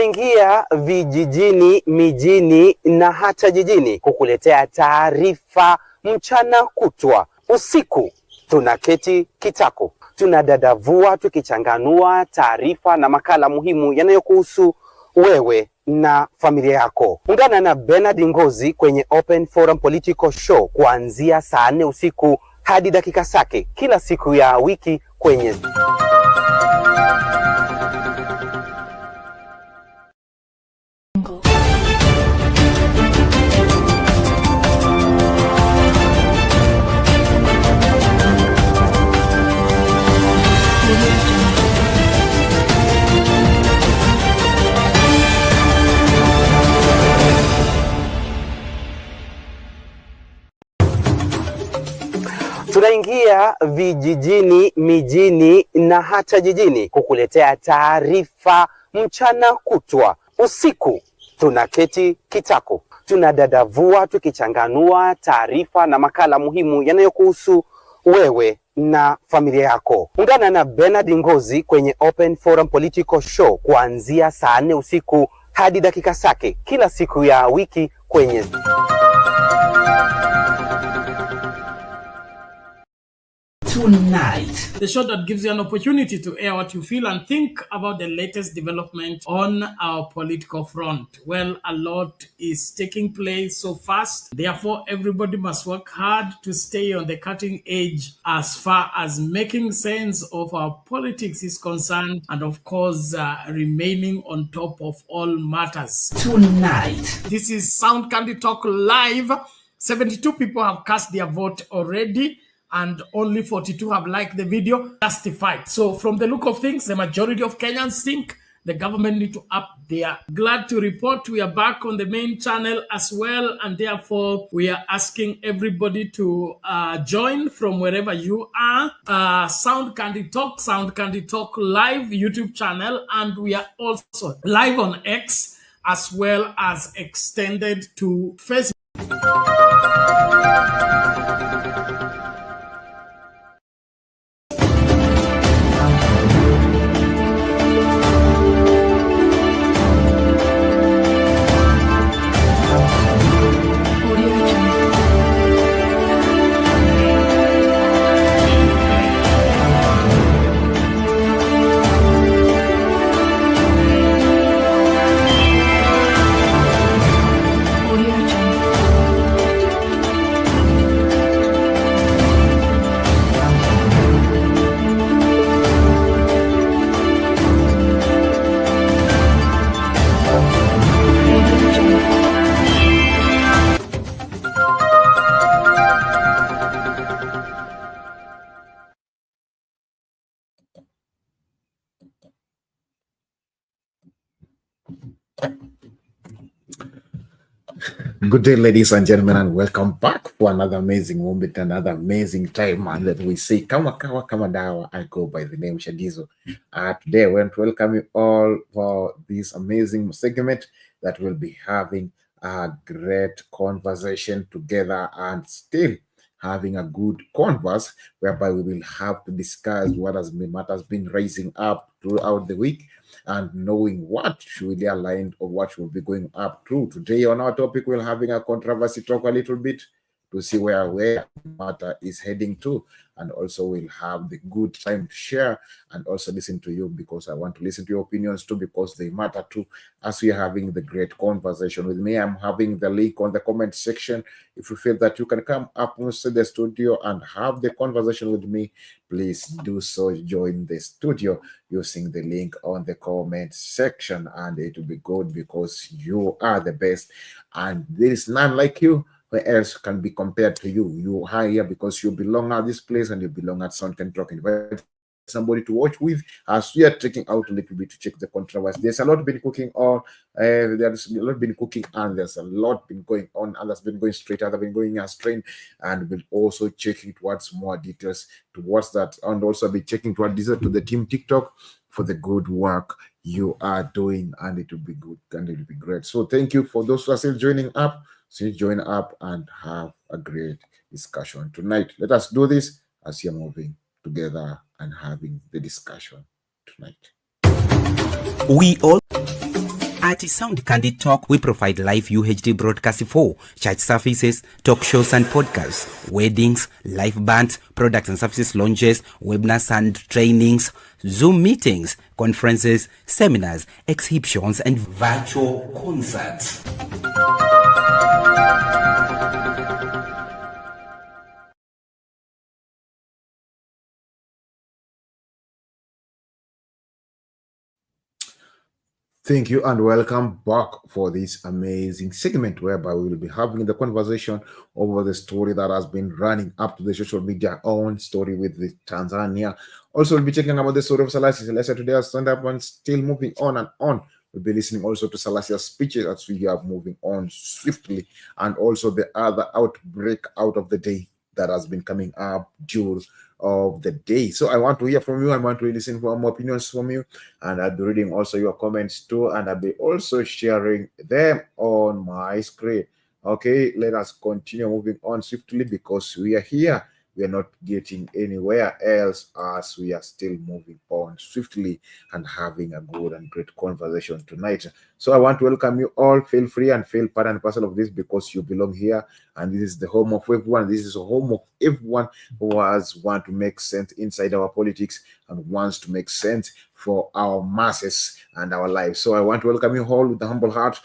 Tunaingia vijijini, mijini na hata jijini kukuletea taarifa mchana kutwa. Usiku tunaketi kitako, tunadadavua tukichanganua taarifa na makala muhimu yanayokuhusu wewe na familia yako. Ungana na Bernard Ngozi kwenye Open Forum Political Show kuanzia saa 4 usiku hadi dakika zake kila siku ya wiki kwenye Tunaingia vijijini, mijini na hata jijini kukuletea taarifa mchana kutwa. Usiku tunaketi kitako, tunadadavua tukichanganua taarifa na makala muhimu yanayokuhusu wewe na familia yako. Ungana na Bernard Ngozi kwenye Open Forum Political Show kuanzia saa 4 usiku hadi dakika zake kila siku ya wiki kwenye Tonight, the show that gives you an opportunity to air what you feel and think about the latest development on our political front. Well, a lot is taking place so fast. Therefore, everybody must work hard to stay on the cutting edge as far as making sense of our politics is concerned, and of course, remaining on top of all matters. Tonight, this is Sound Candy Talk Live. 72 people have cast their vote already, and only 42 have liked the video, justified. So from the look of things, the majority of Kenyans think the government need to up their. Glad to report we are back on the main channel as well, and therefore we are asking everybody to join from wherever you are. Sound Candy Talk Live YouTube channel, and we are also live on X as well as extended to Facebook. Good day, ladies and gentlemen, and welcome back for another amazing moment, another amazing time, and that we say, Kama Kawa Kama Dawa. I go by the name Shadizo. Today, I want to welcome you all for this amazing segment that will be having a great conversation together and still having a good converse, whereby we will have to discuss what has been rising up throughout the week, and knowing what should be aligned or what should be going up through. Today on our topic, we're having a controversy talk a little bit to see where matter is heading to, and also we'll have the good time to share and also listen to you, because I want to listen to your opinions too, because they matter too, as we are having the great conversation with me. I'm having the link on the comment section. If you feel that you can come up to the studio and have the conversation with me, please do so. Join the studio using the link on the comment section, and it will be good because you are the best and there is none like you. Where else can be compared to you? You are here because you belong at this place and you belong at Sound Candy Talk. Invite somebody to watch with as we are taking out a little bit to check the controversy. There's a lot been cooking on. There's a lot been cooking, and there's a lot been going on, and that's been going straight. Other been going as train, and we'll also checking towards more details towards that, and also be checking towards this to the team TikTok for the good work you are doing, and it will be good and it will be great. So thank you for those who are still joining up. So join up and have a great discussion tonight. Let us do this as you're moving together and having the discussion tonight. We all At Sound Candid Talk, we provide live UHD broadcasts for church services, talk shows and podcasts, weddings, live bands, products and services launches, webinars and trainings, Zoom meetings, conferences, seminars, exhibitions, and virtual concerts. Thank you and welcome back for this amazing segment whereby we will be having the conversation over the story that has been running up to the social media on story with the Tanzania. Also, we'll be checking about the story of Salasya. Salasya today has stand up and still moving on and on. We'll be listening also to Salasya's speeches as we are moving on swiftly, and also the other outbreak out of the day that has been coming up during of the day. So I want to hear from you. I want to listen for more opinions from you, and I'll be reading also your comments too, and I'll be also sharing them on my screen. Okay, let us continue moving on swiftly because we are here. We are not getting anywhere else as we are still moving on swiftly and having a good and great conversation tonight. So I want to welcome you all. Feel free and feel part and parcel of this because you belong here, and this is the home of everyone. This is a home of everyone who want to make sense inside our politics and wants to make sense for our masses and our lives. So I want to welcome you all with a humble heart.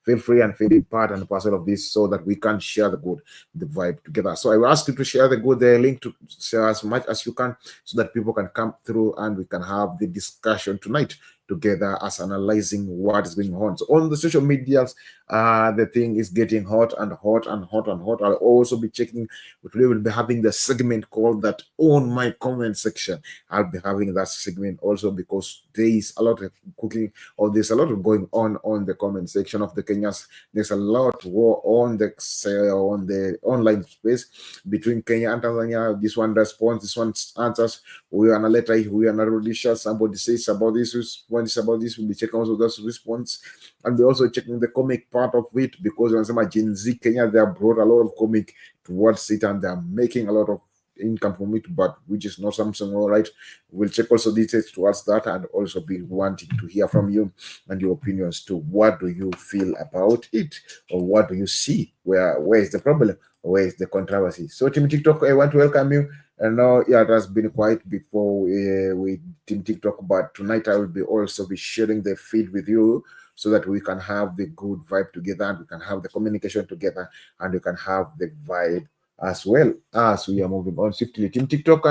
Feel free and feel part and parcel of this so that we can share the good, the vibe together. So I will ask you to share the good, the link to share as much as you can so that people can come through and we can have the discussion tonight together as analyzing what is going on. So on the social medias, the thing is getting hot and hot and hot and hot. I'll also be checking. Today we'll be having the segment called that on my comment section. I'll be having that segment also because there is a lot of cooking, or there's a lot of going on the comment section of the Kenyans. There's a lot war on the online space between Kenya and Tanzania. This one responds, this one answers. We are on a letter, we are on a release. Somebody says about this, response about this. We'll be checking also those response, and we're also checking the comic part of it because when some Gen Z Kenya, they have brought a lot of comic towards it and they're making a lot of income from it, but which is not something all right. We'll check also details towards that and also be wanting to hear from you and your opinions too. What do you feel about it, or what do you see? Where is the problem? Where is the controversy? So Team TikTok, I want to welcome you. And now, it has been quiet before we Team TikTok, but tonight I will be also be sharing the feed with you so that we can have the good vibe together, and we can have the communication together, and we can have the vibe as well as we are moving on swiftly. Team TikTok,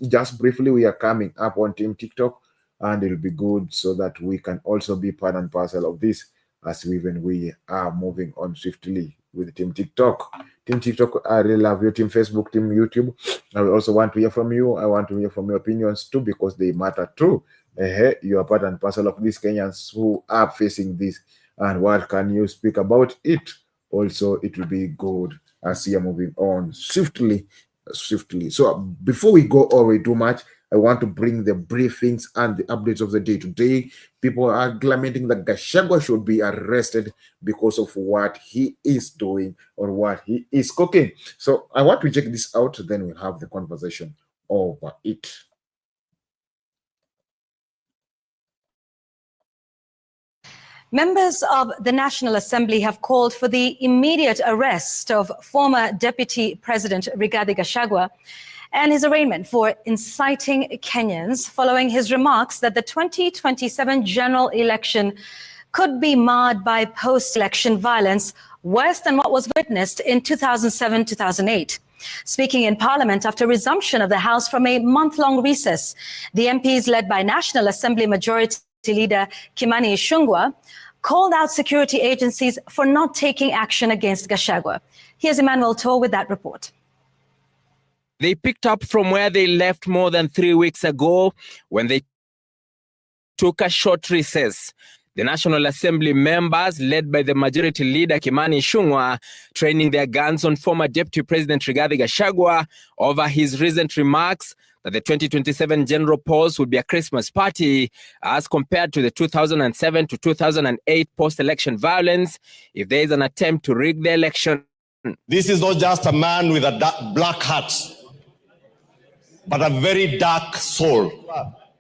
just briefly, we are coming up on Team TikTok, and it'll be good so that we can also be part and parcel of this as we are moving on swiftly with Team TikTok. Team TikTok, I really love you. Team Facebook, Team YouTube, I will also want to hear from you. I want to hear from your opinions too because they matter too. You are part and parcel of these Kenyans who are facing this, and what can you speak about it? Also, it will be good as we are moving on swiftly. So before we go or we do much, I want to bring the briefings and the updates of the day. Today, people are lamenting that Gachagua should be arrested because of what he is doing or what he is cooking. So I want to check this out, then we'll have the conversation over it. Members of the National Assembly have called for the immediate arrest of former Deputy President Rigathi Gachagua and his arraignment for inciting Kenyans following his remarks that the 2027 general election could be marred by post-election violence worse than what was witnessed in 2007-2008. Speaking in Parliament after resumption of the House from a month-long recess, the MPs led by National Assembly Majority Leader Kimani Ichung'wah called out security agencies for not taking action against Gachagua. Here's Emmanuel Tor with that report. They picked up from where they left more than 3 weeks ago when they took a short recess. The National Assembly members, led by the Majority Leader Kimani Ichung'wah, training their guns on former Deputy President Rigathi Gachagua over his recent remarks that the 2027 general polls would be a Christmas party as compared to the 2007 to 2008 post-election violence if there is an attempt to rig the election. This is not just a man with a black hat, but a very dark soul.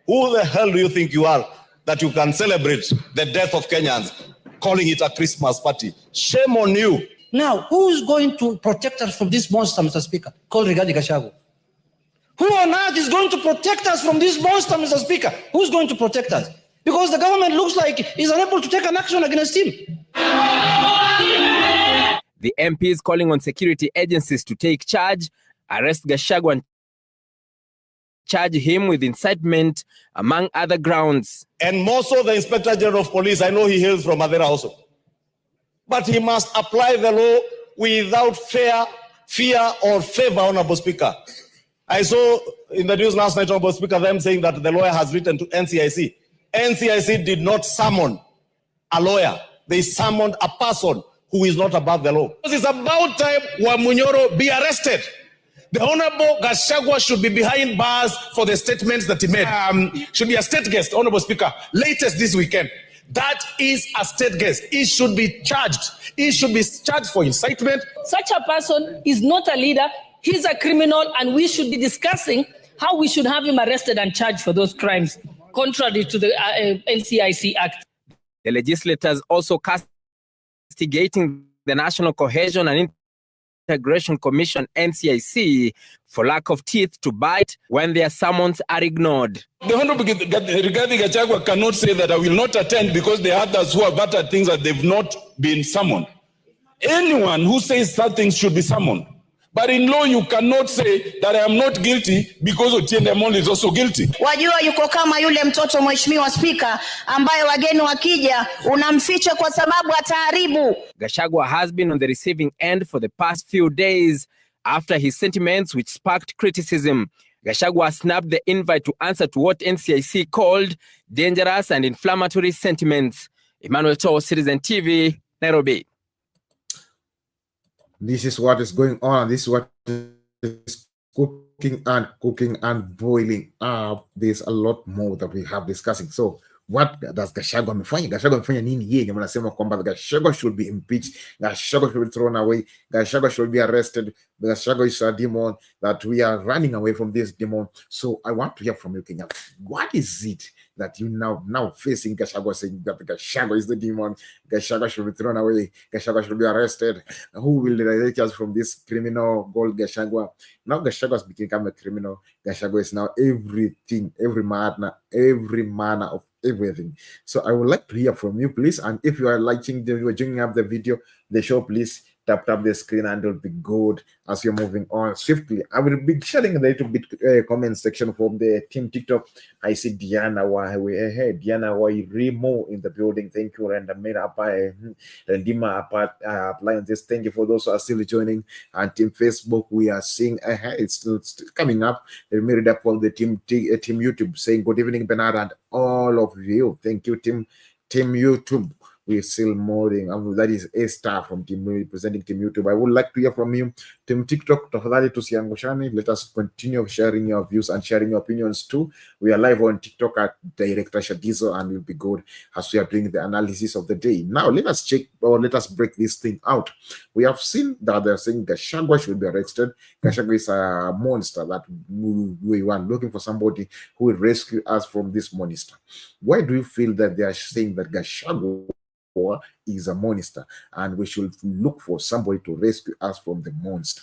Who the hell do you think you are that you can celebrate the death of Kenyans, calling it a Christmas party. Shame on you. Now, who's going to protect us from this monster, Mr. Speaker, called Rigathi Gachagua? Who on earth is going to protect us from this monster, Mr. Speaker? Who's going to protect us? Because the government looks like it's unable to take an action against him. The MP is calling on security agencies to take charge, arrest Gachagua and charge him with incitement, among other grounds. And more so the Inspector General of Police, I know he hails from Madera also. But he must apply the law without fear or favor, Honorable Speaker. I saw in the news last night, Honorable Speaker, them saying that the lawyer has written to NCIC. NCIC did not summon a lawyer. They summoned a person who is not above the law. It's about time Wamunyoro be arrested. The Honorable Gachagua should be behind bars for the statements that he made. Should be a state guest, Honorable Speaker, latest this weekend. That is a state guest. He should be charged. He should be charged for incitement. Such a person is not a leader. He's a criminal, and we should be discussing how we should have him arrested and charged for those crimes, contrary to the NCIC Act. The legislators also castigating the National Cohesion and Integration Commission, NCIC, for lack of teeth to bite when their summons are ignored. The Honorable Rigathi Gachagua cannot say that I will not attend because there are others who have uttered things that they've not been summoned. Anyone who says that things should be summoned. But in law, you cannot say that I am not guilty because Otiende Amolo is also guilty. Wajua yuko kama yule mtoto Mheshimiwa Spika ambaye wageni wakija unamficha kwa sababu ataharibu. Gachagua has been on the receiving end for the past few days after his sentiments which sparked criticism. Gachagua snapped the invite to answer to what NCIC called dangerous and inflammatory sentiments. Emmanuel Cho, Citizen TV, Nairobi. This is what is going on. This is what is cooking and boiling up. There's a lot more that we have discussing. So what does Gachagua amefanya? Gachagua amefanya nini yeye? Wanasema kwamba Gachagua should be impeached. Gachagua should be thrown away. Gachagua should be arrested. Gachagua is a demon, that we are running away from this demon. So I want to hear from you, Kenya. What is it that you now facing Gachagua, saying that Gachagua is the demon, Gachagua should be thrown away, Gachagua should be arrested? Who will direct us from this criminal called Gachagua? Now Gachagua has become a criminal. Gachagua is now everything, every manner of everything. So I would like to hear from you, please. And if you are liking you are joining up the show, please tap the screen and it'll be good as you're moving on swiftly. I will be sharing a little bit comment section from the team TikTok. I see Diana Remo in the building. Thank you. And Dima Appliances. Thank you for those who are still joining. And team Facebook, we are seeing it's still coming up. They made it up for the team YouTube, saying good evening, Bernard, and all of you. Thank you, team YouTube. We're still modding. That is a star from team representing team YouTube. I would like to hear from you, team TikTok. Tafadhali tusiangushane. Let us continue sharing your views and sharing your opinions too. We are live on TikTok at Director Shadizo, and we'll be good as we are doing the analysis of the day. Now let us check, or let us break this thing out. We have seen that they're saying Gachagua should be arrested. Gachagua is a monster that we want, looking for somebody who will rescue us from this monster. Why do you feel that they are saying that Gachagua is a monster and we should look for somebody to rescue us from the monster?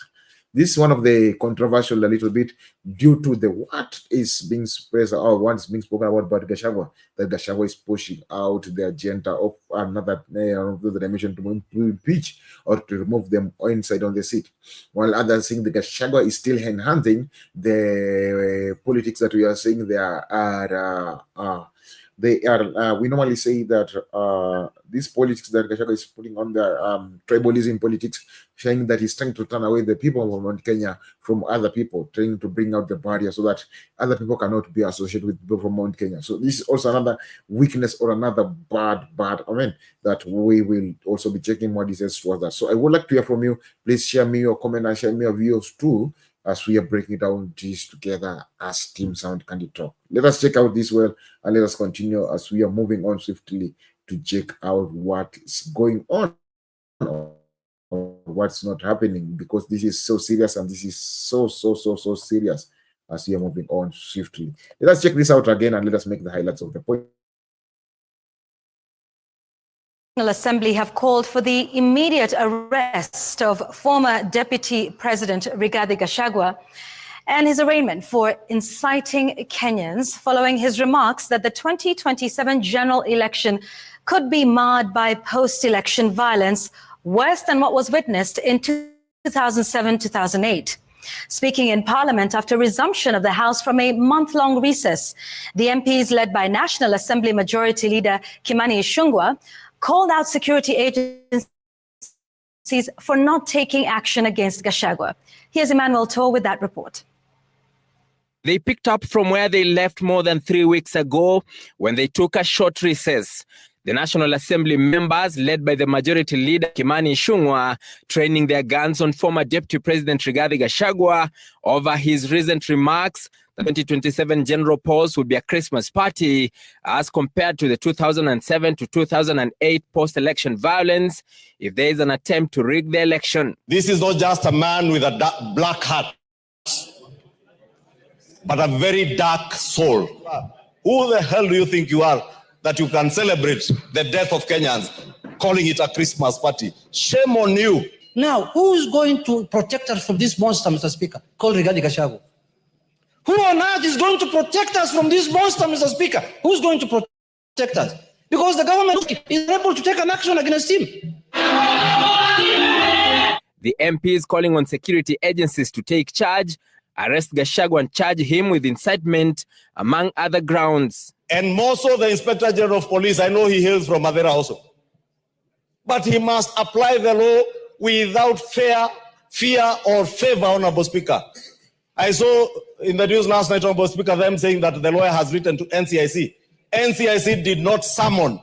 This is one of the controversial a little bit due to the what is being spread or what's being spoken about Gachagua, that Gachagua is pushing out the agenda of another dimension to impeach or to remove them inside on the seat, while others think the Gachagua is still enhancing the politics that we are seeing there we normally say that these politics that Gachagua is putting on the tribalism politics, saying that he's trying to turn away the people of Mount Kenya from other people, trying to bring out the barrier so that other people cannot be associated with people from Mount Kenya. So this is also another weakness or another bad that we will also be checking what he says towards that. So I would like to hear from you. Please share me your comment and share me your views too, as we are breaking down this together as Team Sound Candy Talk. Let us check out this well, and let us continue as we are moving on swiftly to check out what is going on or what's not happening, because this is so serious, and this is so serious as we are moving on swiftly. Let us check this out again and let us make the highlights of the point. National Assembly have called for the immediate arrest of former Deputy President Rigathi Gachagua and his arraignment for inciting Kenyans following his remarks that the 2027 general election could be marred by post-election violence worse than what was witnessed in 2007-2008. Speaking in Parliament after resumption of the House from a month-long recess, the MPs led by National Assembly Majority Leader Kimani Ichung'wah called out security agencies for not taking action against Gachagua. Here's Emmanuel Toh with that report. They picked up from where they left more than 3 weeks ago when they took a short recess. The National Assembly members, led by the Majority Leader Kimani Ichung'wah, training their guns on former Deputy President Rigathi Gachagua over his recent remarks the 2027 general polls will be a Christmas party as compared to the 2007 to 2008 post-election violence if there is an attempt to rig the election. This is not just a man with a black hat, but a very dark soul. Who the hell do you think you are that you can celebrate the death of Kenyans, calling it a Christmas party? Shame on you. Now, who is going to protect us from this monster, Mr. Speaker, called Rigathi Gachagua? Who on earth is going to protect us from this monster, Mr. Speaker? Who's going to protect us? Because the government is able to take an action against him. The MP is calling on security agencies to take charge, arrest Gachagua and charge him with incitement, among other grounds. And more so the Inspector General of Police, I know he hails from Madera also. But he must apply the law without fear or favor, Honorable Speaker. I saw in the news last night, Honorable Speaker, them saying that the lawyer has written to NCIC. NCIC did not summon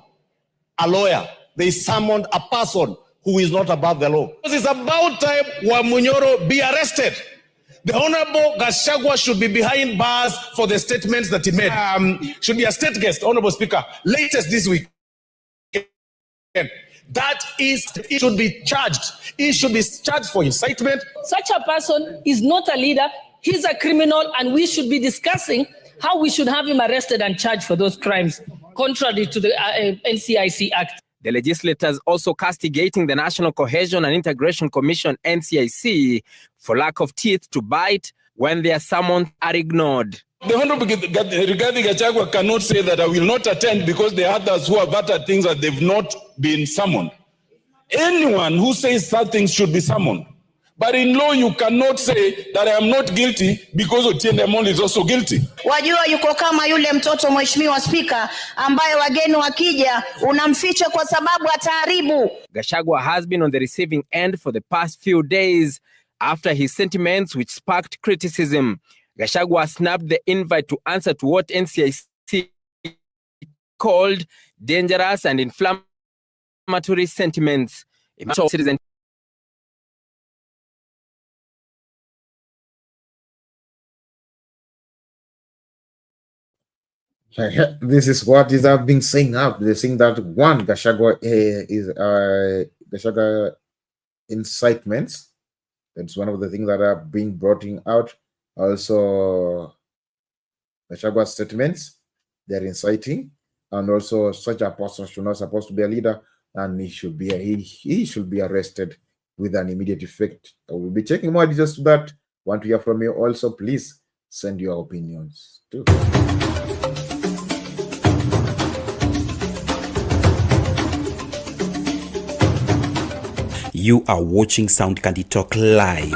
a lawyer. They summoned a person who is not above the law. It's about time Wamunyoro be arrested. The Honorable Gachagua should be behind bars for the statements that he made. Should be a state guest, Honorable Speaker, latest this week. That is, he should be charged. He should be charged for incitement. Such a person is not a leader. He's a criminal, and we should be discussing how we should have him arrested and charged for those crimes, contrary to the NCIC Act. The legislators also castigating the National Cohesion and Integration Commission, NCIC, for lack of teeth to bite when their summons are ignored. The Honorable Rigathi Gachagua cannot say that I will not attend because there are others who have uttered things that they've not been summoned. Anyone who says that things should be summoned. But in law, you cannot say that I am not guilty because Otiende Amolo is also guilty. Wajua yuko kama yule mtoto Mheshimiwa Spika ambaye wageni wakija unamficha kwa sababu ataharibu. Gachagua has been on the receiving end for the past few days after his sentiments which sparked criticism. Gachagua snapped the invite to answer to what NCIC called dangerous and inflammatory sentiments. Citizen This is what is being saying up. They're saying that one Gachagua is Gachagua incitements. That's one of the things that are being brought out. Also, Gachagua statements, they're inciting, and also such a person should not supposed to be a leader, and he should be arrested with an immediate effect. I will be checking more details to that. Want to hear from you also? Please send your opinions too. You are watching Sound Candy Talk live.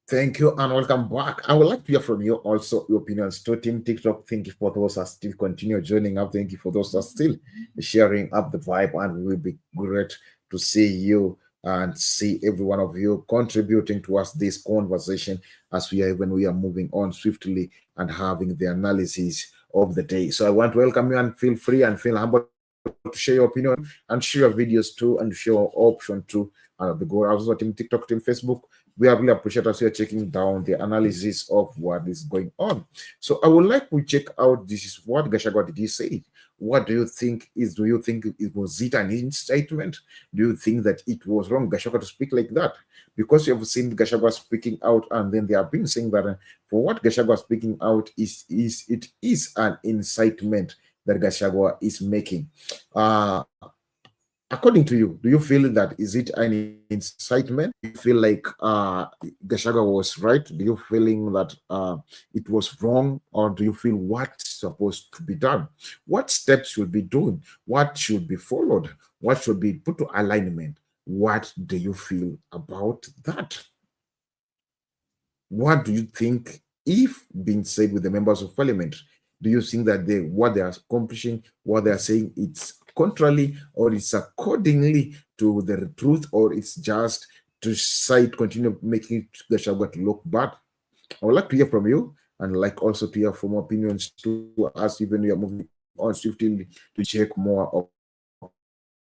Thank you and welcome back. I would like to hear from you also your opinions to Team TikTok. Thank you for those that still continue joining up. Thank you for those that still sharing up the vibe, and we will be great to see you and see every one of you contributing towards this conversation as we are moving on swiftly and having the analysis of the day. So I want to welcome you and feel free and feel humble to share your opinion and share your videos too and share your option too. The go also Team TikTok, Team Facebook. We really appreciate us here checking down the analysis of what is going on. So I would like to check out this is what Gachagua did he say. What do you think is? Do you think it was an incitement? Do you think that it was wrong Gachagua to speak like that? Because you have seen Gachagua speaking out, and then they have been saying that for what Gachagua speaking out is an incitement that Gachagua is making. According to you, do you feel that is it an incitement? Do you feel like Gachagua was right? Do you feeling that it was wrong, or do you feel what's supposed to be done? What steps should be done? What should be followed? What should be put to alignment? What do you feel about that? What do you think, if being said with the members of parliament, do you think that what they are accomplishing, what they are saying, it's contrary, or it's accordingly to the truth, or it's just to continue making Gachagua to look bad? I would like to hear from you, and like also to hear from opinions to us, even we are moving on swiftly to check more of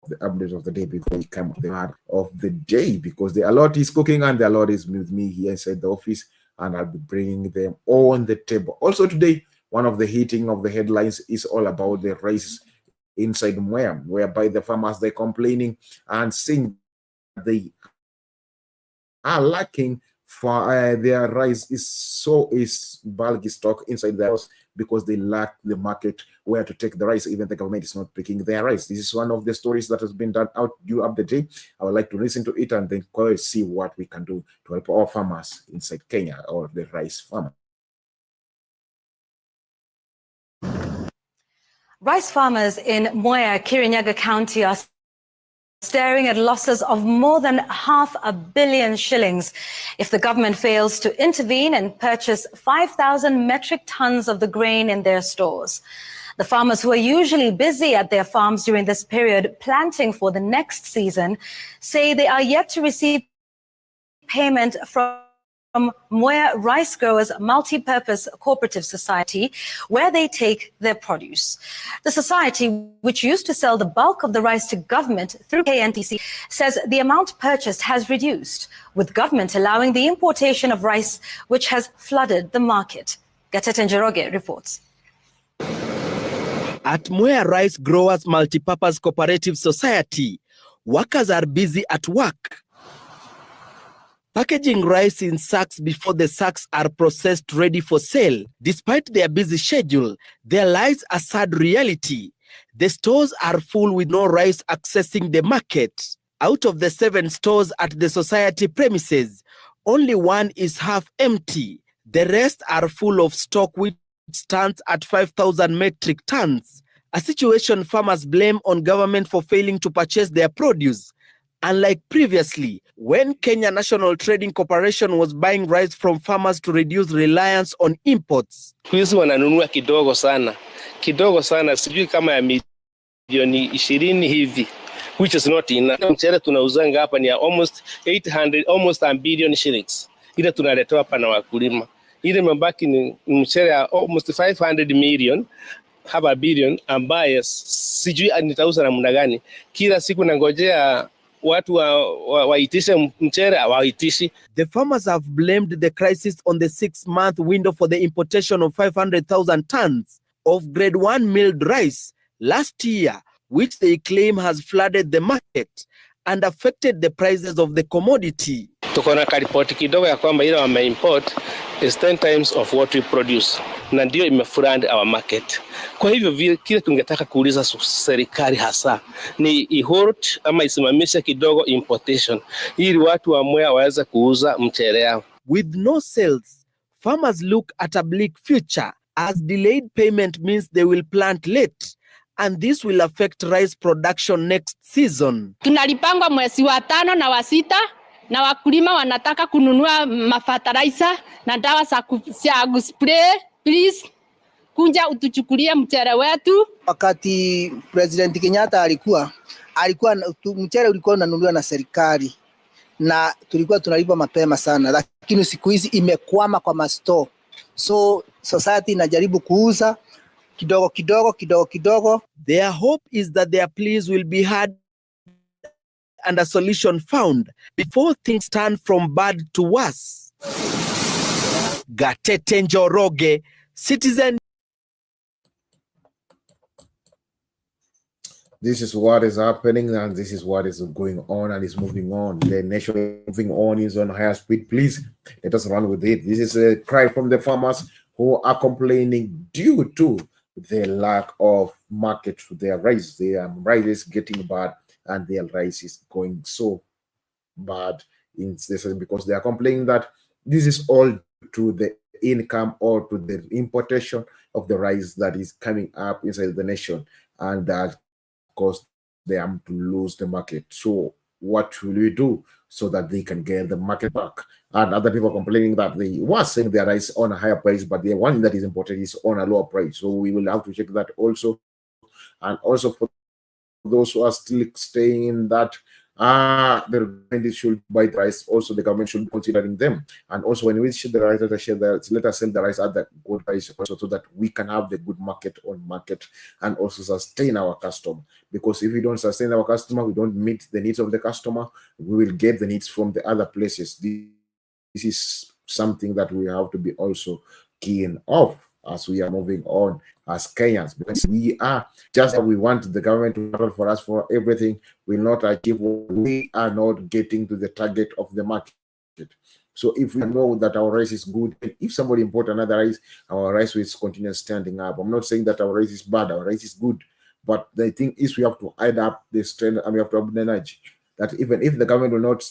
the updates of the day before we come to the heart of the day, because the alert is cooking and the alert is with me here inside the office, and I'll be bringing them on the table. Also today, one of the hitting of the headlines is all about the rice inside Mwea, whereby the farmers, they're complaining and saying they are lacking for their rice is bulky stock inside the house because they lack the market where to take the rice. Even the government is not picking their rice. This is one of the stories that has been done out due up the day. I would like to listen to it and then see what we can do to help our farmers inside Kenya, or the rice farmer. Rice farmers in Mwea, Kirinyaga County are staring at losses of more than $500 million shillings if the government fails to intervene and purchase 5,000 metric tons of the grain in their stores. The farmers, who are usually busy at their farms during this period planting for the next season, say they are yet to receive payment from Mwea Rice Growers Multi-Purpose Cooperative Society, where they take their produce. The society, which used to sell the bulk of the rice to government through KNTC, says the amount purchased has reduced, with government allowing the importation of rice, which has flooded the market. Gatete Njoroge reports. At Mwea Rice Growers Multi-Purpose Cooperative Society, workers are busy at work, packaging rice in sacks before the sacks are processed ready for sale. Despite their busy schedule, their lives are sad reality. The stores are full with no rice accessing the market. Out of the 7 stores at the society premises, only 1 is half empty. The rest are full of stock, which stands at 5,000 metric tons. A situation farmers blame on government for failing to purchase their produce. Unlike previously, when Kenya National Trading Corporation was buying rice from farmers to reduce reliance on imports. Hizi wananunua kidogo sana, sijui kama ya milioni 20 hivi, which is not enough. Mchele tunauzanga hapa ni almost 800, almost a billion shillings. Ile tunaletewa hapa na wakulima. Ile mabaki ni mchele almost 500 million, haba billion, ambaye sijui nitauza namna gani. Kila siku nangojea watu waitishe mchere, hawaitishi. The farmers have blamed the crisis on the 6-month window for the importation of 500,000 tons of grade 1 milled rice last year, which they claim has flooded the market and affected the prices of the commodity. Tuko na karipoti kidogo ya kwamba ile wameimport is 10 times of what we produce, na ndio imefund our market. Kwa hivyo kile tungetaka kuuliza serikali hasa ni ihort ama isimamishe kidogo importation ili watu wa Mwea waweze kuuza mchele yao. With no sales, farmers look at a bleak future, as delayed payment means they will plant late, and this will affect rice production next season. Tunalipangwa mwezi wa 5 na wa 6, na wakulima wanataka kununua mafertilizer na dawa za kuspray. Please kunja utuchukulie mchele wetu. Wakati President Kenyatta alikuwa mchele ulikuwa unanunuliwa na serikali na tulikuwa tunalipa mapema sana, lakini siku hizi imekwama kwa masto. So society inajaribu kuuza kidogo kidogo. Their hope is that their pleas will be heard and a solution found before things turn from bad to worse. Gatete Njoroge, Citizen. This is what is happening, and this is what is going on and is moving on. The nation is moving on, is on higher speed. Please let us run with it. This is a cry from the farmers who are complaining due to the lack of market to their rice. Their rice is getting bad, and their rice is going so bad because they are complaining that this is all to the income or to the importation of the rice that is coming up inside the nation, and that caused them to lose the market. So what will we do so that they can get the market back? And other people complaining that they were selling their rice on a higher price, but the one that is imported is on a lower price. So we will have to check that also. And also for those who are still staying in that the government should buy the rice. Also, the government should be considering them. And also, when we share the rice, let us sell the rice at the good price, also, so that we can have the good market on market and also sustain our customer. Because if we don't sustain our customer, we don't meet the needs of the customer, we will get the needs from the other places. This is something that we have to be also keen of as we are moving on as Kenyans, because we are just that we want the government to battle for us for everything, will not achieve. We are not getting to the target of the market. So if we know that our rice is good, and if somebody import another rice, our rice will continue standing up. I'm not saying that our rice is bad, our rice is good, but the thing is we have to add up the strength and we have to have the energy that even if the government will not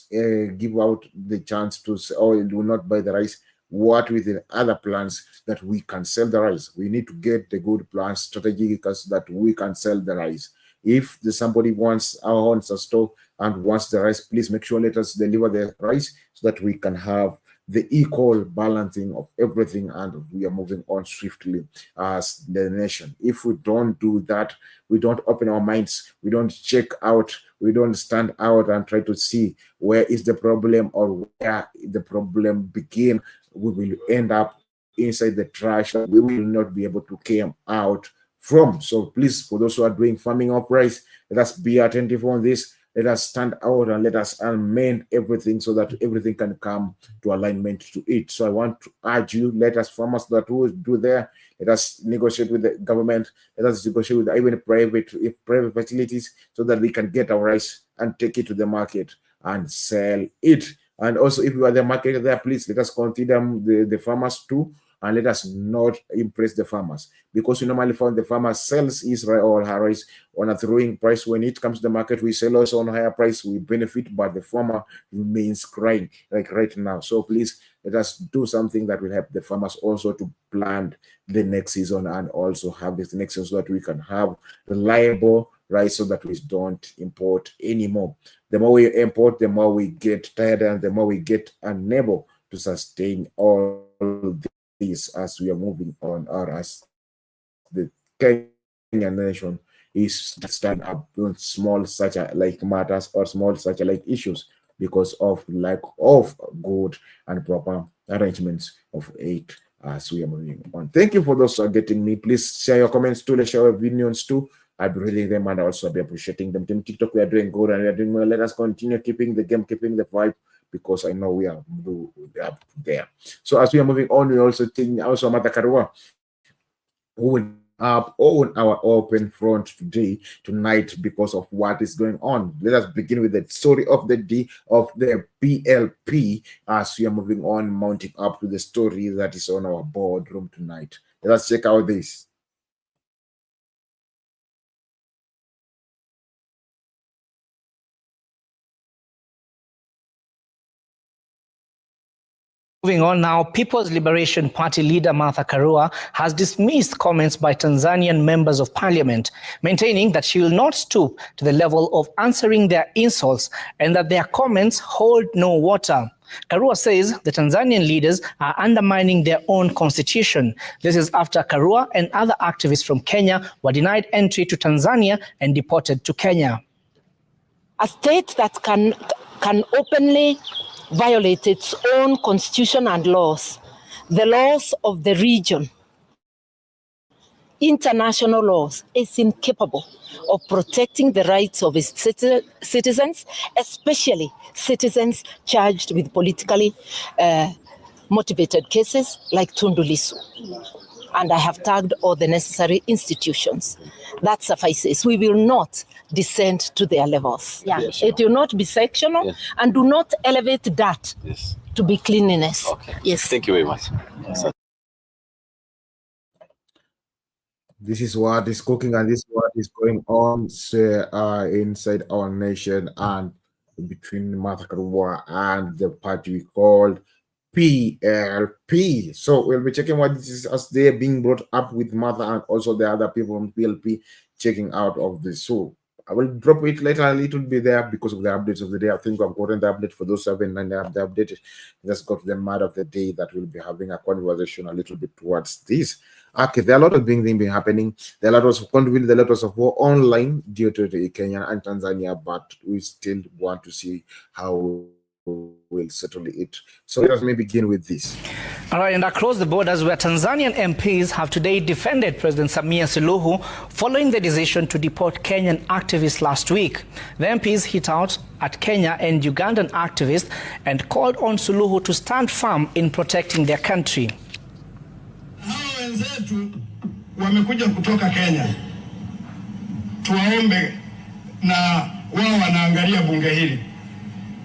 give out the chance to, or it will not buy the rice, what with the other plans that we can sell the rice? We need to get the good plans, strategic, that we can sell the rice. If somebody wants a store and wants the rice, please make sure let us deliver the rice so that we can have the equal balancing of everything, and we are moving on swiftly as the nation. If we don't do that, we don't open our minds, we don't check out, we don't stand out and try to see where is the problem or where the problem begin, we will end up inside the trash that we will not be able to come out from. So please, for those who are doing farming of rice, let us be attentive on this. Let us stand out and let us amend everything so that everything can come to alignment to it. So I want to urge you, let us farmers that will do there, let us negotiate with the government, let us negotiate with even private facilities so that we can get our rice and take it to the market and sell it. And also, if you are the market there, please let us consider the farmers too, and let us not impress the farmers, because we normally find the farmer sells his or her rice on a throwing price. When it comes to the market, we sell us on a higher price, we benefit, but the farmer remains crying like right now. So please let us do something that will help the farmers also to plan the next season and also have this next season so that we can have reliable rice so that we don't import anymore. The more we import, the more we get tired and the more we get unable to sustain all this as we are moving on, or as the Kenyan nation is stand up on small such like matters or small such like issues because of lack of good and proper arrangements of aid as we are moving on. Thank you for those who are getting me. Please share your comments too, let's share your opinions too. I'll be reading them and also be appreciating them. Team TikTok, we are doing good and we are doing well. Let us continue keeping the game, keeping the vibe, because I know we are up there. So as we are moving on, we also think also Martha Karua, who will up on our open front tonight because of what is going on. Let us begin with the story of the day of the PLP as we are moving on, mounting up to the story that is on our boardroom tonight. Let us check out this. Moving on now, People's Liberation Party leader Martha Karua has dismissed comments by Tanzanian members of parliament, maintaining that she will not stoop to the level of answering their insults and that their comments hold no water. Karua says the Tanzanian leaders are undermining their own constitution. This is after Karua and other activists from Kenya were denied entry to Tanzania and deported to Kenya. A state that can openly violate its own constitution and laws, the laws of the region, international laws is incapable of protecting the rights of its citizens, especially citizens charged with politically motivated cases like Tundu Lissu. And I have tagged all the necessary institutions. That suffices. We will not descend to their levels. Yeah. Yes, it will not be sectional, yes, and do not elevate that, yes, to be cleanliness. Okay. Yes. Thank you very much. Yes. This is what is cooking, and this is what is going on inside our nation and between Martha Karua and the party called PLP. So we'll be checking what this is as they're being brought up with Martha and also the other people from PLP checking out of this. So I will drop it later. It will be there because of the updates of the day. I think I've gotten the update for those 7 and they have the update. Just got the matter of the day that we'll be having a conversation a little bit towards this. Okay, there are a lot of things been happening. There are a lot of conflict, there are a lot of war online due to the Kenya and Tanzania, but we still want to see how we'll settle it. So let us maybe begin with this. All right, and across the borders where Tanzanian MPs have today defended President Samia Suluhu following the decision to deport Kenyan activists last week. The MPs hit out at Kenya and Ugandan activists and called on Suluhu to stand firm in protecting their country. Hawa wenzetu wamekuja kutoka Kenya. Tuwaombe na wao wanaangalia bunge hili.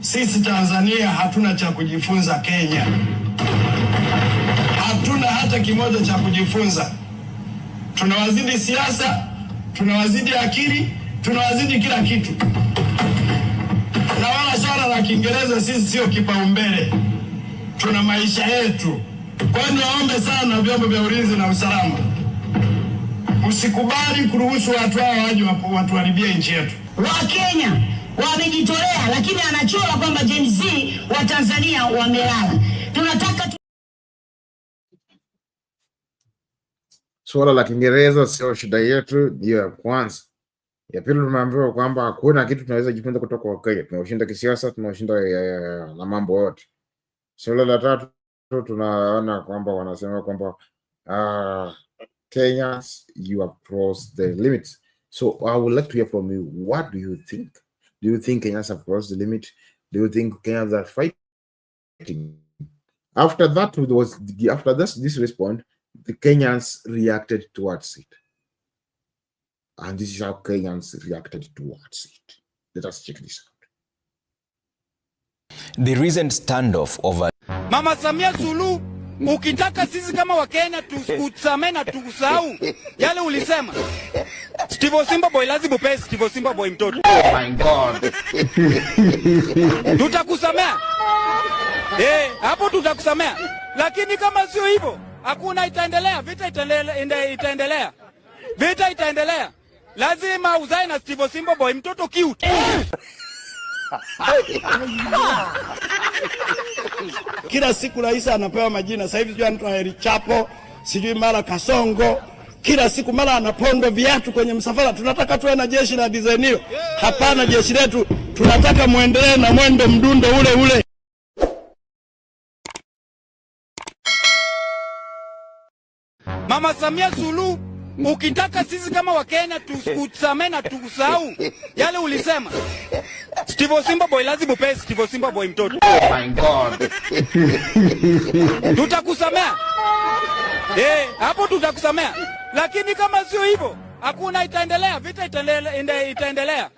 Sisi Tanzania hatuna cha kujifunza Kenya. Hatuna hata kimoja cha kujifunza. Tunawazidi siasa, tunawazidi akili, tunawazidi kila kitu. Na wala swala la Kiingereza sisi sio kipaumbele. Tuna maisha yetu. Kwa hiyo naombe sana vyombo vya ulinzi na usalama, usikubali kuruhusu watu hao waje watuharibie nchi yetu. Wakenya wamejitolea, lakini anachora kwamba Gen Z wa Tanzania wamelala. Tunataka swala la Kiingereza sio shida yetu, ndio ya kwanza. Ya pili, tumeambiwa kwamba hakuna kitu tunaweza jifunza kutoka kwa Kenya. Tunashinda kisiasa, tunashinda na mambo yote. Swala la tatu, tunaona kwamba wanasema kwamba Kenyans, you have crossed the limits. So I would like to hear from you. What do you think? Do you think Kenyans have crossed the limit? Do you think Kenyans are fighting? After that, after this response, the Kenyans reacted towards it. And this is how Kenyans reacted towards it. Let us check this out. The recent standoff over Mama Samia Suluhu, ukitaka sisi kama Wakenya tukusamee na tukusahau yale ulisema. Steve Simba boy lazima upe Steve Simba boy mtoto. Oh my God. Tutakusamea. Hapo tutakusamea. Lakini kama sio hivyo, hakuna itaendelea. Vita itaendelea. Vita itaendelea. Lazima uzae na Steve Simba boy mtoto cute. Kila siku rais anapewa majina. Sasa hivi sijui Heri Chapo, sijui mara Kasongo. Kila siku mara anapondo viatu kwenye msafara. Tunataka tuwe na jeshi la design hiyo. Hapana, jeshi letu tunataka muendelee na mwendo mdundo ule ule. Mama Samia Suluhu, ukitaka sisi kama Wakenya tukusamee na tukusahau yale ulisema. Steve Simba boy lazima upe Steve Simba boy mtoto. Oh my God. Tutakusamea. Hapo tutakusamea. Lakini kama sio hivyo, hakuna itaendelea. Vita itaendelea.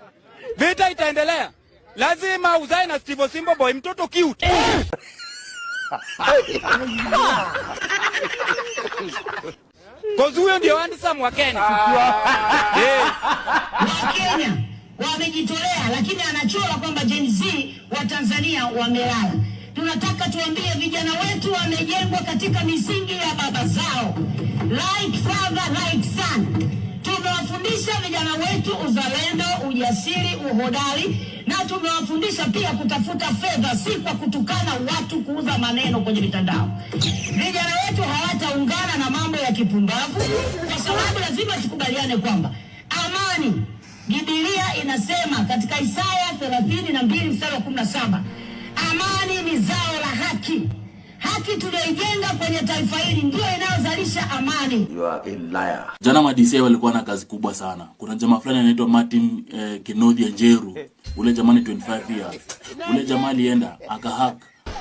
Vita itaendelea. Lazima uzae na Steve Simba boy mtoto cute. Kozi huyo ndio handsome wa Kenya. Wakenya wamejitolea, lakini anachora kwamba Gen Z wa Tanzania wamelala. Tunataka tuambie vijana wetu wamejengwa katika misingi ya baba zao. Like father, like son. Tumewafundisha vijana wetu uzalendo, ujasiri, uhodari, na tumewafundisha pia kutafuta fedha, si kwa kutukana watu, kuuza maneno kwenye mitandao. Vijana wetu hawataungana na mambo ya kipumbavu, kwa sababu lazima tukubaliane kwamba amani, Biblia inasema katika Isaya 32 mstari wa 17, amani ni zao la haki. Haki tunayojenga kwenye taifa hili ndio inayozalisha amani. You are a liar. Jana madisi walikuwa na kazi kubwa sana. Kuna jamaa fulani anaitwa Martin Kinodhi Njeru. Ule jamaa ni 25 years. Ule jamaa alienda akahack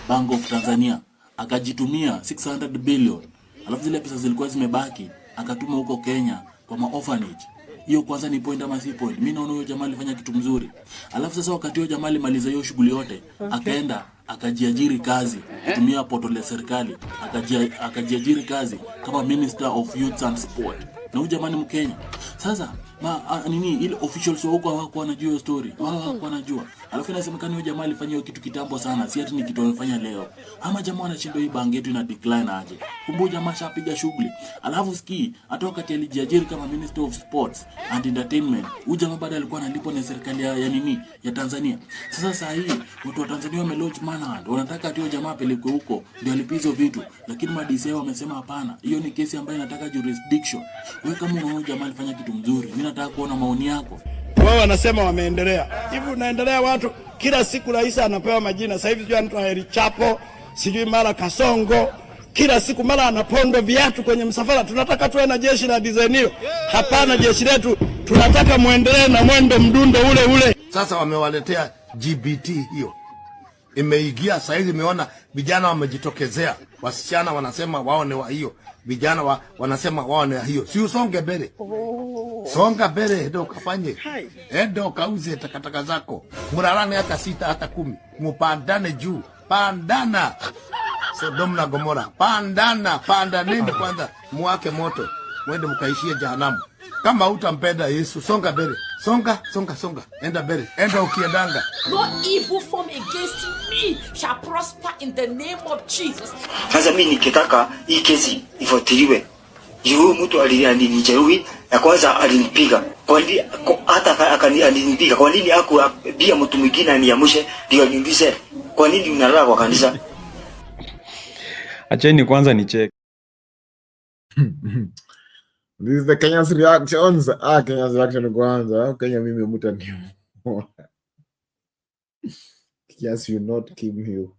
Bank of Tanzania, akajitumia 600 billion. Alafu zile pesa zilikuwa zimebaki akatuma huko Kenya kwa orphanage. Hiyo kwanza ni point ama si point. Mimi naona huyo jamaa alifanya kitu mzuri. Alafu sasa wakati huyo jamaa alimaliza hiyo shughuli yote, akaenda akajiajiri kazi kutumia portal ya serikali, akajiajiri kazi kama Minister of Youth and Sport. Na huyo jamaa ni Mkenya. Sasa ile officials wa huko hawakuwa wanajua hiyo story. Wao hawakuwa wanajua. Alafu inasemekana huyo jamaa alifanya hiyo kitu kitambo sana, si ati ni kitu anafanya leo. Ama jamaa anashindwa hii bank yetu ina decline aje. Kumbe jamaa shapiga shughuli. Alafu ski hata wakati alijiajiri kama Minister of Sports and Entertainment, huyo jamaa baada alikuwa analipwa na serikali ya Tanzania. Sasa hii watu wa Tanzania wamelaunch manhunt. Wanataka ati huyo jamaa apelekwe huko ndio alipizo vitu. Lakini madisi wamesema hapana. Hiyo ni kesi ambayo inataka jurisdiction. Wewe kama unaona jamaa alifanya kitu mzuri, mimi nataka kuona maoni yako. Wao wanasema wameendelea. Hivi unaendelea watu kila siku rais anapewa majina. Sasa hivi mtu Heri Chapo, sijui mara Kasongo, kila siku mara anapondo viatu kwenye msafara. Tunataka tuwe na jeshi la design hiyo. Hapana, jeshi letu tunataka muendelee na mwendo mdundo ule ule. Sasa wamewaletea GBT hiyo. Imeingia sasa hivi, imeona vijana wamejitokezea. Wasichana wanasema wao ni wa hiyo. Vijana wanasema wao ni hiyo. Si usonge mbele. Songa mbele ndio ukafanye. Ndio kauze takataka zako. Murarane hata 6 hata 10. Mupandane juu. Pandana. Sodom na Gomora. Panda nende kwanza muwake moto. Mwende mkaishie jehanamu. Kama utampenda Yesu, songa mbele. Songa. Enda mbele. Enda ukiendanga. No evil form against me shall prosper in the name of Jesus. Sasa mimi nikitaka hii kesi ifuatiliwe. Juu mtu alinijeruhi, ya kwanza alinipiga. Kwa nini hata alinipiga? Kwa nini bia mtu mwingine aniamshe ndio niulize? Kwa nini unalala kwa kanisa? Acheni kwanza nicheke. This is the Kenya's reactions. Kenya's reaction kwanza. Kenya mimi mutani. Yes, you not kill you.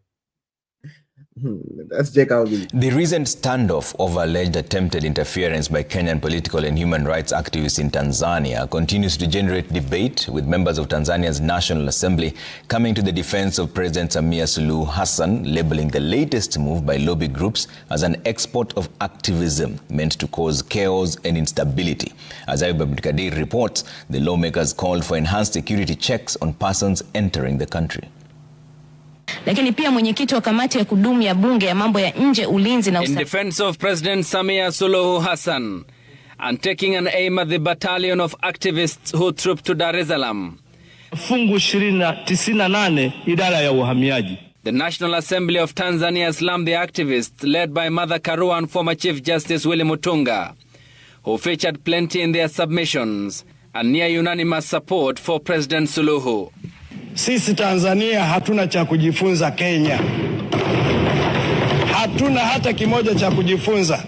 Let's check out the recent standoff over alleged attempted interference by Kenyan political and human rights activists in Tanzania continues to generate debate, with members of Tanzania's National Assembly coming to the defense of President Samia Suluhu Hassan, labeling the latest move by lobby groups as an export of activism meant to cause chaos and instability. As Ayub Abdikadir reports, the lawmakers called for enhanced security checks on persons entering the country. Lakini pia mwenyekiti wa kamati ya kudumu ya bunge ya mambo ya nje, ulinzi na in defense of President Samia Suluhu Hassan and taking an aim at the battalion of activists who trooped to Dar es Salaam. Fungu 98 idara ya uhamiaji. The National Assembly of Tanzania slammed the activists led by Martha Karua and former Chief Justice Willy Mutunga, who featured plenty in their submissions and near unanimous support for President Suluhu. Sisi Tanzania hatuna cha kujifunza Kenya. Hatuna hata kimoja cha kujifunza.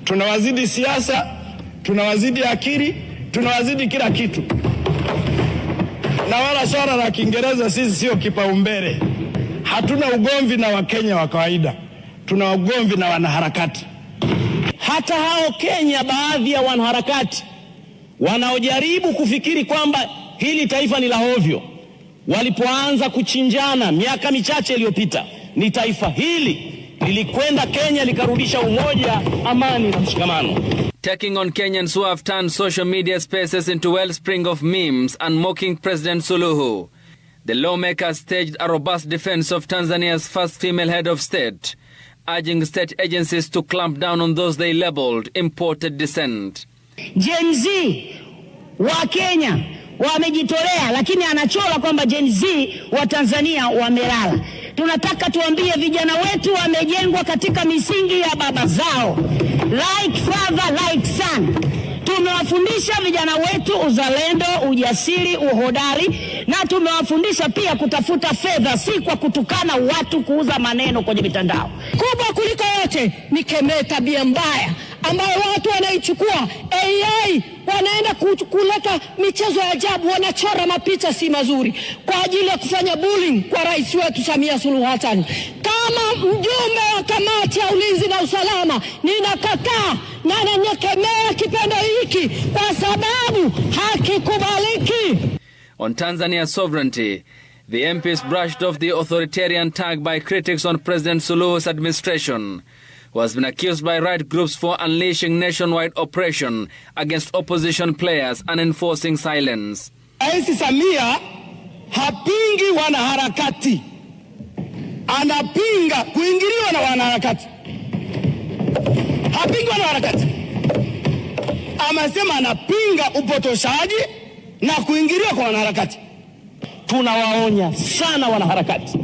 Tunawazidi siasa, tunawazidi akili, tunawazidi kila kitu. Na wala swala la Kiingereza sisi sio kipaumbele. Hatuna ugomvi na Wakenya wa kawaida. Tuna ugomvi na wanaharakati. Hata hao Kenya, baadhi ya wanaharakati wanaojaribu kufikiri kwamba hili taifa ni la ovyo, walipoanza kuchinjana miaka michache iliyopita, ni taifa hili lilikwenda Kenya likarudisha umoja, amani na mshikamano. Taking on Kenyans who have turned social media spaces into wellspring of memes and mocking President Suluhu, the lawmakers staged a robust defense of Tanzania's first female head of state, urging state agencies to clamp down on those they labeled imported descent. Gen Z wa Kenya wamejitolea, lakini anachora kwamba Gen Z wa Tanzania wamelala. Tunataka tuambie vijana wetu wamejengwa katika misingi ya baba zao. Like father, like son. Tumewafundisha vijana wetu uzalendo, ujasiri, uhodari, na tumewafundisha pia kutafuta fedha, si kwa kutukana watu, kuuza maneno kwenye mitandao. Kubwa kuliko yote ni kemea tabia mbaya ambayo watu wanaichukua AI, wanaenda kuleta michezo ya ajabu, wanachora mapicha si mazuri kwa ajili ya kufanya bullying kwa rais wetu Samia Suluhu Hassan. Kama Kama mjumbe wa kamati ya ulinzi na usalama, ninakataa na nanyekemea kitendo hiki kwa sababu hakikubaliki. On Tanzania's sovereignty, the MPs brushed off the authoritarian tag by critics on President Suluhu's administration, who has been accused by right groups for unleashing nationwide oppression against opposition players and enforcing silence. Rais Samia hapingi wanaharakati, anapinga kuingiliwa na wanaharakati. Hapingi wanaharakati, amesema anapinga upotoshaji na kuingiliwa kwa wanaharakati. Tunawaonya sana wanaharakati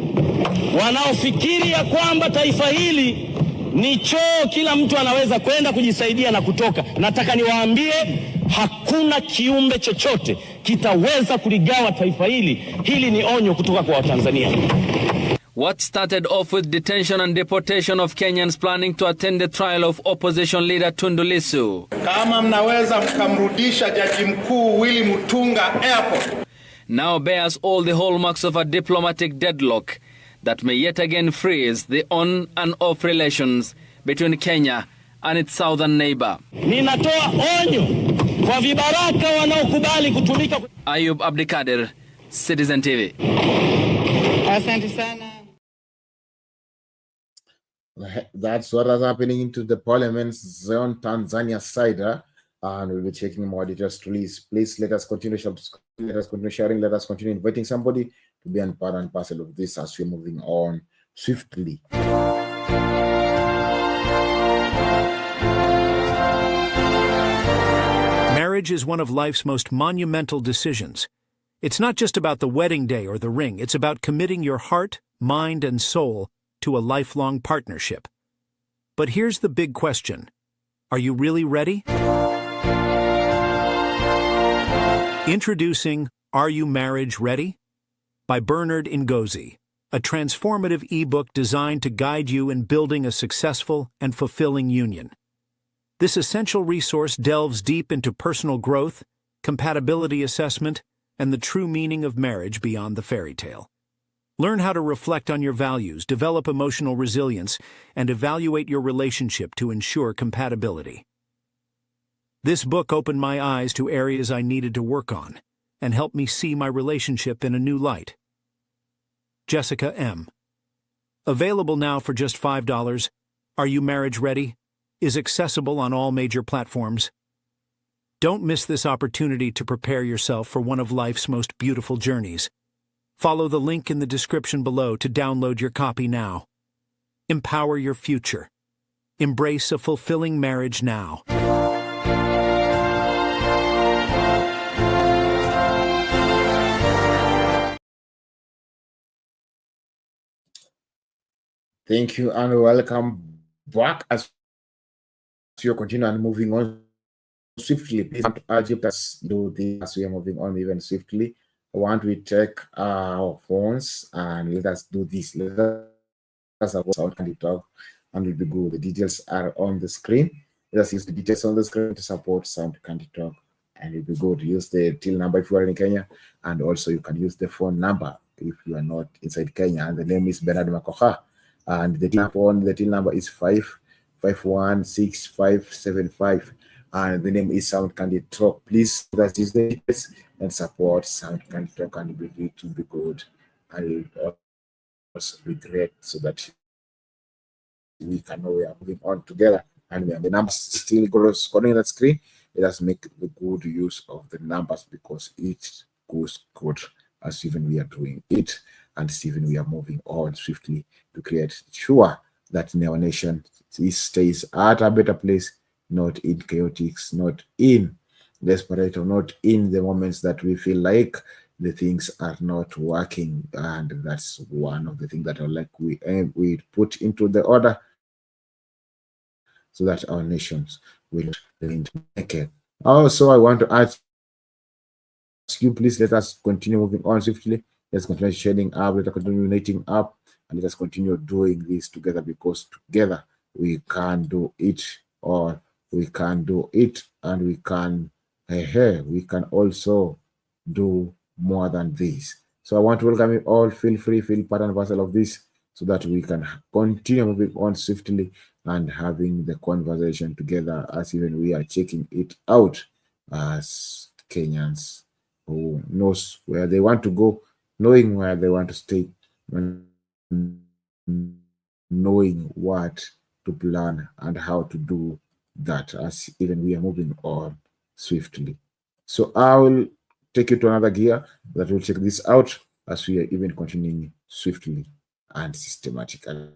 wanaofikiri ya kwamba taifa hili ni choo, kila mtu anaweza kwenda kujisaidia na kutoka. Nataka niwaambie, hakuna kiumbe chochote kitaweza kuligawa taifa hili. Hili ni onyo kutoka kwa Watanzania. What started off with detention and deportation of Kenyans planning to attend the trial of opposition leader Tundu Lissu. Kama mnaweza mkamrudisha Jaji Mkuu Willy Mutunga airport. Now bears all the hallmarks of a diplomatic deadlock that may yet again freeze the on and off relations between Kenya and its southern neighbor. Ninatoa onyo kwa vibaraka wanaokubali kutumika. Ayub Abdikadir, Citizen TV. Asante sana. That's what is happening into the parliament zone Tanzania side, and we'll be checking more details. Please let us continue sharing, let us continue inviting somebody to be a part and parcel of this as we're moving on swiftly. Marriage is one of life's most monumental decisions. It's not just about the wedding day or the ring, it's about committing your heart, mind, and soul to a lifelong partnership. But here's the big question. Are you really ready? Introducing Are You Marriage Ready? By Bernard Ngozi, a transformative ebook designed to guide you in building a successful and fulfilling union. This essential resource delves deep into personal growth, compatibility assessment, and the true meaning of marriage beyond the fairy tale. Learn how to reflect on your values, develop emotional resilience, and evaluate your relationship to ensure compatibility. This book opened my eyes to areas I needed to work on and helped me see my relationship in a new light. Jessica M. Available now for just $5. Are You Marriage Ready? Is accessible on all major platforms. Don't miss this opportunity to prepare yourself for one of life's most beautiful journeys. Follow the link in the description below to download your copy now. Empower your future. Embrace a fulfilling marriage now. Thank you and welcome back as you continue and moving on swiftly. Please urge you to do this as we are moving on even swiftly. I want we take our phones and let us do this. Let us have Sound Candy Talk and we'll be good. The details are on the screen. Let us use the details on the screen to support Sound Candy Talk and it'll be good. Use the till number if you are in Kenya, and also you can use the phone number if you are not inside Kenya. And the name is Bernard Makoha, and the till number is 5516575, and the name is Sound Candy Talk. Please let's use the details and support Sound Candy Talk, and it will be good, and it will also be great so that we can know we are moving on together. And the numbers still goes on that screen. Let us make the good use of the numbers because it goes good as even we are doing it, and even we are moving on swiftly to create sure that in our nation it stays at a better place, not in chaotics, not in desperate, or not in the moments that we feel like the things are not working. And that's one of the things that I like we put into the order so that our nations will remain naked. Also, I want to ask you, please let us continue moving on swiftly. Let's continue sharing up, let us continue uniting up, and let us continue doing this together, because together we can do it, or we can do it, and we can also do more than this. So I want to welcome you all. Feel free, feel part and parcel of this. so that we can continue moving on swiftly and having the conversation together, as even we are checking it out as Kenyans who knows where they want to go, knowing where they want to stay, and knowing what to plan and how to do that, as even we are moving on swiftly. So I will take you to another gear that will check this out as we are even continuing swiftly and systematically.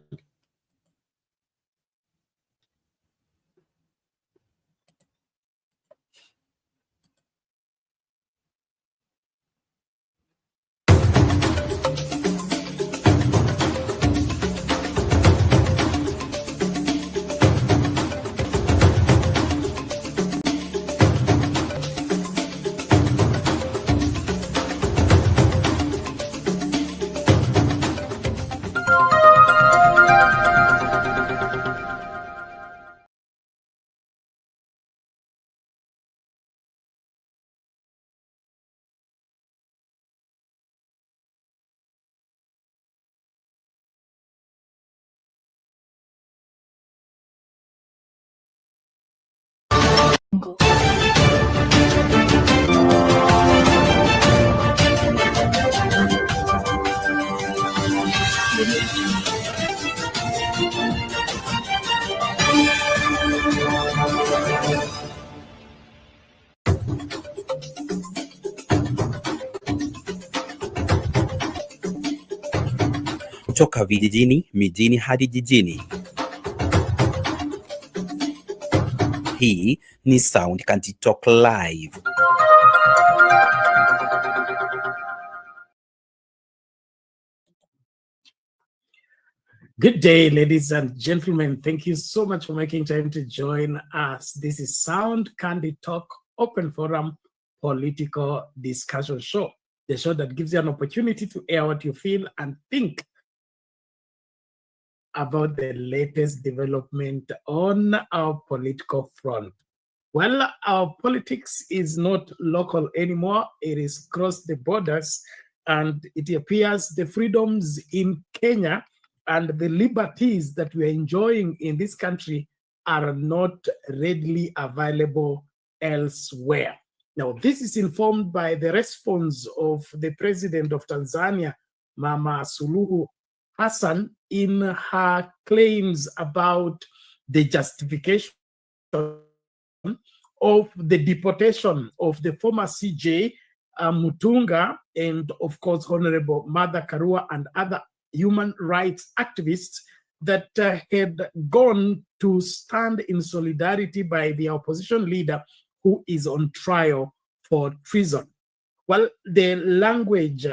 Kutoka vijijini, mijini hadi jijini. Hii ni Sound Kanti Talk Live. Good day, ladies and gentlemen. Thank you so much for making time to join us. This is Sound Candy Talk Open Forum Political Discussion Show, the show that gives you an opportunity to air what you feel and think about the latest development on our political front. Well, our politics is not local anymore. It is across the borders, and it appears the freedoms in Kenya and the liberties that we are enjoying in this country are not readily available elsewhere. Now, this is informed by the response of the president of Tanzania, Mama Suluhu Hassan, in her claims about the justification of the deportation of the former CJ Mutunga and, of course, Honorable Martha Karua and other human rights activists that had gone to stand in solidarity by the opposition leader who is on trial for treason. Well, the language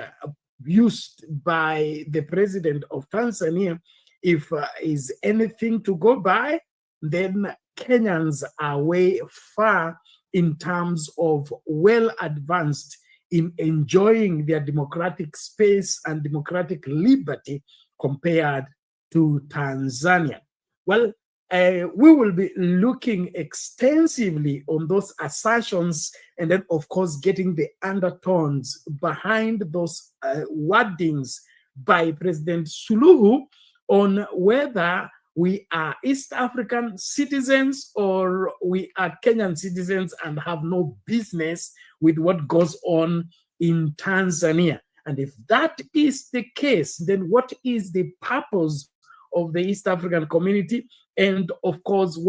used by the president of Tanzania, if is anything to go by, then Kenyans are way far in terms of well advanced in enjoying their democratic space and democratic liberty compared to Tanzania. Well, we will be looking extensively on those assertions and then, of course, getting the undertones behind those wordings by President Suluhu on whether we are East African citizens or we are Kenyan citizens and have no business with what goes on in Tanzania. And if that is the case, then what is the purpose of the East African community? And of course,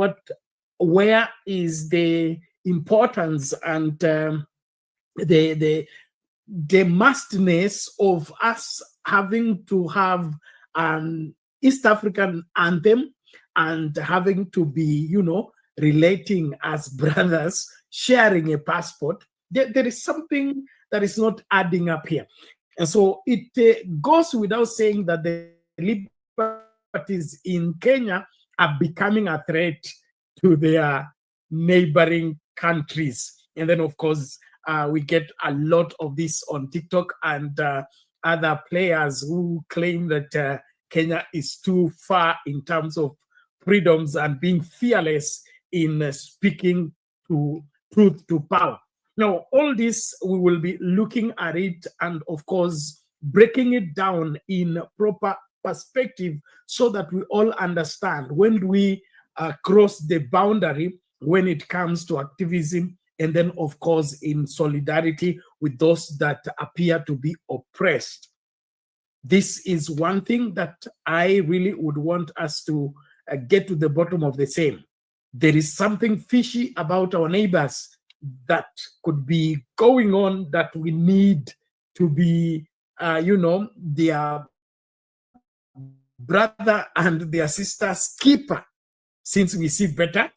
where is the importance and the mustness of us having to have an East African anthem and having to be, relating as brothers, sharing a passport? There is something that is not adding up here. And so it goes without saying that the liberties in Kenya are becoming a threat to their neighboring countries. And then, of course, we get a lot of this on TikTok and other players who claim that Kenya is too far in terms of freedoms and being fearless in speaking to truth to power. Now, all this, we will be looking at it and, of course, breaking it down in proper perspective so that we all understand when do we cross the boundary when it comes to activism, and then, of course, in solidarity with those that appear to be oppressed. This is one thing that I really would want us to get to the bottom of the same. There is something fishy about our neighbors that could be going on that we need to be, their brother and their sister's keeper, since we see better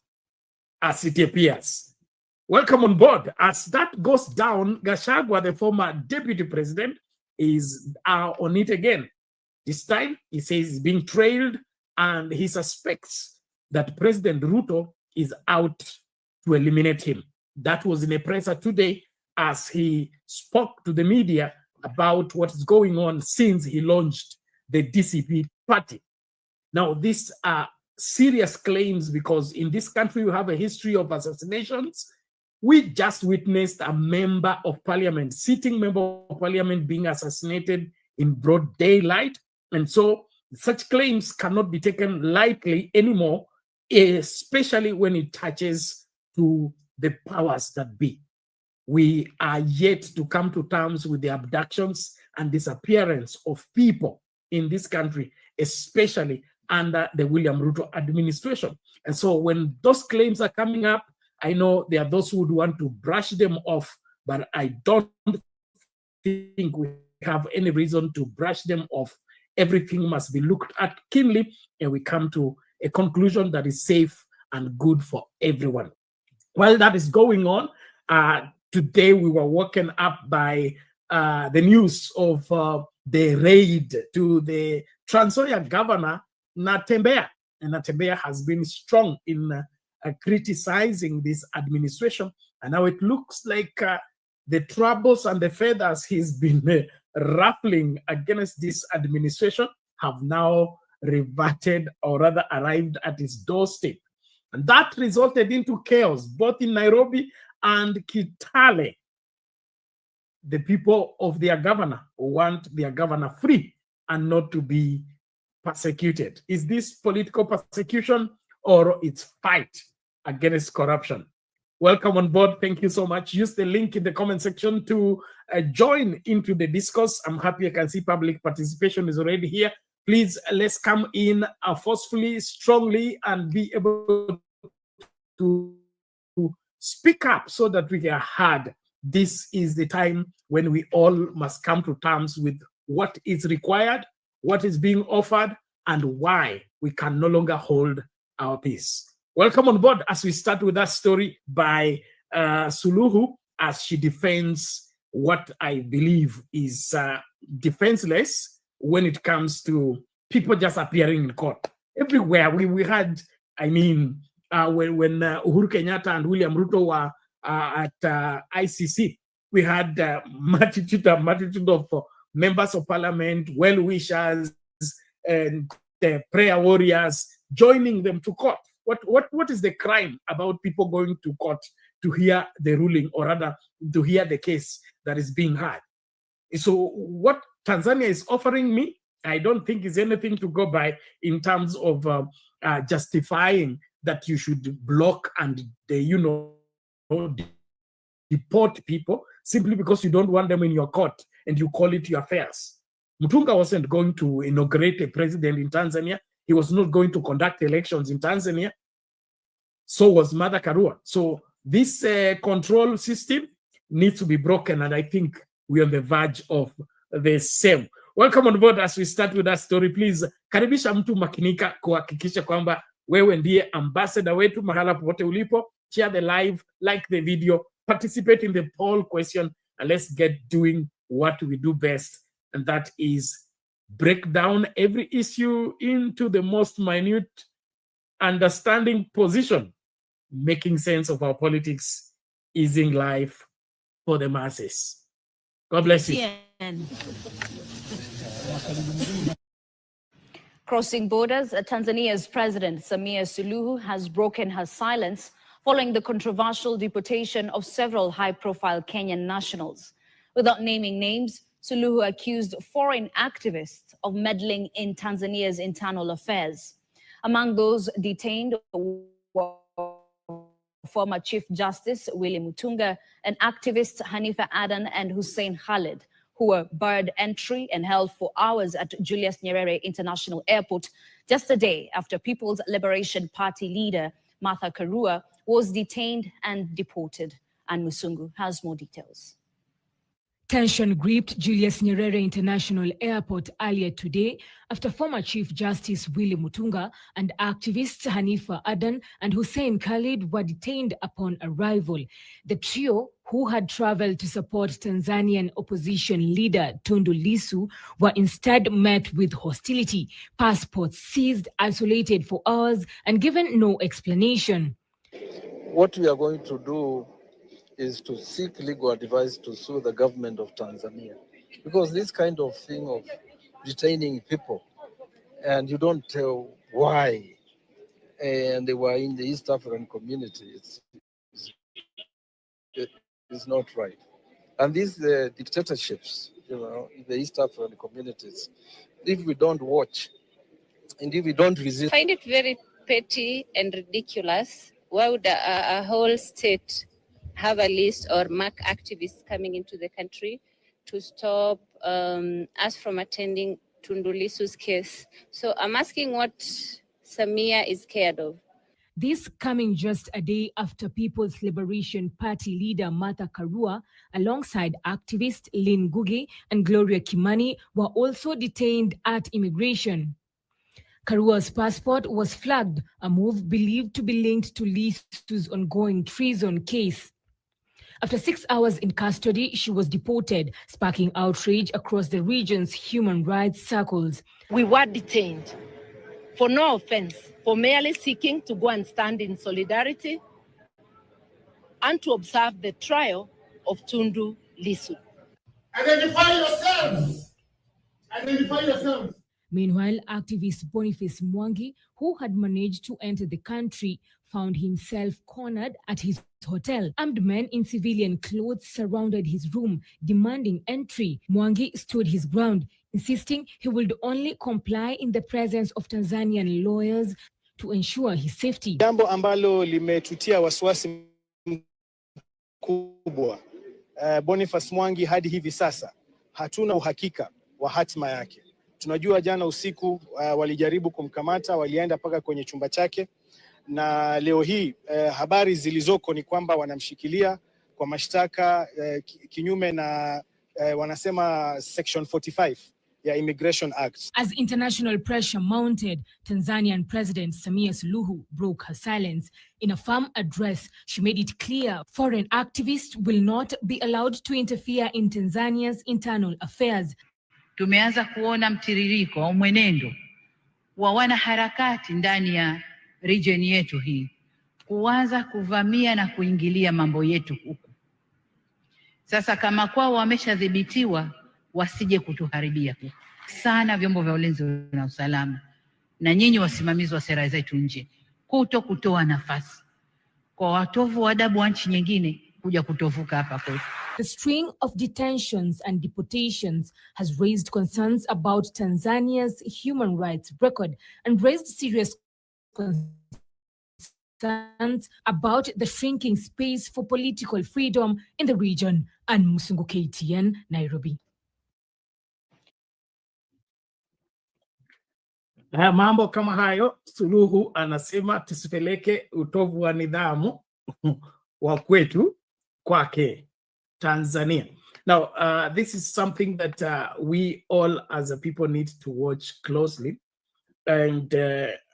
as it appears. Welcome on board. As that goes down, Gachagua, the former deputy president, is on it again. This time, he says he's being trailed, and he suspects that President Ruto is out to eliminate him. That was in a presser today as he spoke to the media about what's going on since he launched the DCP party. Now, these are serious claims because in this country, we have a history of assassinations. We just witnessed a member of parliament, sitting member of parliament, being assassinated in broad daylight. And so such claims cannot be taken lightly anymore, especially when it touches to the powers that be. We are yet to come to terms with the abductions and disappearance of people in this country, especially under the William Ruto administration. And so when those claims are coming up, I know there are those who would want to brush them off, but I don't think we have any reason to brush them off. Everything must be looked at keenly, and we come to a conclusion that is safe and good for everyone. While that is going on, today we were woken up by the news of the raid to the Tanzania governor, Natembeya. And Natembeya has been strong in criticizing this administration. And now it looks like the troubles and the feathers he's been ruffling against this administration have now reverted, or rather arrived at his doorstep. And that resulted into chaos, both in Nairobi and Kitale. The people of their governor want their governor free and not to be persecuted. Is this political persecution or it's fight against corruption? Welcome on board. Thank you so much. Use the link in the comment section to join into the discourse. I'm happy I can see public participation is already here. Please, let's come in forcefully, strongly, and be able to speak up so that we get heard. This is the time when we all must come to terms with what is required, what is being offered, and why we can no longer hold our peace. Welcome on board as we start with that story by Suluhu, as she defends what I believe is defenseless when it comes to people just appearing in court. Everywhere we had, I mean, when Uhuru Kenyatta and William Ruto were at ICC, we had multitude of members of parliament, well-wishers, and prayer warriors joining them to court. What is the crime about people going to court to hear the ruling, or rather to hear the case that is being heard? So what Tanzania is offering me, I don't think is anything to go by in terms of justifying that you should block and deport people simply because you don't want them in your court and you call it your affairs. Mutunga wasn't going to inaugurate a president in Tanzania. He was not going to conduct elections in Tanzania. So was Martha Karua. So this control system needs to be broken, and I think we're on the verge of the same. Welcome on board as we start with that story. Please, karibisha mtu makinika kuhakikisha kwamba wewe ndiye ambassador wetu mahala popote ulipo. Share the live, like the video, participate in the poll question, and let's get doing what we do best, and that is break down every issue into the most minute understanding position, making sense of our politics, easing life for the masses. God bless you. Crossing borders, Tanzania's President Samia Suluhu has broken her silence following the controversial deportation of several high-profile Kenyan nationals. Without naming names, Suluhu accused foreign activists of meddling in Tanzania's internal affairs. Among those detained were former Chief Justice Willy Mutunga and activists Hanifa Adan and Hussein Khalid, who were barred entry and held for hours at Julius Nyerere International Airport just a day after People's Liberation Party leader Martha Karua was detained and deported. And Musungu has more details. Tension gripped Julius Nyerere International Airport earlier today after former Chief Justice Willy Mutunga and activists Hanifa Adan and Hussein Khalid were detained upon arrival. The trio, who had traveled to support Tanzanian opposition leader Tundu Lissu, were instead met with hostility, passports seized, isolated for hours, and given no explanation. What we are going to do is to seek legal advice to sue the government of Tanzania. Because this kind of thing of detaining people and you don't tell why, and they were in the East African community, it's not right. And these dictatorships, in the East African communities, if we don't watch and if we don't resist. I find it very petty and ridiculous. Why would a whole state have a list or mark activists coming into the country to stop us from attending Tundu Lissu's case? So I'm asking what Samia is scared of. This coming just a day after People's Liberation Party leader Martha Karua, alongside activist Lynn Ngugi and Gloria Kimani, were also detained at immigration. Karua's passport was flagged, a move believed to be linked to Lissu's ongoing treason case. After 6 hours in custody, she was deported, sparking outrage across the region's human rights circles. We were detained for no offense, for merely seeking to go and stand in solidarity and to observe the trial of Tundu Lissu. Identify yourselves! Identify yourselves! Meanwhile, activist Boniface Mwangi, who had managed to enter the country, found himself cornered at his hotel. Armed men in civilian clothes surrounded his room, demanding entry. Mwangi stood his ground, insisting he would only comply in the presence of Tanzanian lawyers to ensure his safety. Jambo ambalo limetutia wasiwasi mkubwa. Boniface Mwangi hadi hivi sasa hatuna uhakika wa hatima yake. Tunajua jana usiku walijaribu kumkamata, walienda mpaka kwenye chumba chake, na leo hii habari zilizoko ni kwamba wanamshikilia kwa mashtaka kinyume na wanasema Section 45 ya Immigration Act. As international pressure mounted, Tanzanian President Samia Suluhu broke her silence. In a firm address, she made it clear foreign activists will not be allowed to interfere in Tanzania's internal affairs. Tumeanza kuona mtiririko au mwenendo wa wanaharakati ndani ya region yetu hii kuanza kuvamia na kuingilia mambo yetu huku. Sasa kama kwao wameshadhibitiwa, wasije kutuharibia huku. Sana vyombo vya ulinzi na usalama na nyinyi wasimamizi wa sera zetu nje kutoa nafasi kwa watovu wa adabu wa nchi nyingine kuja kutovuka hapa kwetu. The string of detentions and deportations has raised concerns about Tanzania's human rights record and raised serious concerns about the shrinking space for political freedom in the region. And Musungu, KTN, Nairobi. Mambo kama hayo, Suluhu anasema tusipeleke utovu wa nidhamu wa kwetu kwake Tanzania. Now, this is something that we all as a people need to watch closely. And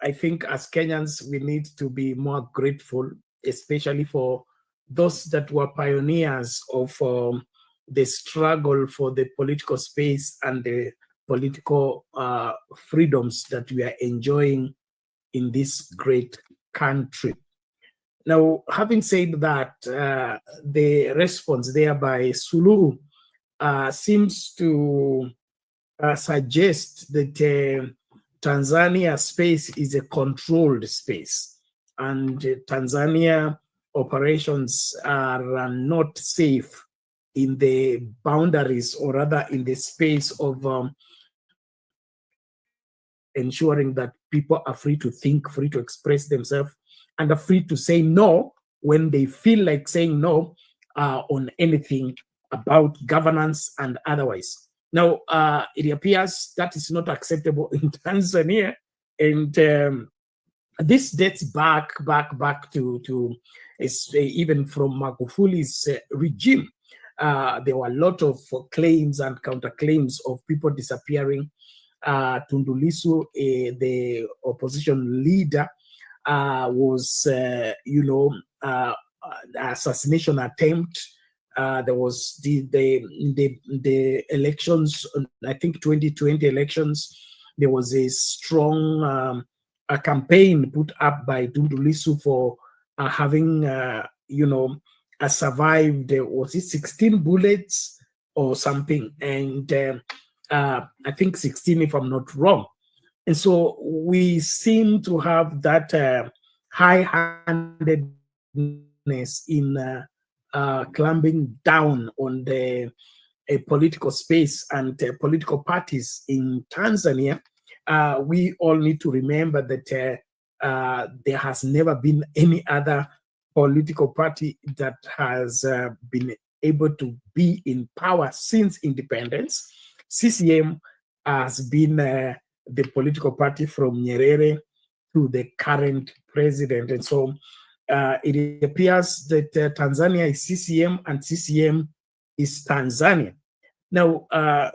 I think as Kenyans, we need to be more grateful, especially for those that were pioneers of the struggle for the political space and the political freedoms that we are enjoying in this great country. Now, having said that, the response there by Suluhu seems to suggest that Tanzania space is a controlled space, and Tanzania operations are not safe in the boundaries, or rather in the space of ensuring that people are free to think, free to express themselves, and are free to say no when they feel like saying no on anything about governance and otherwise. Now, it appears that is not acceptable in Tanzania, and this dates back to even from Magufuli's regime. There were a lot of claims and counterclaims of people disappearing. Tundu Lissu, the opposition leader, was, assassination attempt. There was the elections, I think 2020 elections. There was a strong a campaign put up by Tundu Lissu for having, survived, was it 16 bullets or something? And I think 16, if I'm not wrong. And so we seem to have that high-handedness in clamping down on the political space and political parties in Tanzania. We all need to remember that there has never been any other political party that has been able to be in power since independence. CCM has been the political party from Nyerere to the current president. And so it appears that Tanzania is CCM and CCM is Tanzania. Now,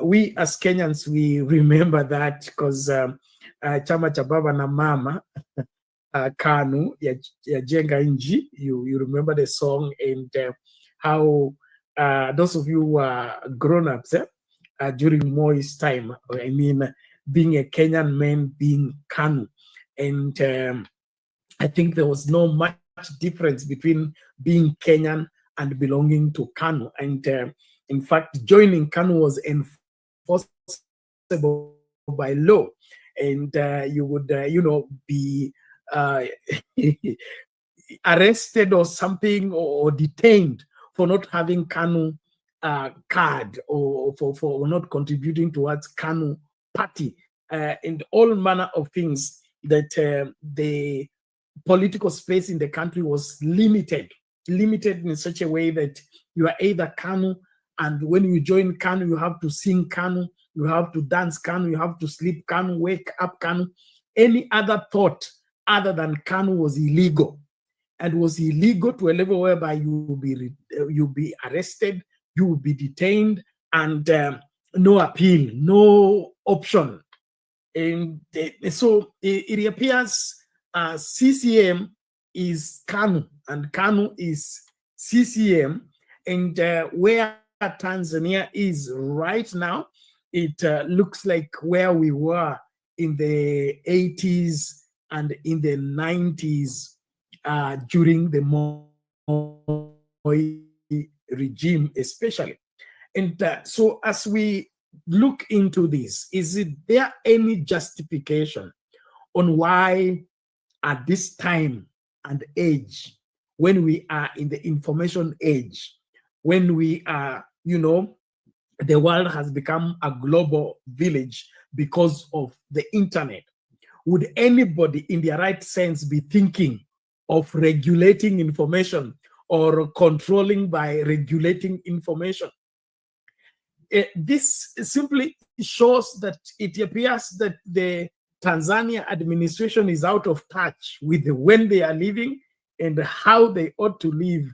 we as Kenyans, we remember that because Chama cha Baba na Mama, KANU, ya Jenga Inji, you remember the song, and how those of you who are grown-ups during Moi's time, I mean, being a Kenyan man, being KANU. And I think there was no much difference between being Kenyan and belonging to KANU. And in fact, joining KANU was enforceable by law. And you would, be arrested or something, or detained for not having KANU card, or for not contributing towards KANU party, and all manner of things, that the political space in the country was limited in such a way that you are either KANU, and when you join KANU, you have to sing KANU, you have to dance KANU, you have to sleep KANU, wake up KANU. Any other thought other than KANU was illegal, and was illegal to a level whereby you'll be arrested, you will be detained, and no appeal, no option. And so it appears CCM is KANU and KANU is CCM, and where Tanzania is right now, it looks like where we were in the 80s and in the 90s during the Moi regime especially. And so as we look into this, is there any justification on why at this time and age, when we are in the information age, when we are, the world has become a global village because of the internet, would anybody in their right sense be thinking of regulating information or controlling by regulating information? This simply shows that it appears that the Tanzania administration is out of touch with when they are living and how they ought to live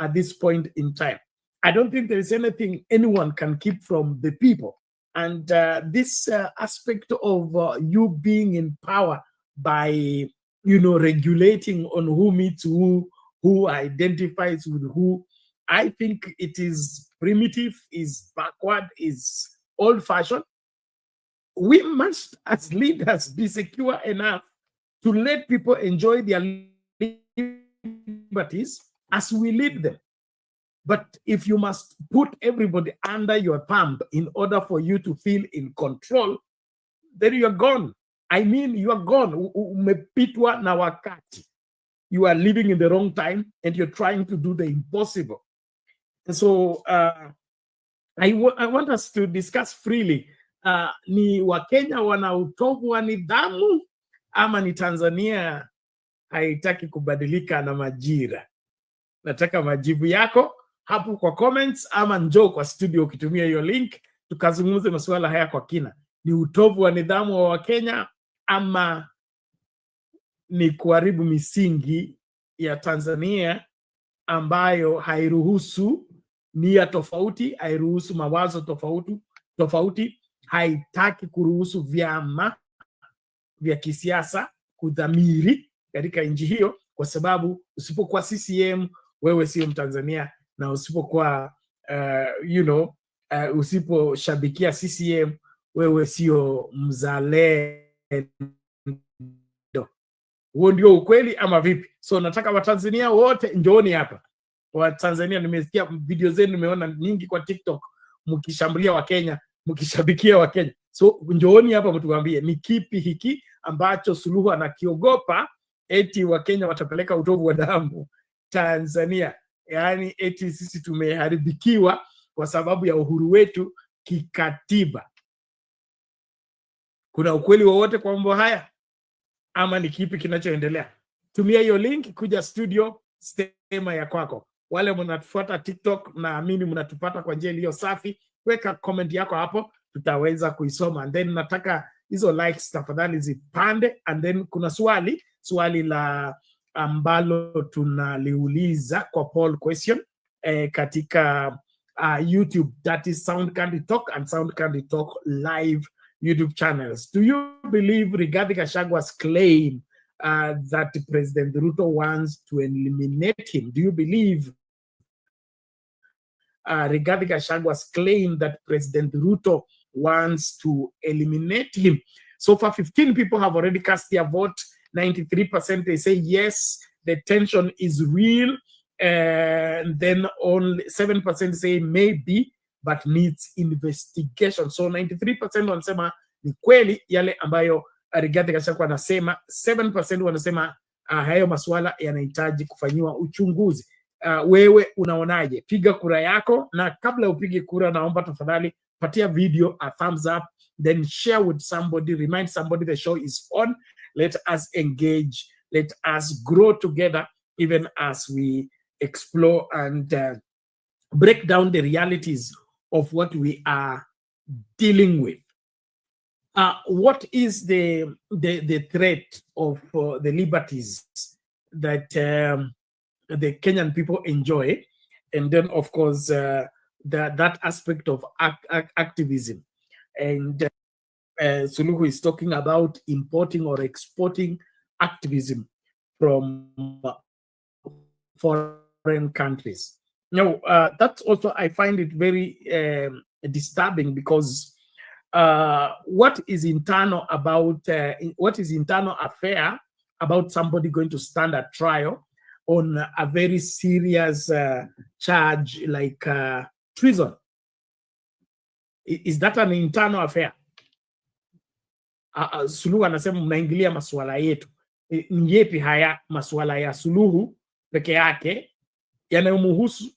at this point in time. I don't think there is anything anyone can keep from the people. And this aspect of you being in power by, regulating on who meets who identifies with who, I think it is primitive, is backward, is old-fashioned. We must, as leaders, be secure enough to let people enjoy their liberties as we lead them. But if you must put everybody under your thumb in order for you to feel in control, then you're gone. I mean, you are gone. Umepitwa na wakati. You are living in the wrong time and you're trying to do the impossible. And so I want us to discuss freely. Ni Wakenya wana utovu wa nidhamu ama ni Tanzania haitaki kubadilika na majira? Nataka majibu yako hapo kwa comments, ama njoo kwa studio ukitumia hiyo link tukazungumze masuala haya kwa kina. Ni utovu wa nidhamu wa Wakenya ama ni kuharibu misingi ya Tanzania ambayo hairuhusu nia tofauti, hairuhusu mawazo tofauti, haitaki kuruhusu vyama vya kisiasa kudhamiri katika nchi hiyo, kwa sababu usipokuwa CCM wewe sio Mtanzania, na usipokuwa usiposhabikia CCM wewe sio mzalendo. Huo ndio ukweli ama vipi? So nataka Watanzania wote njooni hapa. Watanzania, nimesikia video zenu, nimeona nyingi kwa TikTok mkishambulia Wakenya, mkishabikia Wakenya. So njooni hapa mtuambie ni kipi hiki ambacho Suluhu anakiogopa eti Wakenya watapeleka utovu wa damu Tanzania. Yaani eti sisi tumeharibikiwa kwa sababu ya uhuru wetu kikatiba. Kuna ukweli wowote kwa mambo haya ama ni kipi kinachoendelea? Tumia hiyo link kuja studio, sema ya kwako. Wale mnatufuata TikTok, naamini mnatupata kwa njia iliyo safi. Weka comment yako hapo, tutaweza kuisoma. And then nataka hizo likes tafadhali zipande. And then kuna swali la ambalo tunaliuliza kwa poll question katika YouTube, that is Sound Candy Talk and Sound Candy Talk live YouTube channels. Do you believe Rigathi Gachagwa's claim that President Ruto wants to eliminate him? Do you believe Rigathi Gachagwa's claim that President Ruto wants to eliminate him? So far, 15 people have already cast their vote. 93% they say yes, the tension is real. And then only 7% say maybe, but needs investigation. So 93% wanasema ni kweli yale ambayo Rigathi Gachagua anasema. 7% wanasema hayo masuala yanahitaji kufanyiwa uchunguzi. Wewe unaonaje? Piga kura yako, na kabla upige kura naomba tafadhali patia video a thumbs up, then share with somebody, remind somebody the show is on. Let us engage, let us grow together, even as we explore and break down the realities of what we are dealing with. What is the threat of the liberties that the Kenyan people enjoy? And then, of course, that aspect of activism. And Suluhu is talking about importing or exporting activism from foreign countries. Now, that's also, I find it very disturbing, because what is internal affair about somebody going to stand at trial on a very serious charge like treason? Is that an internal affair? Suluhu anasema mnaingilia masuala yetu. Ni yepi haya masuala ya Suluhu peke yake yanayomhusu?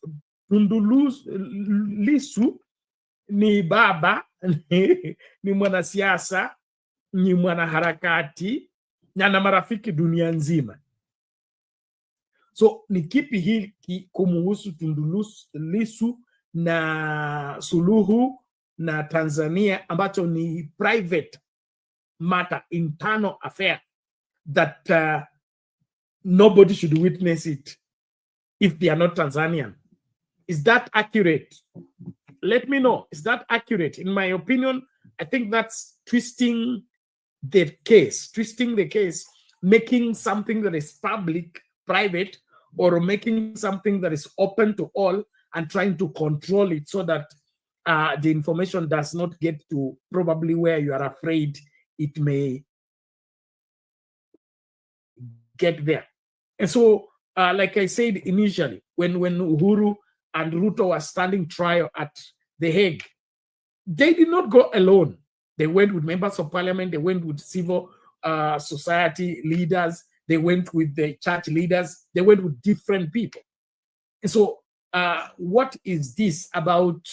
Tundu Lissu ni baba, ni mwanasiasa, ni mwanaharakati, na ana marafiki dunia nzima. So ni kipi hiki kumhusu Tundu Lissu na Suluhu na Tanzania ambacho ni private matter, internal affair, that nobody should witness it if they are not Tanzanian? Is that accurate? Let me know. Is that accurate? In my opinion, I think that's twisting the case, making something that is public private, or making something that is open to all and trying to control it so that the information does not get to probably where you are afraid it may get there. And so, like I said initially, when Uhuru and Ruto were standing trial at The Hague, they did not go alone. They went with members of parliament, they went with civil society leaders, they went with the church leaders, they went with different people. And so what is this about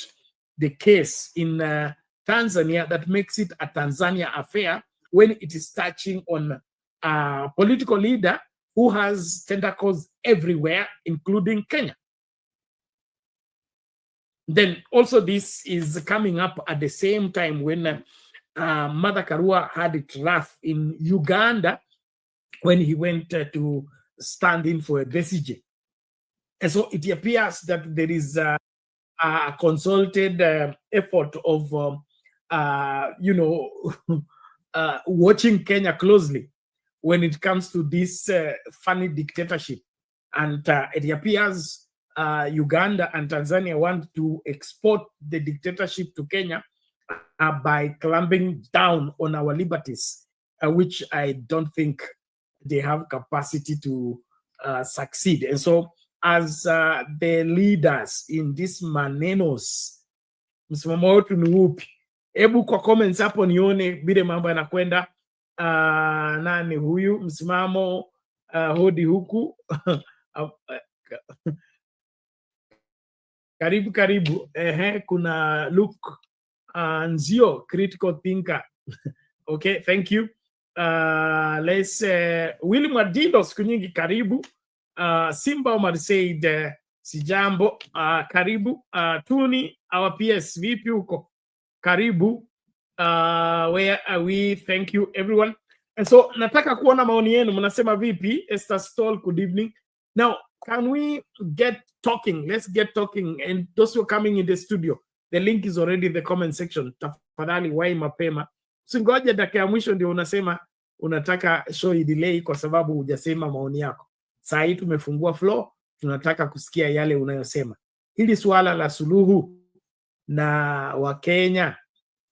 the case in Tanzania that makes it a Tanzania affair when it is touching on a political leader who has tentacles everywhere, including Kenya. Then also this is coming up at the same time when Martha Karua had it rough in Uganda when he went to stand in for a Besigye. And so it appears that there is a consulted effort of, watching Kenya closely when it comes to this funny dictatorship. And it appears Uganda and Tanzania want to export the dictatorship to Kenya by clamping down on our liberties, which I don't think they have capacity to succeed. And so as the leaders in these manenos, msimamo wetu ni upi? Hebu kwa comments hapo nione vile mambo yanakwenda. Nani huyu msimamo hodi huku? Karibu. Kuna Luke Nzio, critical thinker. Okay, thank you. Let's William Adido, siku nyingi karibu. Simba Omar Said, sijambo, karibu. Tuni, our PS, vipi huko? Karibu. Where are we? Thank you everyone. And so nataka kuona maoni yenu, mnasema vipi? Esther Stoll, good evening. Now, can we get talking? Let's get talking. And those who are coming in the studio, the link is already in the comment section. Tafadhali wai mapema. Singoje dakika ya mwisho ndio unasema unataka show delay kwa sababu hujasema maoni yako. Saa hii tumefungua floor, tunataka kusikia yale unayosema. Hili swala la Suluhu na Wakenya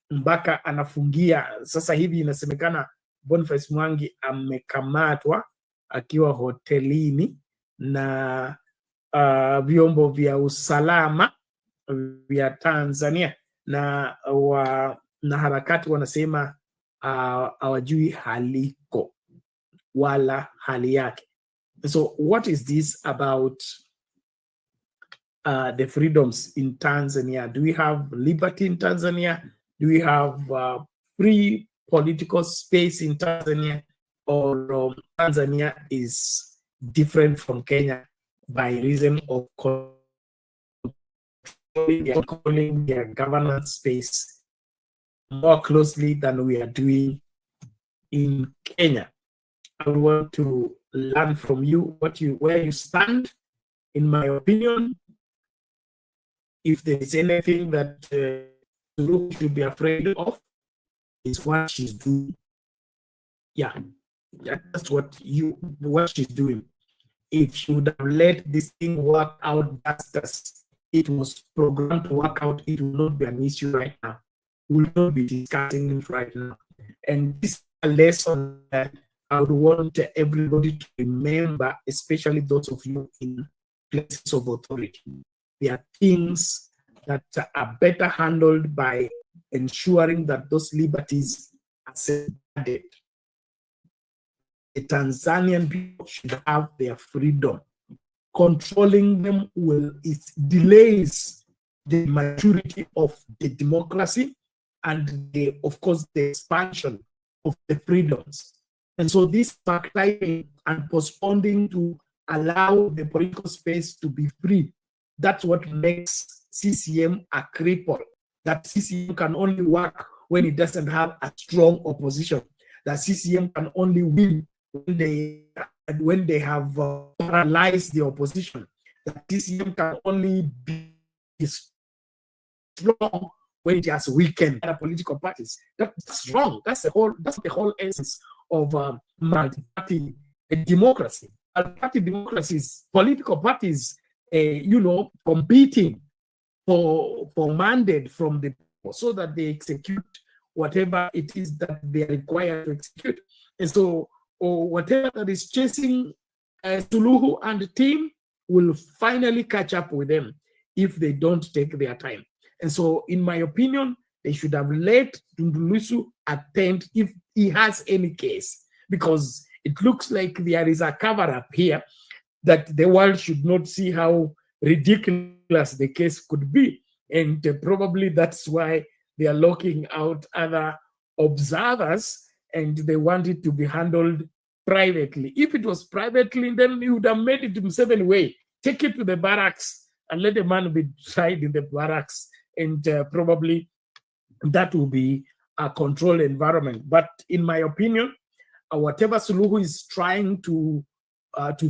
mpaka anafungia. Sasa hivi inasemekana Boniface Mwangi amekamatwa akiwa hotelini na vyombo vya usalama vya Tanzania, na harakati wanasema hawajui haliko wala hali yake. So what is this about the freedoms in Tanzania? Do we have liberty in Tanzania? Do we have free political space in Tanzania? Or Tanzania is different from Kenya by reason of controlling their governance space more closely than we are doing in Kenya? I want to learn from you where you stand. In my opinion, if there is anything that Suluhu should be afraid of, is what she's doing. Yeah, that's what she's doing. If she would have let this thing work out just as it was programmed to work out, it will not be an issue right now. We will not be discussing it right now. And this is a lesson that I would want everybody to remember, especially those of you in places of authority. There are things that are better handled by ensuring that those liberties are safeguarded. The Tanzanian people should have their freedom. Controlling them delays the maturity of the democracy and of course the expansion of the freedoms. And so this backlighting and postponing to allow the political space to be free, that's what makes CCM a cripple. That CCM can only work when it doesn't have a strong opposition. That CCM can only win when they have paralyzed the opposition. That CCM can only be strong when it has weakened other political parties. That's wrong. That's the whole essence of multi-party democracy. Multi-party democracy is political parties, competing for mandate from the people so that they execute whatever it is that they are required to execute. And so, whatever that is chasing Suluhu and the team will finally catch up with them if they don't take their time. And so, in my opinion, they should have let Tundu Lissu attend if he has any case, because it looks like there is a cover-up here that the world should not see how ridiculous the case could be. And probably that's why they are locking out other observers, and they want it to be handled privately. If it was privately, then you would have made it in 7 ways. Take it to the barracks and let the man be tried in the barracks, and probably that will be a controlled environment. But in my opinion, whatever Suluhu is trying to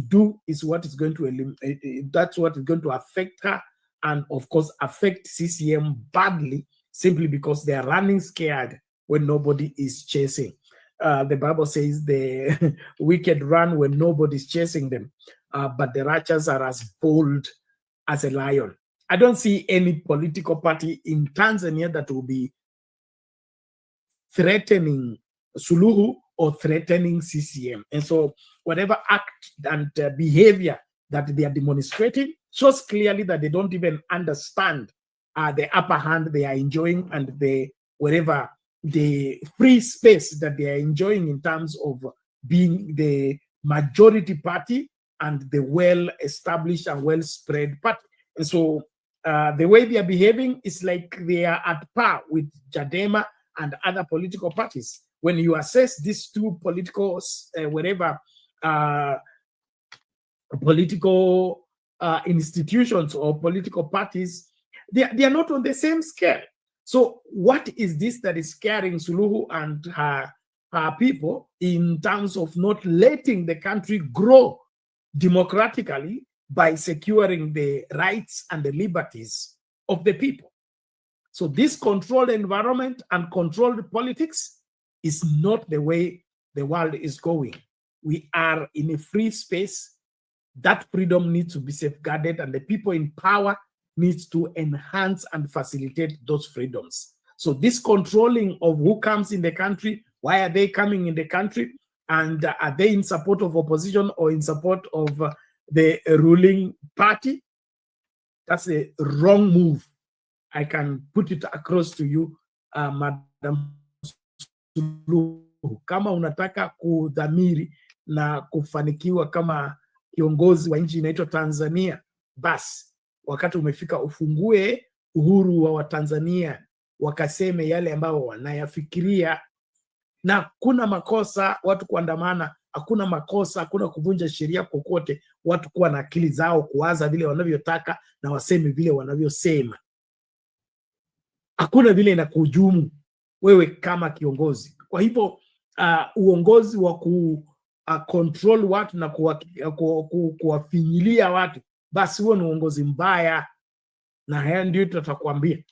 do is what is going to eliminate. That's what is going to affect her, and of course affect CCM badly, simply because they are running scared when nobody is chasing. The Bible says the wicked run when nobody's chasing them, but the righteous are as bold as a lion. I don't see any political party in Tanzania that will be threatening Suluhu or threatening CCM. And so whatever act and behavior that they are demonstrating shows clearly that they don't even understand the upper hand they are enjoying, and the whatever the free space that they are enjoying in terms of being the majority party and the well-established and well-spread party. And so the way they are behaving is like they are at par with Chadema and other political parties. When you assess these two political, political institutions or political parties, they are not on the same scale. So what is this that is scaring Suluhu and her people in terms of not letting the country grow democratically by securing the rights and the liberties of the people? So this controlled environment and controlled politics is not the way the world is going. We are in a free space. That freedom needs to be safeguarded, and the people in power needs to enhance and facilitate those freedoms. So this controlling of who comes in the country, why are they coming in the country, and are they in support of opposition or in support of the ruling party? That's a wrong move. I can put it across to you, Madam Suluhu. Kama unataka kudhamiri na kufanikiwa kama kiongozi wa nchi inaitwa Tanzania, basi wakati umefika ufungue uhuru wa Watanzania wakaseme yale ambao wanayafikiria. Na kuna makosa watu kuandamana, hakuna makosa, hakuna kuvunja sheria kokote, watu kuwa na akili zao, kuwaza vile wanavyotaka na waseme vile wanavyosema. Hakuna vile inakuhujumu wewe kama kiongozi. Kwa hivyo uongozi wa control watu na kuwafinyilia watu, basi huo ni uongozi mbaya, na haya ndio tutakwambia.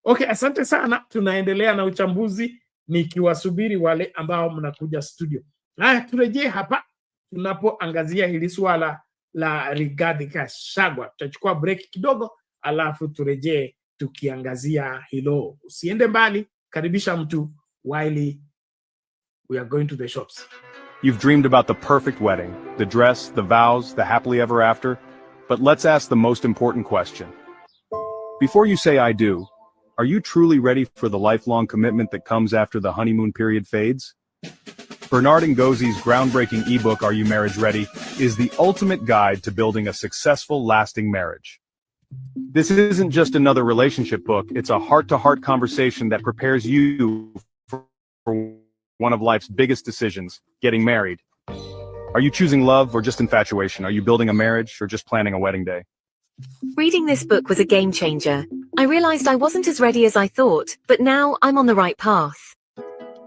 Okay, asante sana. Tunaendelea na uchambuzi nikiwasubiri wale ambao mnakuja studio. Haya, turejee hapa tunapoangazia hili swala la Rigathi Gachagua. Tutachukua break kidogo, alafu turejee tukiangazia hilo. Usiende mbali, karibisha mtu while we are going to the shops. You've dreamed about the perfect wedding, the dress, the vows, the happily ever after. But let's ask the most important question. Before you say I do, are you truly ready for the lifelong commitment that comes after the honeymoon period fades? Bernard Ngozi's groundbreaking ebook, Are You Marriage Ready?, is the ultimate guide to building a successful, lasting marriage. This isn't just another relationship book, it's a heart-to-heart conversation that prepares you for one of life's biggest decisions, getting married. Are you choosing love or just infatuation? Are you building a marriage or just planning a wedding day? Reading this book was a game changer. I realized I wasn't as ready as I thought, but now I'm on the right path.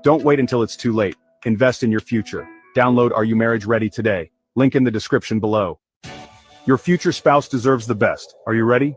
Don't wait until it's too late. Invest in your future. Download Are You Marriage Ready today. Link in the description below. Your future spouse deserves the best. Are you ready?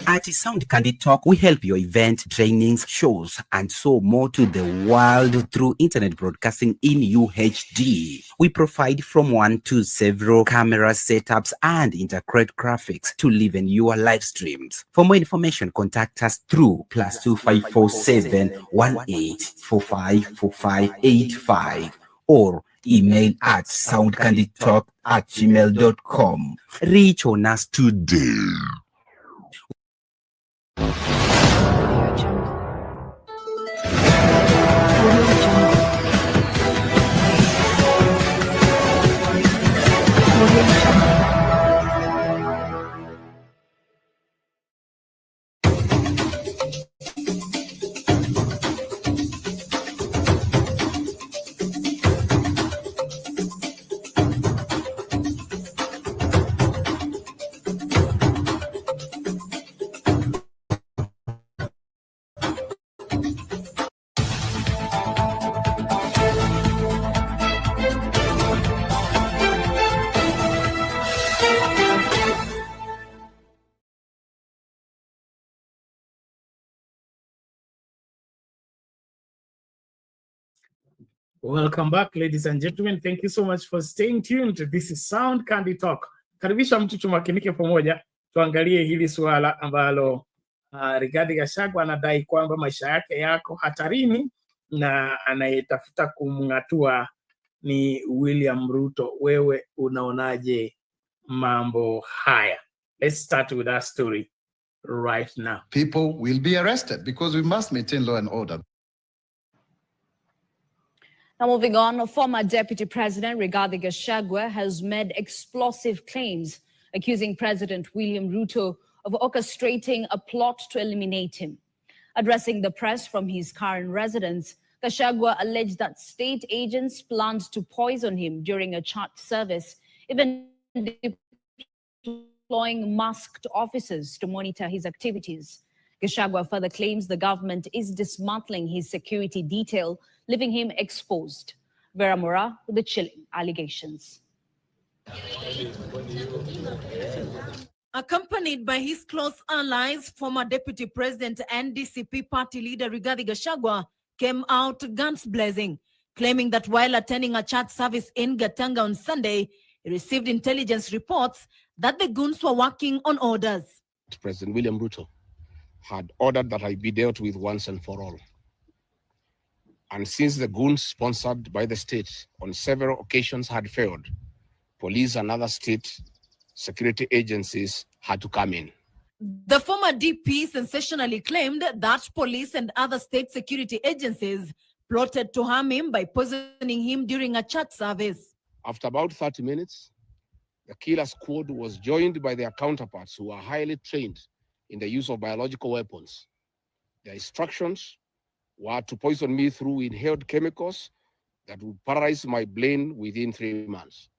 At Sound Candid Talk, we help your event, trainings, shows, and so more to the world through internet broadcasting in UHD. We provide from 1 to several camera setups and integrate graphics to live in your live streams. For more information, contact us through +2547 18454585 or email at soundcandidtalk@gmail.com. Reach on us today. Welcome back, ladies and gentlemen. Thank you so much for staying tuned. This is Sound Candy Talk. Karibisha mtu tumakinike pamoja, tuangalie hili suala ambalo Rigathi Gachagua anadai kwamba maisha yake yako hatarini na anayetafuta kumng'atua ni William Ruto. Wewe unaonaje mambo haya? Let's start with that story right now. People will be arrested because we must maintain law and order. Now moving on, former Deputy President Rigathi Gachagua has made explosive claims accusing President William Ruto of orchestrating a plot to eliminate him. Addressing the press from his current residence, Gachagua alleged that state agents planned to poison him during a church service, even deploying masked officers to monitor his activities. Gachagua further claims the government is dismantling his security detail, leaving him exposed. Vera Mora with the chilling allegations. Accompanied by his close allies, former Deputy President and DCP party leader Rigathi Gachagua came out guns blazing, claiming that while attending a church service in Gatanga on Sunday, he received intelligence reports that the goons were working on orders. President William Ruto had ordered that I be dealt with once and for all. And since the goons sponsored by the state on several occasions had failed, police and other state security agencies had to come in. The former DP sensationally claimed that police and other state security agencies plotted to harm him by poisoning him during a church service. After about 30 minutes, the killer squad was joined by their counterparts who are highly trained in the use of biological weapons. Their instructions were to poison me through inhaled chemicals that would paralyze my brain within 3 months.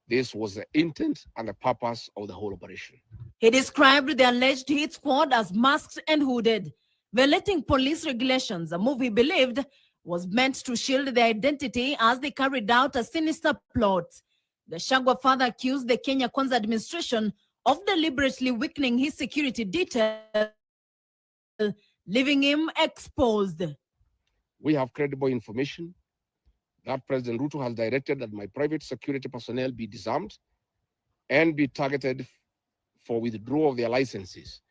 This was the intent and the purpose of the whole operation. He described the alleged hit squad as masked and hooded, violating police regulations, a move he believed was meant to shield their identity as they carried out a sinister plot. Gachagua further accused the Kenya Kwanza administration of deliberately weakening his security detail, leaving him exposed. We have credible information that President Ruto has directed that my private security personnel be disarmed and be targeted for withdrawal of their licenses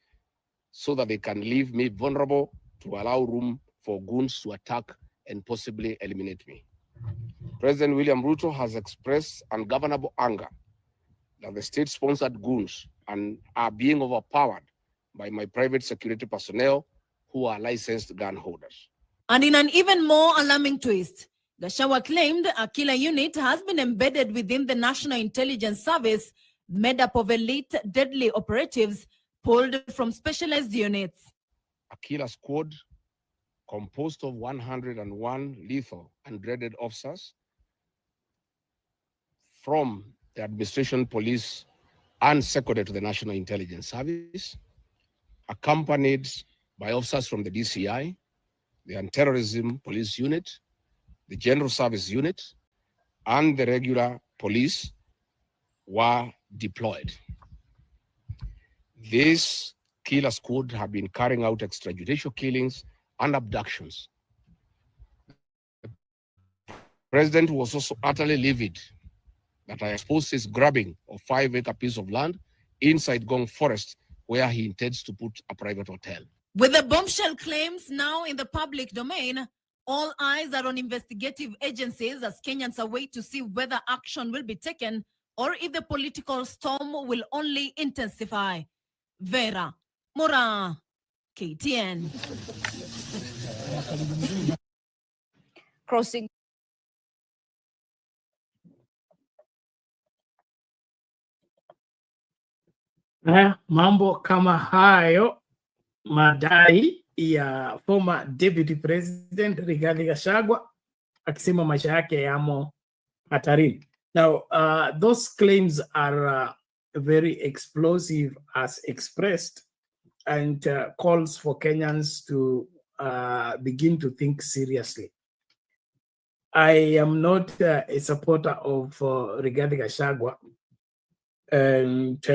so that they can leave me vulnerable to allow room for goons to attack and possibly eliminate me. President William Ruto has expressed ungovernable anger that the state-sponsored goons are being overpowered by my private security personnel who are licensed gun holders. And in an even more alarming twist, Gachagua claimed a killer unit has been embedded within the National Intelligence Service, made up of elite deadly operatives pulled from specialized units. A killer squad composed of 101 lethal and dreaded officers from the administration, police, and secondary to the National Intelligence Service, accompanied by officers from the DCI, the Anti-Terrorism Police Unit, the General Service Unit, and the regular police were deployed. This killer squad have been carrying out extrajudicial killings and abductions. The president was also utterly livid that I exposed his grabbing of 5-acre piece of land inside Gong Forest, where he intends to put a private hotel. With the bombshell claims now in the public domain, all eyes are on investigative agencies as Kenyans await to see whether action will be taken or if the political storm will only intensify. Vera Mora, KTN. Crossing. Mambo kama hayo, madai ya former Deputy President Rigathi Gachagua akisema maisha yake yamo hatarini. Now, those claims are very explosive as expressed and calls for Kenyans to begin to think seriously. I am not a supporter of Rigathi Gachagua and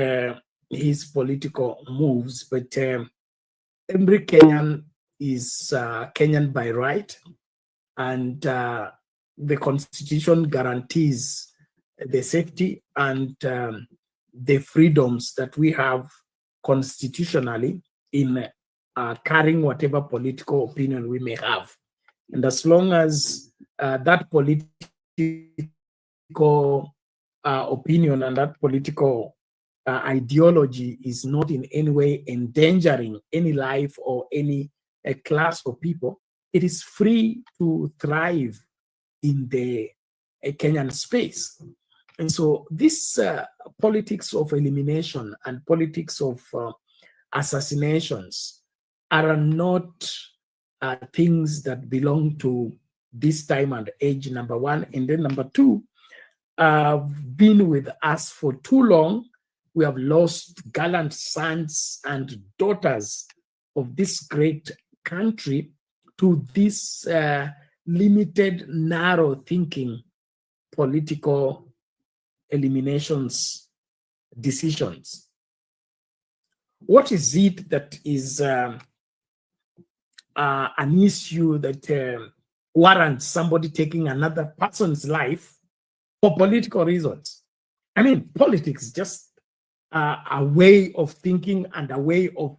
his political moves, but every Kenyan is Kenyan by right, and the Constitution guarantees the safety and the freedoms that we have constitutionally in carrying whatever political opinion we may have. And as long as that political opinion and that political ideology is not in any way endangering any life or any class of people, it is free to thrive in the Kenyan space. And so this politics of elimination and politics of assassinations are not things that belong to this time and age, number one. And then number two, been with us for too long. We have lost gallant sons and daughters of this great country to this limited, narrow thinking political eliminations decisions. What is it that is an issue that warrants somebody taking another person's life for political reasons? I mean, politics is just a way of thinking and a way of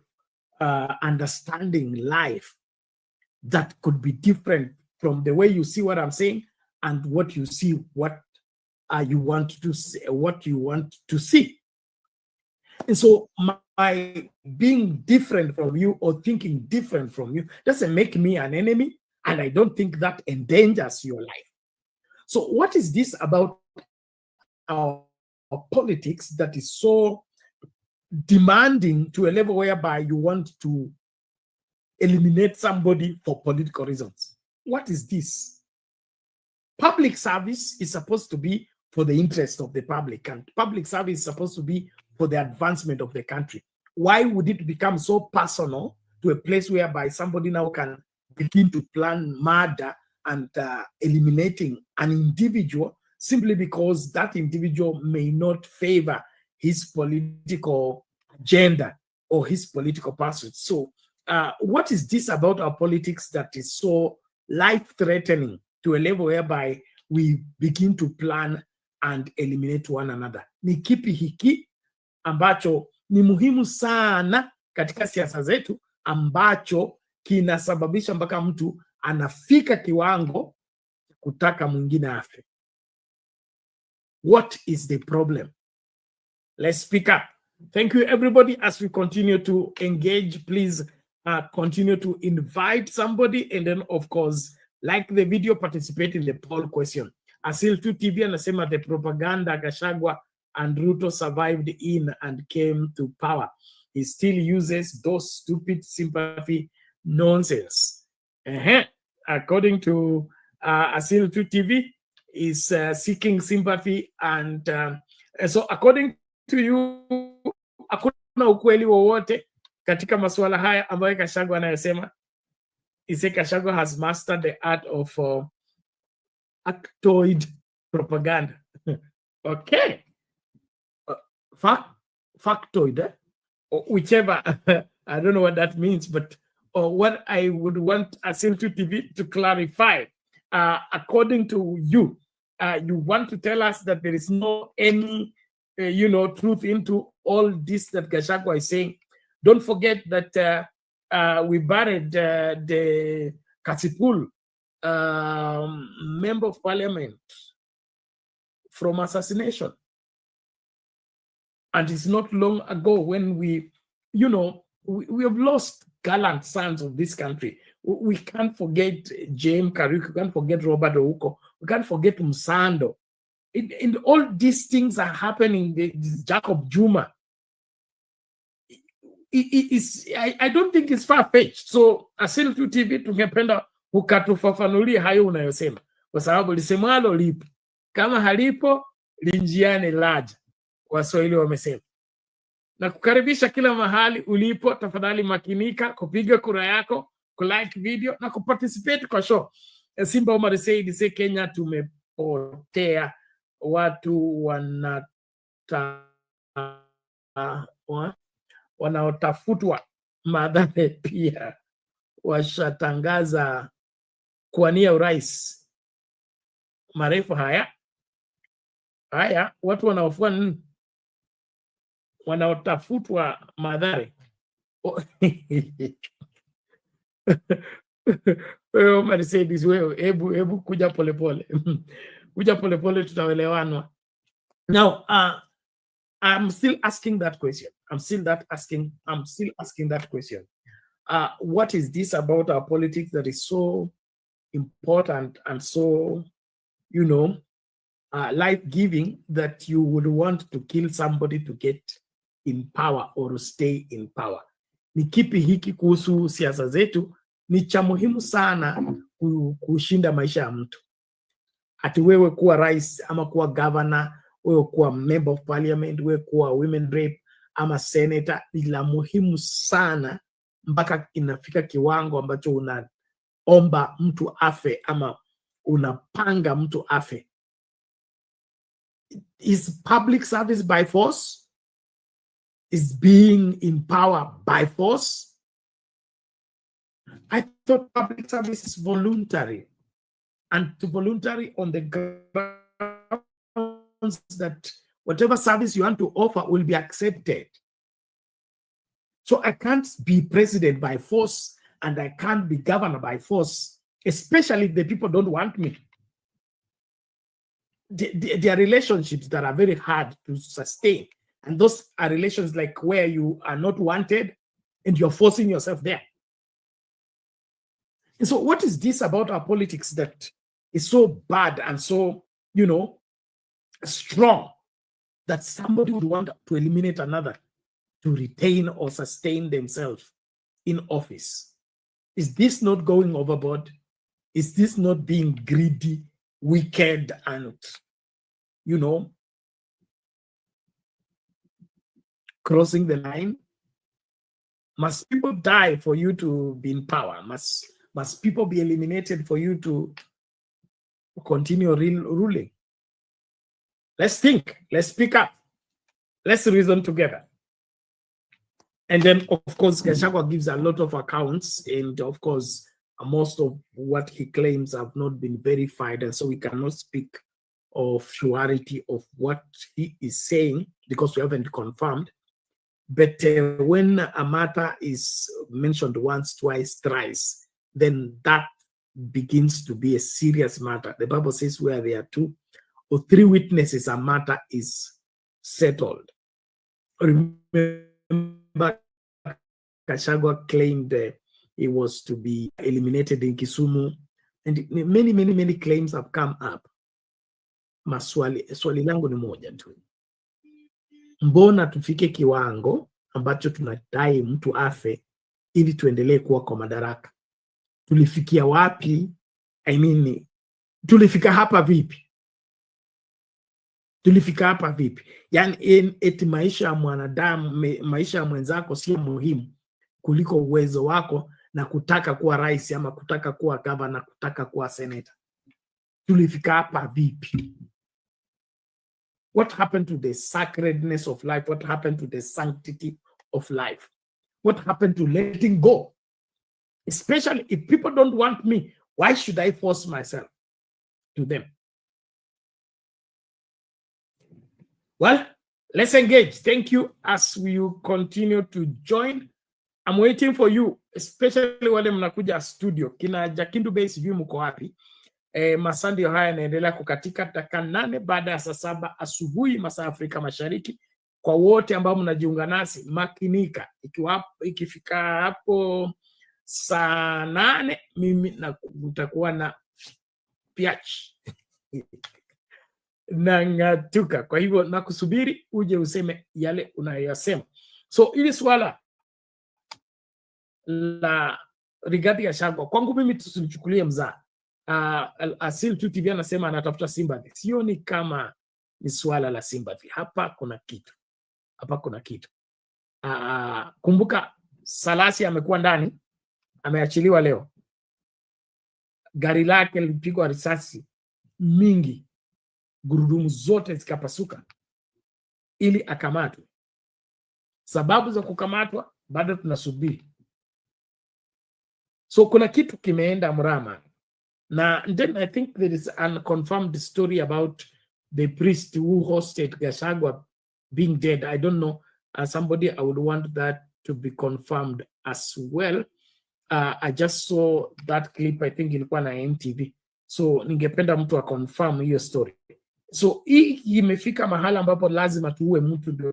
understanding life that could be different from the way you see what I'm saying and what you see, what you want to see, what you want to see. And so my being different from you or thinking different from you doesn't make me an enemy, and I don't think that endangers your life. So what is this about our politics that is so demanding to a level whereby you want to eliminate somebody for political reasons? What is this? Public service is supposed to be for the interest of the public, and public service is supposed to be for the advancement of the country. Why would it become so personal to a place whereby somebody now can begin to plan murder and eliminating an individual simply because that individual may not favor his political agenda or his political pursuits? So what is this about our politics that is so life-threatening to a level whereby we begin to plan and eliminate one another? Ni kipi hiki ambacho ni muhimu sana katika siasa zetu ambacho kinasababisha mpaka mtu anafika kiwango kutaka mwingine afe? What is the problem? Let's speak up. Thank you, everybody. As we continue to engage, please continue to invite somebody, and then, of course, like the video, participate in the poll question. Asil 2 TV anasema the propaganda Gachagua and Ruto survived in and came to power. He still uses those stupid sympathy nonsense. According to Asil 2 TV, is seeking sympathy, and so according to you, hakuna ukweli wowote katika masuala haya ambayo Gachagua anayosema. He said Gachagua has mastered the art of factoid propaganda. Okay. Factoid, or whichever. I don't know what that means, but what I would want Asil 2 TV to clarify, according to you, you want to tell us that there is no any, truth into all this that Gachagua is saying. Don't forget that we buried the Kasipul member of parliament from assassination. And it's not long ago when we have lost gallant sons of this country. We can't forget James Kariuki, we can't forget Robert Ouko, we can't forget Msando. And all these things are happening. Jacob Juma. I don't think it's far-fetched. So Asil 2 TV tungependa ukatufafanulie hayo unayosema, kwa sababu lisemwalo lipo, kama halipo linjiane laja, Waswahili wamesema. Na kukaribisha kila mahali ulipo, tafadhali makinika kupiga kura yako, kulike video na kuparticipate kwa show. Simba Omar Said Kenya tumepotea, watu wanaotafutwa Madhare pia washatangaza kuwania urais. marefu haya watu wanaofua nini? Wanaotafutwa Mathare. Wewe Mercedes, wewe hebu kuja polepole. Kuja polepole, tutaelewana. Now I'm still asking that question. I'm still asking that question. What is this about our politics that is so important and so, you know, life-giving that you would want to kill somebody to get in power or to stay in power? Ni kipi hiki kuhusu siasa zetu ni cha muhimu sana kushinda maisha ya mtu? Ati wewe kuwa rais ama kuwa governor, wewe kuwa member of parliament, wewe kuwa women rep ama senator, ni la muhimu sana mpaka inafika kiwango ambacho unaomba mtu afe ama unapanga mtu afe. Is public service by force? Is being in power by force? I thought public service is voluntary, and voluntary on the grounds that whatever service you want to offer will be accepted. So I can't be president by force and I can't be governor by force, especially if the people don't want me. There are relationships that are very hard to sustain. And those are relations like where you are not wanted and you're forcing yourself there. And so what is this about our politics that is so bad and so, you know, strong that somebody would want to eliminate another to retain or sustain themselves in office? Is this not going overboard? Is this not being greedy, wicked, and, you know, crossing the line? Must people die for you to be in power? Must people be eliminated for you to continue ruling? Let's think. Let's speak up. Let's reason together. And then, of course, Gachagua gives a lot of accounts, and of course, most of what he claims have not been verified, and so we cannot speak of surety of what he is saying because we haven't confirmed. But when a matter is mentioned once, twice, thrice, then that begins to be a serious matter. The Bible says where there are 2 or 3 witnesses, a matter is settled. Remember, Gachagua claimed he was to be eliminated in Kisumu, and many claims have come up. Swali langu ni moja tu. Mbona tufike kiwango ambacho tunadai mtu afe ili tuendelee kuwa kwa madaraka? Tulifikia wapi? I mean, tulifika hapa vipi? Tulifika hapa vipi? Yani eti maisha ya mwanadamu, maisha ya mwenzako sio muhimu kuliko uwezo wako na kutaka kuwa rais ama kutaka kuwa governor, kutaka kuwa senator. Tulifika hapa vipi? What happened to the sacredness of life? What happened to the sanctity of life? What happened to letting go? Especially if people don't want me, why should I force myself to them? Well, let's engage. Thank you as we continue to join. I'm waiting for you, especially wale mnakuja studio. Kina Jakindu Bay, sijui mko wapi. Masaa ndio haya yanaendelea kukatika dakika 8 baada ya saa 7 asubuhi masaa Afrika Mashariki. Kwa wote ambao mnajiunga nasi, makinika. Ikifika hapo saa 8 mimi nitakuwa na piach na ngatuka. Kwa hivyo nakusubiri uje useme yale unayosema. So ili swala la Rigathi Gachagua kwangu mimi tusichukulie mzaha. Asil tu TV anasema anatafuta sympathy. Sioni kama ni swala la sympathy. Hapa kuna kitu. Kumbuka Salasya amekuwa ndani, ameachiliwa leo. Gari lake lilipigwa risasi mingi, gurudumu zote zikapasuka ili akamatwe. Sababu za kukamatwa bado tunasubiri. So kuna kitu kimeenda mrama, Now, and then I think there is an unconfirmed story about the priest who hosted Gachagua being dead. I don't know. Somebody, I would want that to be confirmed as well. I just saw that clip, I think ilikuwa na NTV. So ningependa mtu confirm hiyo story. So hii imefika mahala ambapo lazima tuue mtu ndio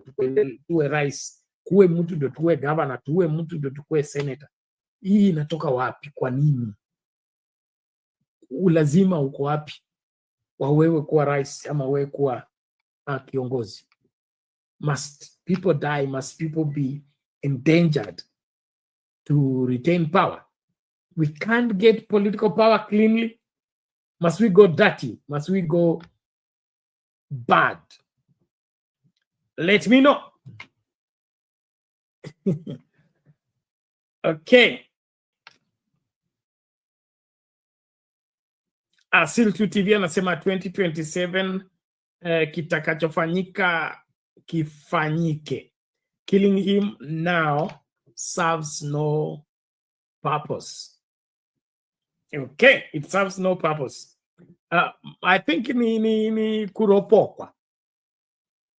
tuwe rais, kuwe mtu ndio tuwe governor, tuwe mtu ndio tuwe senator. Hii inatoka wapi? Kwa nini? Ulazima uko wapi wa wewe kuwa rais ama wewe kuwa kiongozi? Must people die? Must people be endangered to retain power? We can't get political power cleanly. Must we go dirty? Must we go bad? Let me know. Okay. Asil2 TV anasema 2027 kitakachofanyika kifanyike. Killing him now serves no purpose. Okay, it serves no purpose. I think ni kuropokwa,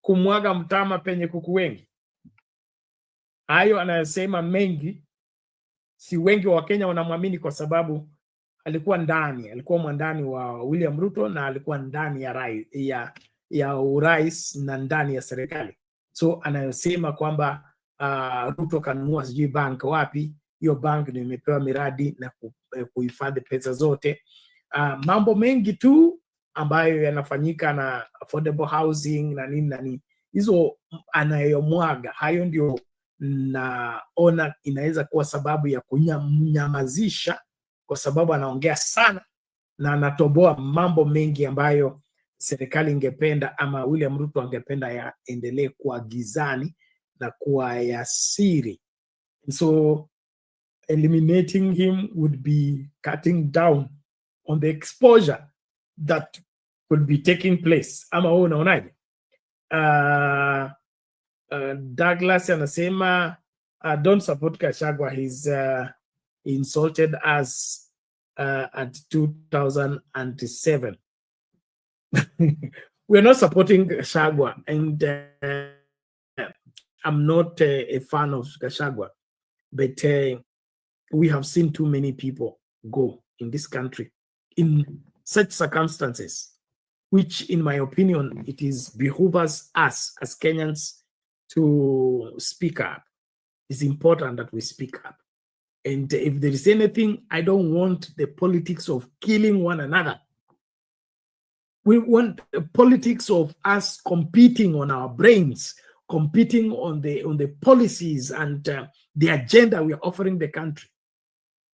kumwaga mtama penye kuku wengi. Hayo anayosema mengi, si wengi wa Kenya wanamwamini kwa sababu alikuwa mwandani wa William Ruto na alikuwa ndani ya urais na ndani ya serikali. So anayosema kwamba Ruto kanunua sijui bank wapi, hiyo bank ndio imepewa miradi na kuhifadhi pesa zote. Mambo mengi tu ambayo yanafanyika na affordable housing na nini na nini, hizo anayomwaga, hayo ndio naona inaweza kuwa sababu ya kunyamazisha, kwa sababu anaongea sana na anatoboa mambo mengi ambayo serikali ingependa ama William Ruto angependa yaendelee kuwa gizani na kuwa ya siri. So eliminating him would be cutting down on the exposure that could be taking place. Ama wewe unaonaje? Douglas anasema don't support Gachagua. He's insulted us at 2007. We're not supporting Gachagua, and I'm not a fan of Gachagua, but we have seen too many people go in this country in such circumstances, which in my opinion, it is behooves us as Kenyans to speak up. It's important that we speak up. And if there is anything, I don't want the politics of killing one another. We want the politics of us competing on our brains, competing on the policies and the agenda we are offering the country.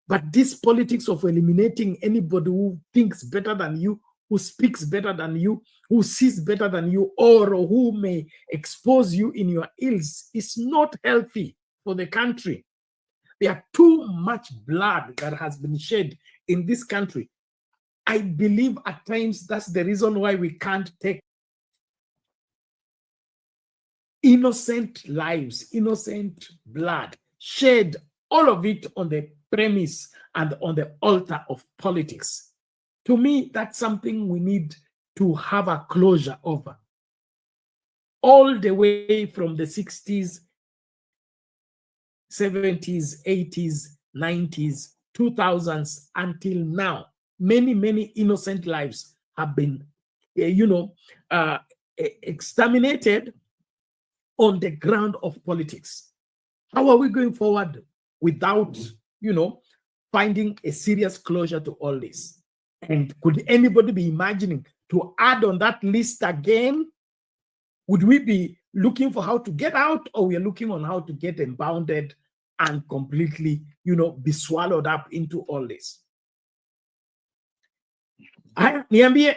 But this politics of eliminating anybody who thinks better than you, who speaks better than you, who sees better than you, or who may expose you in your ills is not healthy for the country. There are too much blood that has been shed in this country. I believe at times that's the reason why we can't take innocent lives, innocent blood, shed all of it on the premise and on the altar of politics. To me, that's something we need to have a closure over. All the way from the 60s, 70s, 80s, 90s, 2000s until now, many, many innocent lives have been, exterminated on the ground of politics. How are we going forward without, finding a serious closure to all this? And could anybody be imagining to add on that list again? Would we be looking for how to get out, or we are looking on how to get impounded and completely, be swallowed up into all this? Haya, niambie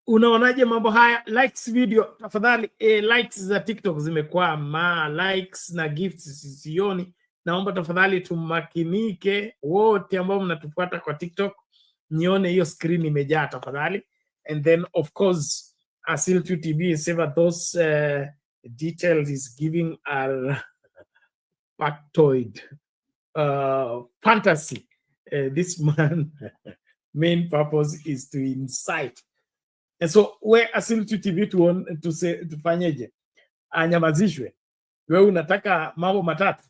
unaonaje mambo haya? Likes video tafadhali. Likes za TikTok zimekwama, likes na gifts sioni. Naomba tafadhali tumakinike wote ambao mnatufuata kwa TikTok, nione hiyo screen imejaa tafadhali. And then of course Asil2 TV is ever those details is giving our factoid fantasy. This man main purpose is to incite. And so where Asiltu TV tufanyeje? Anyamazishwe. Wewe unataka mambo matatu.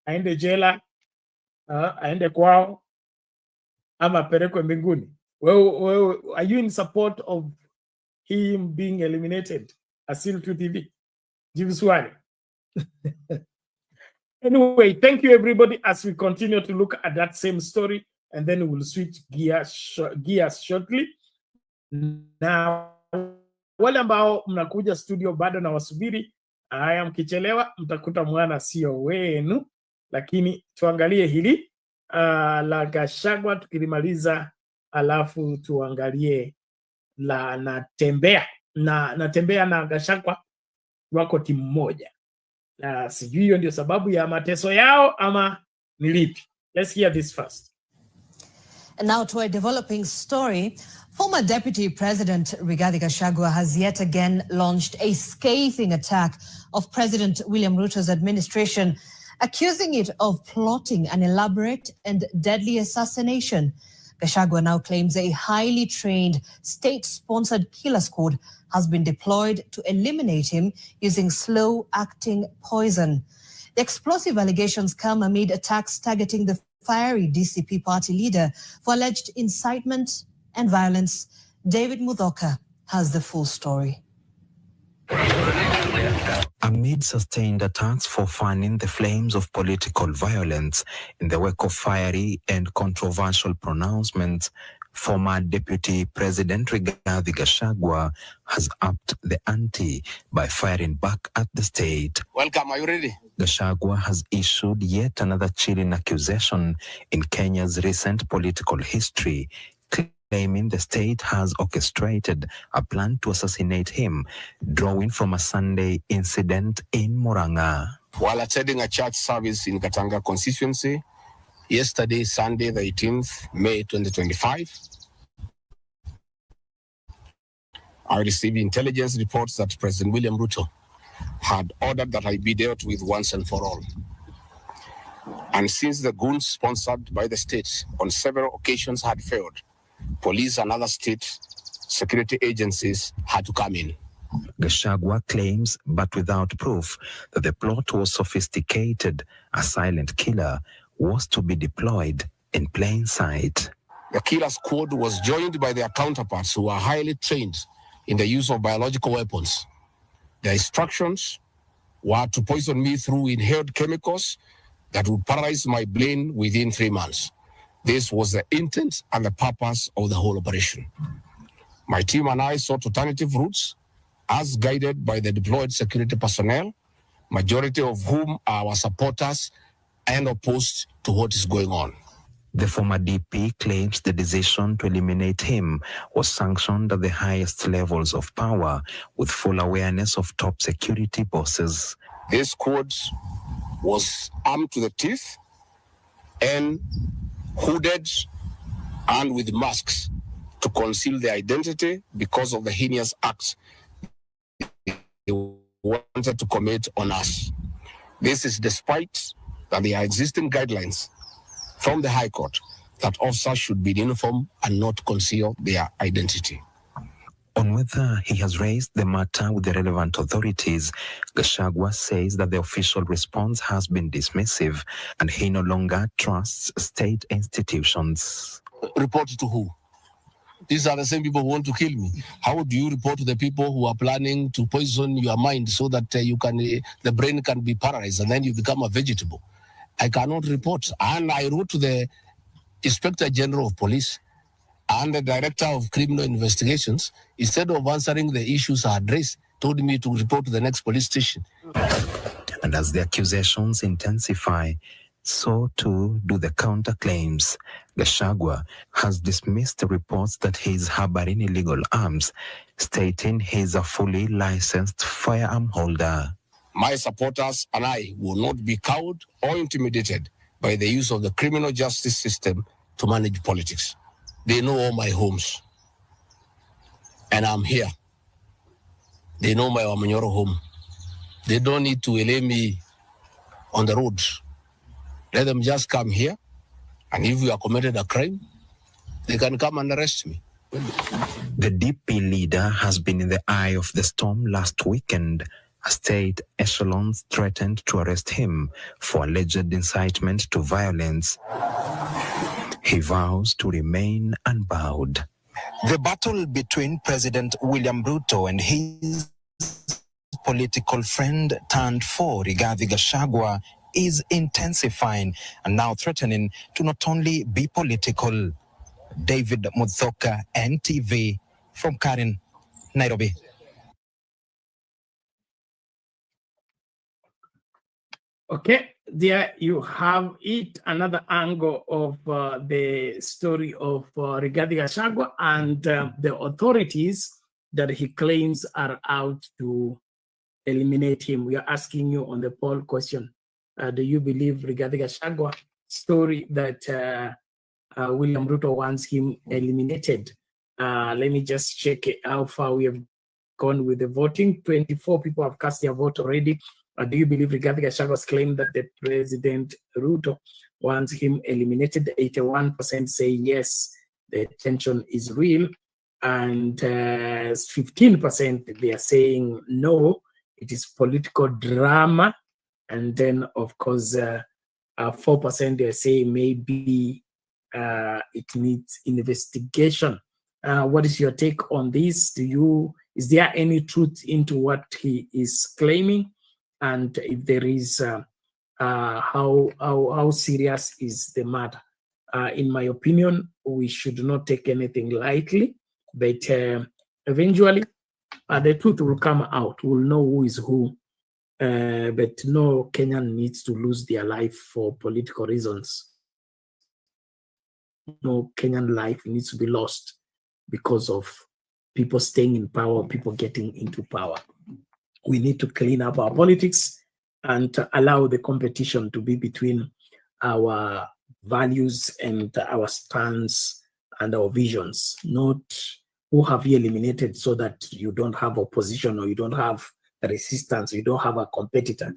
Aende jela, aende kwao, ama pelekwe mbinguni. Wewe, are you in support of him being eliminated? Asiltu TV. Jibu swali. Anyway, thank you everybody as we continue to look at that same story, and then we'll switch gears shortly. Na wale ambao mnakuja studio bado na wasubiri, haya mkichelewa mtakuta mwana sio wenu, lakini tuangalie hili la Gachagua tukilimaliza, alafu tuangalie la Natembea na Gachagua wako timu moja. Sijui hiyo ndio sababu ya mateso yao ama ni lipi. Let's hear this first. And now to a developing story. Former Deputy President Rigathi Gachagua has yet again launched a scathing attack of President William Ruto's administration, accusing it of plotting an elaborate and deadly assassination. Gachagua now claims a highly trained state-sponsored killer squad has been deployed to eliminate him using slow-acting poison. The explosive allegations come amid attacks targeting the fiery DCP party leader for alleged incitement and violence. David Muthoka has the full story. Amid sustained attacks for fanning the flames of political violence in the wake of fiery and controversial pronouncements, former Deputy President Rigathi Gachagua has upped the ante by firing back at the state. Welcome, are you ready? Gachagua has issued yet another chilling accusation in Kenya's recent political history, claiming the state has orchestrated a plan to assassinate him, drawing from a Sunday incident in Murang'a. While attending a church service in Katanga constituency, yesterday, Sunday, the 18th May 2025, I received intelligence reports that President William Ruto had ordered that I be dealt with once and for all. And since the goons sponsored by the state on several occasions had failed, police and other state security agencies had to come in. Gachagua claims, but without proof, that the plot was sophisticated. A silent killer was to be deployed in plain sight. The killer squad was joined by their counterparts who are highly trained in the use of biological weapons. Their instructions were to poison me through inhaled chemicals that would paralyze my brain within 3 months. This was the intent and the purpose of the whole operation. My team and I sought alternative routes as guided by the deployed security personnel, majority of whom are our supporters and opposed to what is going on. The former DP claims the decision to eliminate him was sanctioned at the highest levels of power, with full awareness of top security bosses. This squad was armed to the teeth and hooded and with masks to conceal their identity because of the heinous acts they wanted to commit on us. This is despite that there are existing guidelines from the High Court that officers should be in uniform and not conceal their identity. On whether he has raised the matter with the relevant authorities, Gachagua says that the official response has been dismissive and he no longer trusts state institutions. Report to who? These are the same people who want to kill me. How do you report to the people who are planning to poison your mind so that the brain can be paralyzed and then you become a vegetable? I cannot report. And I wrote to the Inspector General of Police and the Director of Criminal Investigations. Instead of answering the issues I addressed, told me to report to the next police station. And as the accusations intensify, so too do the counterclaims. Gachagua has dismissed the reports that he is harboring illegal arms, stating he is a fully licensed firearm holder. My supporters and I will not be cowed or intimidated by the use of the criminal justice system to manage politics. They know all my homes. And I'm here. They know my Wamanyoro home. They don't need to lay me on the road. Let them just come here. And if you have committed a crime, They can come and arrest me. The DP leader has been in the eye of the storm last weekend. State echelons threatened to arrest him for alleged incitement to violence. He vows to remain unbowed. The battle between President William Ruto and his political friend turned foe, Rigathi Gachagua, is intensifying and now threatening to not only be political. David Muthoka, NTV, from Karen, Nairobi. Okay, there you have it, another angle of the story of Rigathi Gachagua and the authorities that he claims are out to eliminate him. We are asking you on the poll question, do you believe Rigathi Gachagua story that William Ruto wants him eliminated? Let me just check how far we have gone with the voting. 24 people have cast their vote already. Do you believe Rigathi Gachagua's claim that the President Ruto wants him eliminated? 81% say yes, the tension is real. And 15% they are saying no, it is political drama. And then, of course, 4% they are saying maybe it needs investigation. What is your take on this? Is there any truth into what he is claiming? And if there is, how serious is the matter? In my opinion, we should not take anything lightly, but eventually the truth will come out. We'll know who is who. But no Kenyan needs to lose their life for political reasons. No Kenyan life needs to be lost because of people staying in power, people getting into power. We need to clean up our politics and allow the competition to be between our values and our stance and our visions, not who have you eliminated so that you don't have opposition or you don't have resistance, you don't have a competitor.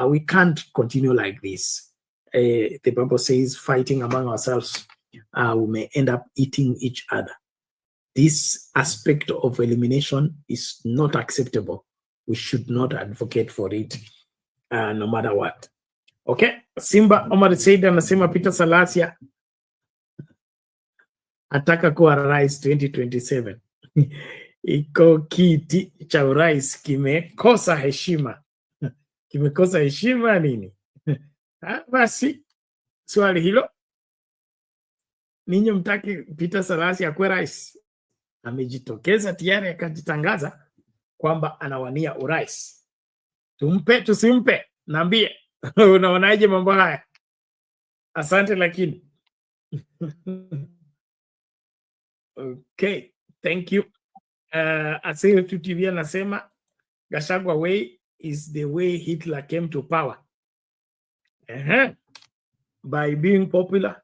We can't continue like this. The Bible says fighting among ourselves, we may end up eating each other. This aspect of elimination is not acceptable. We should not advocate for it, no matter what. Okay, Simba Omar Said anasema Peter Salasya ataka kuwa rais 2027. Iko kiti cha urais kimekosa heshima. Kimekosa heshima nini? Basi swali hilo, ninyi mtaki Peter Salasya kuwa rais? Amejitokeza tayari akajitangaza kwamba anawania urais. Tumpe tusimpe? Naambie. Unaonaje mambo haya? Asante lakini. Okay, thank you. Asili TV anasema Gachagua way is the way Hitler came to power. By being popular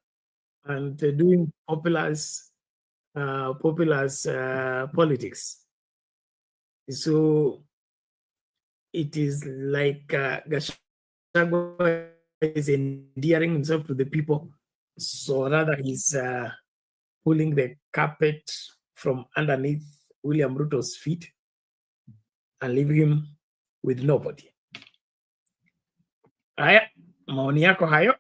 and doing populist politics. So it is like Gachagua is endearing himself to the people, so rather he's pulling the carpet from underneath William Ruto's feet and leave him with nobody. Haya, maoni yako hayo,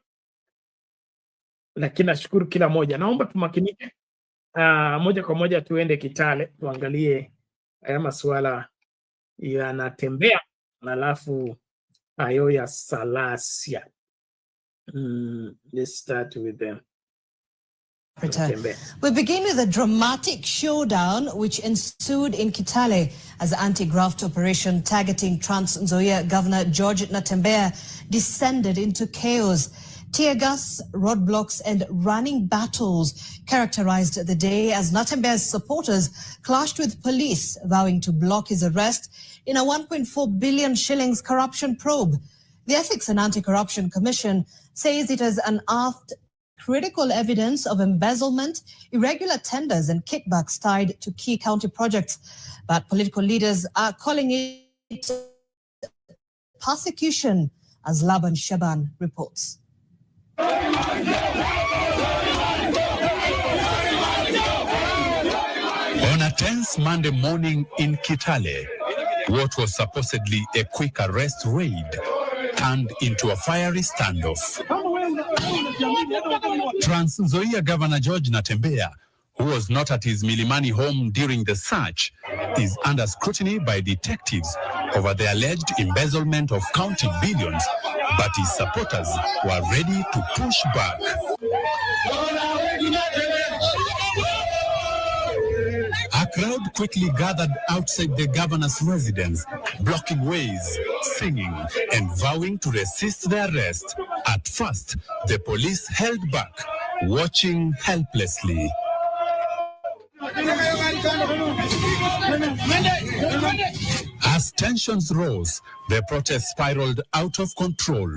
lakini nashukuru kila moja. Naomba tumakinike moja kwa moja tuende Kitale tuangalie haya masuala yanatembea, alafu hayo ya Salasya. Let's start with them. We begin with a dramatic showdown which ensued in Kitale as the anti-graft operation targeting Trans Nzoia Governor George Natembeya descended into chaos. Tear gas, roadblocks and running battles characterized the day as Natembeya's supporters clashed with police, vowing to block his arrest in a 1.4 billion shillings corruption probe. The Ethics and Anti-Corruption Commission says it has unearthed critical evidence of embezzlement, irregular tenders and kickbacks tied to key county projects. But political leaders are calling it persecution, as Laban Shaban reports. On a tense Monday morning in Kitale, what was supposedly a quick arrest raid turned into a fiery standoff. Trans Nzoia Governor George Natembeya, who was not at his Milimani home during the search, is under scrutiny by detectives over the alleged embezzlement of county billions, but his supporters were ready to push back. A crowd quickly gathered outside the governor's residence, blocking ways, singing, and vowing to resist the arrest. At first, the police held back, watching helplessly. As tensions rose, the protest spiraled out of control,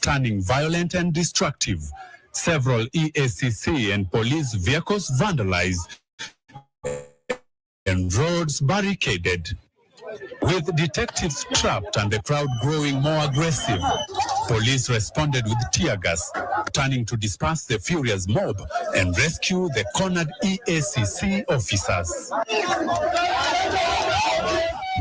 turning violent and destructive. Several EACC and police vehicles vandalized and roads barricaded. With detectives trapped and the crowd growing more aggressive, police responded with tear gas, turning to disperse the furious mob and rescue the cornered EACC officers.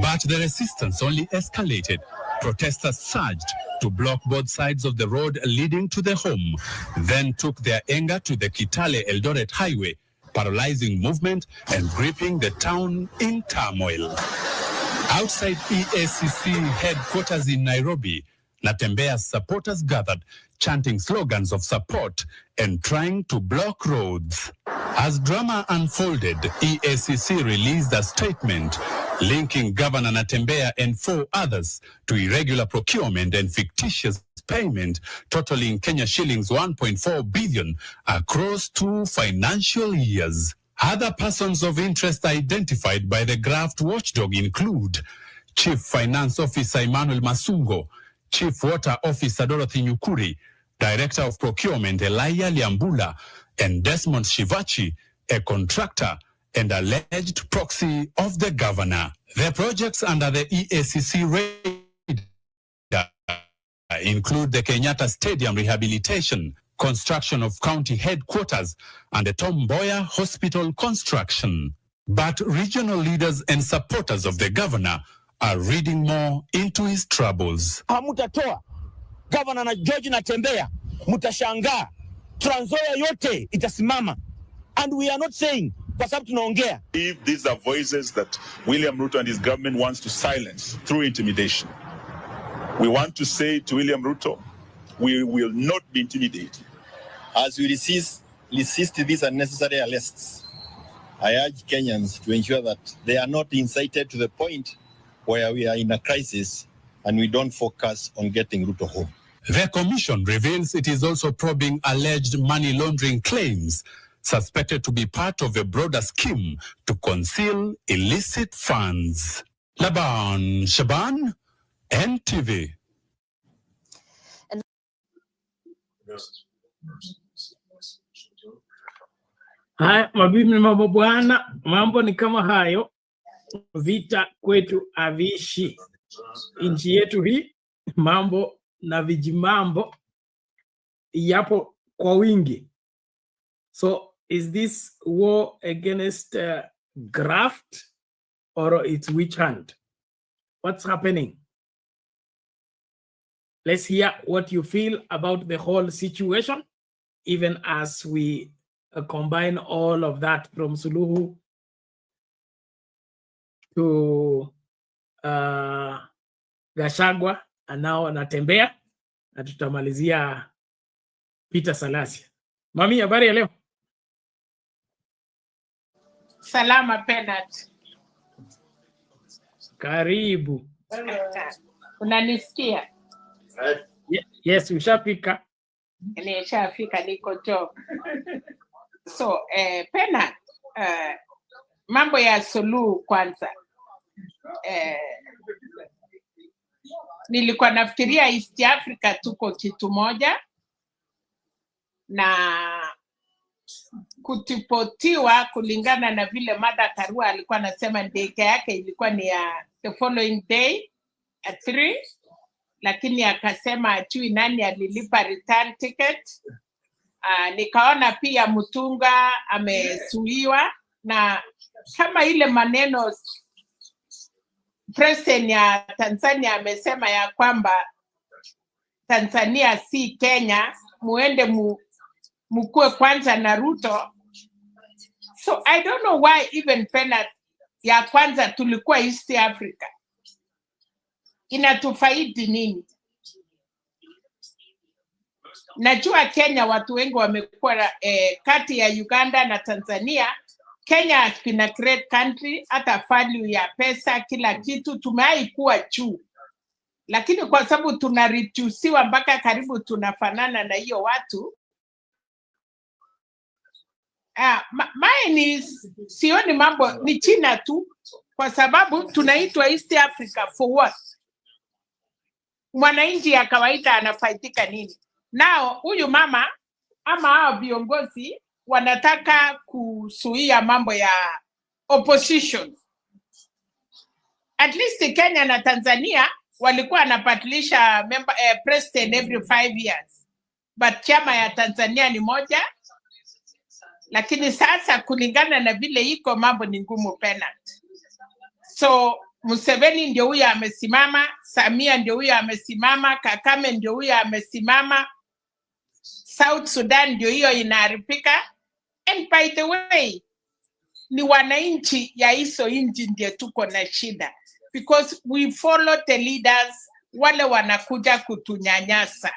But the resistance only escalated. Protesters surged to block both sides of the road leading to the home, then took their anger to the Kitale-Eldoret highway, paralyzing movement and gripping the town in turmoil. Outside EACC headquarters in Nairobi, Natembeya's supporters gathered, chanting slogans of support and trying to block roads. As drama unfolded, EACC released a statement linking Governor Natembeya and 4 others to irregular procurement and fictitious payment totaling Kenya shillings 1.4 billion across 2 financial years. Other persons of interest identified by the graft watchdog include Chief Finance Officer Emmanuel Masungo, Chief Water Officer Dorothy Nyukuri, Director of Procurement Elijah Liambula, and Desmond Shivachi, a contractor and alleged proxy of the governor. The projects under the EACC raid include the Kenyatta Stadium rehabilitation, construction of county headquarters, and the Tom Mboya Hospital construction. But regional leaders and supporters of the governor are reading more into his troubles. Hamutatoa Governor na George Natembeya, mutashangaa Trans Nzoia yote itasimama, and we are not saying kwa sababu tunaongea. If these are voices that William Ruto and his government wants to silence through intimidation, we want to say to William Ruto, we will not be intimidated. As we resist these unnecessary arrests, I urge Kenyans to ensure that they are not incited to the point where we are in a crisis and we don't focus on getting Ruto home. The commission reveals it is also probing alleged money laundering claims, suspected to be part of a broader scheme to conceal illicit funds. Laban Shaban, NTV. Haya, mabibi na mabwana, mambo ni kama hayo. Vita kwetu avishi. Nchi yetu hii, mambo na vijimambo yapo kwa wingi. So, is this war against graft or it's witch hunt? What's happening? Let's hear what you feel about the whole situation, even as we combine all of that from Suluhu to Gachagua and now Natembeya, na tutamalizia Peter Salasya. Mami, habari ya leo? Salama Penat. Karibu. Unanisikia? Yes, ushafika. Nishafika, niko job. So, Penat, mambo ya Suluhu kwanza. Nilikuwa nafikiria East Africa tuko kitu moja, na kutipotiwa kulingana na vile Martha Karua alikuwa anasema ndege yake ilikuwa ni ya the following day at 3, lakini akasema achui nani alilipa return ticket. Nikaona pia Mutunga amesuiwa, na kama ile maneno President ya Tanzania amesema ya kwamba Tanzania si Kenya, muende mukue kwanza na Ruto. So I don't know why even pena ya kwanza tulikuwa East Africa. Inatufaidi nini? Najua Kenya watu wengi wamekuwa kati ya Uganda na Tanzania. Kenya has been a great country, hata value ya pesa kila kitu tumeikuwa juu. Lakini kwa sababu tunaritusiwa mpaka karibu tunafanana na hiyo watu. Mine sioni mambo ni China tu, kwa sababu tunaitwa East Africa for what? Mwananchi ya kawaida anafaidika nini? Nao huyu mama ama hao viongozi wanataka kuzuia mambo ya opposition. At least Kenya na Tanzania walikuwa wanabadilisha president every 5 years. But chama ya Tanzania ni moja. Lakini sasa kulingana na vile iko mambo ni ngumu penalty. So Museveni ndio huyo amesimama, Samia ndio huyo amesimama, Kakame ndio huyo amesimama, South Sudan ndio hiyo inaharibika. And by the way, ni wananchi ya hizo nchi ndio tuko na shida. Because we follow the leaders, wale wanakuja kutunyanyasa.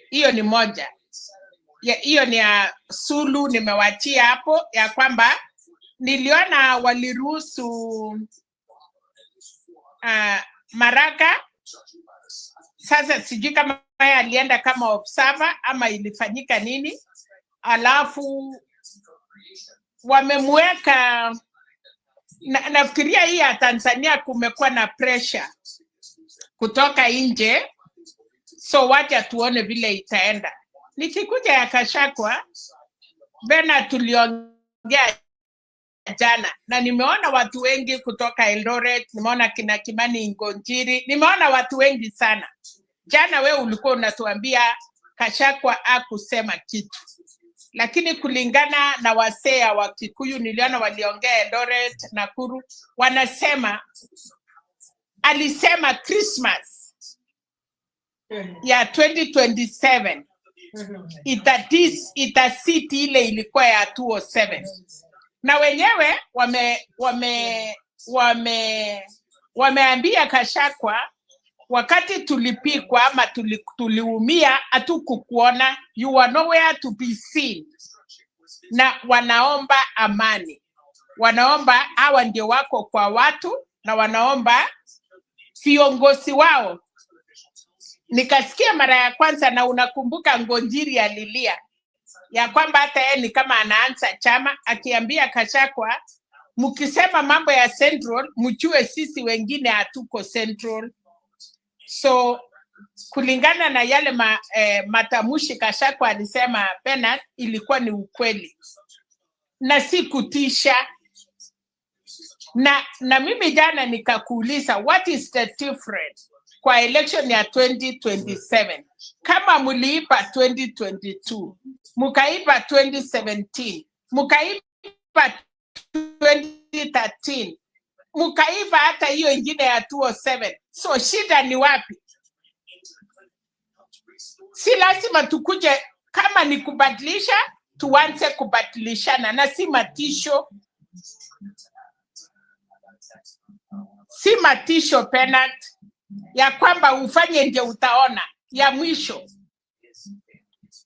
Hiyo ni moja. Hiyo ni ya Sulu nimewachia hapo ya kwamba niliona waliruhusu Maraka. Sasa sijui kama alienda kama observer ama ilifanyika nini. Alafu wamemweka nafikiria hii ya Tanzania kumekuwa na pressure kutoka nje. So wacha tuone vile itaenda. Nikikuja ya Gachagua, Bena tuliongea jana na nimeona watu wengi kutoka Eldoret, nimeona kina Kimani Ngonjiri, nimeona watu wengi sana. Jana wewe ulikuwa unatuambia Gachagua hakusema kitu. Lakini kulingana na wasea wa Kikuyu niliona waliongea Eldoret, Nakuru, wanasema alisema Christmas ya 2027 itasiti ile ilikuwa ya 207. Na wenyewe wameambia Gachagua wakati tulipikwa ama tuliumia hatukukuona, you were nowhere to be seen. Na wanaomba amani. Wanaomba hawa ndio wako kwa watu na wanaomba viongozi wao. Nikasikia mara ya kwanza na unakumbuka Ngonjiri alilia ya kwamba hata yeye ni kama anaanza chama akiambia Gachagua mkisema mambo ya Central mjue sisi wengine hatuko Central. So kulingana na yale matamushi Gachagua alisema Bernard ilikuwa ni ukweli na si kutisha. Na mimi jana nikakuuliza what is the difference kwa election ya 2027? Kama muliipa 2022, mukaipa 2017, mukaipa 2013, mukaipa hata hiyo ingine ya 207. So shida ni wapi? Si lazima tukuje kama ni kubadilisha, tuanze kubadilishana na si matisho. Si matisho penalty ya kwamba ufanye nje utaona. Ya mwisho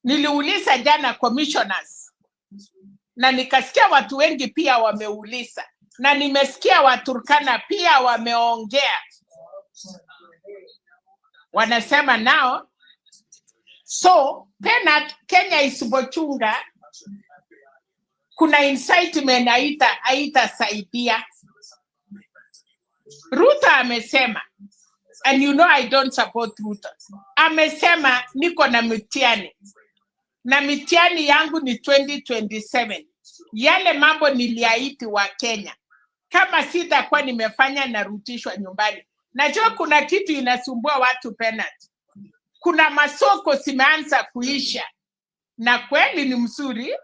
niliuliza jana commissioners na nikasikia watu wengi pia wameuliza na nimesikia Waturkana pia wameongea. Wanasema nao so penalty Kenya isipochunga kuna incitement haitasaidia. Ruto amesema, and you know I don't support Ruto. Amesema niko na mitihani. Na mitihani yangu ni 2027. Yale mambo niliahidi wa Kenya. Kama sitakuwa nimefanya narudishwa nyumbani. Najua kuna kitu inasumbua watu penalty. Kuna masoko zimeanza kuisha. Na kweli ni mzuri.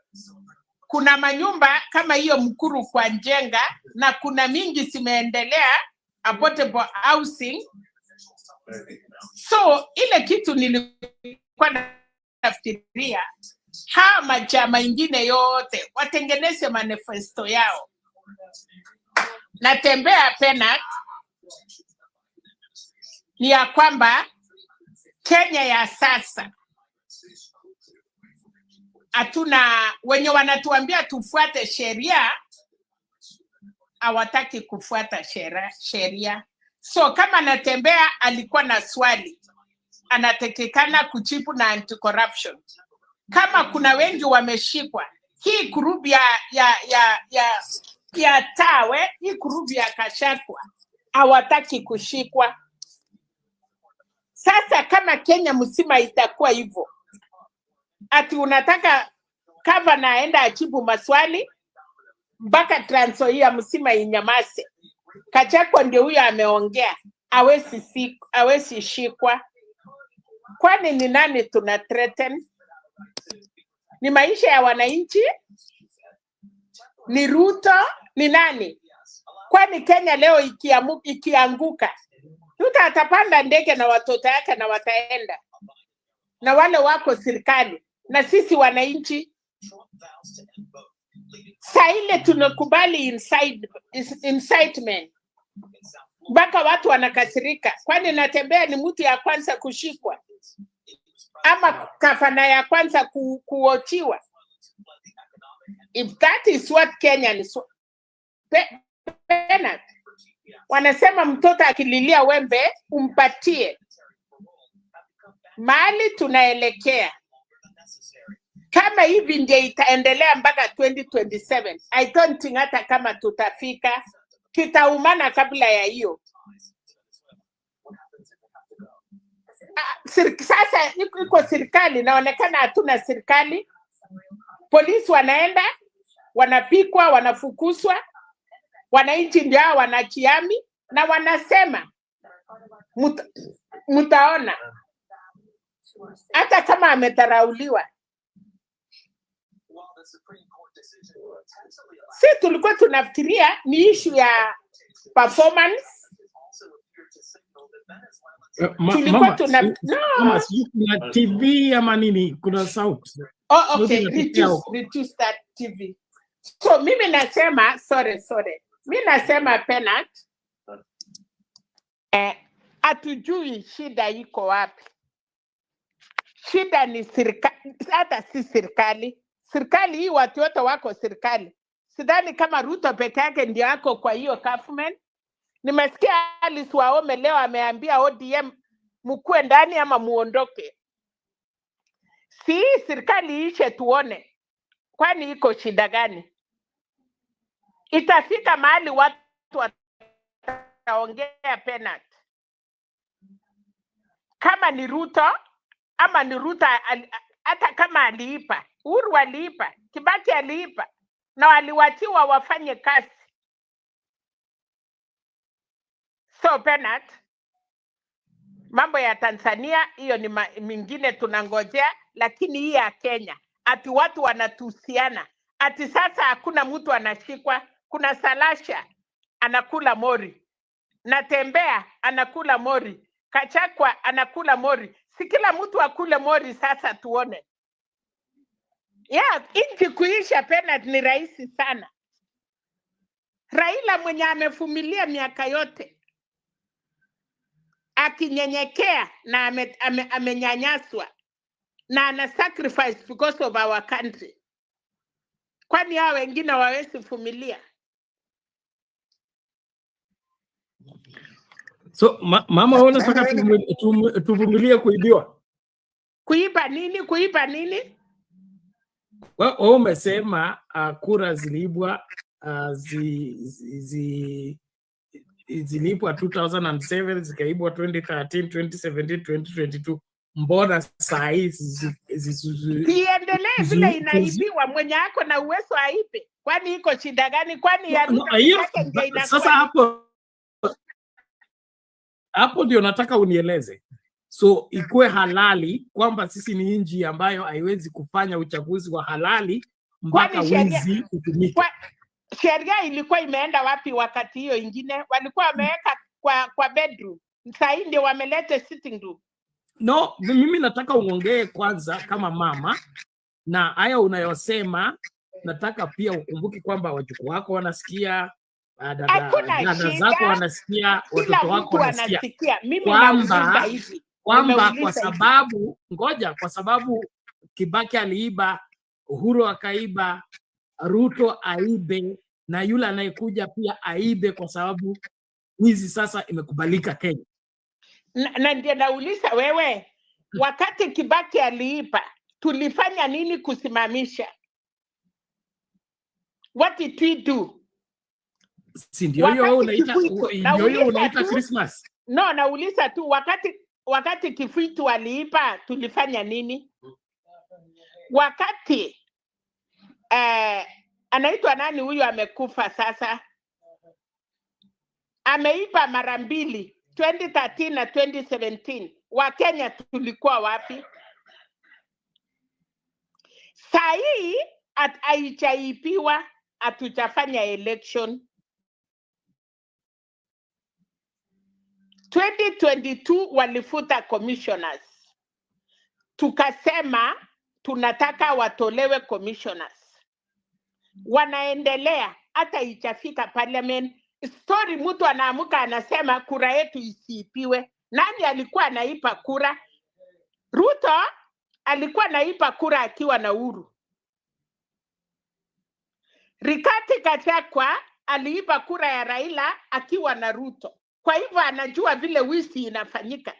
kuna manyumba kama hiyo Mkuru kwa Njenga na kuna mingi zimeendelea affordable housing. So ile kitu nilikuwa nafikiria machama ingine yote watengeneze manifesto yao. Natembea Penat ni ya kwamba Kenya ya sasa hatuna wenye wanatuambia tufuate sheria, hawataki kufuata sheria. So kama Natembea alikuwa na swali, anatakikana kujibu na anti-corruption. Kama kuna wengi wameshikwa, hii group ya Tawe, hii group ya Gachagua hawataki kushikwa. Sasa kama Kenya mzima itakuwa hivyo, ati unataka governor aenda ajibu maswali mpaka Trans Nzoia mzima inyamaze, Gachagua ndio huyo ameongea, hawezi shikwa. Kwani ni nani tuna threaten? Ni maisha ya wananchi? Ni Ruto? Ni nani? Kwani Kenya leo ikianguka, Ruto atapanda ndege na watoto yake na wataenda, na wale wako serikali na sisi wananchi? Saa ile tunakubali incitement mpaka watu wanakasirika. Kwani Natembea ni mtu ya kwanza kushikwa ama kafana ya kwanza kuochiwa? If that is what Kenyans Penat wanasema, mtoto akililia wembe umpatie. Mahali tunaelekea kama hivi ndio itaendelea mpaka 2027. I don't think hata kama tutafika, kitaumana kabla ya hiyo. Sasa iko serikali, naonekana hatuna serikali. Polisi wanaenda, wanapikwa, wanafukuzwa. Wananchi ndio wanachiami na wanasema mtaona hata kama ametarauliwa. Si tulikuwa tunafikiria ni issue ya performance. Mama, kuna TV ama nini? Kuna sauti. Oh, okay. Reduce that TV. So mimi nasema, sorry. Mimi nasema Penat, hatujui shida iko wapi. Shida ni serikali, hata si serikali. Serikali hii watu wote wako serikali. Sidhani kama Ruto peke yake ndio yako kwa hiyo government. Nimesikia Alice Wahome leo ameambia ODM mkue ndani ama muondoke. Si serikali ishe tuone. Kwani iko shida gani? Itafika mahali watu wataongea Penat. Kama ni Ruto ama ni Ruto, hata kama aliipa, Uhuru aliipa, Kibaki aliipa, na waliwatiwa wafanye kazi. So Penat, mambo ya Tanzania hiyo ni mingine tunangojea, lakini hii ya Kenya ati watu wanatusiana, ati sasa hakuna mtu anashikwa. Kuna Salasya anakula mori, Natembea anakula mori, Gachagua anakula mori. Si kila mtu akule mori sasa tuone. Nchi kuisha Penat ni rahisi sana. Raila mwenye amevumilia miaka yote akinyenyekea na amenyanyaswa na ana sacrifice because of our country. Kwani hao wengine wawezi vumilia? So mama, wewe unataka tuvumilie kuibiwa? Kuiba nini? Wewe umesema kura ziliibwa, ziliibwa 2007, zikaibwa 2013, 2017, 2022. Mbona saa hizi iendelee vile inaibiwa? Mwenye ako na uwezo aibe. Kwani iko shida gani? Kwani ya sasa hapo ndio nataka unieleze. So ikuwe halali kwamba sisi ni nchi ambayo haiwezi kufanya uchaguzi wa halali mpaka wizi utumike. Sheria ilikuwa imeenda wapi wakati hiyo ingine? Walikuwa wameweka kwa bedroom. Sasa ndio wameleta sitting room. No, mimi nataka uongee kwanza kama mama, na haya unayosema nataka pia ukumbuke kwamba wajukuu wako wanasikia, dada zako wanasikia, watoto wako wanasikia, kwamba kwa sababu kwa sababu Kibaki aliiba, Uhuru akaiba, Ruto aibe, na yule anayekuja pia aibe, kwa sababu wizi sasa imekubalika Kenya. Na ndio nauliza wewe, wakati Kibaki aliiba, tulifanya nini kusimamisha? What did we do? Si ndio hiyo unaita Christmas? No, nauliza tu wakati Kifuitu aliiba tulifanya nini? Wakati anaitwa nani huyu amekufa sasa? Ameiba mara mbili, 2013 na 2017. Wakenya tulikuwa wapi? Saa hii haijaibiwa, hatujafanya election. 2022 walifuta commissioners. Tukasema tunataka watolewe commissioners. Wanaendelea hata ichafika parliament. Story mtu anaamuka anasema kura yetu isiipiwe. Nani alikuwa anaipa kura? Ruto alikuwa anaipa kura akiwa na Uhuru. Rigathi Gachagua aliipa kura ya Raila akiwa na Ruto. Kwa hivyo anajua vile wizi inafanyika.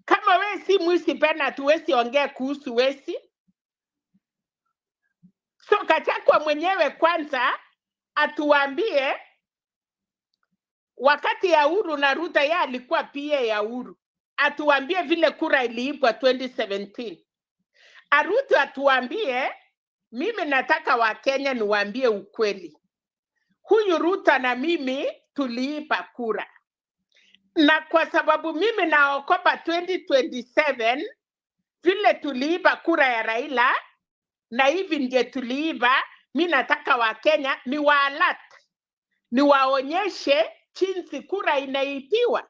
Kama wewe si mwizi pena tuwezi ongea kuhusu wizi. So Gachagua mwenyewe kwanza atuambie wakati ya Uhuru na Ruto yeye alikuwa pia ya Uhuru. Atuambie vile kura iliibwa 2017. Ruto atuambie, mimi nataka Wakenya niwaambie ukweli. Huyu Ruto na mimi tuliiba kura. Na kwa sababu mimi naokopa 2027 vile tuliiba kura ya Raila na hivi nje tuliiba, mimi nataka Wakenya ni waalat, ni waonyeshe jinsi kura inaibiwa.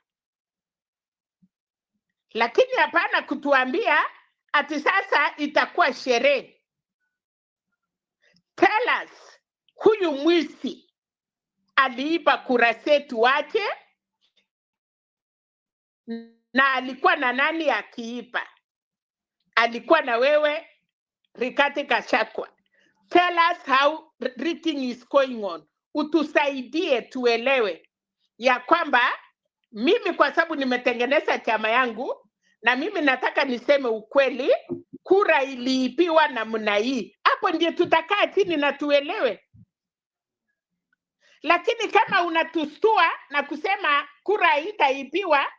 Lakini hapana kutuambia ati sasa itakuwa sherehe. Tell us, huyu mwizi aliiba kura zetu wache, na alikuwa na nani akiiba? Alikuwa na wewe, Rigathi Gachagua. Tell us how rigging is going on. Utusaidie tuelewe ya kwamba mimi kwa sababu nimetengeneza chama yangu na mimi nataka niseme ukweli, kura iliibiwa namna hii. Hapo ndio tutakaa chini na tuelewe. Lakini kama unatustua na kusema kura haitaibiwa,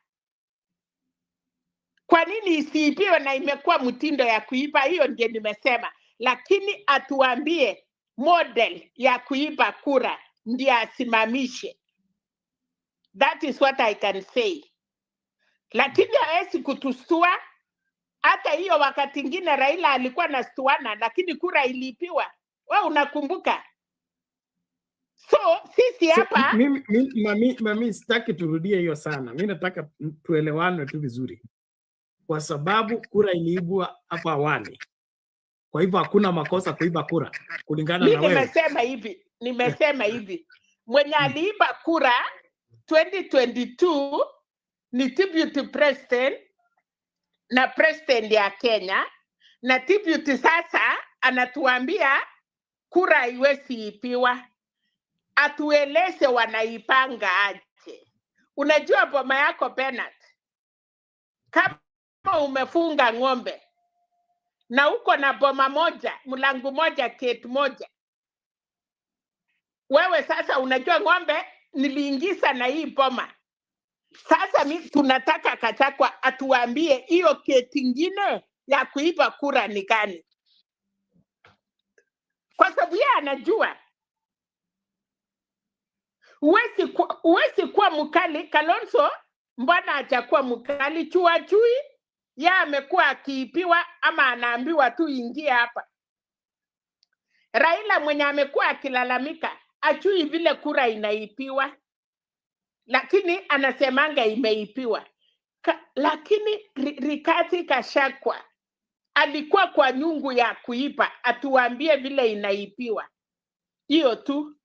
kwa nini isiibiwe na imekuwa mtindo ya kuiba? Hiyo ndio nimesema. Lakini atuambie model ya kuiba kura ndio asimamishe. That is what I can say. Lakini hawezi kutustua. Hata hiyo wakati ingine Raila alikuwa nastuana, lakini kura iliibiwa. Wewe unakumbuka? So sisi hapa mami sitaki turudie hiyo sana. Mimi nataka tuelewane tu vizuri. Kwa sababu kura iliibwa hapa awali. Kwa hivyo hakuna makosa kuiba kura kulingana na wewe. Nimesema hivi. Mwenye aliiba kura 2022 ni deputy president na president ya Kenya, na deputy sasa anatuambia kura haiwezi ipiwa. Atueleze wanaipanga aje. Unajua boma yako Bernard, kama umefunga ng'ombe na uko na boma moja, mlango moja, gate moja, wewe sasa unajua ng'ombe niliingiza na hii boma. Sasa tunataka Gachagua atuambie hiyo gate ingine ya kuiba kura ni gani, kwa sababu yeye anajua. Uwezi kuwa mkali. Kalonzo mbona hajakuwa mkali? Chui ya amekuwa akiipiwa ama anaambiwa tu ingia hapa. Raila mwenye amekuwa akilalamika ajui vile kura inaipiwa, lakini anasemanga imeipiwa. Lakini Rigathi Gachagua alikuwa kwa nyungu ya kuipa, atuambie vile inaipiwa. Hiyo tu.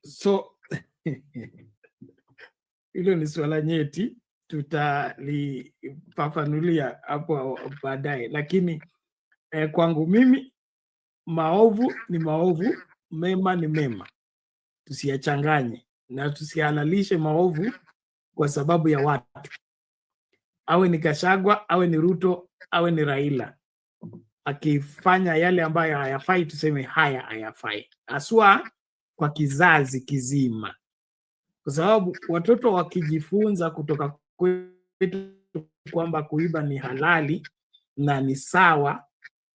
So hilo ni swala nyeti, tutalifafanulia hapo baadaye, lakini kwangu mimi maovu ni maovu, mema ni mema. Tusiyachanganye na tusihalalishe maovu kwa sababu ya watu. Awe ni Gachagua, awe ni Ruto, awe ni Raila, akifanya yale ambayo hayafai, tuseme haya hayafai, aswa kwa kizazi kizima, kwa sababu watoto wakijifunza kutoka kwetu kwamba kuiba ni halali na ni sawa,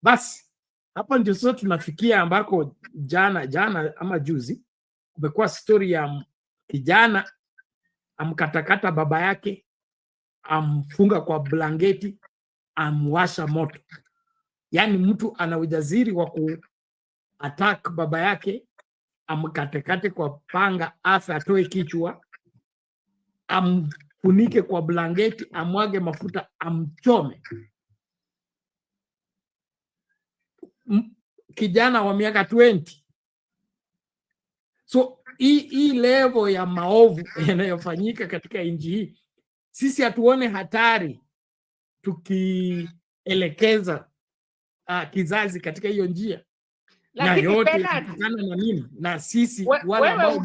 basi hapa ndio sasa tunafikia ambako jana ama juzi kumekuwa story ya kijana amkatakata baba yake, amfunga kwa blanketi, amwasha moto. Yani mtu ana ujasiri wa ku-attack baba yake, amkatekate kwa panga, afa atoe kichwa, amfunike kwa blanketi, amwage mafuta, amchome. Kijana wa miaka 20. So hii level ya maovu yanayofanyika katika nchi hii, sisi hatuone hatari tukielekeza kizazi katika hiyo njia. Na yote kutokana na nini? Na sisi wale ambao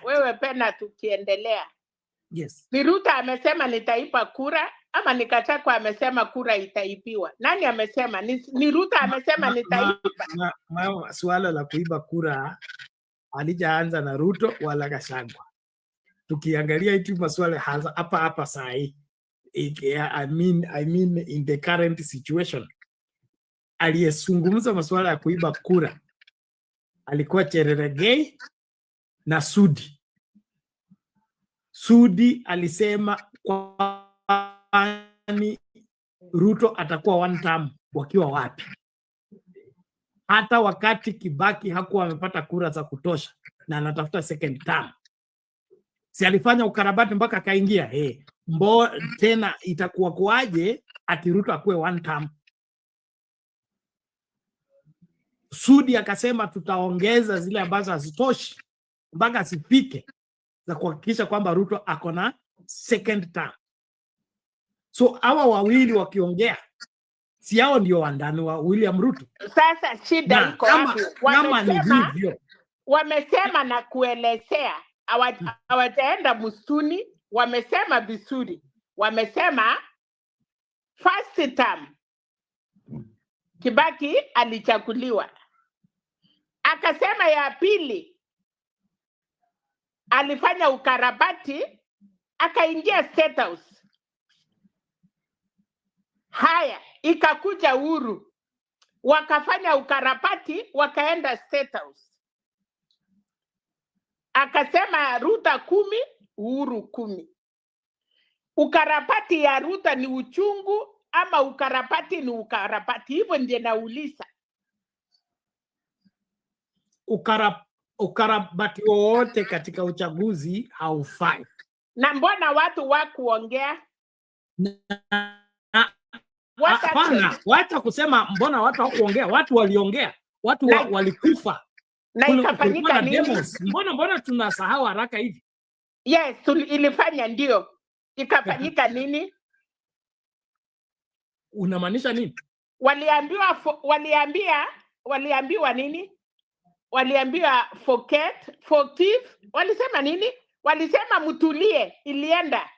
wewe pena tukiendelea. Yes. Ni Ruto amesema nitaipa kura ama ni Gachagua amesema kura itaipiwa? Nani amesema? Ni Ruto amesema nitaipa. Swala la kuiba kura alijaanza na Ruto wala Gachagua. Tukiangalia hitu maswala hapa saa hii, I mean in the current situation, aliyezungumza masuala ya kuiba kura alikuwa Cherargei na Sudi. Sudi alisema kwani Ruto atakuwa one term wakiwa wapi? Hata wakati Kibaki hakuwa amepata kura za kutosha na anatafuta second term, si alifanya ukarabati mpaka akaingia. Tena itakuwa kuaje ati Ruto akuwe one term? Sudi akasema tutaongeza zile ambazo hazitoshi mpaka asifike za kuhakikisha kwamba Ruto ako na second term. So hawa wawili wakiongea, si hao ndio wandani wa William Ruto? Sasa shida iko wapi? Wamesema na kuelezea, hawajaenda msituni, wamesema vizuri. Wamesema first term Kibaki alichaguliwa, akasema ya pili alifanya ukarabati, akaingia State House. Haya, ikakuja Uhuru, wakafanya ukarabati, wakaenda State House. Akasema Ruto 10, Uhuru 10. Ukarabati ya Ruto ni uchungu ama ukarabati ni ukarabati? Hivyo ndiye nauliza. Ukarabati wowote katika uchaguzi haufai. Na mbona watu wakuongea? Hapana, wacha kusema mbona watu hawakuongea. Watu waliongea, watu walikufa na ikafanyika nini? Mbona tunasahau haraka hivi? Yes, ilifanya ndio. Ikafanyika nini? Unamaanisha nini? Waliambiwa nini? Waliambiwa forgive. Walisema nini? Walisema mtulie, ilienda.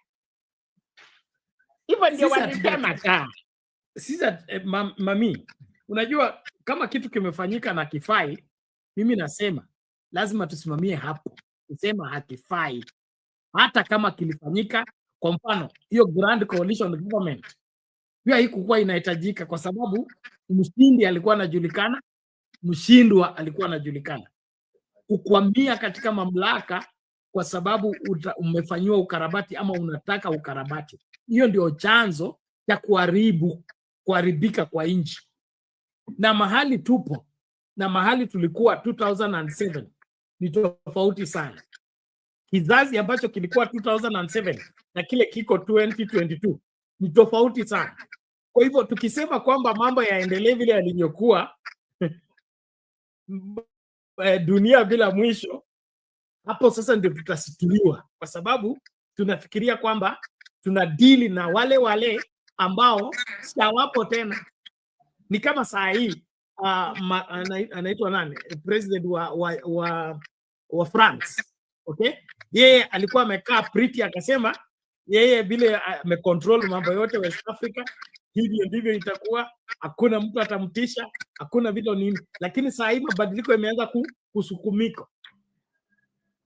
Hivyo ndio walisema. Sisi mami, unajua kama kitu kimefanyika na kifai, mimi nasema lazima tusimamie hapo. Kusema hakifai hata kama kilifanyika. Kwa mfano, hiyo Grand Coalition Government pia haikuwa inahitajika kwa sababu mshindi alikuwa anajulikana, mshindwa alikuwa anajulikana. Kukwamia katika mamlaka kwa sababu umefanyiwa ukarabati ama unataka ukarabati, hiyo ndio chanzo cha kuharibika kwa nchi. na mahali tupo na mahali tulikuwa 2007 ni tofauti sana. Kizazi ambacho kilikuwa 2007 na kile kiko 2022 ni tofauti sana. Kwa hivyo tukisema kwamba mambo yaendelee vile yalivyokuwa dunia bila mwisho, hapo sasa ndio tutasituliwa, kwa sababu tunafikiria kwamba tunadili na wale ambao hawapo tena. Ni kama saa hii anaitwa nani, president wa France, okay? Yeye alikuwa amekaa pretty, akasema yeye vile amecontrol mambo yote West Africa, hivyo ndivyo itakuwa, hakuna mtu atamtisha, hakuna vitu nini. Lakini saa hii mabadiliko yameanza kusukumika,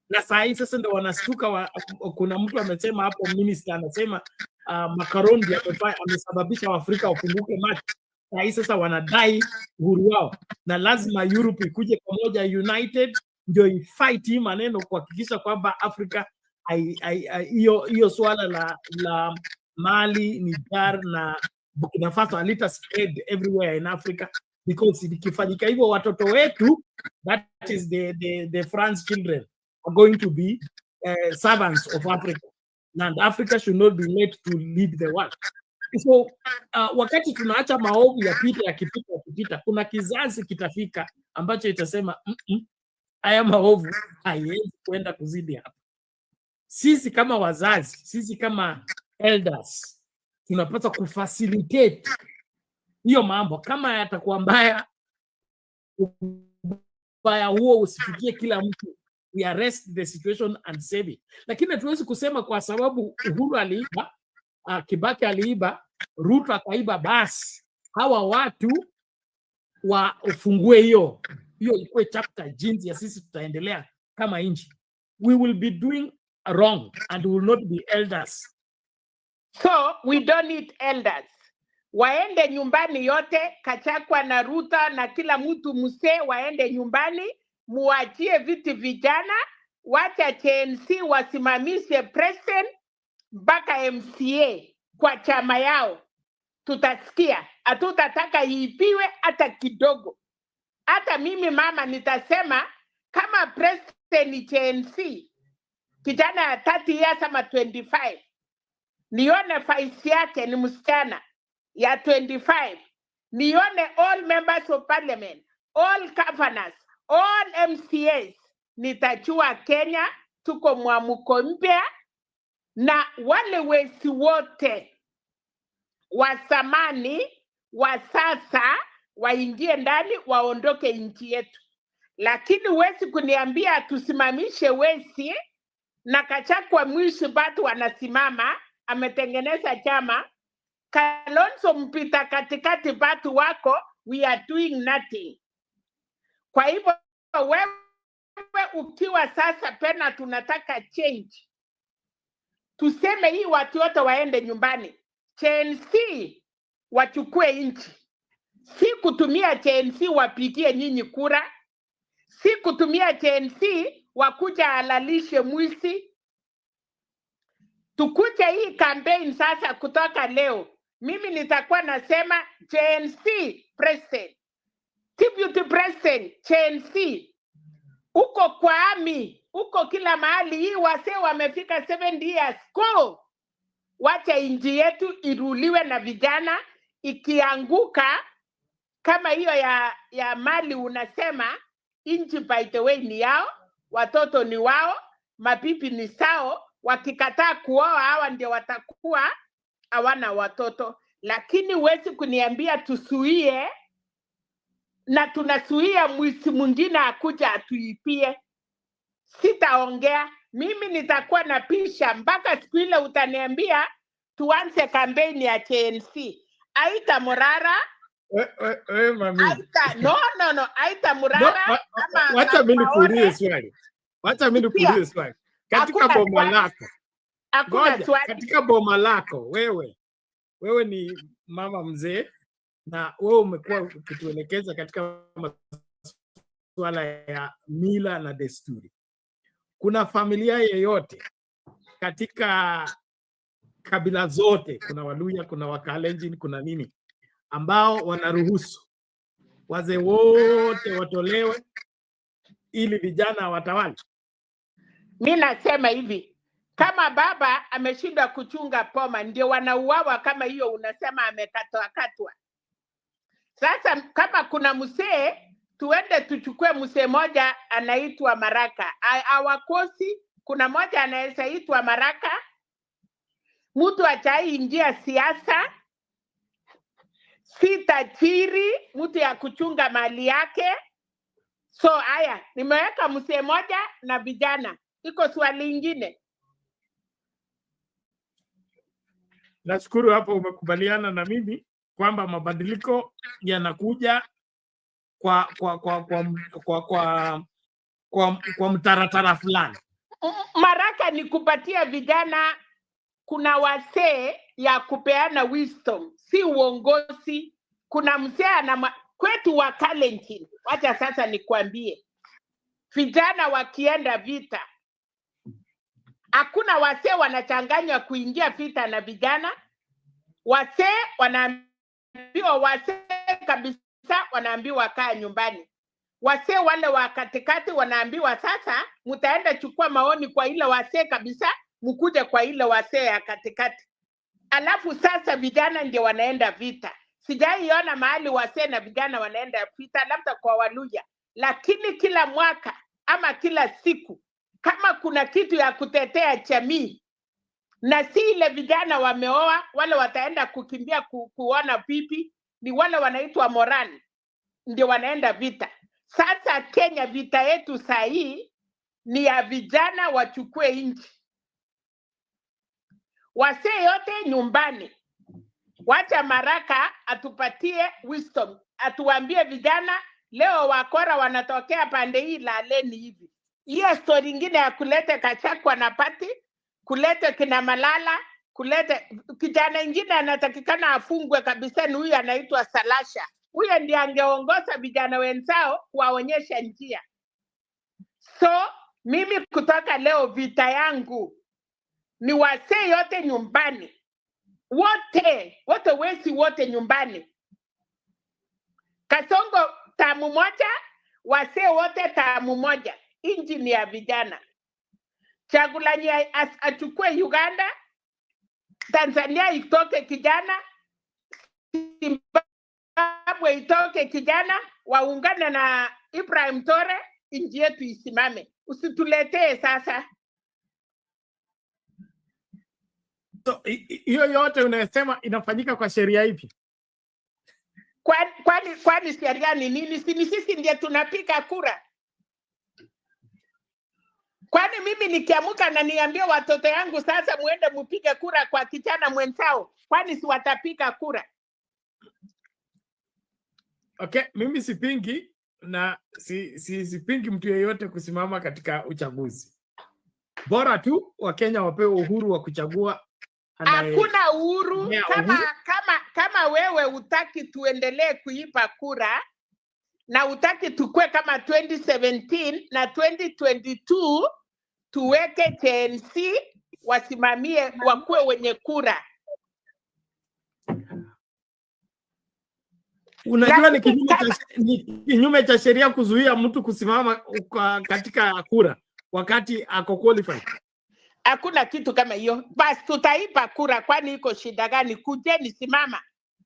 na saa hii sasa ndio wanastuka. Kuna mtu amesema hapo, minister anasema Macron amesababisha Waafrika wafunguke macho. Saa hii sasa wanadai uhuru wao, na lazima Europe ikuje pamoja united ndio ifight hii maneno, kuhakikisha kwamba Afrika hiyo swala la Mali, Niger na Burkina Faso halita spread everywhere in Africa, because ikifanyika hivyo watoto wetu, that is the France children, are going to be servants of Africa, and Africa should not be made to lead the world. So wakati tunaacha maovu yakipita, kuna kizazi kitafika ambacho itasema haya maovu haiwezi kwenda kuzidi hapa. Sisi kama wazazi, sisi kama elders, tunapaswa kufacilitate hiyo mambo. Kama yatakuwa mbaya huo usifikie kila mtu, we arrest the situation and save it. Lakini hatuwezi kusema kwa sababu Uhuru aliiba, Kibaki aliiba, Ruto akaiba, basi hawa watu wafungue hiyo ikuwe chapter jinsi ya sisi tutaendelea kama nchi. We will be doing wrong and we will not be elders. So we don't need elders. Waende nyumbani yote, Kachakwa na Ruto na kila mtu msee waende nyumbani, muachie viti vijana, wacha CNC wasimamishe president mpaka MCA kwa chama yao. Tutasikia, hatutataka iipiwe hata kidogo. Hata mimi mama nitasema kama president CNC kijana ya 30 years ama 25, nione vice yake ni msichana ya 25, nione all members of parliament, all governors, all MCAs, nitachua Kenya tuko mwamuko mpya, na wale wezi wote wa zamani wa sasa waingie ndani, waondoke nchi yetu. Lakini wezi kuniambia tusimamishe wezi, na Kachakwa mwisho bado wanasimama, ametengeneza chama, Kalonzo mpita katikati bado wako, we are doing nothing. Kwa hivyo wewe ukiwa sasa pena tunataka change, tuseme hii watu wote waende nyumbani, CNC wachukue nchi, si kutumia CNC wapigie nyinyi kura, si kutumia CNC wakuja alalishe mwisi. Tukuje hii campaign sasa kutoka leo, mimi nitakuwa nasema CNC president, deputy president CNC, uko kwa ami, uko kila mahali, hii wase wamefika 7 years, go! Wacha inji yetu iruliwe na vijana. Ikianguka kama hiyo ya Mali unasema, inji by the way ni yao, watoto ni wao, mapipi ni sao, wakikataa kuoa hawa ndio watakuwa hawana watoto. Lakini huwezi kuniambia tusuie, na tunasuia mwisi mwingine akuja atuipie. Sitaongea, mimi nitakuwa na pisha mpaka siku ile utaniambia tuanze kampeni ya CNC. Aita Murara, mami. No, Aita Murara. Wacha mimi nikuulize swali. Katika boma lako, katika boma lako, wewe ni mama mzee, na wewe umekuwa ukituelekeza katika masuala ya mila na desturi. Kuna familia yeyote katika kabila zote, kuna Waluya, kuna Wakalenjin, kuna nini, ambao wanaruhusu wazee wote watolewe ili vijana watawale? Mi nasema hivi, kama baba ameshindwa kuchunga poma, ndio wanauawa kama hiyo unasema amekatwa. Sasa kama kuna msee, tuende tuchukue msee moja anaitwa Maraka. Hawakosi, kuna moja anaweza itwa Maraka. Mtu achai ingia siasa, si tajiri, mtu ya kuchunga mali yake. So haya, nimeweka msee moja na vijana. Iko swali lingine? Nashukuru hapo umekubaliana na mimi kwamba mabadiliko yanakuja kwa mtaratara fulani. Maraka ni kupatia vijana, kuna wasee ya kupeana wisdom, si uongozi. Kuna msee kwetu wa Kalenjin, wacha sasa nikwambie, vijana wakienda vita, hakuna wasee wanachanganywa kuingia vita na vijana. Wasee wanaambiwa, wasee kabisa wanaambiwa kaa nyumbani. Wasee wale wa katikati wanaambiwa sasa mtaenda chukua maoni kwa ile wasee kabisa, mkuje kwa ile wasee ya katikati. Alafu sasa vijana ndio wanaenda vita. Sijaiona mahali wasee na vijana wanaenda vita, labda kwa Waluya. Lakini kila mwaka ama kila siku, kama kuna kitu ya kutetea jamii, na si ile vijana wameoa, wale wataenda kukimbia kuona pipi, ni wale wanaitwa morani, ndio wanaenda vita. Sasa Kenya, vita yetu saa hii ni ya vijana wachukue nchi. Wasee yote nyumbani. Wacha Maraka atupatie wisdom, atuambie vijana leo wakora wanatokea pande hii, laleni hivi. Hiyo story ingine ya kulete Kachakwa na Pati, kulete kina Malala, kulete kijana ingine anatakikana afungwe kabisa, ni huyu anaitwa Salasya. Huyo ndiye angeongoza vijana wenzao kuwaonyesha njia. So mimi kutoka leo, vita yangu ni wasee yote nyumbani, wote wesi wote nyumbani. Kasongo tamu moja, wasee wote tamu moja. Inji ni ya vijana. Chagulanyi achukue Uganda, Tanzania itoke kijana, Zimbabwe itoke kijana, waungane na Ibrahim Tore, inji yetu isimame. Usituletee sasa. So, hiyo yote unasema inafanyika kwa sheria ipi? Kwani sheria ni nini? Si sisi ndiye tunapika kura? Kwani mimi nikiamuka na niambie watoto yangu sasa muende mupige kura kwa kijana mwenzao, kwani si watapika kura? Okay, mimi sipingi na sipingi mtu yeyote kusimama katika uchaguzi. Bora tu Wakenya wapewe uhuru wa kuchagua. Hakuna uhuru kama wewe utaki tuendelee kuipa kura na utaki tukue kama 2017 na 2022 tuweke TNC wasimamie wakuwe wenye kura. Unajua ni kinyume cha sheria kuzuia mtu kusimama katika kura wakati ako qualified. Hakuna kitu kama hiyo. Basi tutaipa kura, kwani iko shida gani? Kujeni simama.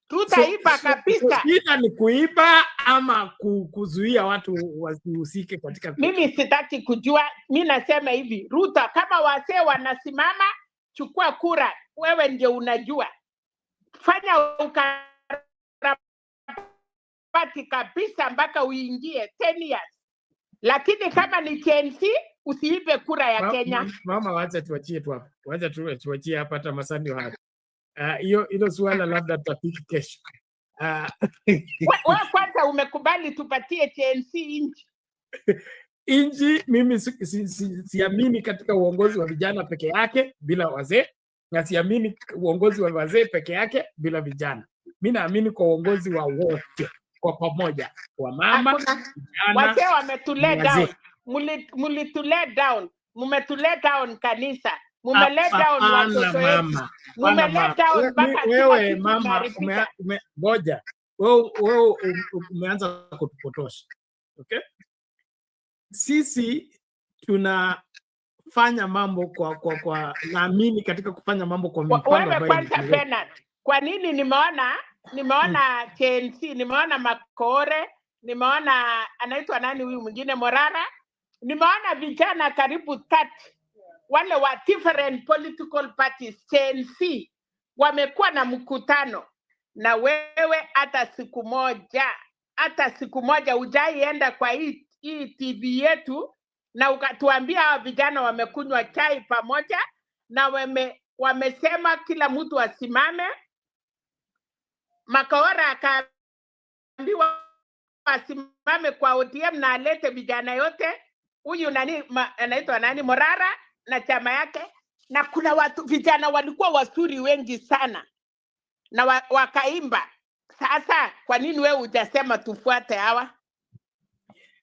Tutaipa kabisa. Shida ni kuipa ama kuzuia watu wasihusike katika kura? Mimi sitaki kujua. Mimi nasema hivi, Ruto, kama wasee wanasimama, chukua kura. Wewe ndio unajua. Fanya ukarabati kabisa mpaka uingie 10 years. Lakini kama ni KNC, usiipe kura ya Kenya. Mama, wacha tuachie tu hapa. Wacha tuachie hapa hata masandio hapa. Hilo swala labda tutapiki kesho. Wewe kwanza umekubali tupatie TNC inchi? Inchi, mimi siamini katika uongozi wa vijana peke yake bila wazee, na siamini uongozi wa wazee peke yake bila vijana. Mimi naamini kwa uongozi wa wote kwa pamoja, kwa mama, vijana. Wazee wametule down. Mulitule down. Mumetule down kanisa. Mumeleta down watoto wetu. Mumeleta down mpaka wewe mama, ngoja. wewe umeanza kutupotosha. Okay? Sisi tunafanya mambo kwa naamini katika kufanya mambo kwa mipango Wewe ambayo kwanza Bernard, kwa nini nimeona KNC, nimeona Makore, nimeona anaitwa nani huyu mwingine Morara, nimeona vijana karibu 30 wale wa different political parties KNC wamekuwa na mkutano, na wewe hata siku moja hujaienda kwa hii TV yetu na ukatuambia hao vijana wamekunywa chai pamoja na wamesema kila mtu asimame. Makawara akaambiwa asimame kwa ODM na alete vijana yote. Huyu anaitwa nani Morara na chama yake, na kuna watu vijana walikuwa wazuri wengi sana na wakaimba. Sasa kwa nini wewe hujasema tufuate hawa?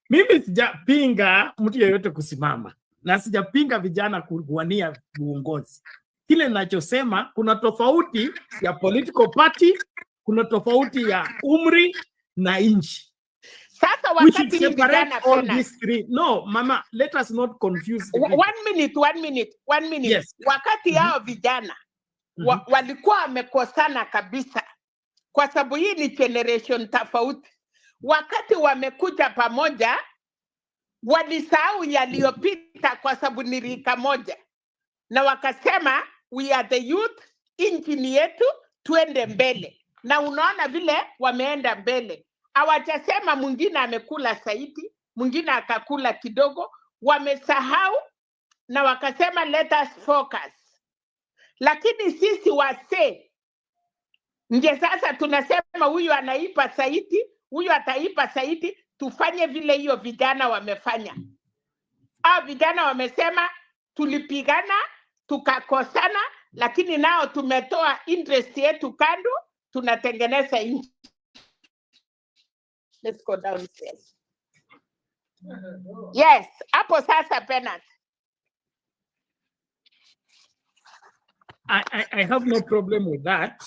Mimi sijapinga mtu yeyote kusimama na sijapinga vijana kuwania uongozi. Kile ninachosema kuna tofauti ya political party, kuna tofauti ya umri na nchi. Sasa wakati hii vijana no mama, let us not confuse. One minute. Yes. Wakati hao vijana walikuwa wamekosana kabisa, kwa sababu hii ni generation tofauti. Wakati wamekuja pamoja walisahau yaliyopita kwa sababu ni rika moja, na wakasema we are the youth, injini yetu tuende mbele. Na unaona vile wameenda mbele. Hawajasema mwingine amekula zaidi, mwingine akakula kidogo. Wamesahau na wakasema let us focus. Lakini sisi wasee nje sasa tunasema huyu anaipa zaidi, huyu ataipa zaidi, tufanye vile hiyo vijana wamefanya. Vijana wamesema tulipigana, tukakosana, lakini nao tumetoa interest yetu kando, tunatengeneza nchi. Let's go downstairs. Yes, hapo sasa Bernard. I have no problem with that,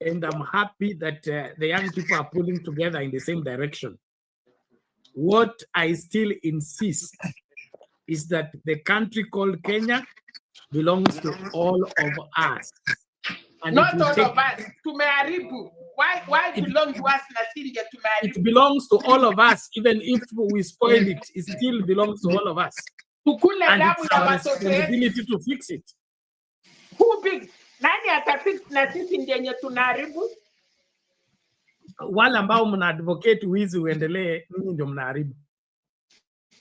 and I'm happy that the young people are pulling together in the same direction. What I still insist is that the country called Kenya belongs to all of us. And not all of us. Tumeharibu. Why belong to us na sisi tumeharibu? It belongs to all of us. Even if we spoil it, it still belongs to all of us. And it's our responsibility to fix it. Who big? Nani atafix na sisi ndiye tunaharibu? Wale ambao mna advocate wizi uendelee, ninyi ndio mnaharibu.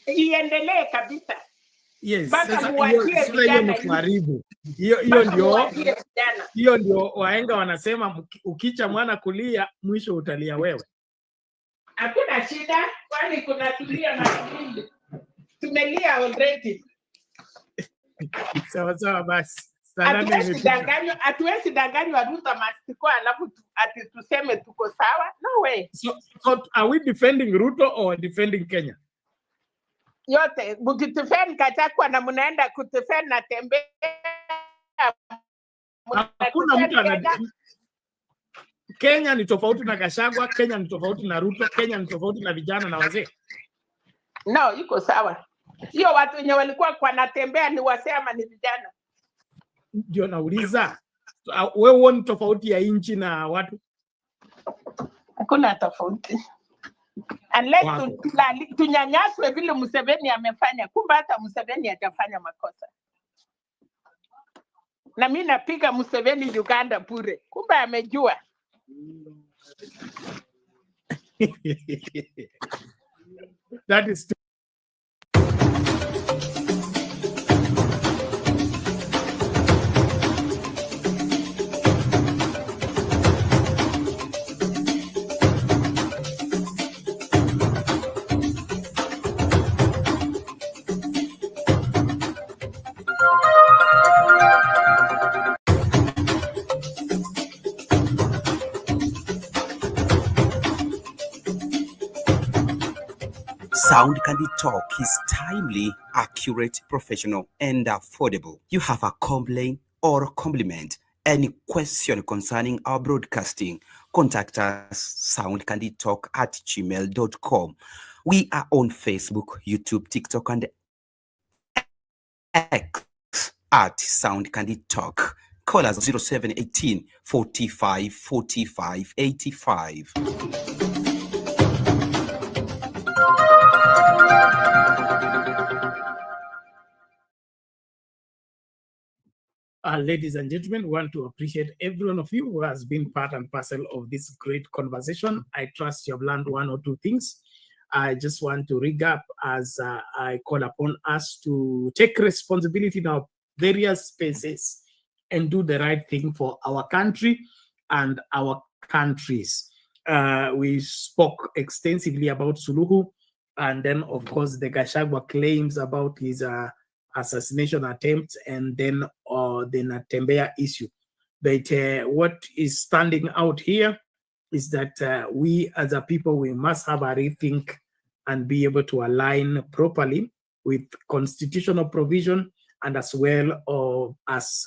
Iendelee kabisa. Yes, sasa hiyo ni kuharibu. Hiyo ndio wahenga wanasema ukicha mwana kulia mwisho utalia wewe. Hakuna shida, kwani kuna tulia na kipindi. Tumelia already. Sawa basi. Hatuwezi danganywa Ruto mastiko alafu ati tuseme tuko sawa. No way. So are we defending Ruto or defending Kenya? Yote, mkitufend Kachagwa na mnaenda kutufend na Tembea. Hakuna mtu Kenya ni tofauti na Gachagua, Kenya ni tofauti na Ruto, Kenya ni tofauti na vijana na wazee. No, iko sawa. Hiyo watu wenye walikuwa kwa natembea ni wazee ama ni vijana? Ndio nauliza. Wewe uone tofauti ya inchi na watu? Hakuna tofauti. Unless tunyanyaswe vile Museveni amefanya. Kumbe hata Museveni hajafanya makosa. Na mimi napiga Museveni Uganda bure. Kumbe amejua. That is Sound Candy Talk is timely, accurate, professional, and affordable. You have a complaint or a compliment, any question concerning our broadcasting, contact us soundcandytalk@gmail.com. We are on Facebook, YouTube, TikTok, and X at Sound Candy Talk. Call us 0718 45 45 85. Ladies and gentlemen, we want to appreciate every one of you who has been part and parcel of this great conversation. I trust you have learned one or two things. I just want to rig up as I call upon us to take responsibility in our various spaces and do the right thing for our country and our countries. We spoke extensively about Suluhu, and then, of course, the Gachagua claims about his assassination attempt, and then the Natembeya issue. But what is standing out here is that we as a people, we must have a rethink and be able to align properly with constitutional provision, and as well as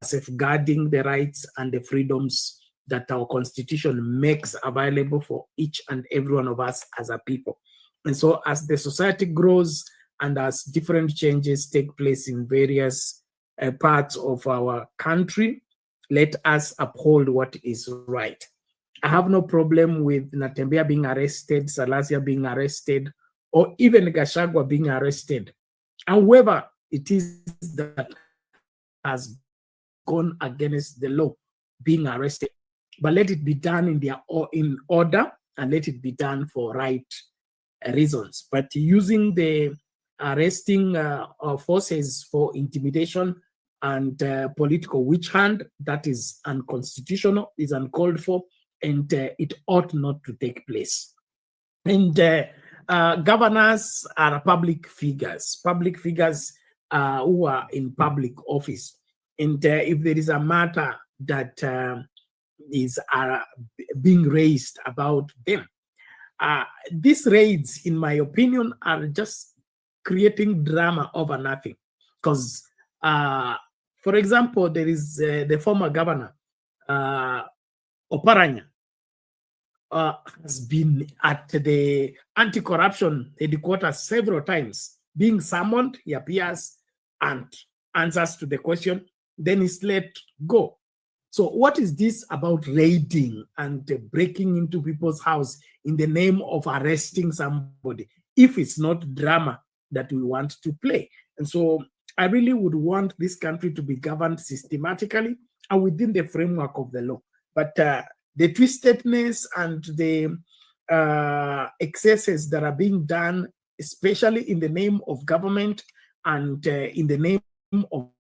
safeguarding the rights and the freedoms that our constitution makes available for each and every one of us as a people. And so as the society grows and as different changes take place in various parts of our country, let us uphold what is right. I have no problem with Natembeya being arrested, Salasya being arrested, or even Gachagua being arrested. And whoever it is that has gone against the law being arrested. But let it be done in order, and let it be done for right reasons. But using the arresting forces for intimidation and political witch hunt, that is unconstitutional, is uncalled for, and it ought not to take place. And governors are public figures who are in public office. And if there is a matter that is being raised about them, these raids, in my opinion, are just creating drama over nothing. Because, for example, there is the former governor, Oparanya, has been at the anti-corruption headquarters several times. Being summoned, he appears and answers to the question, then is let go. So what is this about raiding and breaking into people's house in the name of arresting somebody, if it's not drama that we want to play? And so I really would want this country to be governed systematically and within the framework of the law. But the twistedness and the excesses that are being done, especially in the name of government and in the name of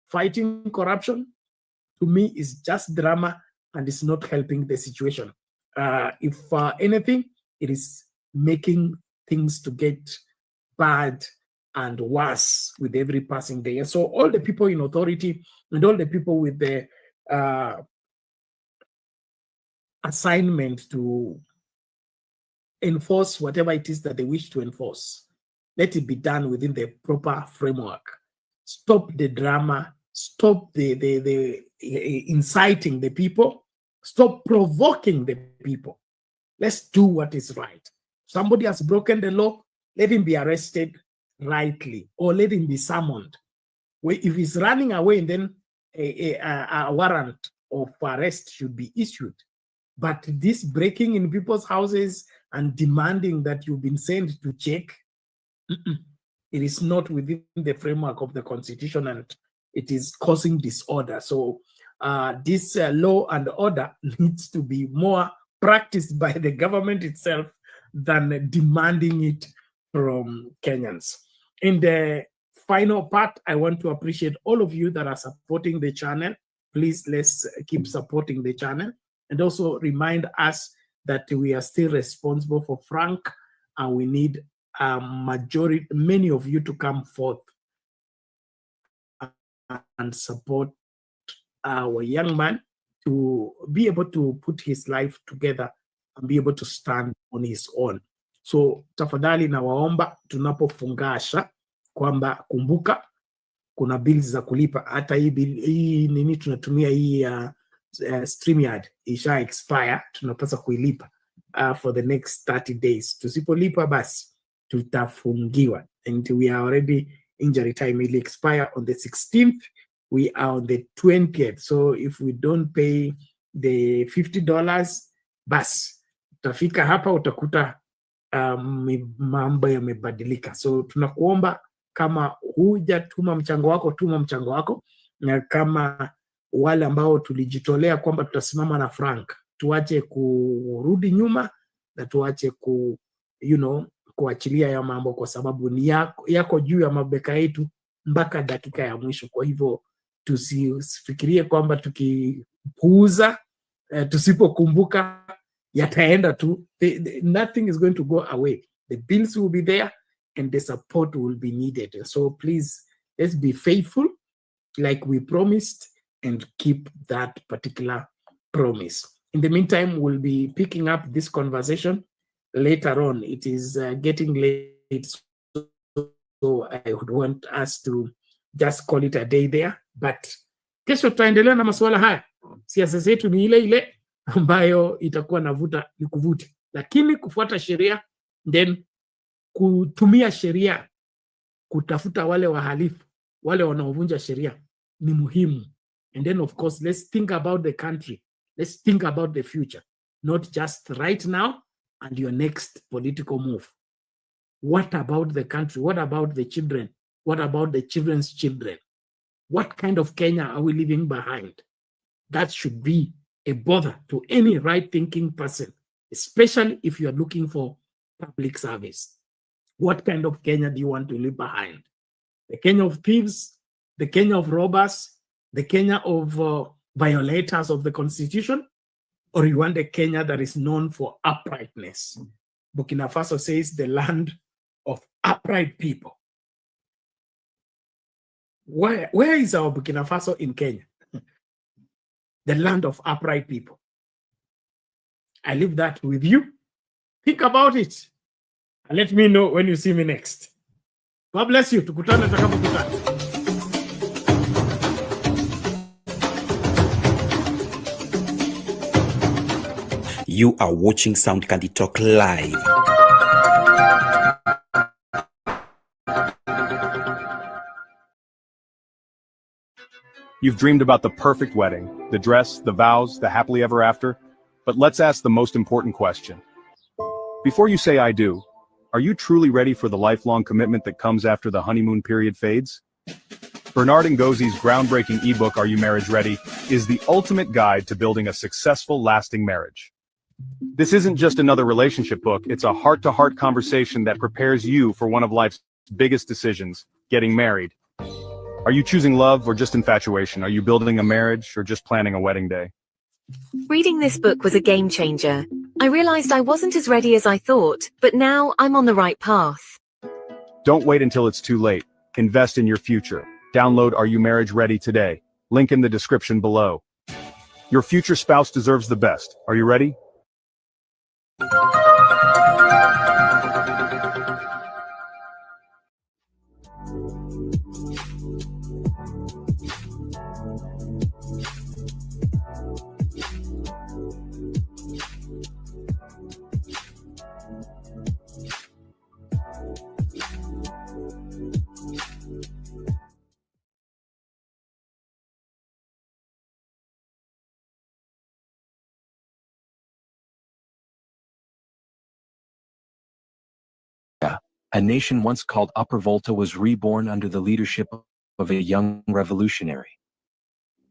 fighting corruption, to me is just drama and it's not helping the situation. If anything, it is making things to get bad and worse with every passing day. And so all the people in authority and all the people with the assignment to enforce whatever it is that they wish to enforce, let it be done within the proper framework. Stop the drama, stop the inciting the people, stop provoking the people. Let's do what is right. Somebody has broken the law, let him be arrested rightly, or let him be summoned. If he's running away, then a warrant of arrest should be issued. But this breaking in people's houses and demanding that you've been sent to check, it is not within the framework of the Constitution, and it is causing disorder. So this law and order needs to be more practiced by the government itself than demanding it from Kenyans. In the final part, I want to appreciate all of you that are supporting the channel. Please, let's keep supporting the channel, and also remind us that we are still responsible for Frank, and we need many of you to come forth and support our young man to be able to put his life together and be able to stand on his own. So tafadhali nawaomba tunapofungasha kwamba kumbuka kuna bills za kulipa. Hata hii nini tunatumia hii StreamYard isha expire, tunapaswa kuilipa for the next 30 days. Tusipolipa basi tutafungiwa, and we are already injury time will expire on the 16th. We are on the 20th. So if we don't pay the $50, basi utafika hapa utakuta mambo yamebadilika. So tunakuomba kama hujatuma mchango wako, tuma mchango wako, na kama wale ambao tulijitolea kwamba tutasimama na Frank, tuache kurudi nyuma na tuache kuachilia ya mambo, kwa sababu ni yako juu ya mabeka yetu mpaka dakika ya mwisho. Kwa hivyo tusifikirie kwamba tukipuuza, tusipokumbuka yataenda tu. Nothing is going to go away. The bills will be there and the support will be needed. So please, let's be faithful like we promised and keep that particular promise. In the meantime, we'll be picking up this conversation later on. It is getting late, so I would want us to just call it a day there. But kesho tutaendelea na masuala haya. Siasa zetu ni ile ile ambayo itakuwa navuta ni kuvute, lakini kufuata sheria, then kutumia sheria kutafuta wale wahalifu, wale wanaovunja sheria ni muhimu. And then of course, let's think about the country. Let's think about the future, not just right now and your next political move. What about the country? What about the children? What about the children's children? What kind of Kenya are we leaving behind? That should be a bother to any right-thinking person, especially if you are looking for public service. What kind of Kenya do you want to leave behind? The Kenya of thieves, the Kenya of robbers, the Kenya of violators of the Constitution, or you want a Kenya that is known for uprightness? Burkina Faso says the land of upright people. Where is our Burkina Faso in Kenya? The land of upright people. I leave that with you. Think about it. And let me know when you see me next. God bless you. Tukutane tutakapokutana. You are watching Sound Candy Talk live. You've dreamed about the perfect wedding, the dress, the vows, the happily ever after. But let's ask the most important question. Before you say I do, are you truly ready for the lifelong commitment that comes after the honeymoon period fades? Bernard Ngosi's groundbreaking ebook, Are You Marriage Ready?, is the ultimate guide to building a successful, lasting marriage. This isn't just another relationship book, it's a heart-to-heart conversation that prepares you for one of life's biggest decisions, getting married. Are you choosing love or just infatuation? Are you building a marriage or just planning a wedding day? Reading this book was a game changer. I realized I wasn't as ready as I thought, but now I'm on the right path. Don't wait until it's too late. Invest in your future. Download Are You Marriage Ready today. Link in the description below. Your future spouse deserves the best. Are you ready? A nation once called Upper Volta was reborn under the leadership of a young revolutionary.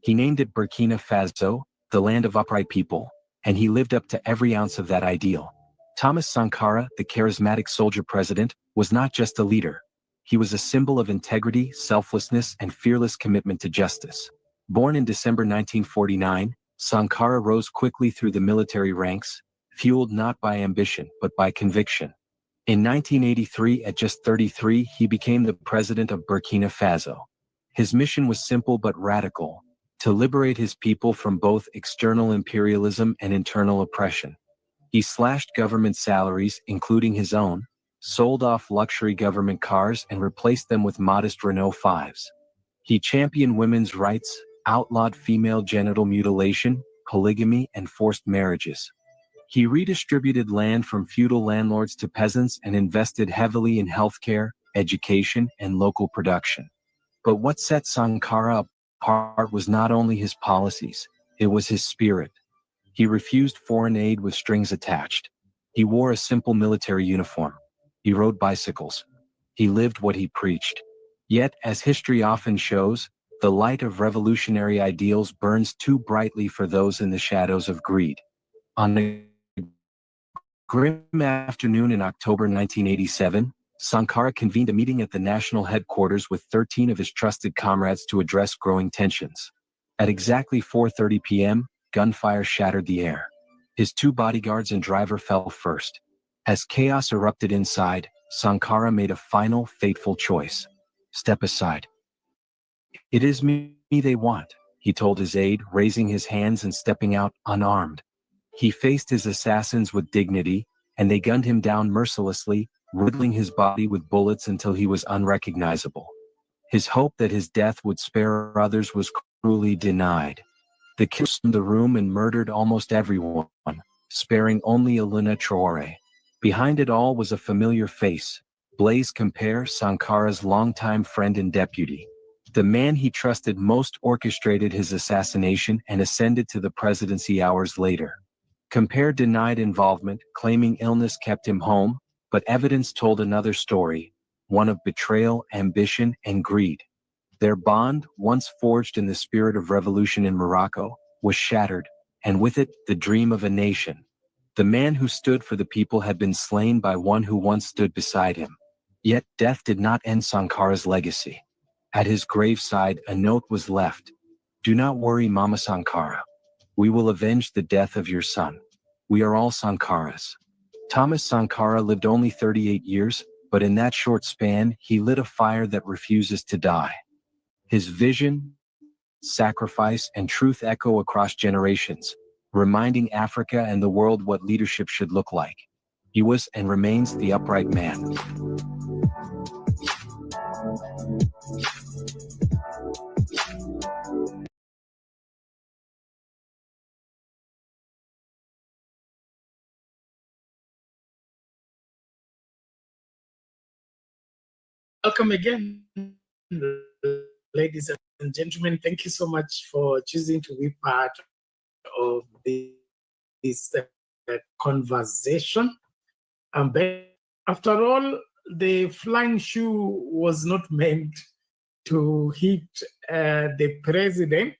He named it Burkina Faso, the land of upright people, and he lived up to every ounce of that ideal. Thomas Sankara, the charismatic soldier president, was not just a leader. He was a symbol of integrity, selflessness, and fearless commitment to justice. Born in December 1949, Sankara rose quickly through the military ranks, fueled not by ambition but by conviction. In 1983, at just 33, he became the president of Burkina Faso. His mission was simple but radical: to liberate his people from both external imperialism and internal oppression. He slashed government salaries, including his own, sold off luxury government cars and replaced them with modest Renault 5s. He championed women's rights, outlawed female genital mutilation, polygamy, and forced marriages. He redistributed land from feudal landlords to peasants and invested heavily in healthcare, education, and local production. But what set Sankara apart was not only his policies, it was his spirit. He refused foreign aid with strings attached. He wore a simple military uniform. He rode bicycles. He lived what he preached. Yet, as history often shows, the light of revolutionary ideals burns too brightly for those in the shadows of greed. On a grim afternoon in October 1987, Sankara convened a meeting at the national headquarters with 13 of his trusted comrades to address growing tensions. At exactly 4:30 p.m., gunfire shattered the air. His 2 bodyguards and driver fell first. As chaos erupted inside, Sankara made a final, fateful choice. Step aside. It is me they want, he told his aide, raising his hands and stepping out unarmed. He faced his assassins with dignity, and they gunned him down mercilessly, riddling his body with bullets until he was unrecognizable. His hope that his death would spare others was cruelly denied. The killers stormed the room and murdered almost everyone, sparing only Eluna Traore. Behind it all was a familiar face, Blaise Compaoré, Sankara's longtime friend and deputy. The man he trusted most orchestrated his assassination and ascended to the presidency hours later. Compaoré denied involvement, claiming illness kept him home, but evidence told another story, one of betrayal, ambition, and greed. Their bond, once forged in the spirit of revolution in Morocco, was shattered, and with it, the dream of a nation. The man who stood for the people had been slain by one who once stood beside him. Yet death did not end Sankara's legacy. At his graveside, a note was left. Do not worry, Mama Sankara. We will avenge the death of your son. We are all Sankaras. Thomas Sankara lived only 38 years, but in that short span, he lit a fire that refuses to die. His vision, sacrifice, and truth echo across generations, reminding Africa and the world what leadership should look like. He was and remains the upright man. Welcome again, ladies and gentlemen. Thank you so much for choosing to be part of this conversation. After all, the flying shoe was not meant to hit the president,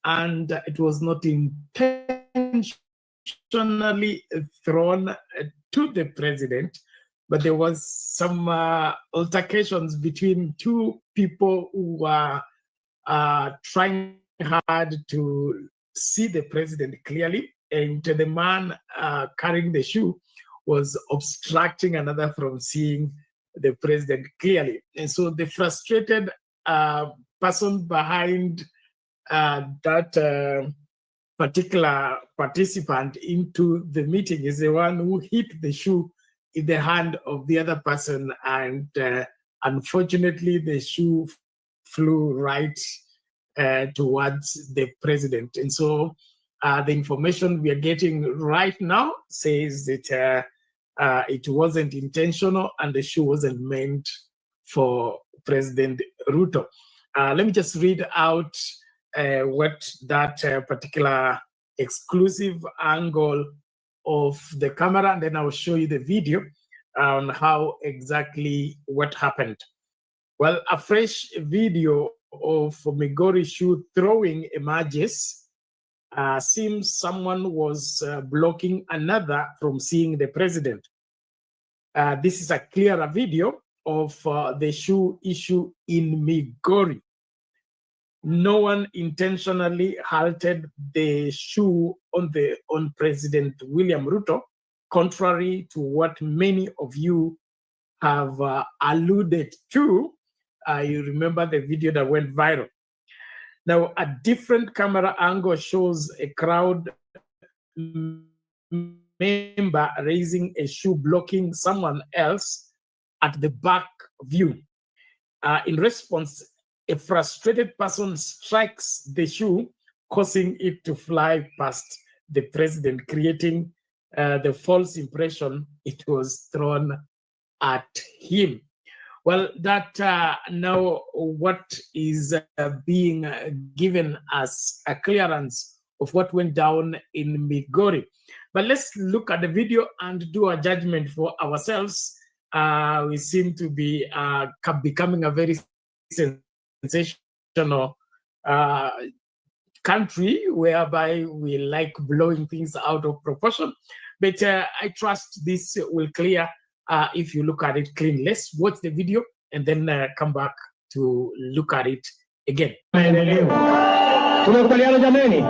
and it was not intentionally thrown to the president. But there was some altercations between 2 people who were trying hard to see the president clearly, and the man carrying the shoe was obstructing another from seeing the president clearly. And so the frustrated person behind that particular participant into the meeting is the one who hit the shoe in the hand of the other person, and unfortunately the shoe flew right towards the president. And so the information we are getting right now says that it wasn't intentional and the shoe wasn't meant for President Ruto. Let me just read out what that particular exclusive angle of the camera, and then I'll show you the video on how exactly what happened. Well, a fresh video of Migori shoe throwing emerges. Seems someone was blocking another from seeing the president. This is a clearer video of the shoe issue in Migori. No one intentionally halted the shoe on President William Ruto, contrary to what many of you have alluded to. You remember the video that went viral. Now, a different camera angle shows a crowd member raising a shoe blocking someone else at the back view. In response, a frustrated person strikes the shoe, causing it to fly past the president, creating the false impression it was thrown at him. Well, that now what is being given as a clearance of what went down in Migori. But let's look at the video and do a judgment for ourselves. We seem to be becoming a very sensational country whereby we like blowing things out of proportion. But I trust this will clear if you look at it clean. Let's watch the video and then come back to look at it again. Tunakubaliana jameni?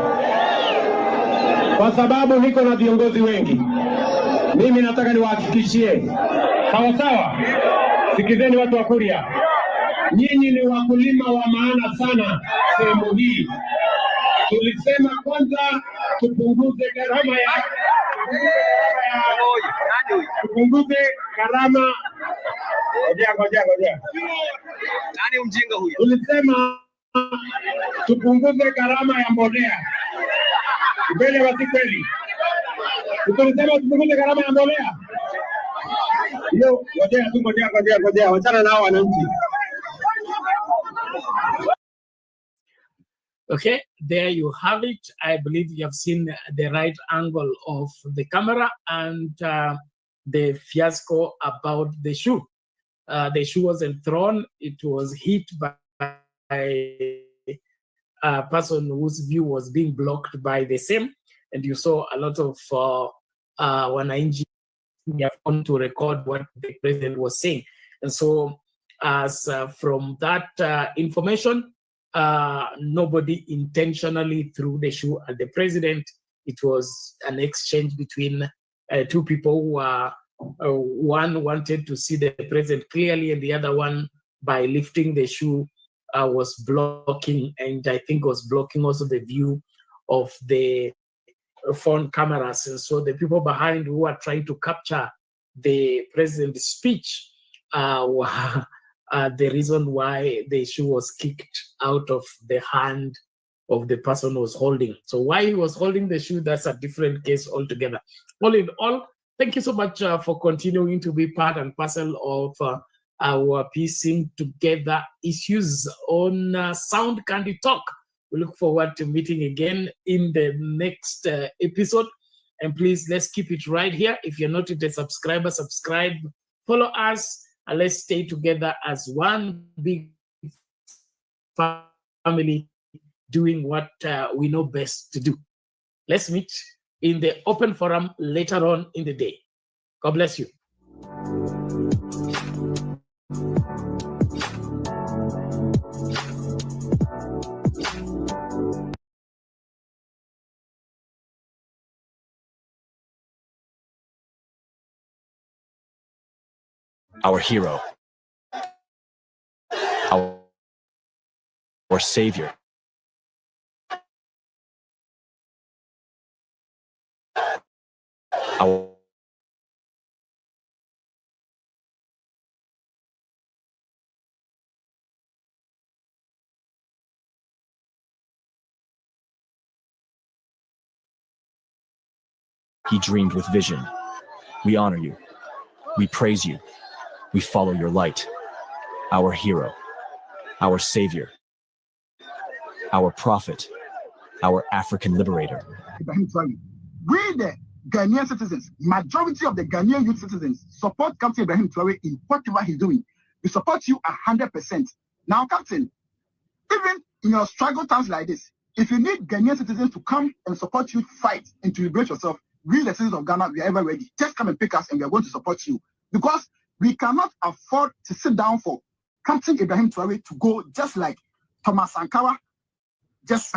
Kwa sababu niko na viongozi wengi, mimi nataka niwahakikishie, sawa sawa, sikizeni watu wa Kuria, nyinyi ni wakulima wa maana sana sehemu hii. Tulisema kwanza tupunguze gharama ya ngoja. Nani mjinga huyo? Tulisema tupunguze gharama ya mbolea. Mbele wasi kweli. Tulisema tupunguze gharama ya mbolea. Yo, ngoja, wachana nao wananchi. Okay, there you have it. I believe you have seen the right angle of the camera and the fiasco about the shoe. The shoe wasn't thrown, it was hit by a person whose view was being blocked by the same. And you saw a lot of wananchi have come to record what the president was saying. And so as from that information, nobody intentionally threw the shoe at the president. It was an exchange between two people who one wanted to see the president clearly, and the other one, by lifting the shoe, was blocking, and I think was blocking also the view of the phone cameras. And so the people behind who are trying to capture the president's speech were the reason why the shoe was kicked out of the hand of the person who was holding. So why he was holding the shoe, that's a different case altogether. All in all, thank you so much for continuing to be part and parcel of our piecing together issues on Sound Candy Talk. We look forward to meeting again in the next episode. And please, let's keep it right here. If you're not a subscriber, subscribe, follow us, and let's stay together as one big family doing what we know best to do. Let's meet in the open forum later on in the day. God bless you. Our hero, our savior, our he dreamed with vision. We honor you. We praise you. We follow your light. Our hero, our savior, our prophet, our African liberator. We, the Ghanaian citizens, majority of the Ghanaian youth citizens, support Captain Ibrahim Traore in whatever he's doing. We support you 100%. Now, Captain, even in your struggle times like this, if you need Ghanaian citizens to come and support you, fight and to liberate yourself, we, the citizens of Ghana, we are ever ready. Just come and pick us and we are going to support you. Because we cannot afford to sit down for Captain Ibrahim Traore to go just like Thomas Sankara, just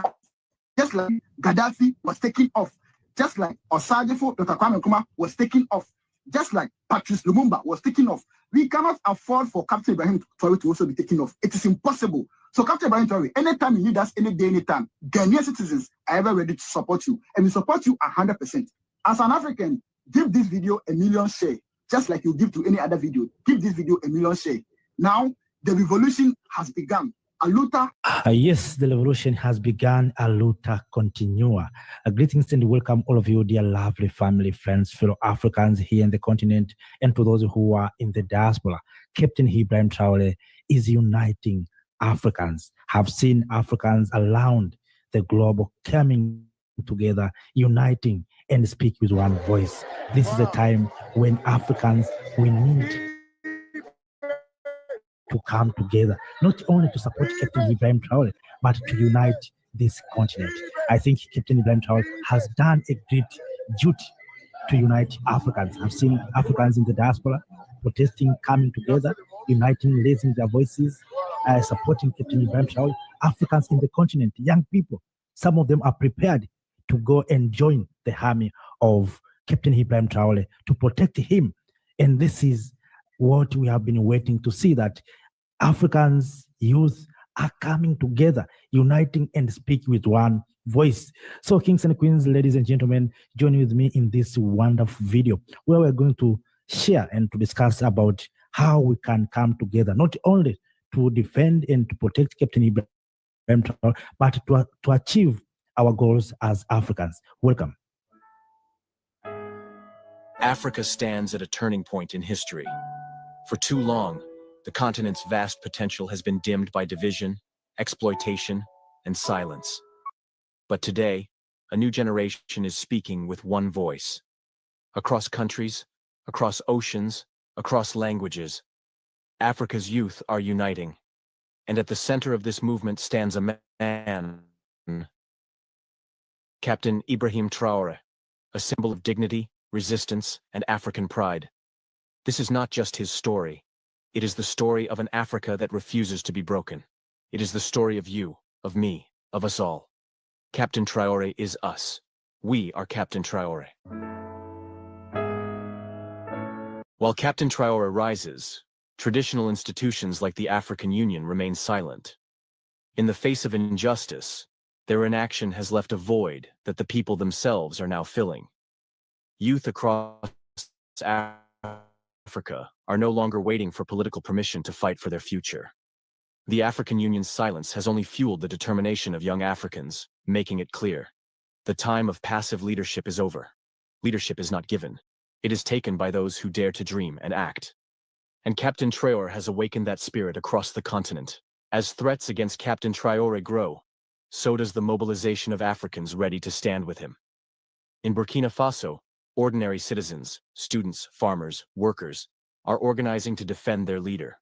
like Gaddafi was taken off, just like Osadefo, Dr. Kwame Nkrumah was taken off, just like Patrice Lumumba was taken off. We cannot afford for Captain Ibrahim Traore to also be taken off. It is impossible. So Captain Ibrahim Traore, anytime you need us, any day, anytime, Ghanaian citizens are ever ready to support you. And we support you 100%. As an African, give this video a million share. Just like you give to any other video. Give this video a million share. Now, the revolution has begun. Aluta. Yes, the revolution has begun. Aluta continua. Greetings and welcome all of you, dear lovely family, friends, fellow Africans here in the continent, and to those who are in the diaspora. Captain Ibrahim Traore is uniting Africans. Have seen Africans around the globe coming together, uniting and speak with one voice. This is a time when Africans, we need to come together, not only to support Captain Ibrahim Traore, but to unite this continent. I think Captain Ibrahim Traore has done a great duty to unite Africans. I've seen Africans in the diaspora protesting, coming together, uniting, raising their voices, supporting Captain Ibrahim Traore. Africans in the continent, young people, some of them are prepared to go and join the army of Captain Ibrahim Traore to protect him. And this is what we have been waiting to see, that Africans, youth are coming together, uniting and speak with one voice. So kings and queens, ladies and gentlemen, join with me in this wonderful video where we're going to share and to discuss about how we can come together, not only to defend and to protect Captain Ibrahim Traore, but to achieve our goals as Africans. Welcome. Africa stands at a turning point in history. For too long, the continent's vast potential has been dimmed by division, exploitation, and silence. But today, a new generation is speaking with one voice. Across countries, across oceans, across languages, Africa's youth are uniting. And at the center of this movement stands a man, Captain Ibrahim Traore, a symbol of dignity, resistance, and African pride. This is not just his story. It is the story of an Africa that refuses to be broken. It is the story of you, of me, of us all. Captain Traore is us. We are Captain Traore. While Captain Traore rises, traditional institutions like the African Union remain silent. In the face of injustice, their inaction has left a void that the people themselves are now filling. Youth across Africa are no longer waiting for political permission to fight for their future. The African Union's silence has only fueled the determination of young Africans, making it clear. The time of passive leadership is over. Leadership is not given. It is taken by those who dare to dream and act. And Captain Traore has awakened that spirit across the continent. As threats against Captain Traore grow, so does the mobilization of Africans ready to stand with him. In Burkina Faso, ordinary citizens, students, farmers, workers, are organizing to defend their leader.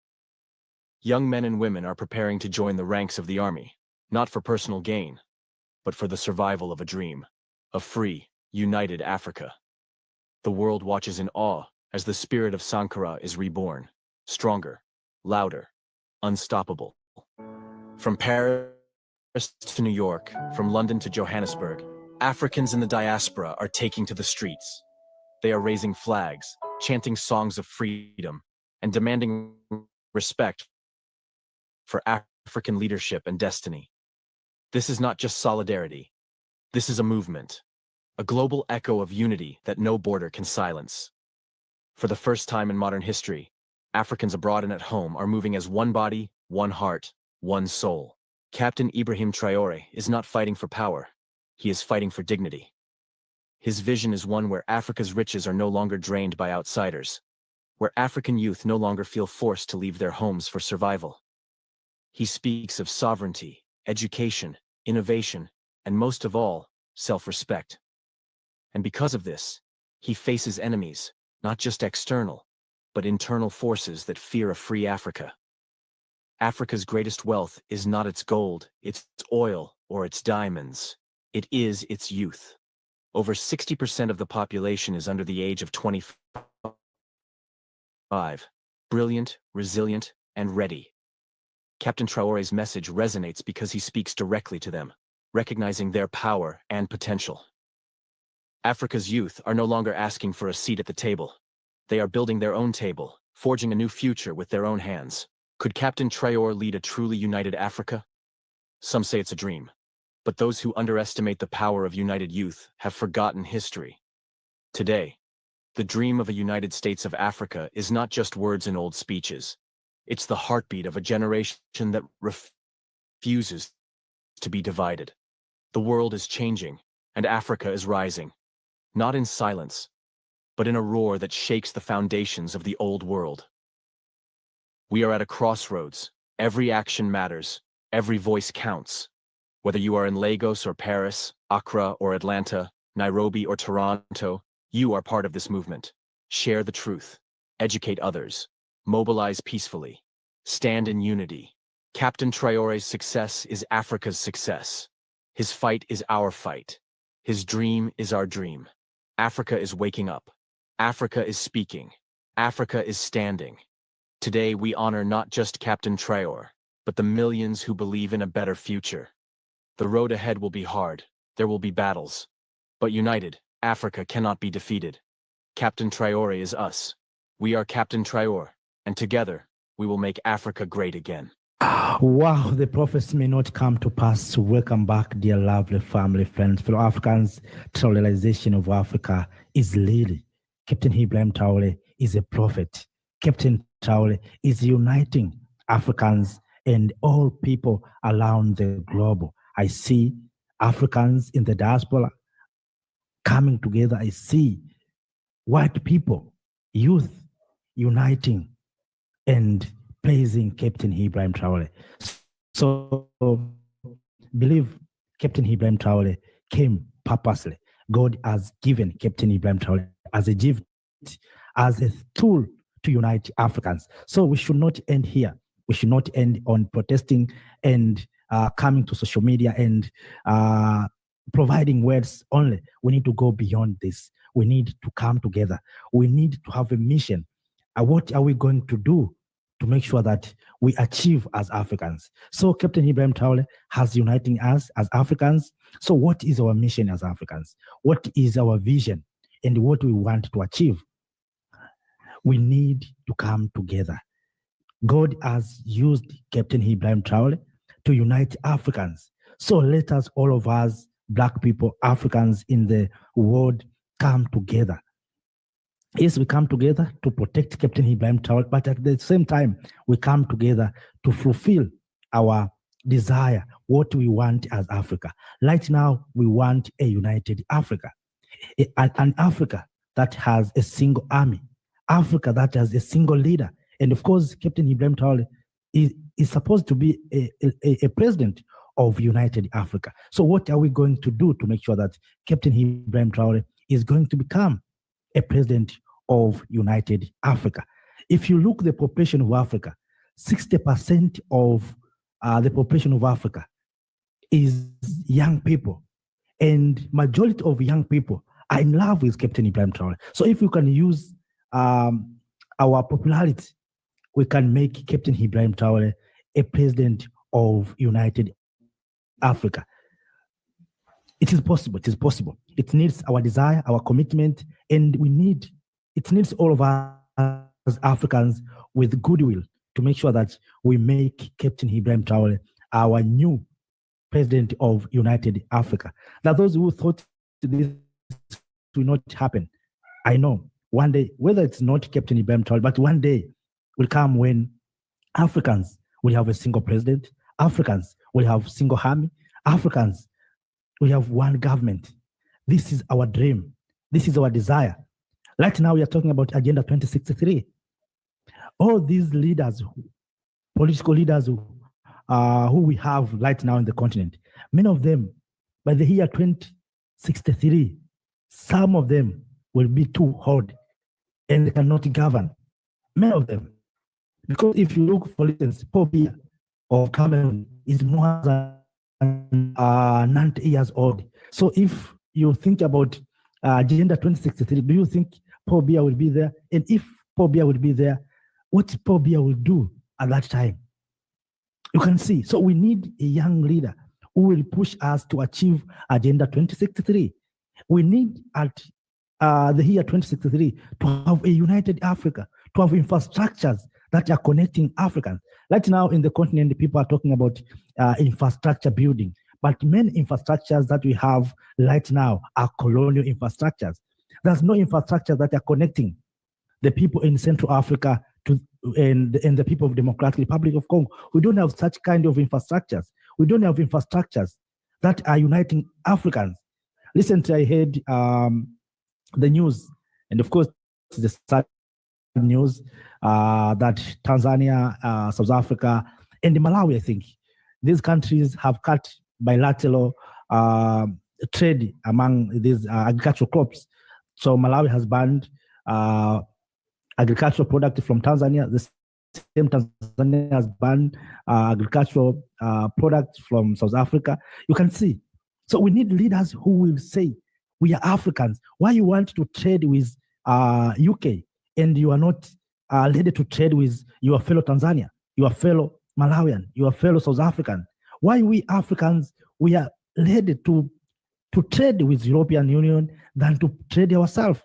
Young men and women are preparing to join the ranks of the army, not for personal gain, but for the survival of a dream, a free, united Africa. The world watches in awe as the spirit of Sankara is reborn, stronger, louder, unstoppable. From Paris to New York, from London to Johannesburg, Africans in the diaspora are taking to the streets. They are raising flags, chanting songs of freedom, and demanding respect for African leadership and destiny. This is not just solidarity. This is a movement, a global echo of unity that no border can silence. For the first time in modern history, Africans abroad and at home are moving as one body, one heart, one soul. Captain Ibrahim Traore is not fighting for power. He is fighting for dignity. His vision is one where Africa's riches are no longer drained by outsiders, where African youth no longer feel forced to leave their homes for survival. He speaks of sovereignty, education, innovation, and most of all, self-respect. And because of this, he faces enemies, not just external, but internal forces that fear a free Africa. Africa's greatest wealth is not its gold, its oil, or its diamonds. It is its youth. Over 60% of the population is under the age of 25. Brilliant, resilient, and ready. Captain Traore's message resonates because he speaks directly to them, recognizing their power and potential. Africa's youth are no longer asking for a seat at the table. They are building their own table, forging a new future with their own hands. Could Captain Traore lead a truly united Africa? Some say it's a dream, but those who underestimate the power of united youth have forgotten history. Today, the dream of a United States of Africa is not just words in old speeches. It's the heartbeat of a generation that refuses to be divided. The world is changing, and Africa is rising, not in silence, but in a roar that shakes the foundations of the old world. We are at a crossroads. Every action matters. Every voice counts. Whether you are in Lagos or Paris, Accra or Atlanta, Nairobi or Toronto, you are part of this movement. Share the truth. Educate others. Mobilize peacefully. Stand in unity. Captain Traore's success is Africa's success. His fight is our fight. His dream is our dream. Africa is waking up. Africa is speaking. Africa is standing. Today we honor not just Captain Traore, but the millions who believe in a better future. The road ahead will be hard. There will be battles. But united, Africa cannot be defeated. Captain Traore is us. We are Captain Traore, and together we will make Africa great again. Wow, the prophecy may not come to pass. Welcome back, dear lovely family, friends, fellow Africans. Traoreization of Africa is really. Captain Ibrahim Traore is a prophet. Captain Traore is uniting Africans and all people around the globe. I see Africans in the diaspora coming together. I see white people, youth uniting and praising Captain Ibrahim Traore. So believe Captain Ibrahim Traore came purposely. God has given Captain Ibrahim Traore as a gift, as a tool to unite Africans. So we should not end here. We should not end on protesting and coming to social media and providing words only. We need to go beyond this. We need to come together. We need to have a mission. What are we going to do to make sure that we achieve as Africans? So Captain Ibrahim Traore has uniting us as Africans. So what is our mission as Africans? What is our vision and what we want to achieve? We need to come together. God has used Captain Ibrahim Traore to unite Africans. So let us, all of us, Black people, Africans in the world, come together. Yes, we come together to protect Captain Ibrahim Traore, but at the same time, we come together to fulfill our desire, what we want as Africa. Right now, we want a united Africa, an Africa that has a single army, Africa that has a single leader. And of course, Captain Ibrahim Traore is supposed to be a president of United Africa. So what are we going to do to make sure that Captain Ibrahim Traore is going to become a president of United Africa? If you look at the population of Africa, 60% of the population of Africa is young people. And majority of young people are in love with Captain Ibrahim Traore. So if we can use our popularity, we can make Captain Ibrahim Traore a president of United Africa. It is possible. It is possible. It needs our desire, our commitment, and it needs all of us as Africans with goodwill to make sure that we make Captain Ibrahim Traore our new president of United Africa. Now, those who thought this will not happen, I know one day, whether it's not Captain Ibrahim Traore, but one day will come when Africans will have a single president, Africans will have single army, Africans will have one government. This is our dream. This is our desire. Right now, we are talking about Agenda 2063. All these leaders, political leaders who we have right now in the continent, many of them, by the year 2063, some of them will be too old and they cannot govern. Many of them. Because if you look, for instance, Paul Biya of Cameroon is more than 90 years old. So if you think about Agenda 2063, do you think Paul Biya will be there? And if Paul Biya will be there, what Paul Biya will do at that time? You can see. So we need a young leader who will push us to achieve Agenda 2063. We need at the year 2063 to have a united Africa, to have infrastructures that are connecting Africans. Right now in the continent, people are talking about infrastructure building, but many infrastructures that we have right now are colonial infrastructures. There's no infrastructure that are connecting the people in Central Africa to and the people of Democratic Republic of Congo. We don't have such kind of infrastructures. We don't have infrastructures that are uniting Africans. Recently, I heard the news, and of course, the sad news that Tanzania, South Africa, and Malawi, I think, these countries have cut bilateral trade among these agricultural crops. So Malawi has banned agricultural product from Tanzania. The same Tanzania has banned agricultural products from South Africa. You can see. So we need leaders who will say, we are Africans. Why you want to trade with UK and you are not ready to trade with your fellow Tanzania, your fellow Malawian, your fellow South African? Why we Africans, we are ready to trade with European Union than to trade ourselves?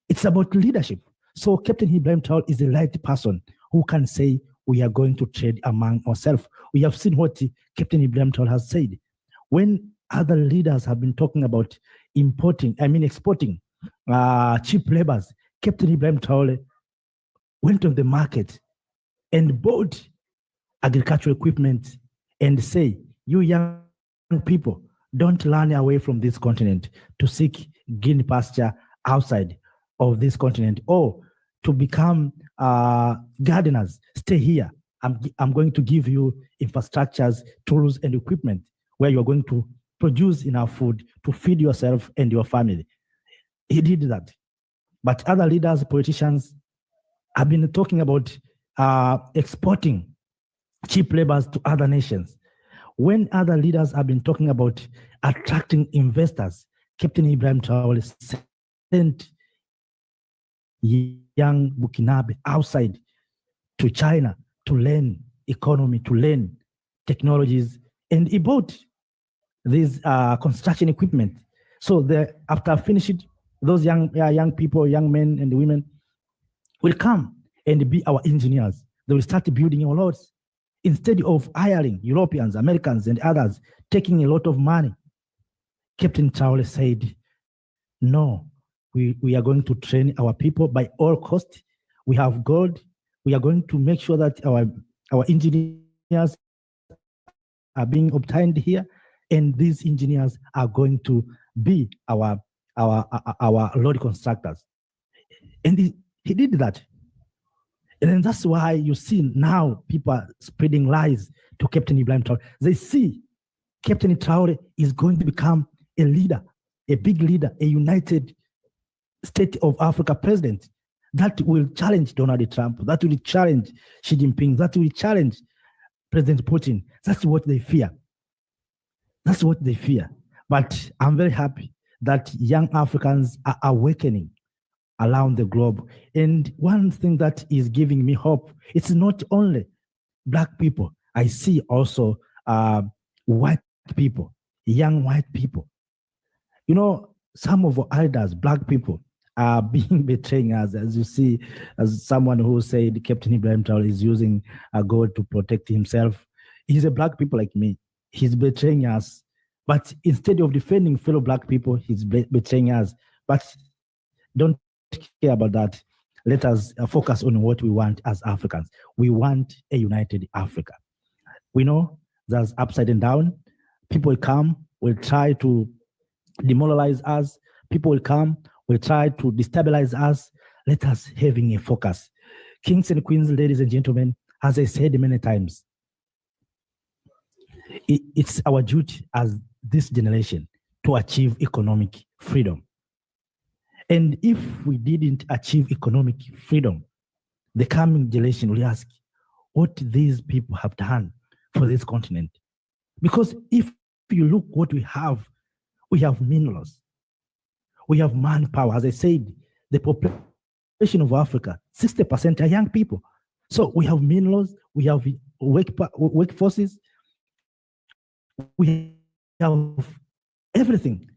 It's about leadership. So Captain Ibrahim Traore is the right person who can say we are going to trade among ourselves. We have seen what Captain Ibrahim Traore has said. When other leaders have been talking about exporting cheap labors, Captain Ibrahim Traore went on the market and bought agricultural equipment and say, you young people, don't run away from this continent to seek green pasture outside of this continent or to become gardeners. Stay here. I'm going to give you infrastructures, tools, and equipment where you're going to produce enough food to feed yourself and your family. He did that. But other leaders, politicians, have been talking about exporting cheap labors to other nations. When other leaders have been talking about attracting investors, Captain Ibrahim Traore sent young Burkinabe outside to China to learn economy, to learn technologies, and he bought these construction equipment. So after finishing, those young people, young men and women will come and be our engineers. They will start building our roads instead of hiring Europeans, Americans, and others, taking a lot of money. Captain Traore said, no, we are going to train our people by all costs. We have gold. We are going to make sure that our engineers are being obtained here, and these engineers are going to be our road constructors. And he did that. And then that's why you see now people are spreading lies to Captain Ibrahim Traore. They see Captain Traore is going to become a leader, a big leader, a United States of Africa president that will challenge Donald Trump, that will challenge Xi Jinping, that will challenge President Putin. That's what they fear. That's what they fear. But I'm very happy that young Africans are awakening around the globe. And one thing that is giving me hope, it's not only Black people. I see also white people, young white people. You know, some of our elders, Black people, are being betraying us. As you see, as someone who said Captain Ibrahim Traore is using God to protect himself. He's a Black people like me. He's betraying us. But instead of defending fellow Black people, he's betraying us. But don't care about that. Let us focus on what we want as Africans. We want a united Africa. We know there's upside and down. People will come, will try to demoralize us. People will come, will try to destabilize us. Let us having a focus. Kings and queens, ladies and gentlemen, as I said many times, it's our duty as this generation to achieve economic freedom. And if we didn't achieve economic freedom, the coming generation will ask what these people have done for this continent. Because if you look what we have minerals, we have manpower. As I said, the population of Africa, 60% are young people. So we have minerals, we have workforces, we have everything.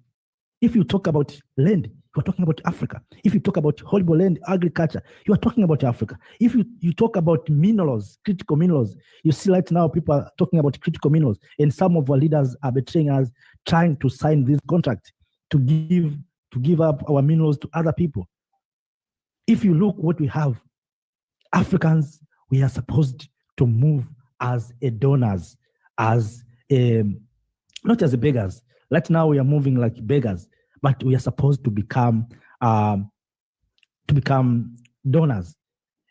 If you talk about land, you are talking about Africa. If you talk about horrible land agriculture, you are talking about Africa. If you talk about minerals, critical minerals, you see right now people are talking about critical minerals, and some of our leaders are betraying us, trying to sign this contract to give up our minerals to other people. If you look what we have, Africans, we are supposed to move as a donors, as not as beggars. Right now we are moving like beggars, but we are supposed to become donors.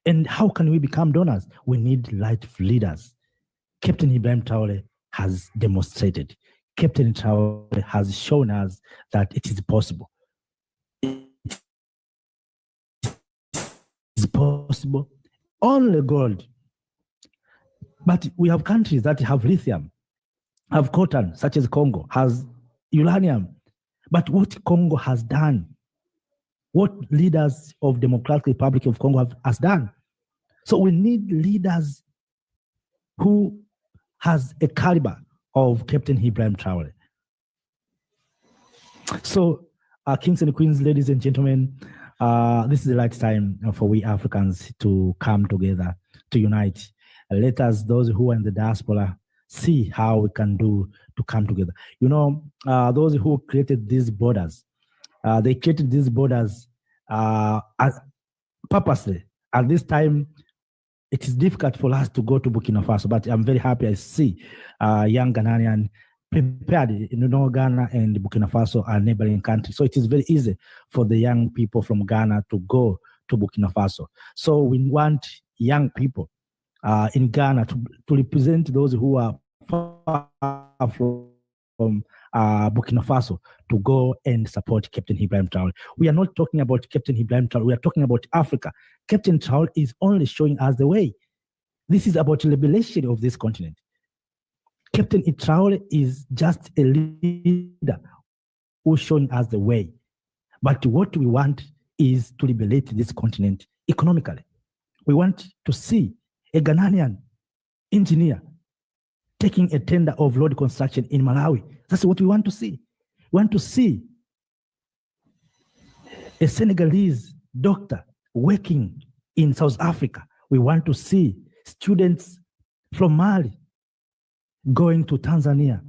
And how can we become donors? We need light leaders. Captain Ibrahim Traore has demonstrated. Captain Traore has shown us that it is possible. It is possible. Only gold. But we have countries that have lithium, have cotton, such as Congo, has uranium. But what Congo has done, what leaders of Democratic Republic of Congo has done. So we need leaders who has a caliber of Captain Ibrahim Traore. So, kings and queens, ladies and gentlemen, this is the right time for we Africans to come together, to unite. Let us, those who are in the diaspora, see how we can do to come together. You know, those who created these borders, they created these borders purposely. At this time, it is difficult for us to go to Burkina Faso, but I'm very happy I see young Ghanaian prepared. You know, Ghana and Burkina Faso are neighboring countries. So it is very easy for the young people from Ghana to go to Burkina Faso. So we want young people in Ghana to represent those who are far from Burkina Faso to go and support Captain Ibrahim Traore. We are not talking about Captain Ibrahim Traore. We are talking about Africa. Captain Traore is only showing us the way. This is about liberation of this continent. Captain Traore is just a leader who's showing us the way. But what we want is to liberate this continent economically. We want to see a Ghanaian engineer taking a tender of road construction in Malawi. That's what we want to see. We want to see a Senegalese doctor working in South Africa. We want to see students from Mali going to Tanzania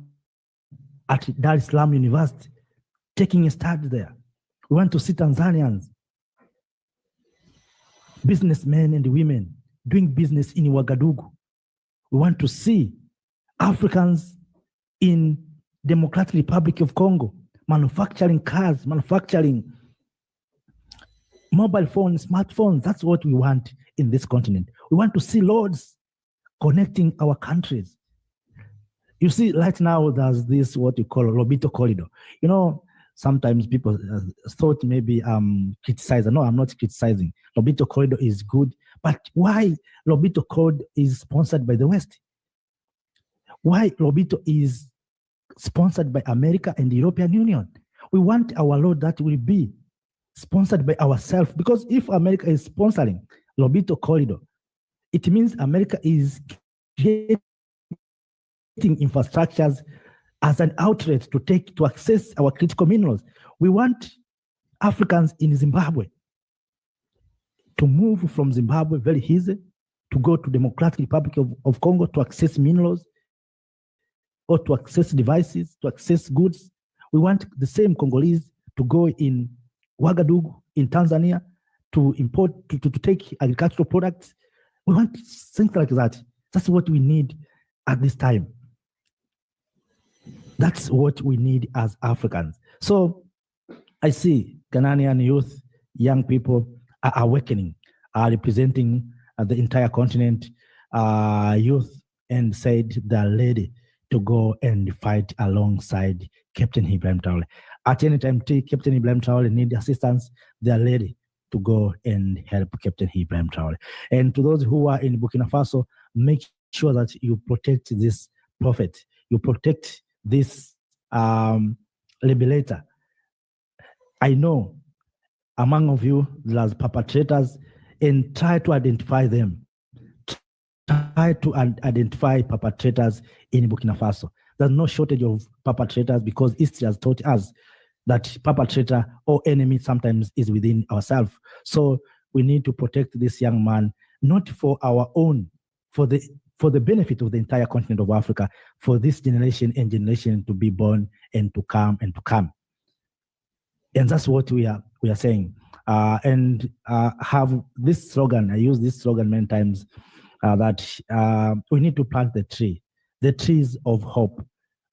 at Dar es Salaam University, taking a study there. We want to see Tanzanians, businessmen and women, doing business in Ouagadougou. We want to see Africans in Democratic Republic of Congo manufacturing cars, manufacturing mobile phones, smartphones. That's what we want in this continent. We want to see roads connecting our countries. You see, right now, there's this, what you call Lobito Corridor. You know, sometimes people thought maybe criticizing. No, I'm not criticizing. Lobito Corridor is good. But why Lobito Corridor is sponsored by the West? Why Lobito is sponsored by America and the European Union? We want our road that will be sponsored by ourselves. Because if America is sponsoring Lobito Corridor, it means America is creating infrastructures as an outlet to access our critical minerals. We want Africans in Zimbabwe to move from Zimbabwe very easy to go to Democratic Republic of Congo to access minerals or to access devices, to access goods. We want the same Congolese to go in Ouagadougou in Tanzania to import, to take agricultural products. We want things like that. That's what we need at this time. That's what we need as Africans. So I see Ghanaian youth, young people are awakening, are representing the entire continent, youth, and said they're ready to go and fight alongside Captain Ibrahim Traore. At any time, Captain Ibrahim Traore need assistance, they are ready to go and help Captain Ibrahim Traore. And to those who are in Burkina Faso, make sure that you protect this prophet, you protect this liberator. I know among of you there's perpetrators, and try to identify them. Try to identify perpetrators in Burkina Faso. There's no shortage of perpetrators because history has taught us that perpetrator or enemy sometimes is within ourselves. So we need to protect this young man, not for our own, for the benefit of the entire continent of Africa, for this generation and generation to be born and to come and to come. And that's what we are saying. Have this slogan, I use this slogan many times, that we need to plant the trees of hope.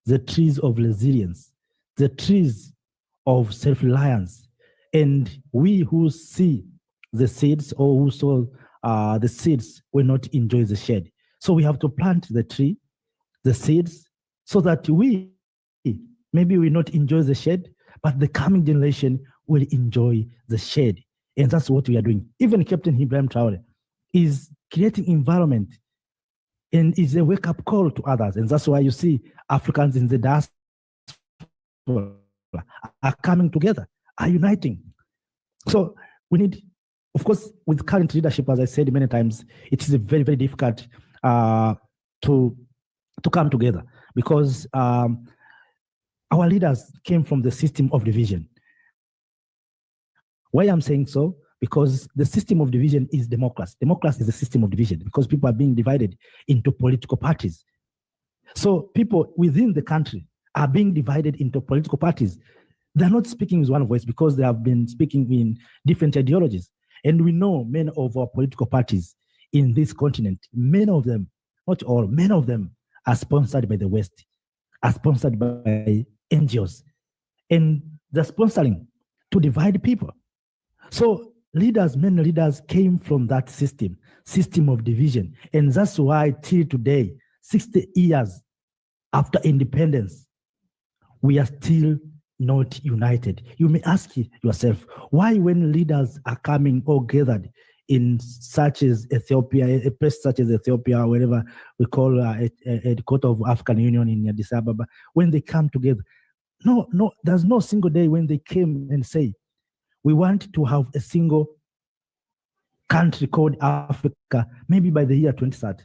the trees of resilience, the trees of self-reliance. And we who see the seeds or who sow the seeds will not enjoy the shade. So we have to plant the tree, the seeds, so that we maybe will not enjoy the shade, but the coming generation will enjoy the shade. And that's what we are doing. Even Captain Ibrahim Traore is creating environment and is a wake-up call to others. And that's why you see Africans in the diaspora are coming together, are uniting. So we need, of course, with current leadership, as I said many times, it is very, very difficult to come together because our leaders came from the system of division. Why I'm saying so? Because the system of division is democracy. Democracy is a system of division because people are being divided into political parties. So people within the country are being divided into political parties. They're not speaking with one voice because they have been speaking in different ideologies. And we know many of our political parties in this continent, many of them, not all, many of them are sponsored by the West, are sponsored by NGOs. And they're sponsoring to divide people. So leaders, many leaders came from that system of division. And that's why till today, 60 years after independence, we are still not united. You may ask yourself, why when leaders are coming or gathered in such as Ethiopia, a place such as Ethiopia, wherever we call a court of African Union in Addis Ababa, when they come together, no, there's no single day when they came and say, we want to have a single country called Africa, maybe by the year 2030.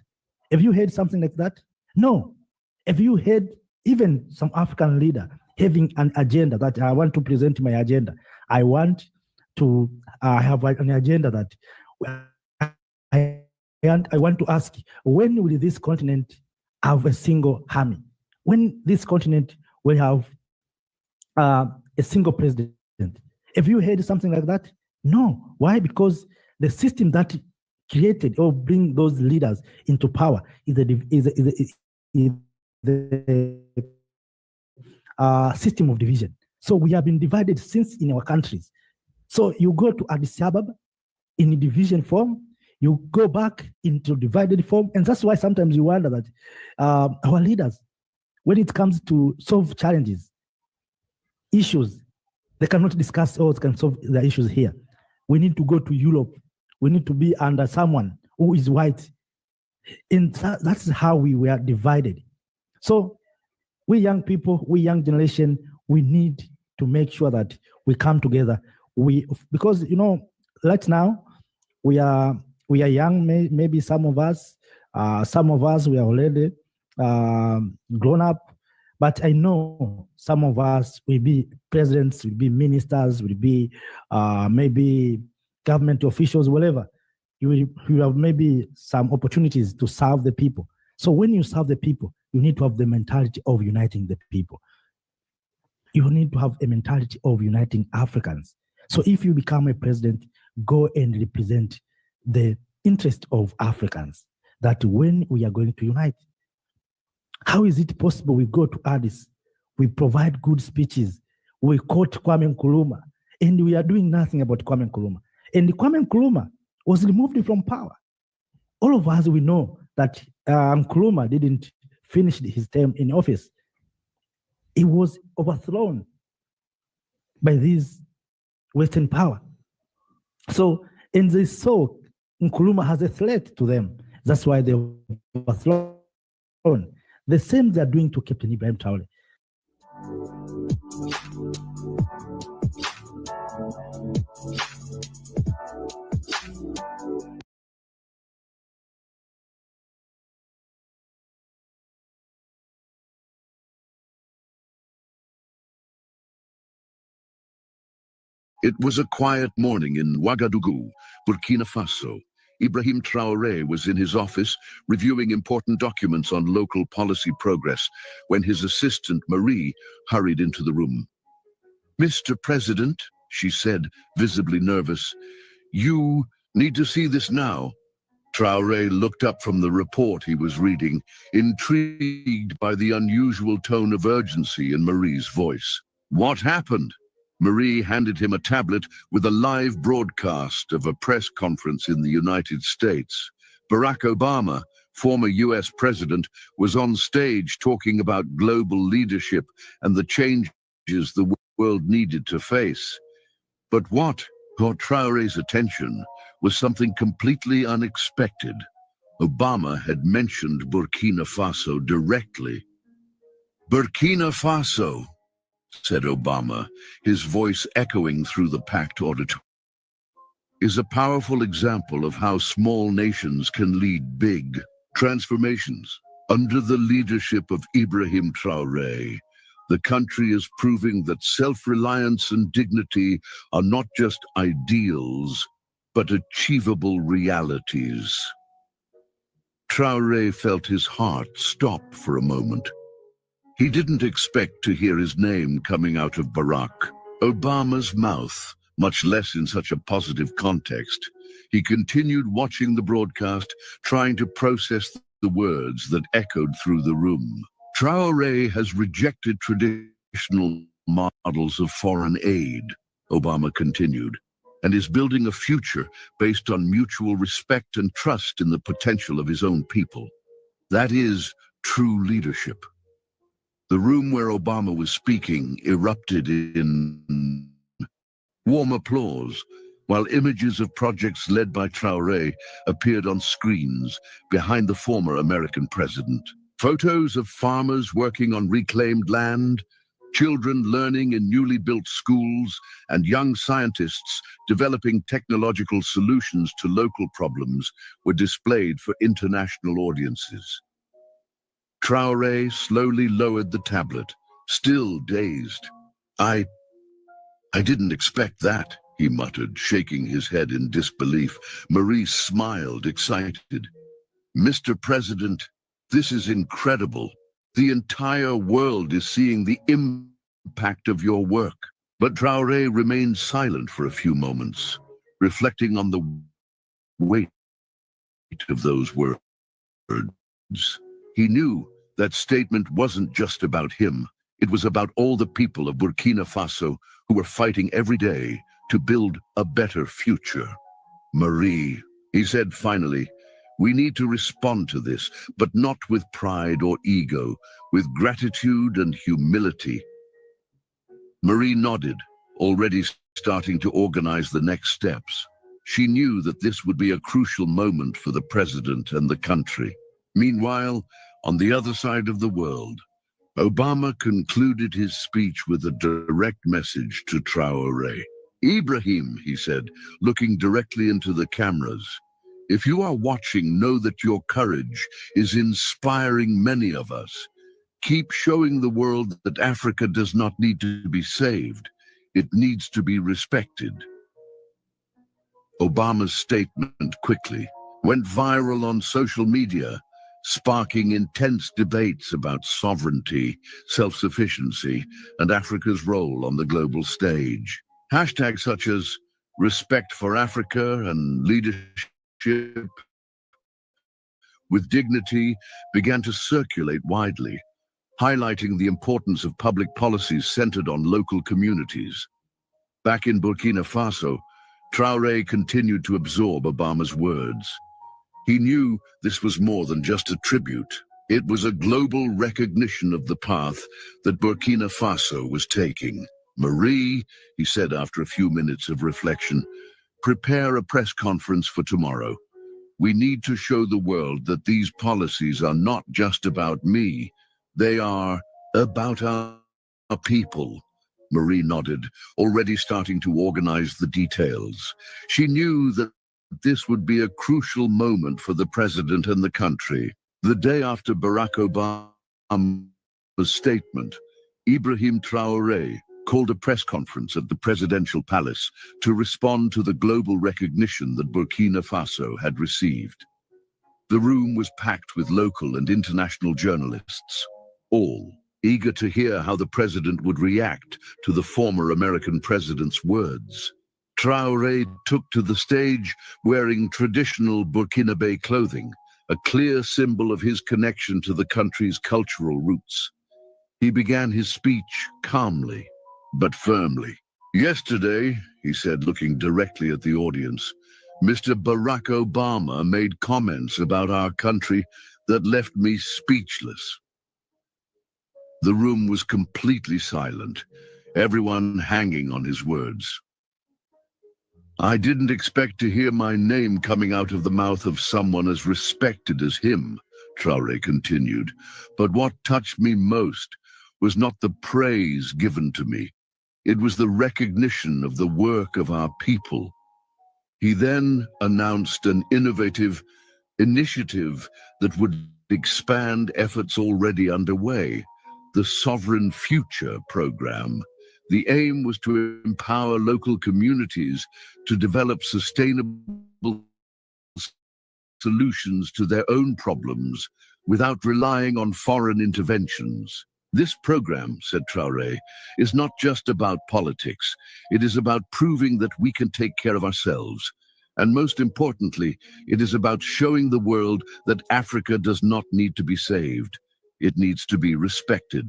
Have you heard something like that? No. Have you heard even some African leader having an agenda that I want to present my agenda? I want to have an agenda that I want to ask, when will this continent have a single army? When this continent will have a single president? Have you heard something like that? No. Why? Because the system that created or bring those leaders into power is the system of division. So we have been divided since in our countries. So you go to Addis Ababa in division form, you go back into divided form, and that's why sometimes you wonder that our leaders, when it comes to solve challenges, issues, they cannot discuss or can solve the issues here. We need to go to Europe. We need to be under someone who is white. And that's how we were divided. So we young people, we young generation, we need to make sure that we come together. Because right now we are young. Maybe some of us we are already grown up. But I know some of us will be presidents, will be ministers, will be maybe government officials, whatever. You have maybe some opportunities to serve the people. So when you serve the people, you need to have the mentality of uniting the people. You need to have a mentality of uniting Africans. So if you become a president, go and represent the interest of Africans, that when we are going to unite. How is it possible we go to Addis, we provide good speeches, we quote Kwame Nkrumah, and we are doing nothing about Kwame Nkrumah? And Kwame Nkrumah was removed from power. All of us, we know that Nkrumah didn't finish his term in office. He was overthrown by this Western power. So, and they saw Nkrumah has a threat to them. That's why they overthrown. The same they are doing to Captain Ibrahim Traore. It was a quiet morning in Ouagadougou, Burkina Faso. Ibrahim Traore was in his office reviewing important documents on local policy progress when his assistant Marie hurried into the room. "Mr. President," she said, visibly nervous, "you need to see this now." Traoré looked up from the report he was reading, intrigued by the unusual tone of urgency in Marie's voice. What happened? Marie handed him a tablet with a live broadcast of a press conference in the United States. Barack Obama, former US president, was on stage talking about global leadership and the changes the world needed to face. But what caught Traoré's attention was something completely unexpected. Obama had mentioned Burkina Faso directly. Burkina Faso, said Obama, his voice echoing through the packed auditorium, is a powerful example of how small nations can lead big transformations. Under the leadership of Ibrahim Traoré, the country is proving that self-reliance and dignity are not just ideals, but achievable realities. Traoré felt his heart stop for a moment. He didn't expect to hear his name coming out of Barack Obama's mouth, much less in such a positive context. He continued watching the broadcast, trying to process the words that echoed through the room. Traoré has rejected traditional models of foreign aid, Obama continued, and is building a future based on mutual respect and trust in the potential of his own people. That is true leadership. The room where Obama was speaking erupted in warm applause, while images of projects led by Traoré appeared on screens behind the former American president. Photos of farmers working on reclaimed land, children learning in newly built schools, and young scientists developing technological solutions to local problems were displayed for international audiences. Traoré slowly lowered the tablet, still dazed. I didn't expect that, he muttered, shaking his head in disbelief. Marie smiled, excited. Mr. President, this is incredible. The entire world is seeing the impact of your work. But Traoré remained silent for a few moments, reflecting on the weight of those words. He knew that statement wasn't just about him. It was about all the people of Burkina Faso who were fighting every day to build a better future. Marie, he said finally, we need to respond to this, but not with pride or ego, with gratitude and humility. Marie nodded, already starting to organize the next steps. She knew that this would be a crucial moment for the president and the country. Meanwhile, on the other side of the world, Obama concluded his speech with a direct message to Traoré. Ibrahim, he said, looking directly into the cameras, if you are watching, know that your courage is inspiring many of us. Keep showing the world that Africa does not need to be saved. It needs to be respected. Obama's statement quickly went viral on social media, sparking intense debates about sovereignty, self-sufficiency, and Africa's role on the global stage. Hashtags such as respect for Africa and leadership with dignity began to circulate widely, highlighting the importance of public policies centered on local communities. Back in Burkina Faso, Traoré continued to absorb Obama's words. He knew this was more than just a tribute. It was a global recognition of the path that Burkina Faso was taking. Marie, he said after a few minutes of reflection, prepare a press conference for tomorrow. We need to show the world that these policies are not just about me. They are about our people. Marie nodded, already starting to organize the details. She knew that this would be a crucial moment for the president and the country. The day after Barack Obama's statement, Ibrahim Traoré called a press conference at the presidential palace to respond to the global recognition that Burkina Faso had received. The room was packed with local and international journalists, all eager to hear how the president would react to the former American president's words. Traoré took to the stage wearing traditional Burkinabe clothing, a clear symbol of his connection to the country's cultural roots. He began his speech calmly, but firmly. Yesterday, he said, looking directly at the audience, Mr. Barack Obama made comments about our country that left me speechless. The room was completely silent, everyone hanging on his words. I didn't expect to hear my name coming out of the mouth of someone as respected as him, Traoré continued, but what touched me most was not the praise given to me. It was the recognition of the work of our people. He then announced an innovative initiative that would expand efforts already underway, the Sovereign Future Program. The aim was to empower local communities to develop sustainable solutions to their own problems without relying on foreign interventions. This program, said Traoré, is not just about politics. It is about proving that we can take care of ourselves. And most importantly, it is about showing the world that Africa does not need to be saved. It needs to be respected.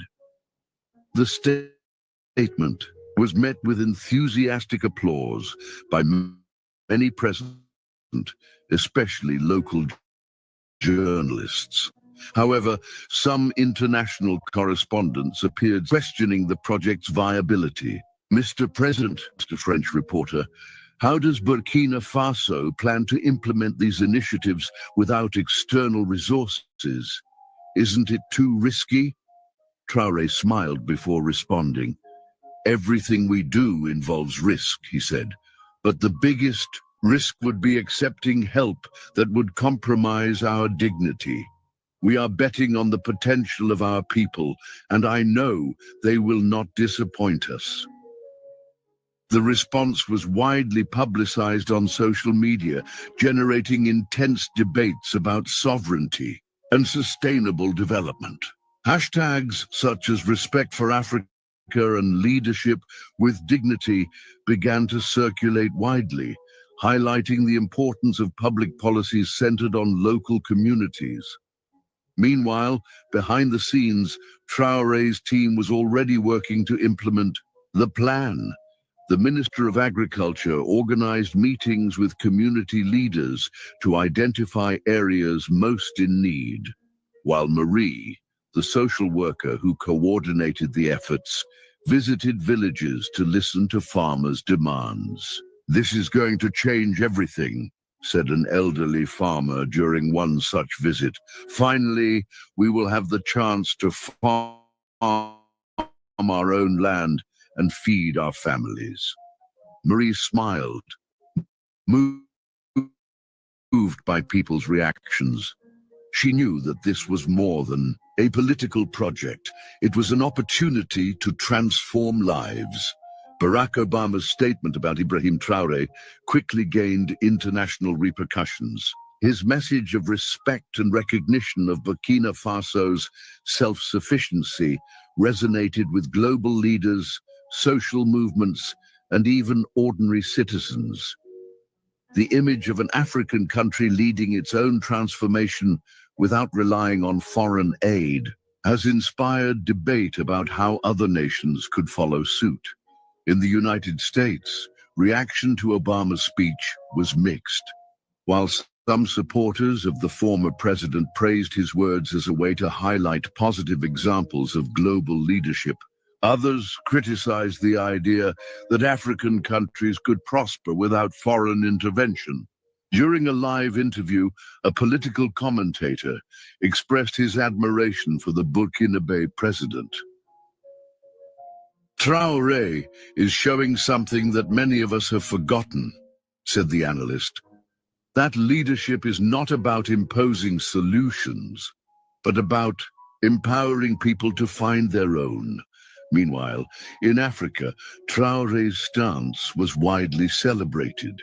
The statement was met with enthusiastic applause by many present, especially local journalists. However, some international correspondents appeared questioning the project's viability. Mr. President, the French reporter, how does Burkina Faso plan to implement these initiatives without external resources? Isn't it too risky? Traoré smiled before responding. Everything we do involves risk, he said, but the biggest risk would be accepting help that would compromise our dignity. We are betting on the potential of our people, and I know they will not disappoint us. The response was widely publicized on social media, generating intense debates about sovereignty and sustainable development. Hashtags such as Respect for Africa and Leadership with Dignity began to circulate widely, highlighting the importance of public policies centered on local communities. Meanwhile, behind the scenes, Traoré's team was already working to implement the plan. The Minister of Agriculture organized meetings with community leaders to identify areas most in need, while Marie, the social worker who coordinated the efforts, visited villages to listen to farmers' demands. This is going to change everything, said an elderly farmer during one such visit. Finally, we will have the chance to farm our own land and feed our families. Marie smiled, moved by people's reactions. She knew that this was more than a political project. It was an opportunity to transform lives. Barack Obama's statement about Ibrahim Traoré quickly gained international repercussions. His message of respect and recognition of Burkina Faso's self-sufficiency resonated with global leaders, social movements, and even ordinary citizens. The image of an African country leading its own transformation without relying on foreign aid has inspired debate about how other nations could follow suit. In the United States, reaction to Obama's speech was mixed. While some supporters of the former president praised his words as a way to highlight positive examples of global leadership, others criticized the idea that African countries could prosper without foreign intervention. During a live interview, a political commentator expressed his admiration for the Burkinabe president. Traoré is showing something that many of us have forgotten, said the analyst. That leadership is not about imposing solutions, but about empowering people to find their own. Meanwhile, in Africa, Traoré's stance was widely celebrated.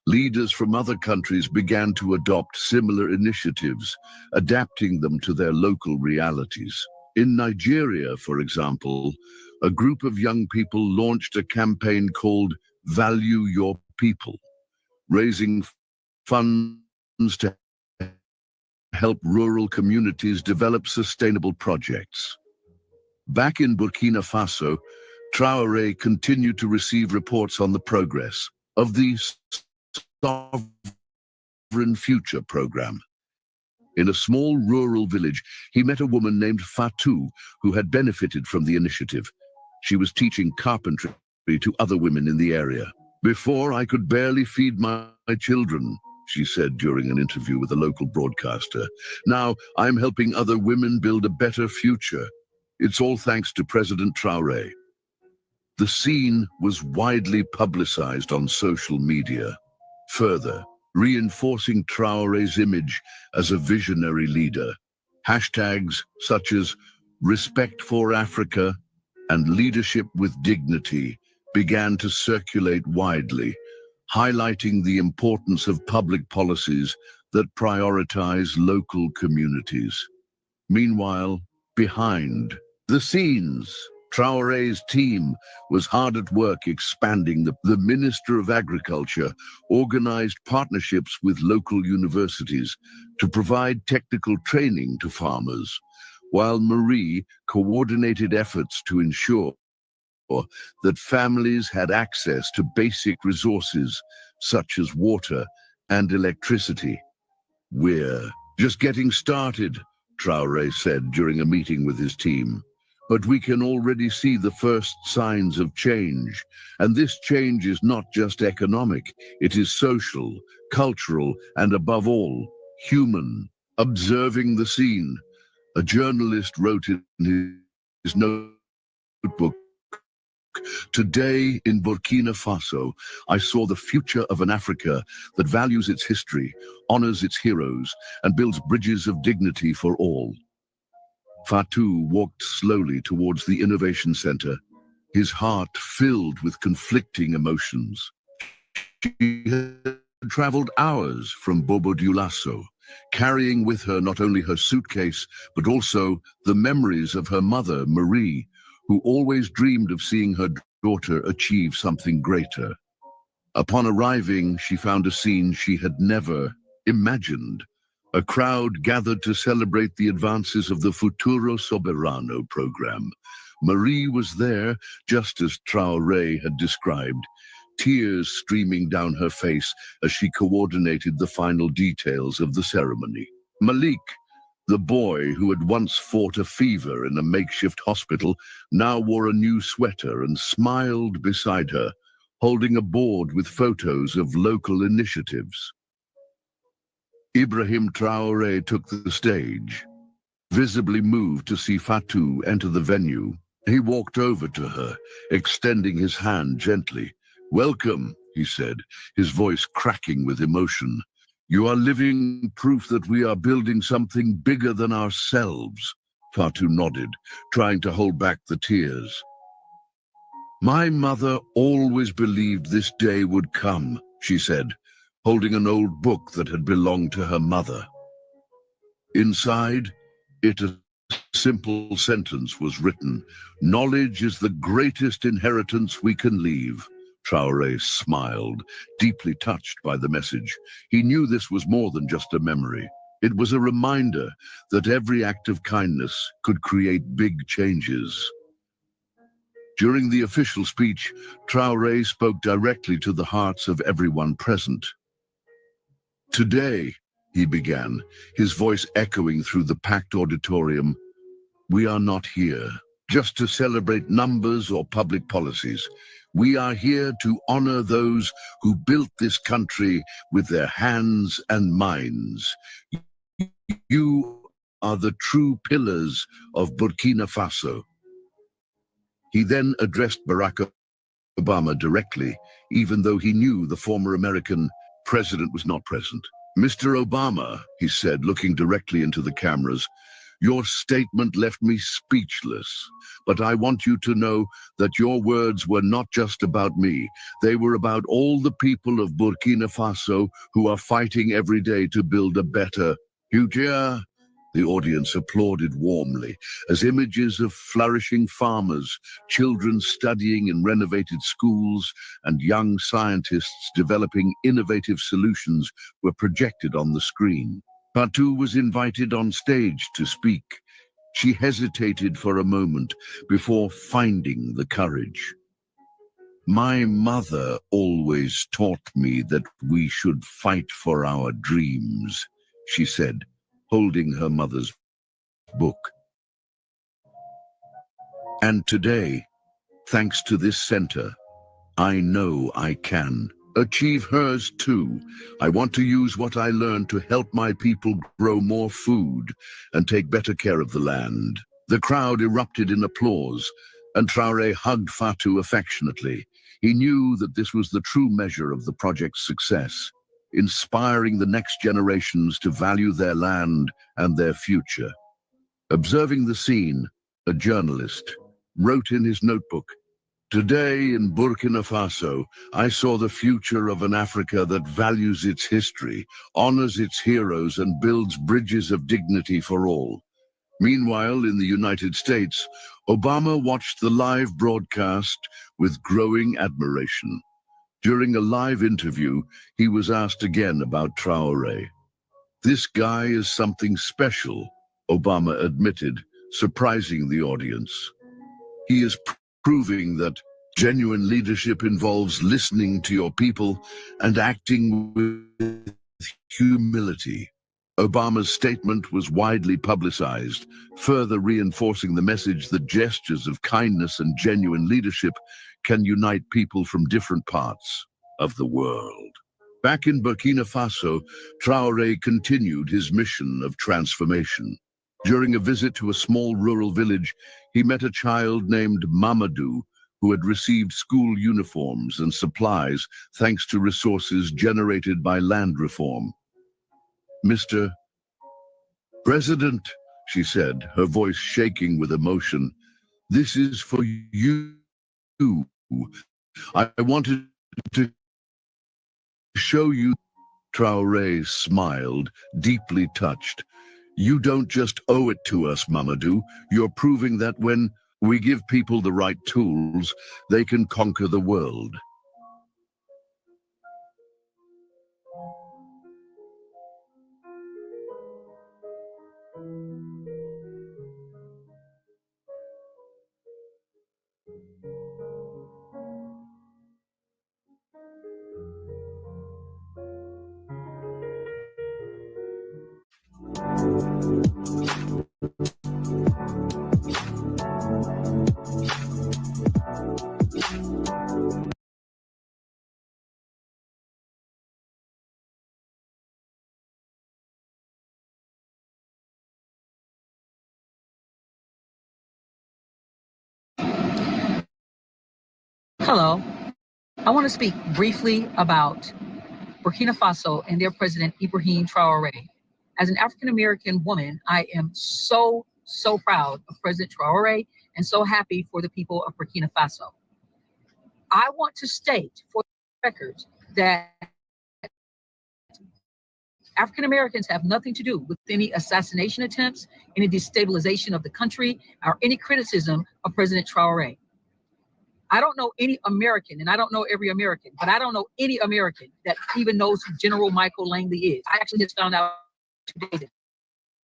Leaders from other countries began to adopt similar initiatives, adapting them to their local realities. In Nigeria, for example, a group of young people launched a campaign called Value Your people, raising funds to help rural communities develop sustainable projects. Back in Burkina Faso, Traoré continued to receive reports on the progress of the Sovereign Future program. In a small rural village, he met a woman named Fatou who had benefited from the initiative. She was teaching carpentry to other women in the area. "Before, I could barely feed my children," she said during an interview with a local broadcaster. "Now I'm helping other women build a better future. It's all thanks to President Traoré." The scene was widely publicized on social media, further reinforcing Traoré's image as a visionary leader. Hashtags such as "Respect for Africa" and "Leadership with Dignity" began to circulate widely, highlighting the importance of public policies that prioritize local communities. Meanwhile, behind the scenes, Traoré's team was hard at work expanding. The Minister of Agriculture organized partnerships with local universities to provide technical training to farmers, while Marie coordinated efforts to ensure that families had access to basic resources such as water and electricity. "We're just getting started," Traoré said during a meeting with his team. "But we can already see the first signs of change. And this change is not just economic, it is social, cultural, and above all, human." Observing the scene, a journalist wrote in his notebook, "Today in Burkina Faso, I saw the future of an Africa that values its history, honors its heroes, and builds bridges of dignity for all." Fatou walked slowly towards the Innovation Center, his heart filled with conflicting emotions. She had traveled hours from Bobo Dioulasso, carrying with her not only her suitcase, but also the memories of her mother, Marie, who always dreamed of seeing her daughter achieve something greater. Upon arriving, she found a scene she had never imagined. A crowd gathered to celebrate the advances of the Futuro Soberano program. Marie was there, just as Traoré had described, tears streaming down her face as she coordinated the final details of the ceremony. Malik, the boy who had once fought a fever in a makeshift hospital, now wore a new sweater and smiled beside her, holding a board with photos of local initiatives. Ibrahim Traoré took the stage. Visibly moved to see Fatou enter the venue, he walked over to her, extending his hand gently. "Welcome," he said, his voice cracking with emotion. "You are living proof that we are building something bigger than ourselves." Fatou nodded, trying to hold back the tears. "My mother always believed this day would come," she said, holding an old book that had belonged to her mother. Inside it, a simple sentence was written: "Knowledge is the greatest inheritance we can leave." Traoré smiled, deeply touched by the message. He knew this was more than just a memory. It was a reminder that every act of kindness could create big changes. During the official speech, Traoré spoke directly to the hearts of everyone present. "Today," he began, his voice echoing through the packed auditorium, "we are not here just to celebrate numbers or public policies. We are here to honor those who built this country with their hands and minds. You are the true pillars of Burkina Faso." He then addressed Barack Obama directly, even though he knew the former American president was not present. "Mr. Obama," he said, looking directly into the cameras, "your statement left me speechless, but I want you to know that your words were not just about me. They were about all the people of Burkina Faso who are fighting every day to build a better future." The audience applauded warmly as images of flourishing farmers, children studying in renovated schools, and young scientists developing innovative solutions were projected on the screen. Fatou was invited on stage to speak. She hesitated for a moment before finding the courage. "My mother always taught me that we should fight for our dreams," she said, holding her mother's book. "And today, thanks to this center, I know I can achieve hers too. I want to use what I learned to help my people grow more food and take better care of the land." The crowd erupted in applause, and Traoré hugged Fatou affectionately. He knew that this was the true measure of the project's success, inspiring the next generations to value their land and their future. Observing the scene, a journalist wrote in his notebook, "Today in Burkina Faso, I saw the future of an Africa that values its history, honors its heroes, and builds bridges of dignity for all." Meanwhile, in the United States, Obama watched the live broadcast with growing admiration. During a live interview, he was asked again about Traoré. "This guy is something special," Obama admitted, surprising the audience. "He is proving that genuine leadership involves listening to your people and acting with humility." Obama's statement was widely publicized, further reinforcing the message that gestures of kindness and genuine leadership can unite people from different parts of the world. Back in Burkina Faso, Traoré continued his mission of transformation. During a visit to a small rural village, he met a child named Mamadou, who had received school uniforms and supplies thanks to resources generated by land reform. "Mr. President," she said, her voice shaking with emotion, "this is for you. I wanted to show you." Traoré smiled, deeply touched. "You don't just owe it to us, Mamadou. You're proving that when we give people the right tools, they can conquer the world." Hello. I want to speak briefly about Burkina Faso and their president, Ibrahim Traoré. As an African-American woman, I am so proud of President Traoré and so happy for the people of Burkina Faso. I want to state for the record that African Americans have nothing to do with any assassination attempts, any destabilization of the country, or any criticism of President Traoré. I don't know any American, and I don't know every American, but I don't know any American that even knows who General Michael Langley is. I actually just found out today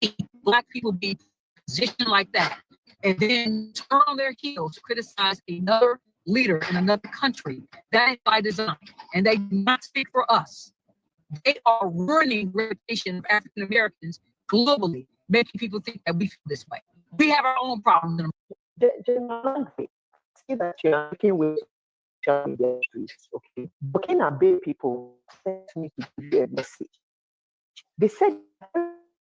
that Black people be positioned like that and then turn on their heels to criticize another leader in another country. That is by design, and they do not speak for us. They are ruining the reputation of African Americans globally, making people think that we feel this way. We have our own problems. See that you are working with social media streets, okay? Burkina Bay people sent me to give you a message. They said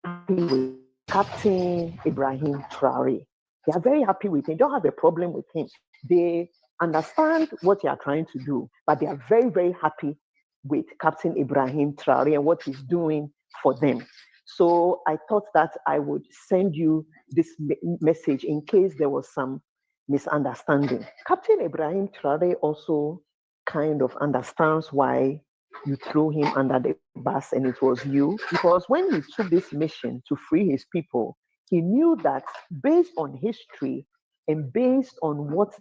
happy with Captain Ibrahim Traoré. They are very happy with him. Don't have a problem with him. They understand what you are trying to do, but they are very, very happy with Captain Ibrahim Traoré and what he's doing for them. So I thought that I would send you this message in case there was some misunderstanding. Captain Ibrahim Traoré also kind of understands why you threw him under the bus and it was you. Because when he took this mission to free his people, he knew that based on history and based on what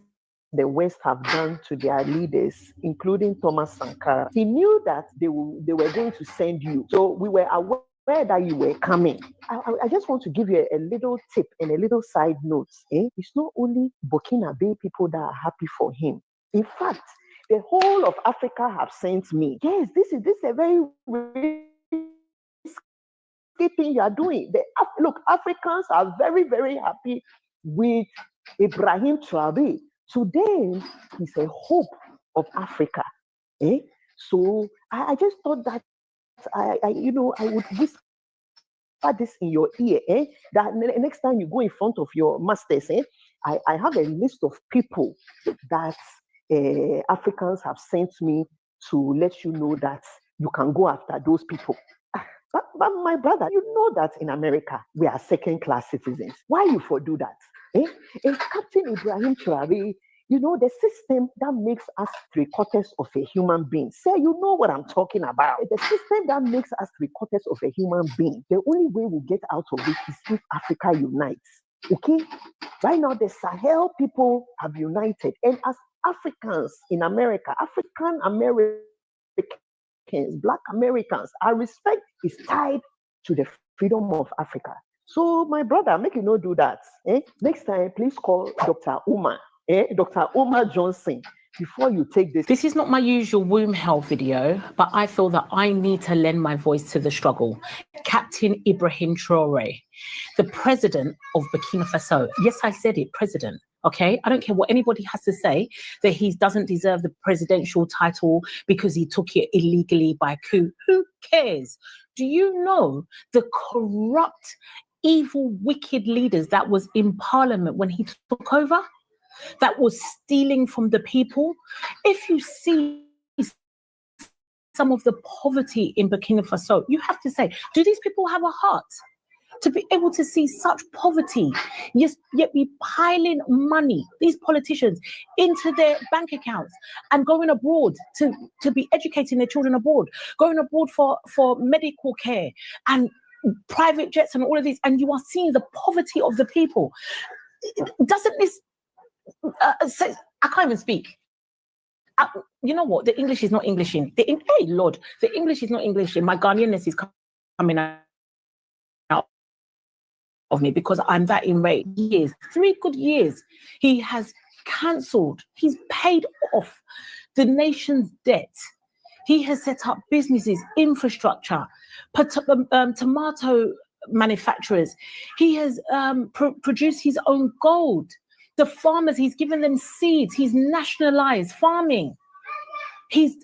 the West have done to their leaders, including Thomas Sankara, he knew that they were going to send you. So we were aware that you were coming. I just want to give you a little tip and a little side note. It's not only Burkina Faso people that are happy for him. In fact, the whole of Africa have sent me. Yes, this is a very risky thing you are doing. Look, Africans are very, very happy with Ibrahim Traoré. Today, he's a hope of Africa. So I just thought that I would whisper this in your ear. That next time you go in front of your masters, I have a list of people that Africans have sent me to let you know that you can go after those people. But my brother, you know that in America, we are second-class citizens. Why you for do that? And Captain Ibrahim Traoré, you know, the system that makes us 3/4 of a human being. Say, you know what I'm talking about. The system that makes us 3/4 of a human being. The only way we'll get out of it is if Africa unites. Okay? Right now, the Sahel people have united. And as Africans in America, African Americans, Black Americans, our respect is tied to the freedom of Africa. So, my brother, make you not do that. Next time, please call Dr. Uma, Dr. Uma Johnson, before you take this. This is not my usual womb health video, but I feel that I need to lend my voice to the struggle. Captain Ibrahim Traoré, the president of Burkina Faso. Yes, I said it, president. Okay, I don't care what anybody has to say that he doesn't deserve the presidential title because he took it illegally by coup. Who cares? Do you know the corrupt, evil, wicked leaders that was in parliament when he took over? That was stealing from the people? If you see some of the poverty in Burkina Faso, you have to say, do these people have a heart? To be able to see such poverty, yet be piling money, these politicians, into their bank accounts and going abroad to be educating their children abroad, going abroad for medical care and private jets and all of this, and you are seeing the poverty of the people. Doesn't this say, I can't even speak. You know what? The English is not Englishing. Hey, Lord, the English is not Englishing. My Ghanaianness is coming out of me because I'm that enraged. Years, 3 good years, he has cancelled. He's paid off the nation's debt. He has set up businesses, infrastructure, tomato manufacturers. He has produced his own gold. The farmers, he's given them seeds. He's nationalized farming. He's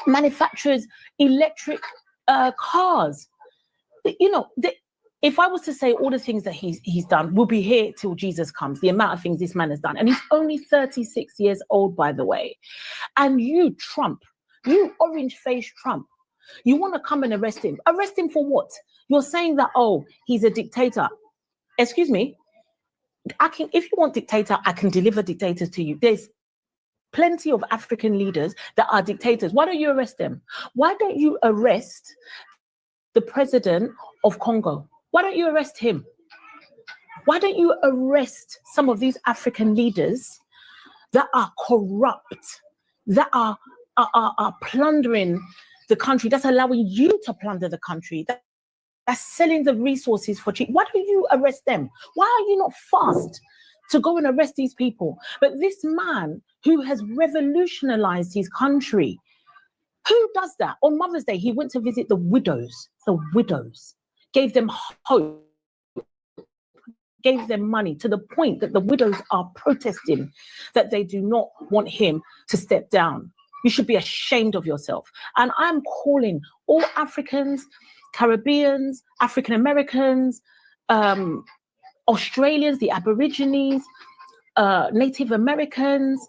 manufactures electric cars. You know, if I was to say all the things that he's done, we'll be here till Jesus comes, the amount of things this man has done. And he's only 36 years old, by the way. And you, Trump, you orange-faced Trump, you want to come and arrest him. Arrest him for what? You're saying that, oh, he's a dictator. Excuse me. If you want dictator, I can deliver dictators to you. There's plenty of African leaders that are dictators. Why don't you arrest them? Why don't you arrest the president of Congo? Why don't you arrest him? Why don't you arrest some of these African leaders that are corrupt, that are plundering the country, that's allowing you to plunder the country, that's selling the resources for cheap? Why don't you arrest them? Why are you not fast to go and arrest these people? But this man who has revolutionized his country, who does that? On Mother's Day, he went to visit the widows, gave them hope, gave them money, to the point that the widows are protesting that they do not want him to step down. You should be ashamed of yourself. And I'm calling all Africans, Caribbeans, African Americans, Australians, the Aborigines, Native Americans.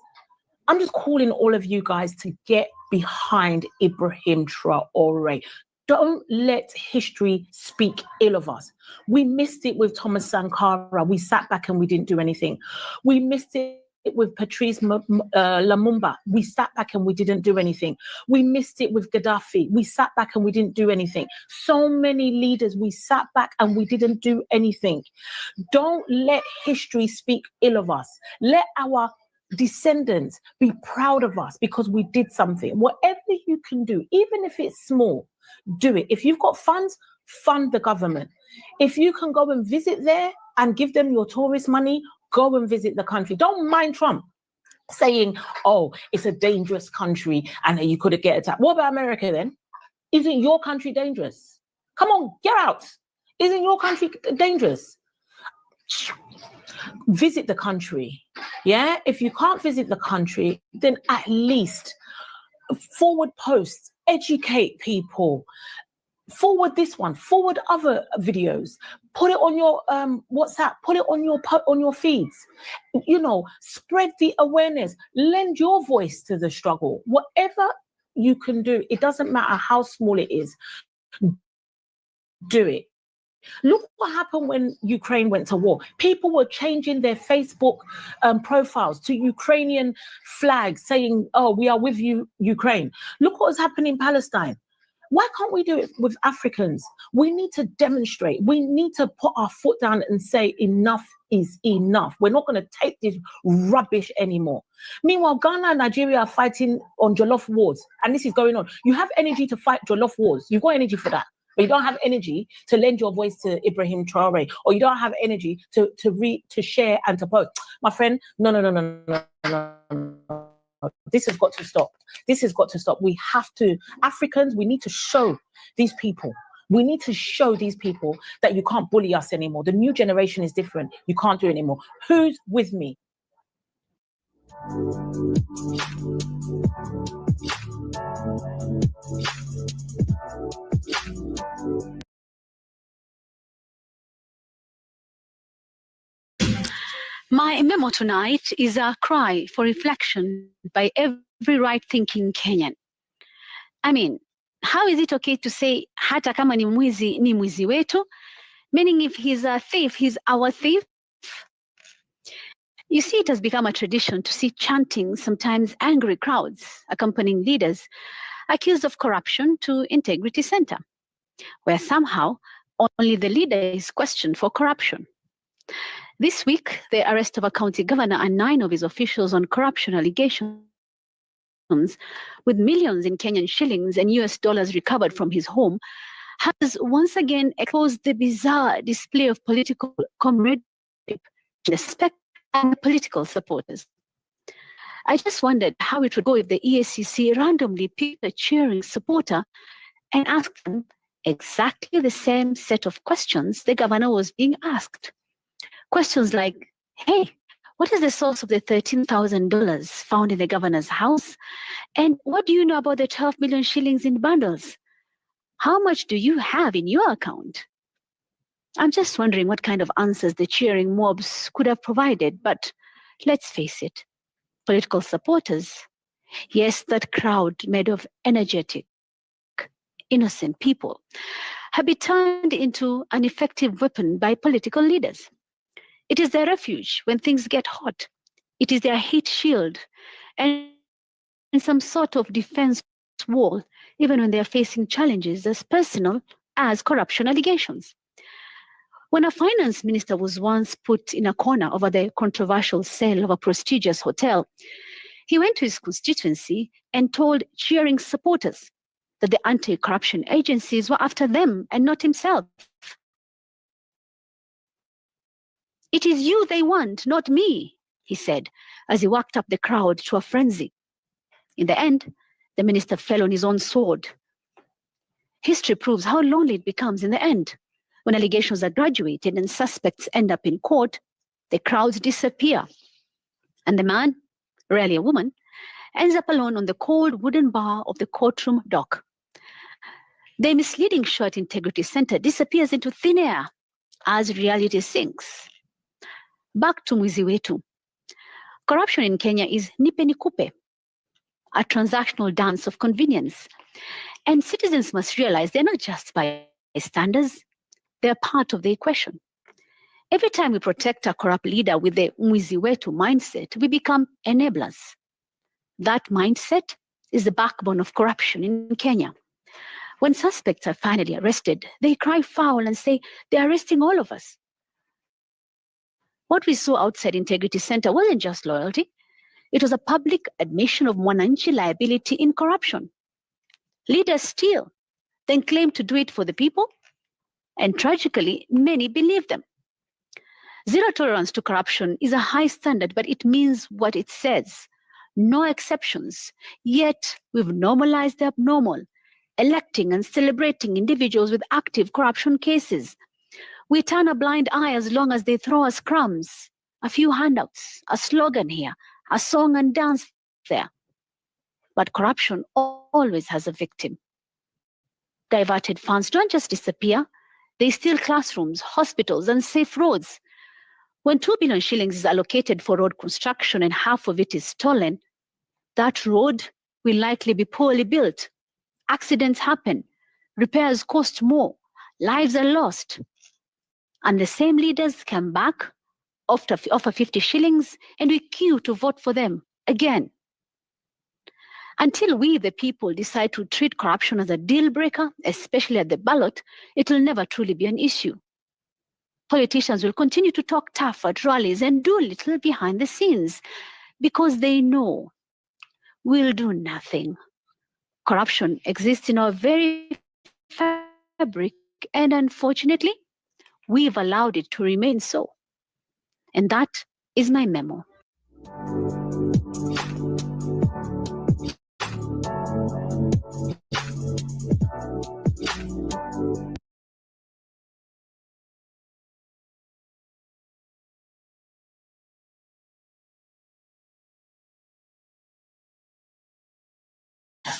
I'm just calling all of you guys to get behind Ibrahim Traoré. Don't let history speak ill of us. We missed it with Thomas Sankara. We sat back and we didn't do anything. We missed it with Patrice Lumumba. We sat back and we didn't do anything. We missed it with Gaddafi. We sat back and we didn't do anything. So many leaders, we sat back and we didn't do anything. Don't let history speak ill of us. Let our descendants be proud of us because we did something. Whatever you can do, even if it's small, do it. If you've got funds, fund the government. If you can go and visit there and give them your tourist money, go and visit the country. Don't mind Trump saying, oh, it's a dangerous country and you could get attacked. What about America then? Isn't your country dangerous? Come on, get out. Isn't your country dangerous? Visit the country. Yeah, if you can't visit the country, then at least forward posts, educate people. Forward this one, forward other videos, put it on your WhatsApp, put it on your feeds. You know, spread the awareness, lend your voice to the struggle. Whatever you can do, it doesn't matter how small it is, do it. Look what happened when Ukraine went to war. People were changing their Facebook profiles to Ukrainian flags saying, oh, we are with you, Ukraine. Look what was happening in Palestine. Why can't we do it with Africans? We need to demonstrate. We need to put our foot down and say enough is enough. We're not going to take this rubbish anymore. Meanwhile, Ghana and Nigeria are fighting on Jollof wars, and this is going on. You have energy to fight Jollof wars. You've got energy for that. But you don't have energy to lend your voice to Ibrahim Traore, or you don't have energy to share and to post. My friend, no. This has got to stop. This has got to stop. We have to, Africans, we need to show these people. We need to show these people that you can't bully us anymore. The new generation is different. You can't do it anymore. Who's with me? My memo tonight is a cry for reflection by every right-thinking Kenyan. I mean, how is it okay to say hata kama ni mwizi wetu? Meaning if he's a thief, he's our thief? You see, it has become a tradition to see chanting, sometimes angry crowds accompanying leaders accused of corruption to Integrity Center, where somehow only the leader is questioned for corruption. This week, the arrest of a county governor and 9 of his officials on corruption allegations, with millions in Kenyan shillings and US dollars recovered from his home, has once again exposed the bizarre display of political comradeship and political supporters. I just wondered how it would go if the EACC randomly picked a cheering supporter and asked them exactly the same set of questions the governor was being asked. Questions like, hey, what is the source of the $13,000 found in the governor's house? And what do you know about the 12 million shillings in bundles? How much do you have in your account? I'm just wondering what kind of answers the cheering mobs could have provided, but let's face it, political supporters, yes, that crowd made of energetic, innocent people, have been turned into an effective weapon by political leaders. It is their refuge when things get hot. It is their heat shield and some sort of defense wall, even when they are facing challenges as personal as corruption allegations. When a finance minister was once put in a corner over the controversial sale of a prestigious hotel, he went to his constituency and told cheering supporters that the anti-corruption agencies were after them and not himself. It is you they want, not me, he said, as he worked up the crowd to a frenzy. In the end, the minister fell on his own sword. History proves how lonely it becomes in the end. When allegations are graduated and suspects end up in court, the crowds disappear. And the man, rarely a woman, ends up alone on the cold wooden bar of the courtroom dock. The misleading show at Integrity Center disappears into thin air as reality sinks. Back to mwizi wetu. Corruption in Kenya is nipe nikupe, a transactional dance of convenience. And citizens must realize they're not just bystanders, they're part of the equation. Every time we protect a corrupt leader with the mwizi wetu mindset, we become enablers. That mindset is the backbone of corruption in Kenya. When suspects are finally arrested, they cry foul and say they're arresting all of us. What we saw outside Integrity Center wasn't just loyalty. It was a public admission of mwananchi liability in corruption. Leaders steal, then claim to do it for the people, and tragically, many believe them. Zero tolerance to corruption is a high standard, but it means what it says. No exceptions. Yet, we've normalized the abnormal, electing and celebrating individuals with active corruption cases. We turn a blind eye as long as they throw us crumbs, a few handouts, a slogan here, a song and dance there. But corruption always has a victim. Diverted funds don't just disappear. They steal classrooms, hospitals, and safe roads. When 2 billion shillings is allocated for road construction and half of it is stolen, that road will likely be poorly built. Accidents happen. Repairs cost more. Lives are lost. And the same leaders come back, offer 50 shillings, and we queue to vote for them again. Until we, the people, decide to treat corruption as a deal breaker, especially at the ballot, it will never truly be an issue. Politicians will continue to talk tough at rallies and do little behind the scenes because they know we'll do nothing. Corruption exists in our very fabric, and unfortunately, we've allowed it to remain so. And that is my memo.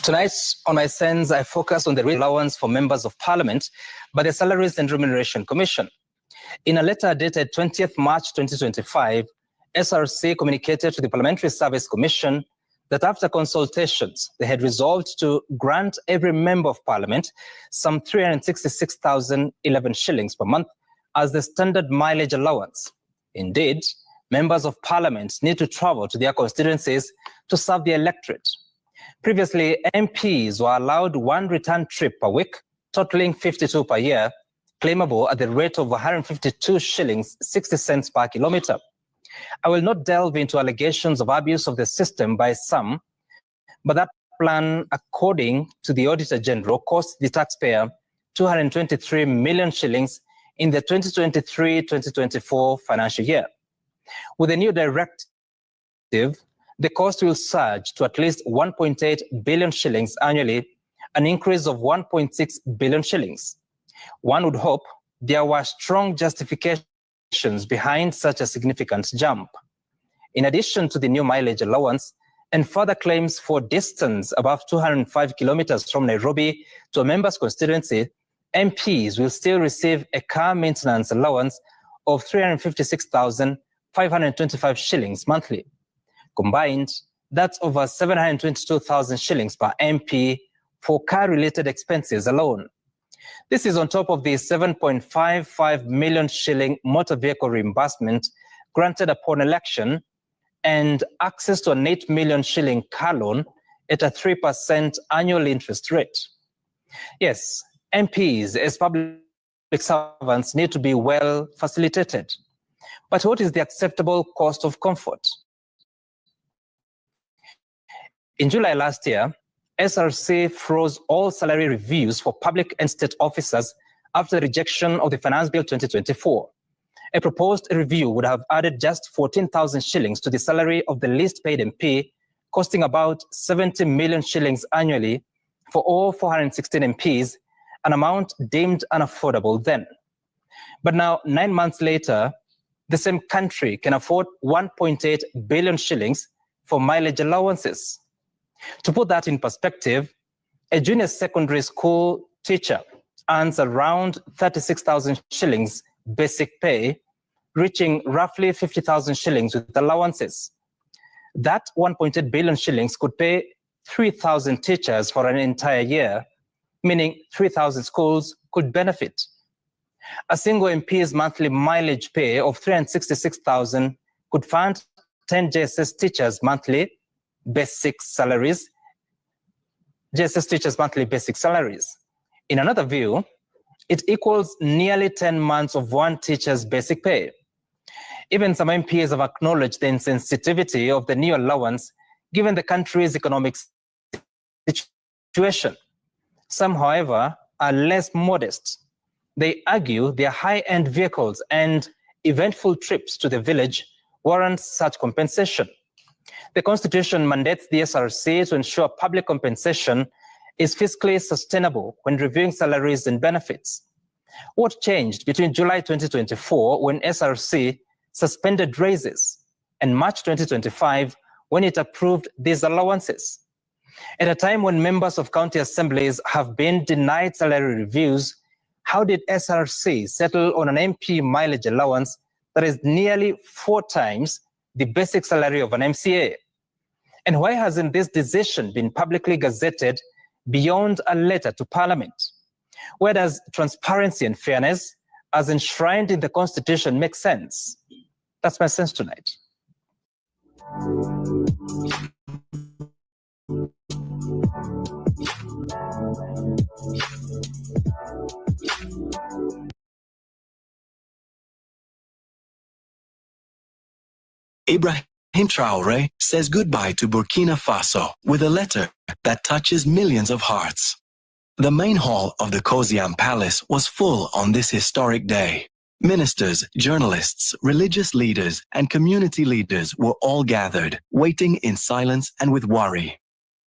Tonight, on my sends, I focus on the allowance for members of parliament by the Salaries and Remuneration Commission. In a letter dated 20th March 2025, SRC communicated to the Parliamentary Service Commission that after consultations, they had resolved to grant every member of parliament some 366,011 shillings per month as the standard mileage allowance. Indeed, members of parliament need to travel to their constituencies to serve the electorate. Previously, MPs were allowed one return trip per week, totaling 52 per year, claimable at the rate of 152 shillings 60 cents per kilometer. I will not delve into allegations of abuse of the system by some, but that plan, according to the Auditor General, cost the taxpayer 223 million shillings in the 2023-2024 financial year. With the new directive, the cost will surge to at least 1.8 billion shillings annually, an increase of 1.6 billion shillings. One would hope there were strong justifications behind such a significant jump. In addition to the new mileage allowance and further claims for distance above 205 kilometers from Nairobi to a member's constituency, MPs will still receive a car maintenance allowance of 356,525 shillings monthly. Combined, that's over 722,000 shillings per MP for car-related expenses alone. This is on top of the 7.55 million shilling motor vehicle reimbursement granted upon election and access to an 8 million shilling car loan at a 3% annual interest rate. Yes, MPs as public servants need to be well facilitated. But what is the acceptable cost of comfort? In July last year, SRC froze all salary reviews for public and state officers after the rejection of the Finance Bill 2024. A proposed review would have added just 14,000 shillings to the salary of the least paid MP, costing about 70 million shillings annually for all 416 MPs, an amount deemed unaffordable then. But now, 9 months later, the same country can afford 1.8 billion shillings for mileage allowances. To put that in perspective, a junior secondary school teacher earns around 36,000 shillings basic pay, reaching roughly 50,000 shillings with allowances. That 1.8 billion shillings could pay 3,000 teachers for an entire year, meaning 3,000 schools could benefit. A single MP's monthly mileage pay of 366,000 could fund 10 JSS teachers' monthly basic salaries. In another view, it equals nearly 10 months of one teacher's basic pay. Even some MPs have acknowledged the insensitivity of the new allowance given the country's economic situation. Some, however, are less modest. They argue their high-end vehicles and eventful trips to the village warrant such compensation. The Constitution mandates the SRC to ensure public compensation is fiscally sustainable when reviewing salaries and benefits. What changed between July 2024, when SRC suspended raises, and March 2025, when it approved these allowances? At a time when members of county assemblies have been denied salary reviews, how did SRC settle on an MP mileage allowance that is nearly 4 times the basic salary of an MCA? And why hasn't this decision been publicly gazetted beyond a letter to Parliament? Where does transparency and fairness, as enshrined in the Constitution, make sense? That's my sense tonight. Ibrahim Traoré says goodbye to Burkina Faso with a letter that touches millions of hearts. The main hall of the Koziam Palace was full on this historic day. Ministers, journalists, religious leaders, and community leaders were all gathered, waiting in silence and with worry.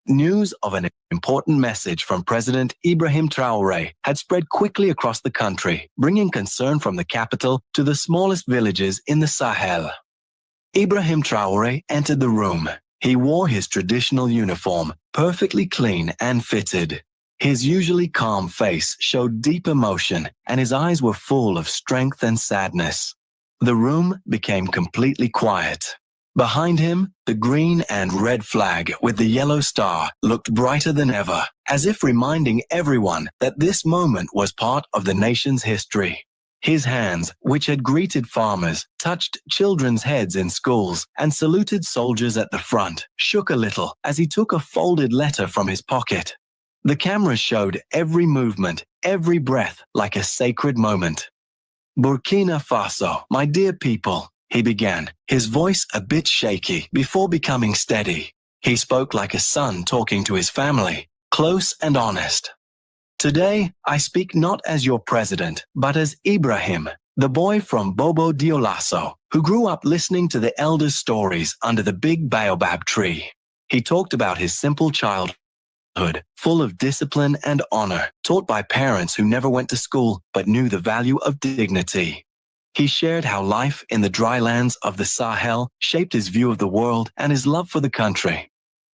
News of an important message from President Ibrahim Traoré had spread quickly across the country, bringing concern from the capital to the smallest villages in the Sahel. Ibrahim Traoré entered the room. He wore his traditional uniform, perfectly clean and fitted. His usually calm face showed deep emotion, and his eyes were full of strength and sadness. The room became completely quiet. Behind him, the green and red flag with the yellow star looked brighter than ever, as if reminding everyone that this moment was part of the nation's history. His hands, which had greeted farmers, touched children's heads in schools, and saluted soldiers at the front, shook a little as he took a folded letter from his pocket. The cameras showed every movement, every breath like a sacred moment. Burkina Faso, my dear people, he began, his voice a bit shaky before becoming steady. He spoke like a son talking to his family, close and honest. Today, I speak not as your president, but as Ibrahim, the boy from Bobo Dioulasso, who grew up listening to the elders' stories under the big baobab tree. He talked about his simple childhood, full of discipline and honor, taught by parents who never went to school but knew the value of dignity. He shared how life in the dry lands of the Sahel shaped his view of the world and his love for the country.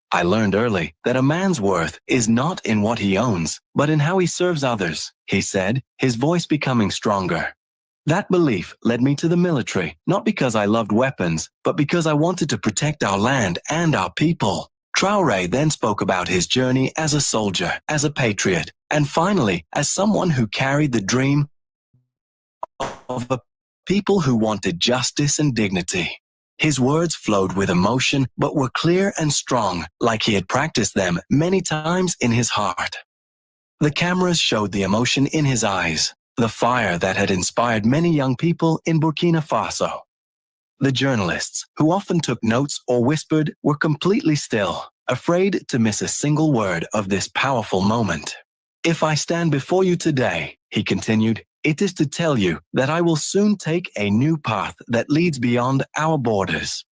I learned early that a man's worth is not in what he owns, but in how he serves others, he said, his voice becoming stronger. That belief led me to the military, not because I loved weapons, but because I wanted to protect our land and our people. Traoré then spoke about his journey as a soldier, as a patriot, and finally, as someone who carried the dream of a people who wanted justice and dignity. His words flowed with emotion, but were clear and strong, like he had practiced them many times in his heart. The cameras showed the emotion in his eyes, the fire that had inspired many young people in Burkina Faso. The journalists, who often took notes or whispered, were completely still, afraid to miss a single word of this powerful moment. If I stand before you today, he continued, it is to tell you that I will soon take a new path that leads beyond our borders.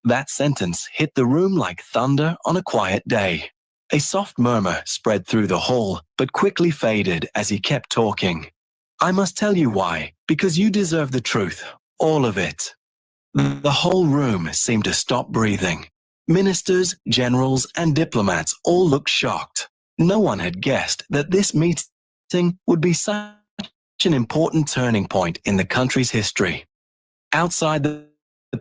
That sentence hit the room like thunder on a quiet day. A soft murmur spread through the hall, but quickly faded as he kept talking. I must tell you why, because you deserve the truth, all of it. The whole room seemed to stop breathing. Ministers, generals, and diplomats all looked shocked. No one had guessed that this meeting would be such an important turning point in the country's history. Outside the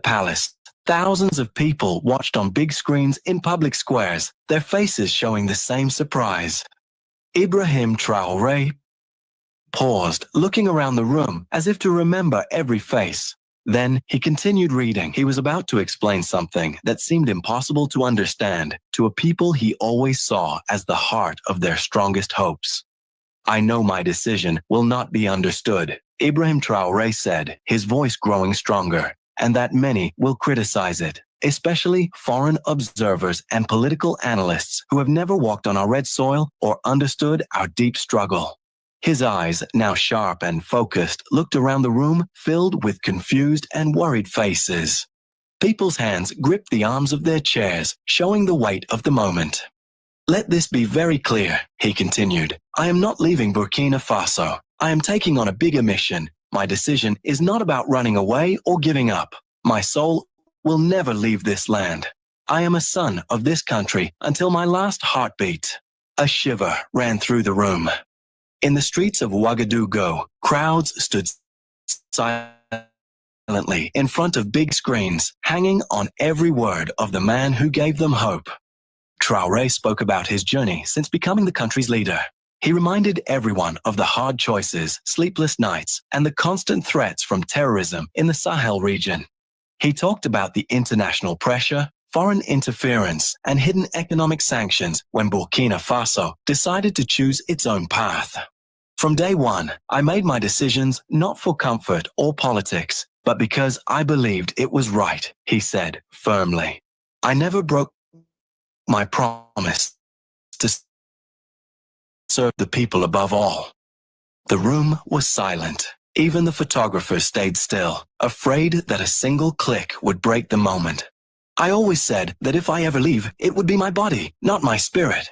palace, thousands of people watched on big screens in public squares, their faces showing the same surprise. Ibrahim Traoré paused, looking around the room as if to remember every face. Then he continued reading. He was about to explain something that seemed impossible to understand to a people he always saw as the heart of their strongest hopes. I know my decision will not be understood, Ibrahim Traoré said, his voice growing stronger, and that many will criticize it, especially foreign observers and political analysts who have never walked on our red soil or understood our deep struggle. His eyes, now sharp and focused, looked around the room filled with confused and worried faces. People's hands gripped the arms of their chairs, showing the weight of the moment. Let this be very clear, he continued. I am not leaving Burkina Faso. I am taking on a bigger mission. My decision is not about running away or giving up. My soul will never leave this land. I am a son of this country until my last heartbeat. A shiver ran through the room. In the streets of Ouagadougou, crowds stood silently in front of big screens, hanging on every word of the man who gave them hope. Traoré spoke about his journey since becoming the country's leader. He reminded everyone of the hard choices, sleepless nights, and the constant threats from terrorism in the Sahel region. He talked about the international pressure, foreign interference, and hidden economic sanctions when Burkina Faso decided to choose its own path. From day one, I made my decisions not for comfort or politics, but because I believed it was right, he said firmly. I never broke my promise to serve the people above all. The room was silent. Even the photographers stayed still, afraid that a single click would break the moment. I always said that if I ever leave, it would be my body, not my spirit.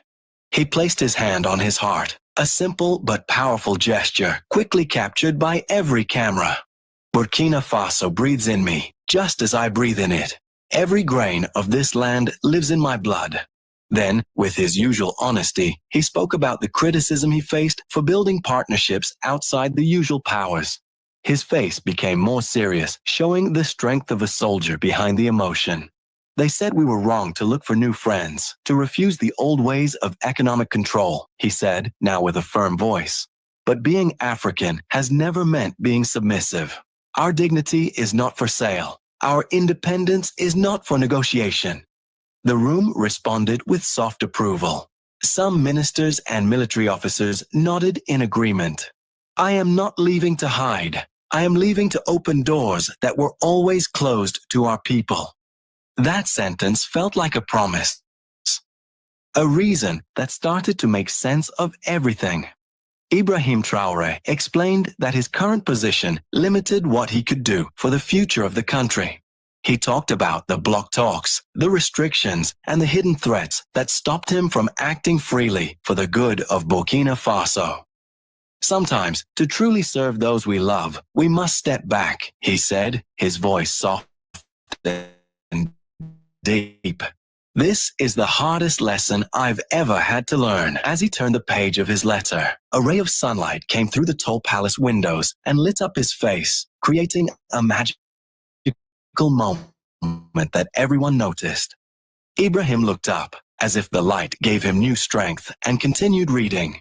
He placed his hand on his heart, a simple but powerful gesture, quickly captured by every camera. Burkina Faso breathes in me, just as I breathe in it. Every grain of this land lives in my blood. Then, with his usual honesty, he spoke about the criticism he faced for building partnerships outside the usual powers. His face became more serious, showing the strength of a soldier behind the emotion. They said we were wrong to look for new friends, to refuse the old ways of economic control, he said, now with a firm voice. But being African has never meant being submissive. Our dignity is not for sale. Our independence is not for negotiation. The room responded with soft approval. Some ministers and military officers nodded in agreement. I am not leaving to hide. I am leaving to open doors that were always closed to our people. That sentence felt like a promise. A reason that started to make sense of everything. Ibrahim Traoré explained that his current position limited what he could do for the future of the country. He talked about the bloc talks, the restrictions, and the hidden threats that stopped him from acting freely for the good of Burkina Faso. Sometimes, to truly serve those we love, we must step back, he said, his voice soft and deep. This is the hardest lesson I've ever had to learn. As he turned the page of his letter, a ray of sunlight came through the tall palace windows and lit up his face, creating a magical moment that everyone noticed. Ibrahim looked up, as if the light gave him new strength, and continued reading.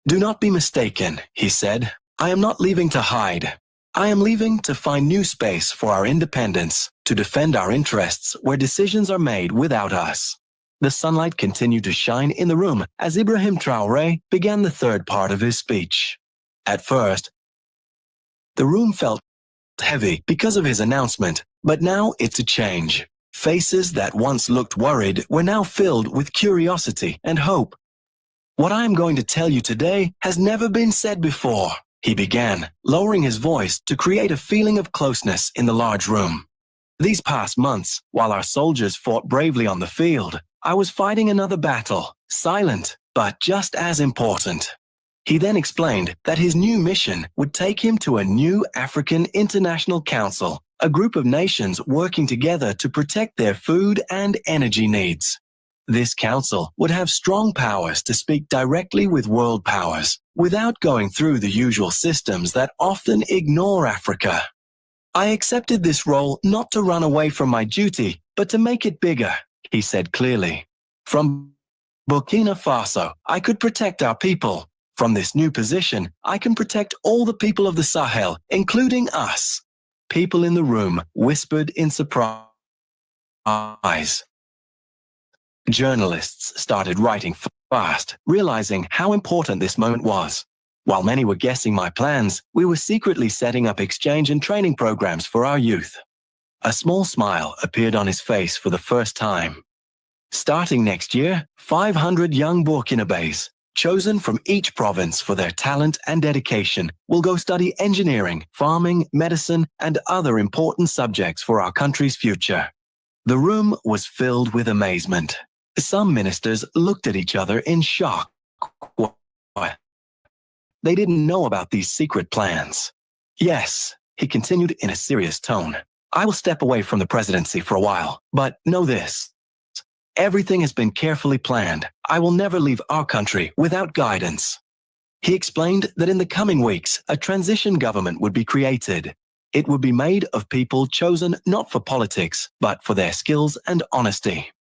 Do not be mistaken, he said. I am not leaving to hide. I am leaving to find new space for our independence, to defend our interests where decisions are made without us. The sunlight continued to shine in the room as Ibrahim Traoré began the third part of his speech. At first, the room felt heavy because of his announcement, but now it's a change. Faces that once looked worried were now filled with curiosity and hope. What I am going to tell you today has never been said before, he began, lowering his voice to create a feeling of closeness in the large room. These past months, while our soldiers fought bravely on the field, I was fighting another battle, silent, but just as important. He then explained that his new mission would take him to a new African International Council, a group of nations working together to protect their food and energy needs. This council would have strong powers to speak directly with world powers, without going through the usual systems that often ignore Africa. I accepted this role not to run away from my duty, but to make it bigger, he said clearly. From Burkina Faso, I could protect our people. From this new position, I can protect all the people of the Sahel, including us. People in the room whispered in surprise. Journalists started writing fast, realizing how important this moment was. While many were guessing my plans, we were secretly setting up exchange and training programs for our youth. A small smile appeared on his face for the first time. Starting next year, 500 young Burkinabés, chosen from each province for their talent and dedication, will go study engineering, farming, medicine, and other important subjects for our country's future. The room was filled with amazement. Some ministers looked at each other in shock. They didn't know about these secret plans. Yes, he continued in a serious tone. I will step away from the presidency for a while, but know this. Everything has been carefully planned. I will never leave our country without guidance. He explained that in the coming weeks, a transition government would be created. It would be made of people chosen not for politics, but for their skills and honesty.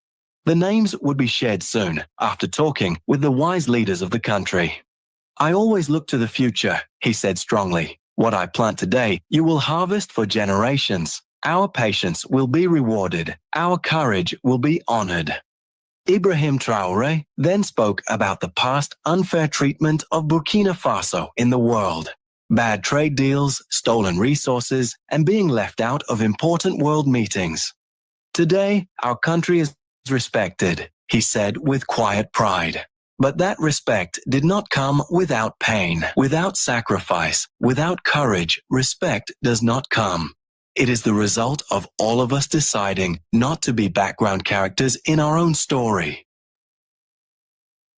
The names would be shared soon, after talking with the wise leaders of the country. I always look to the future, he said strongly. What I plant today, you will harvest for generations. Our patience will be rewarded. Our courage will be honored. Ibrahim Traoré then spoke about the past unfair treatment of Burkina Faso in the world. Bad trade deals, stolen resources, and being left out of important world meetings. Today, our country is respected, he said with quiet pride. But that respect did not come without pain, without sacrifice, without courage. Respect does not come. It is the result of all of us deciding not to be background characters in our own story.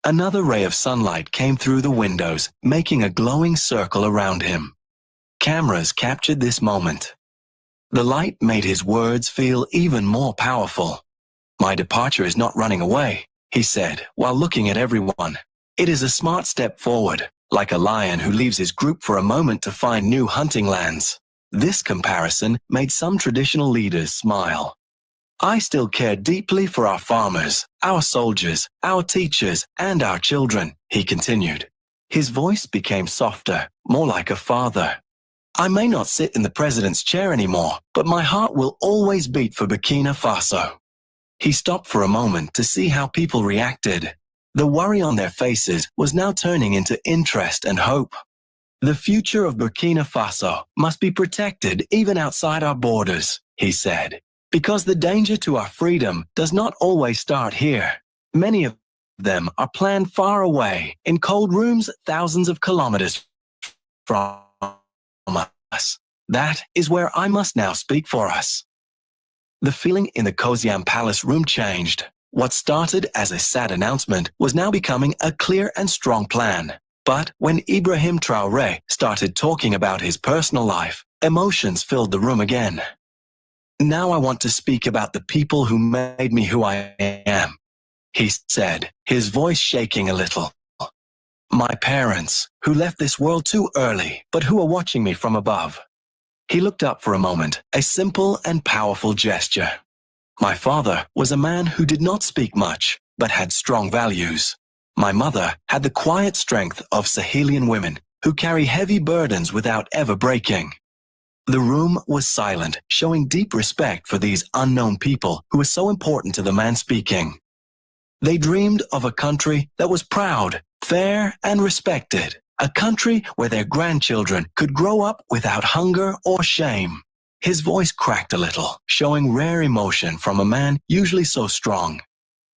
Another ray of sunlight came through the windows, making a glowing circle around him. Cameras captured this moment. The light made his words feel even more powerful. My departure is not running away, he said, while looking at everyone. It is a smart step forward, like a lion who leaves his group for a moment to find new hunting lands. This comparison made some traditional leaders smile. I still care deeply for our farmers, our soldiers, our teachers, and our children, he continued. His voice became softer, more like a father. I may not sit in the president's chair anymore, but my heart will always beat for Burkina Faso. He stopped for a moment to see how people reacted. The worry on their faces was now turning into interest and hope. The future of Burkina Faso must be protected even outside our borders, he said, because the danger to our freedom does not always start here. Many of them are planned far away, in cold rooms thousands of kilometers from us. That is where I must now speak for us. The feeling in the Koziam Palace room changed. What started as a sad announcement was now becoming a clear and strong plan. But when Ibrahim Traoré started talking about his personal life, emotions filled the room again. Now I want to speak about the people who made me who I am, he said, his voice shaking a little. My parents, who left this world too early, but who are watching me from above. He looked up for a moment, a simple and powerful gesture. My father was a man who did not speak much, but had strong values. My mother had the quiet strength of Sahelian women who carry heavy burdens without ever breaking. The room was silent, showing deep respect for these unknown people who were so important to the man speaking. They dreamed of a country that was proud, fair, and respected. A country where their grandchildren could grow up without hunger or shame. His voice cracked a little, showing rare emotion from a man usually so strong.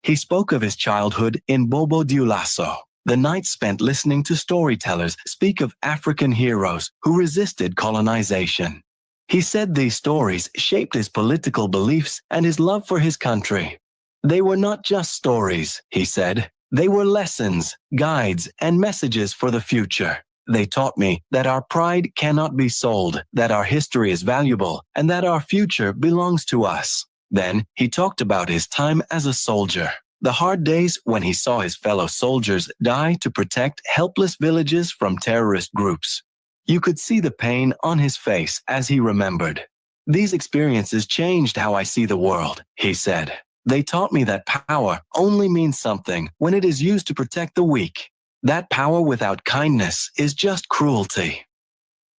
He spoke of his childhood in Bobo Dioulasso, the nights spent listening to storytellers speak of African heroes who resisted colonization. He said these stories shaped his political beliefs and his love for his country. They were not just stories, he said. They were lessons, guides, and messages for the future. They taught me that our pride cannot be sold, that our history is valuable, and that our future belongs to us. Then he talked about his time as a soldier, the hard days when he saw his fellow soldiers die to protect helpless villages from terrorist groups. You could see the pain on his face as he remembered. These experiences changed how I see the world, he said. They taught me that power only means something when it is used to protect the weak. That power without kindness is just cruelty.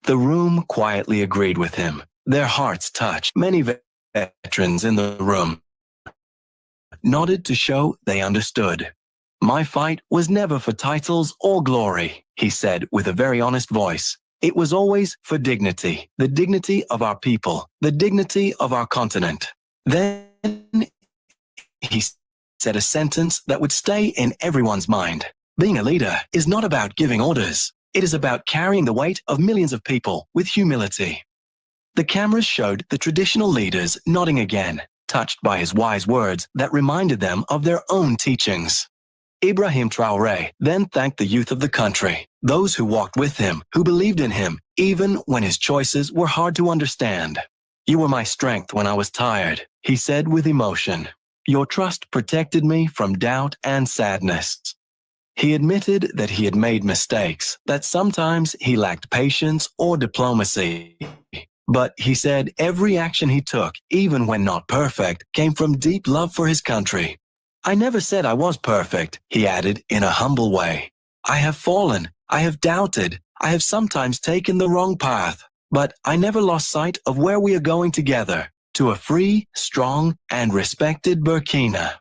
The room quietly agreed with him. Their hearts touched. Many veterans in the room nodded to show they understood. My fight was never for titles or glory, he said with a very honest voice. It was always for dignity, the dignity of our people, the dignity of our continent. Then he said a sentence that would stay in everyone's mind. Being a leader is not about giving orders. It is about carrying the weight of millions of people with humility. The cameras showed the traditional leaders nodding again, touched by his wise words that reminded them of their own teachings. Ibrahim Traoré then thanked the youth of the country, those who walked with him, who believed in him, even when his choices were hard to understand. You were my strength when I was tired, he said with emotion. Your trust protected me from doubt and sadness. He admitted that he had made mistakes, that sometimes he lacked patience or diplomacy. But he said every action he took, even when not perfect, came from deep love for his country. I never said I was perfect, he added in a humble way. I have fallen, I have doubted, I have sometimes taken the wrong path, but I never lost sight of where we are going together, to a free, strong, and respected Burkina.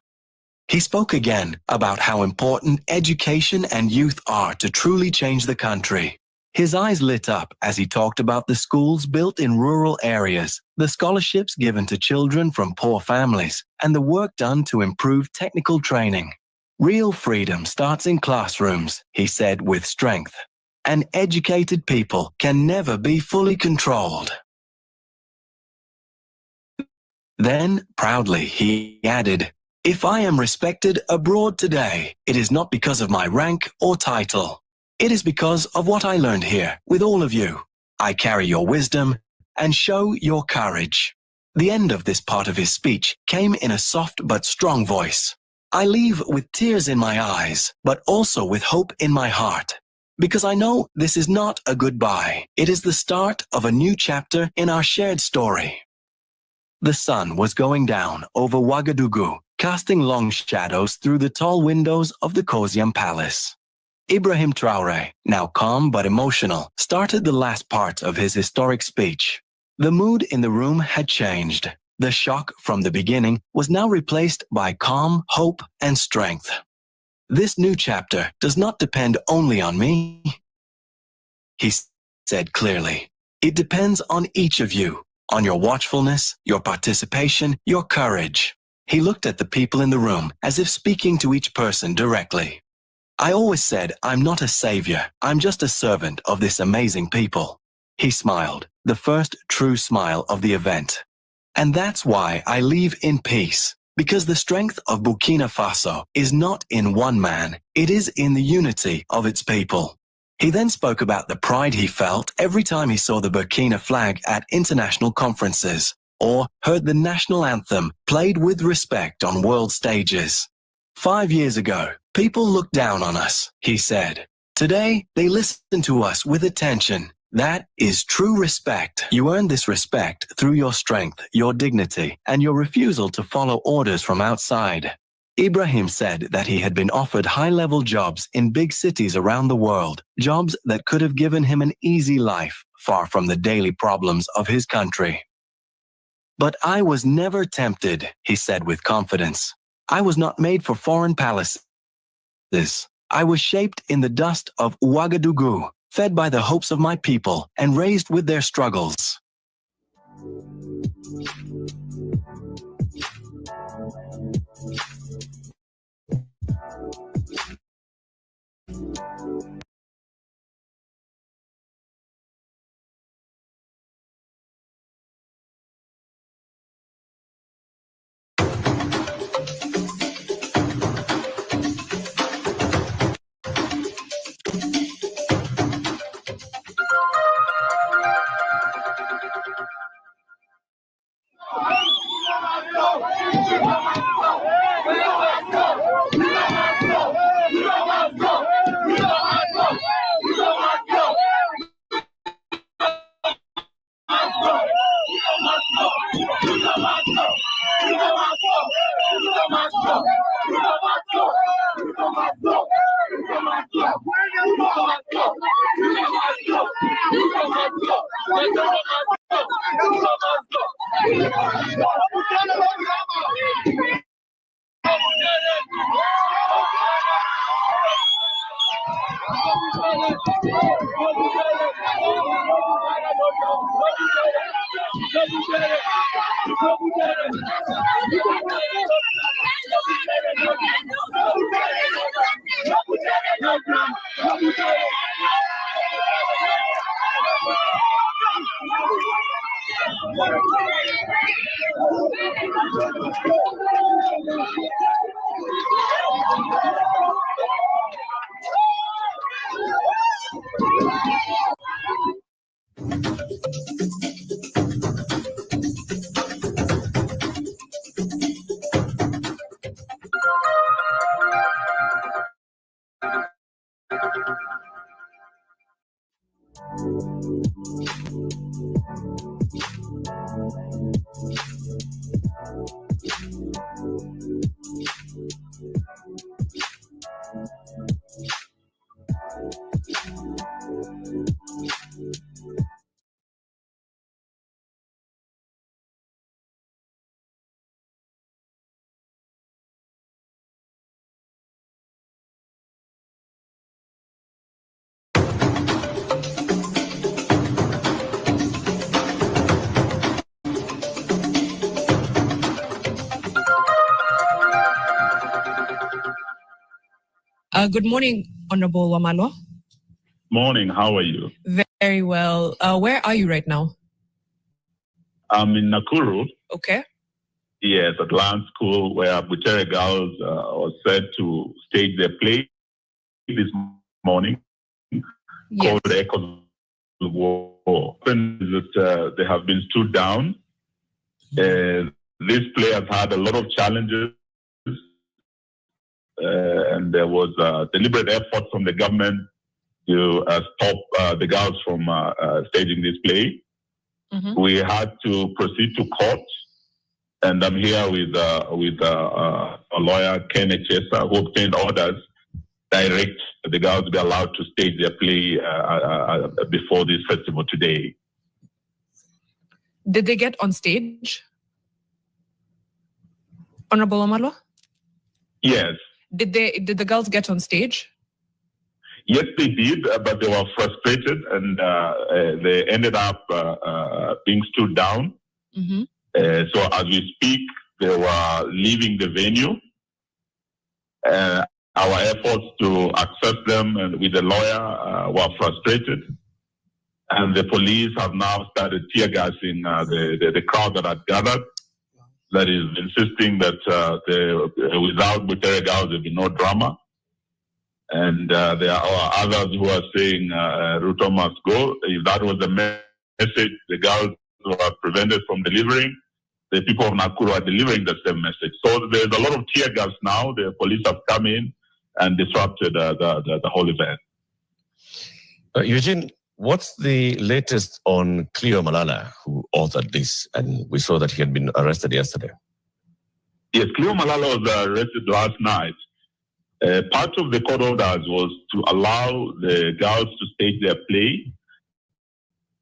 He spoke again about how important education and youth are to truly change the country. His eyes lit up as he talked about the schools built in rural areas, the scholarships given to children from poor families, and the work done to improve technical training. Real freedom starts in classrooms, he said with strength. And educated people can never be fully controlled. Then, proudly, he added, if I am respected abroad today, it is not because of my rank or title. It is because of what I learned here with all of you. I carry your wisdom and show your courage. The end of this part of his speech came in a soft but strong voice. I leave with tears in my eyes, but also with hope in my heart. Because I know this is not a goodbye. It is the start of a new chapter in our shared story. The sun was going down over Ouagadougou, casting long shadows through the tall windows of the Koziam Palace. Ibrahim Traoré, now calm but emotional, started the last part of his historic speech. The mood in the room had changed. The shock from the beginning was now replaced by calm, hope, and strength. This new chapter does not depend only on me, he said clearly. It depends on each of you, on your watchfulness, your participation, your courage. He looked at the people in the room as if speaking to each person directly. I always said I'm not a savior, I'm just a servant of this amazing people. He smiled, the first true smile of the event. And that's why I leave in peace, because the strength of Burkina Faso is not in one man, it is in the unity of its people. He then spoke about the pride he felt every time he saw the Burkina flag at international conferences, or heard the national anthem played with respect on world stages. 5 years ago, people looked down on us, he said. Today, they listen to us with attention. That is true respect. You earn this respect through your strength, your dignity, and your refusal to follow orders from outside. Ibrahim said that he had been offered high-level jobs in big cities around the world, jobs that could have given him an easy life, far from the daily problems of his country. But I was never tempted, he said with confidence. I was not made for foreign palaces. I was shaped in the dust of Ouagadougou, fed by the hopes of my people and raised with their struggles. Good morning, Honorable Wamalwa. Morning, how are you? Very well. Where are you right now? I'm in Nakuru. Okay. Yes, at Land School, where Butere girls are said to stage their play this morning, called Echoes of War. That they have been stood down. This play has had a lot of challenges, and there was a deliberate effort from the government to stop the girls from staging this play. We had to proceed to court, and I'm here with a lawyer, Ken Echesa, who obtained orders direct the girls to be allowed to stage their play before this festival today. Did they get on stage? Honorable Wamalwa? Yes. Did the girls get on stage? Yes, they did, but they were frustrated, and they ended up being stood down. So as we speak, they were leaving the venue. Our efforts to access them and with the lawyer were frustrated, and the police have now started tear gassing the crowd that had gathered. That is insisting that without Butere girls there will be no drama. And there are others who are saying Ruto must go. If that was the message, the girls who are prevented from delivering, the people of Nakuru are delivering the same message. So there's a lot of tear gas now. The police have come in and disrupted the whole event. Eugene, what's the latest on Cleo Malala, who authored this? And we saw that he had been arrested yesterday. Yes, Cleo Malala was arrested last night. Part of the court orders was to allow the girls to stage their play.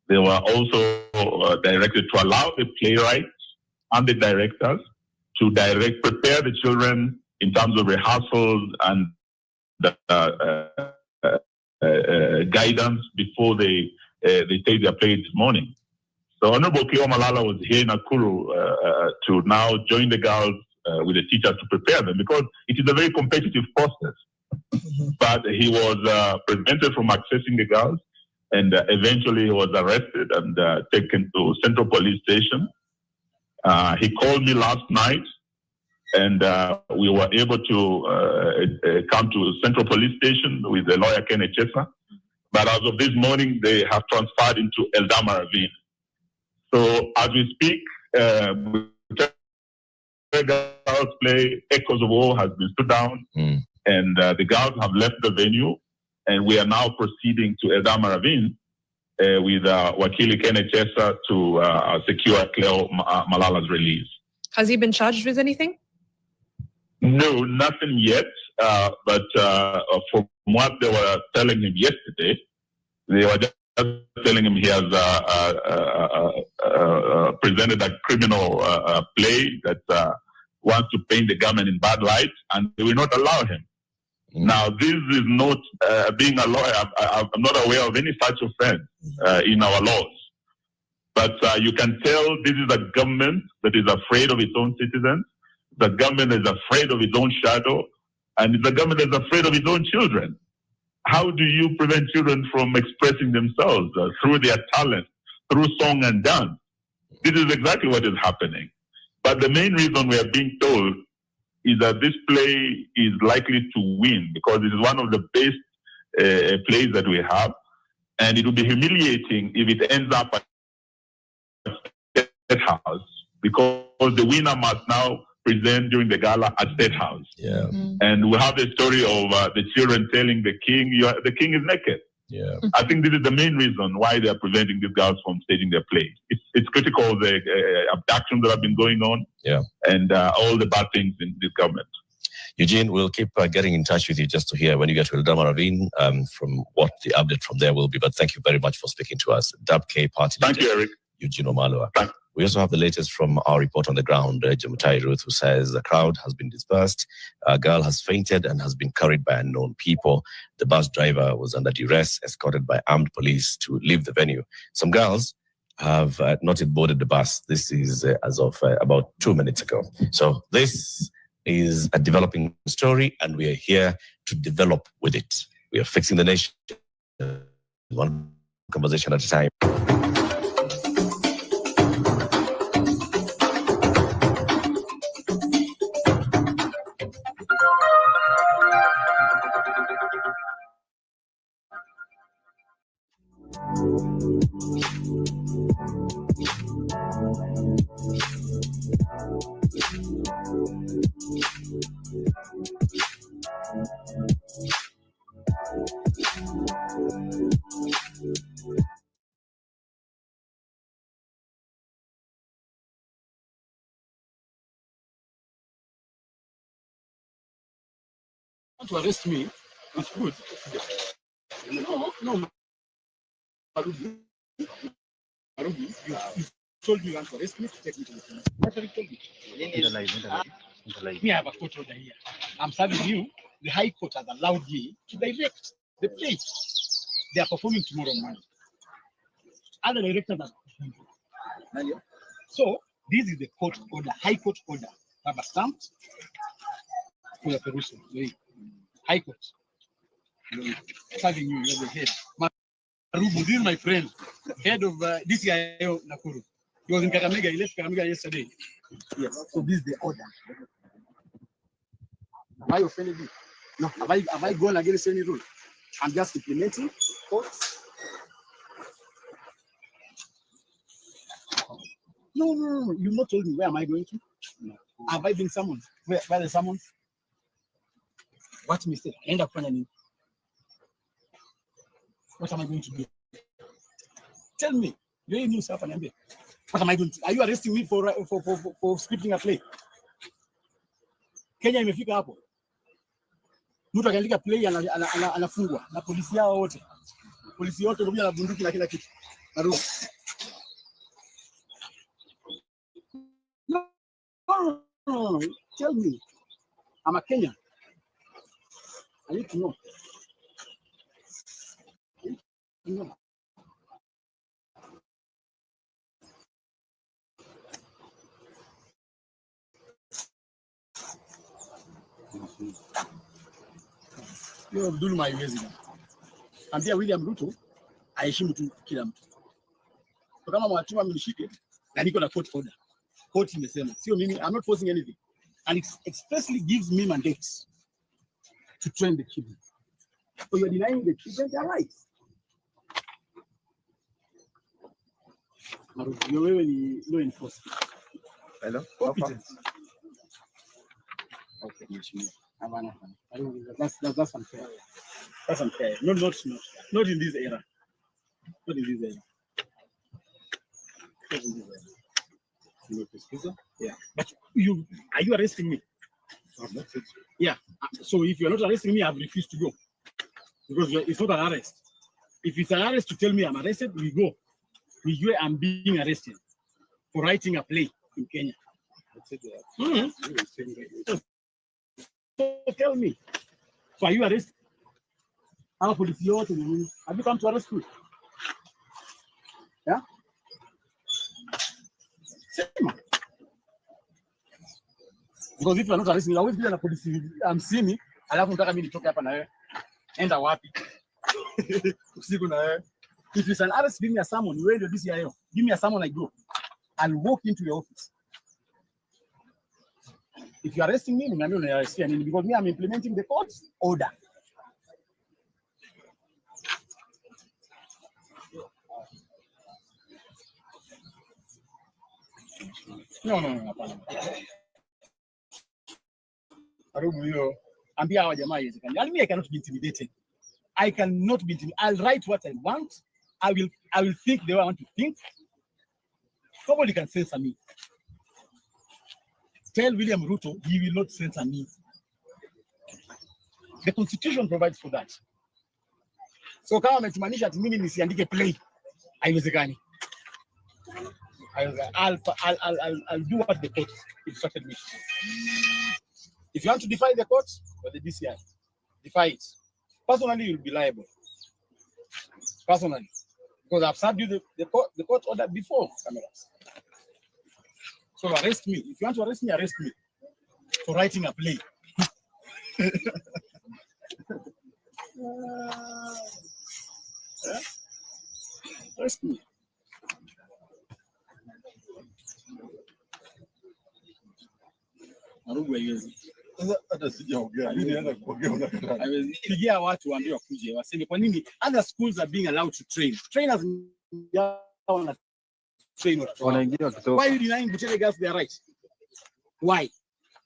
They were also directed to allow the playwrights and the directors to prepare the children in terms of rehearsals and guidance before they stage their play this morning. So Honorable Cleo Malala was here in Nakuru to now join the girls with the teachers to prepare them, because it is a very competitive process. But he was prevented from accessing the girls, and eventually he was arrested and taken to Central Police Station. He called me last night, and we were able to come to Central Police Station with the lawyer Ken Echesa. But as of this morning, they have transferred into Eldama Ravine. So as we speak, girls play Echoes of War has been stood down, and the girls have left the venue, and we are now proceeding to Eldama Ravine with Wakili Ken Echesa to secure Cleo Malala's release. Has he been charged with anything? No, nothing yet. But from what they were telling him yesterday, they were telling him he has presented a criminal play that wants to paint the government in bad light, and they will not allow him. Now, this is not, being a lawyer, I'm not aware of any such offense in our laws. But you can tell this is a government that is afraid of its own citizens, the government that is afraid of its own shadow, and it's a government that is afraid of its own children. How do you prevent children from expressing themselves through their talent, through song and dance? This is exactly what is happening. But the main reason we are being told is that this play is likely to win because it is one of the best plays that we have. And it will be humiliating if it ends up at State House because the winner must now present during the gala at State House. Yeah. And we have the story of the children telling the king, the king is naked. Yeah. I think this is the main reason why they are preventing these girls from staging their play. It's critical of the abductions that have been going on, and all the bad things in this government. Eugene, we'll keep getting in touch with you just to hear when you get to Eldama Ravine from what the update from there will be. But thank you very much for speaking to us. DAP-K party leader, thank you, Eric. Eugene Omalwa. We also have the latest from our report on the ground, Jamutai Ruth, who says the crowd has been dispersed. A girl has fainted and has been carried by unknown people. The bus driver was under duress, escorted by armed police to leave the venue. Some girls have not yet boarded the bus. This is as of about 2 minutes ago. So this is a developing story, and we are here to develop with it. We are fixing the nation one conversation at a time. To arrest me, it's good. No. Marugi, you told me you want to arrest me to take me to the police. That's what you told me. Me, I have a court order here. I'm serving you. The High Court has allowed me to direct the play. They are performing tomorrow morning. Other directors are performing. So, this is the court order, High Court order. Baba stamped for your perusal. High Court. Serving you, you're the head. Marubu, this is my friend, head of DCIO Nakuru. He was in Kakamega, he left Kakamega yesterday. Yes, so this is the order. Have I offended you? No, have I gone against any rule? I'm just implementing courts. No, you've not told me where am I going to? No. Have I been summoned? Where the summons? What mistake? End up finding. What am I going to do? Tell me. You knew yourself and what am I going to do? Are you arresting me for scripting a play? Kenya imefika hapo. Mtu akaandika play anafungwa na polisi yao wote. Polisi wote wamekuja na bunduki na kila kitu. Naruhusu. No. Tell me. I'm a Kenyan. I need to know. No. You're doing my ways. And there William Ruto, aheshimu tu kila mtu. So kama mwatuma mnishike, na niko na court order. Court imesema, sio mimi, I'm not forcing anything. And it expressly gives me mandates to train the children. So you're denying the children their rights. You're really law enforcement. Hello? Competence. Okay, that's unfair. That's unfair. Not in this era. Not in this era. Not in this era. Yeah. But are you arresting me? Yeah. So if you're not arresting me, I've refused to go. Because it's not an arrest. If it's an arrest to tell me I'm arrested, we go. We go, I'm being arrested for writing a play in Kenya. So tell me, so are you arrested? Have you come to arrest me? Yeah? Because if you're not arresting me, I always be on a police. I'm seeing me. Alafu nataka mimi nitoke hapa na wewe. Enda wapi? Usiku na wewe. If it's an arrest, give me a summon. You radio DCIO. Give me a summon, I go. I'll walk into your office. If you're arresting me, because me, I'm implementing the court's order. No. Ambia hawa jamaa haiwezekani. I cannot be intimidated. I cannot be intimidated. I'll write what I want. I will think the way I want to think. Nobody can censor me. Tell William Ruto he will not censor me. The Constitution provides for that. So kama ametumanisha ati mimi nisiandike play, haiwezekani. I'll do what the court instructed me to do. If you want to defy the court or the DCI, defy it. Personally, you'll be liable. Personally. Because I've served you the court order before cameras. So arrest me. If you want to arrest me for writing a play. Arrest me. Pigia watu waambie wakuje waseme kwa nini other schools are being allowed to train. Trainers wana train watu. Why you denying Butere girls their right? Why?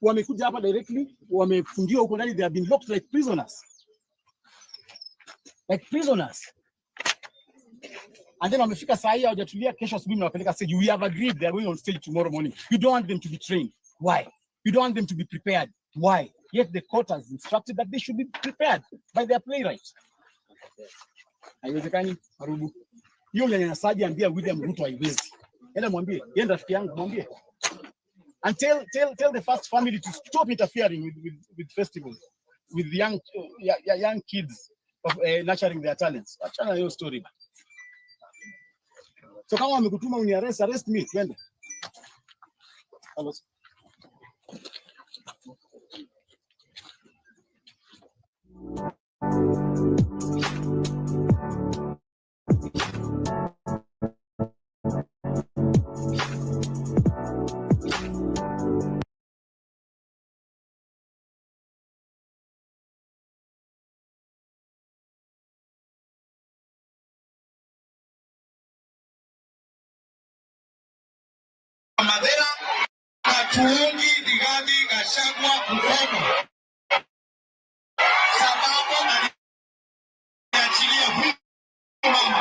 Wamekuja hapa directly, wamefungiwa huko ndani, they have been locked like prisoners. Like prisoners. And then wamefika saa hii hawajatulia, kesho asubuhi mnawapeleka stage. We have agreed they are going on stage tomorrow morning. You don't want them to be trained. Why? You don't want them to be prepared. Why? Yet the court has instructed that they should be prepared by their playwrights. Haiwezekani, Marubu. Hiyo unyanyasaji ambia William Ruto haiwezi. Enda mwambie, yenda rafiki yangu mwambie. And tell the first family to stop interfering with festivals, with young kids of nurturing their talents. Achana hiyo story. So kama wamekutuma arrest me, twende. Hello. Madera Katuungi Digadi Gachagua mkono sababu aliachilia huyu mama,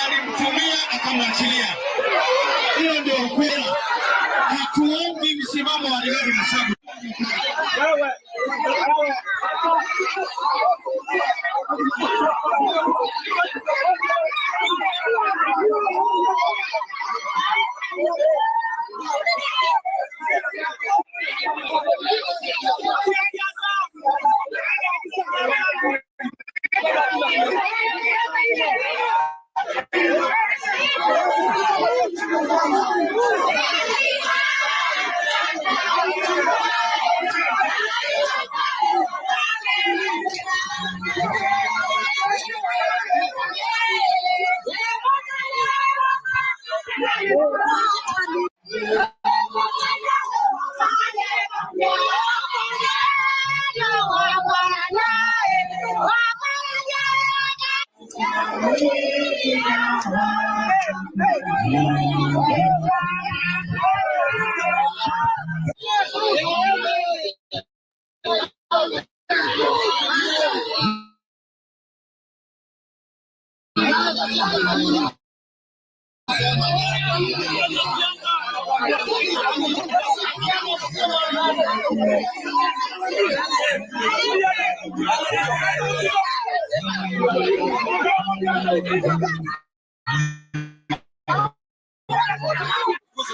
alimtumia akamwachilia. Hiyo ndio ukweli. Hatuungi msimamo wa Rigathi Gachagua.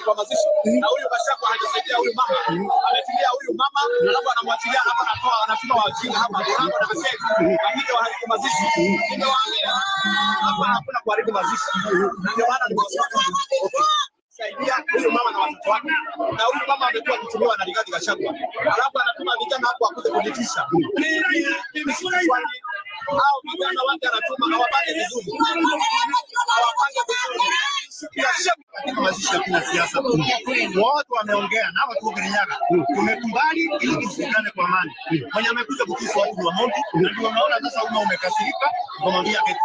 Kwa mazishi na huyu Gachagua hajasaidia huyu mama, ametumia huyu mama alafu anamwachilia hapa, anatuma wajinga hapa Borango na Kashetu lakini waharibu mazishi. Nimewaambia hapa hakuna kuharibu mazishi, ndio maana nimewasema saidia huyu mama na watoto wake, na huyu mama amekuwa kutumiwa na Rigathi Gachagua, alafu anatuma vijana hapo akuje kujitisha. Hao vijana wake anatuma hawapange vizuri, hawapange vizuri. Mazishi ya kuna siasa watu wameongea na watu Kirinyaga, tumekubali ili tusikane kwa amani. Mwenye amekuja kutisha watu wa Mondi, ndio unaona sasa umekasirika kumwambia kitu.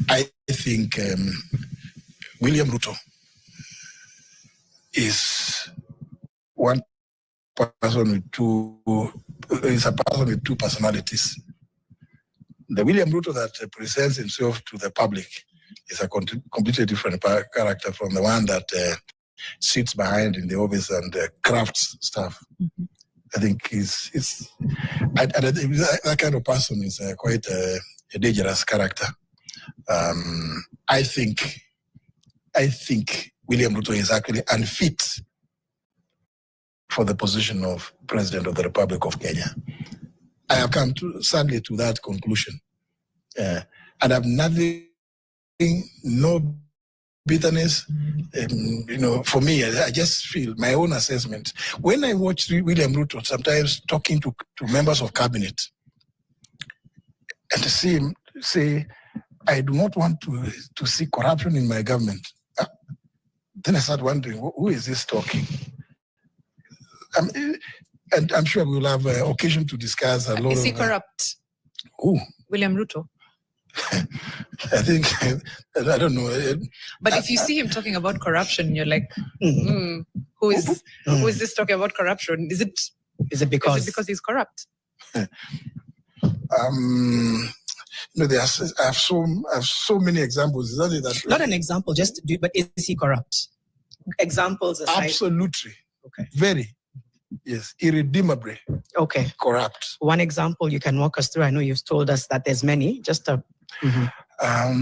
I think William Ruto is one person with two personalities. The William Ruto that presents himself to the public is a completely different character from the one that sits behind in the office and crafts stuff. Mm-hmm. I think that kind of person is quite a dangerous character. I think William Ruto is actually unfit for the position of President of the Republic of Kenya. I have come sadly to that conclusion. And I have nothing, no bitterness. For me, I just feel my own assessment. When I watch William Ruto sometimes talking to members of cabinet and to see him say, I do not want to see corruption in my government. Then I start wondering, who is this talking? And I'm sure we will have occasion to discuss a lot. Is he corrupt? Who? William Ruto. I think, I don't know. But if you see him talking about corruption, you're like, who is this talking about corruption? Is it because he's corrupt? I have so many examples. Is that not an example, but is he corrupt? Examples aside. Absolutely. Okay. Very. Yes. Irredeemably. Okay. Corrupt. One example you can walk us through. I know you've told us that there's many. Just a. I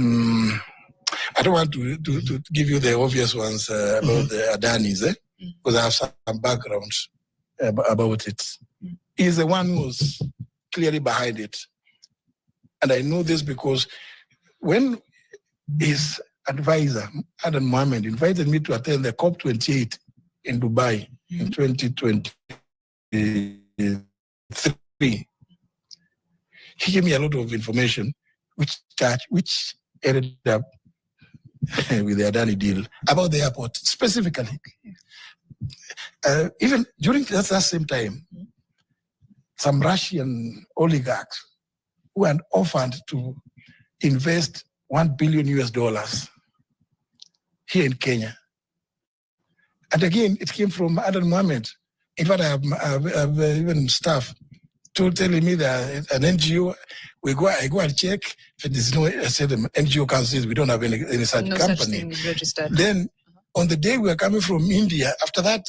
don't want to give you the obvious ones about the Adanis, because I have some background about it. He's the one who's clearly behind it. And I know this because when his advisor, Adan Mohammed, invited me to attend the COP28 in Dubai in 2023, he gave me a lot of information which ended up with the Adani deal about the airport specifically. Even during that same time, some Russian oligarchs who had offered to invest $1 billion here in Kenya. And again, it came from Adan Mohammed. In fact, I have even staff telling me that an NGO, I go and check. If there's no, I said the NGO council says we don't have any such No company. such thing is registered. Then on the day we were coming from India, after that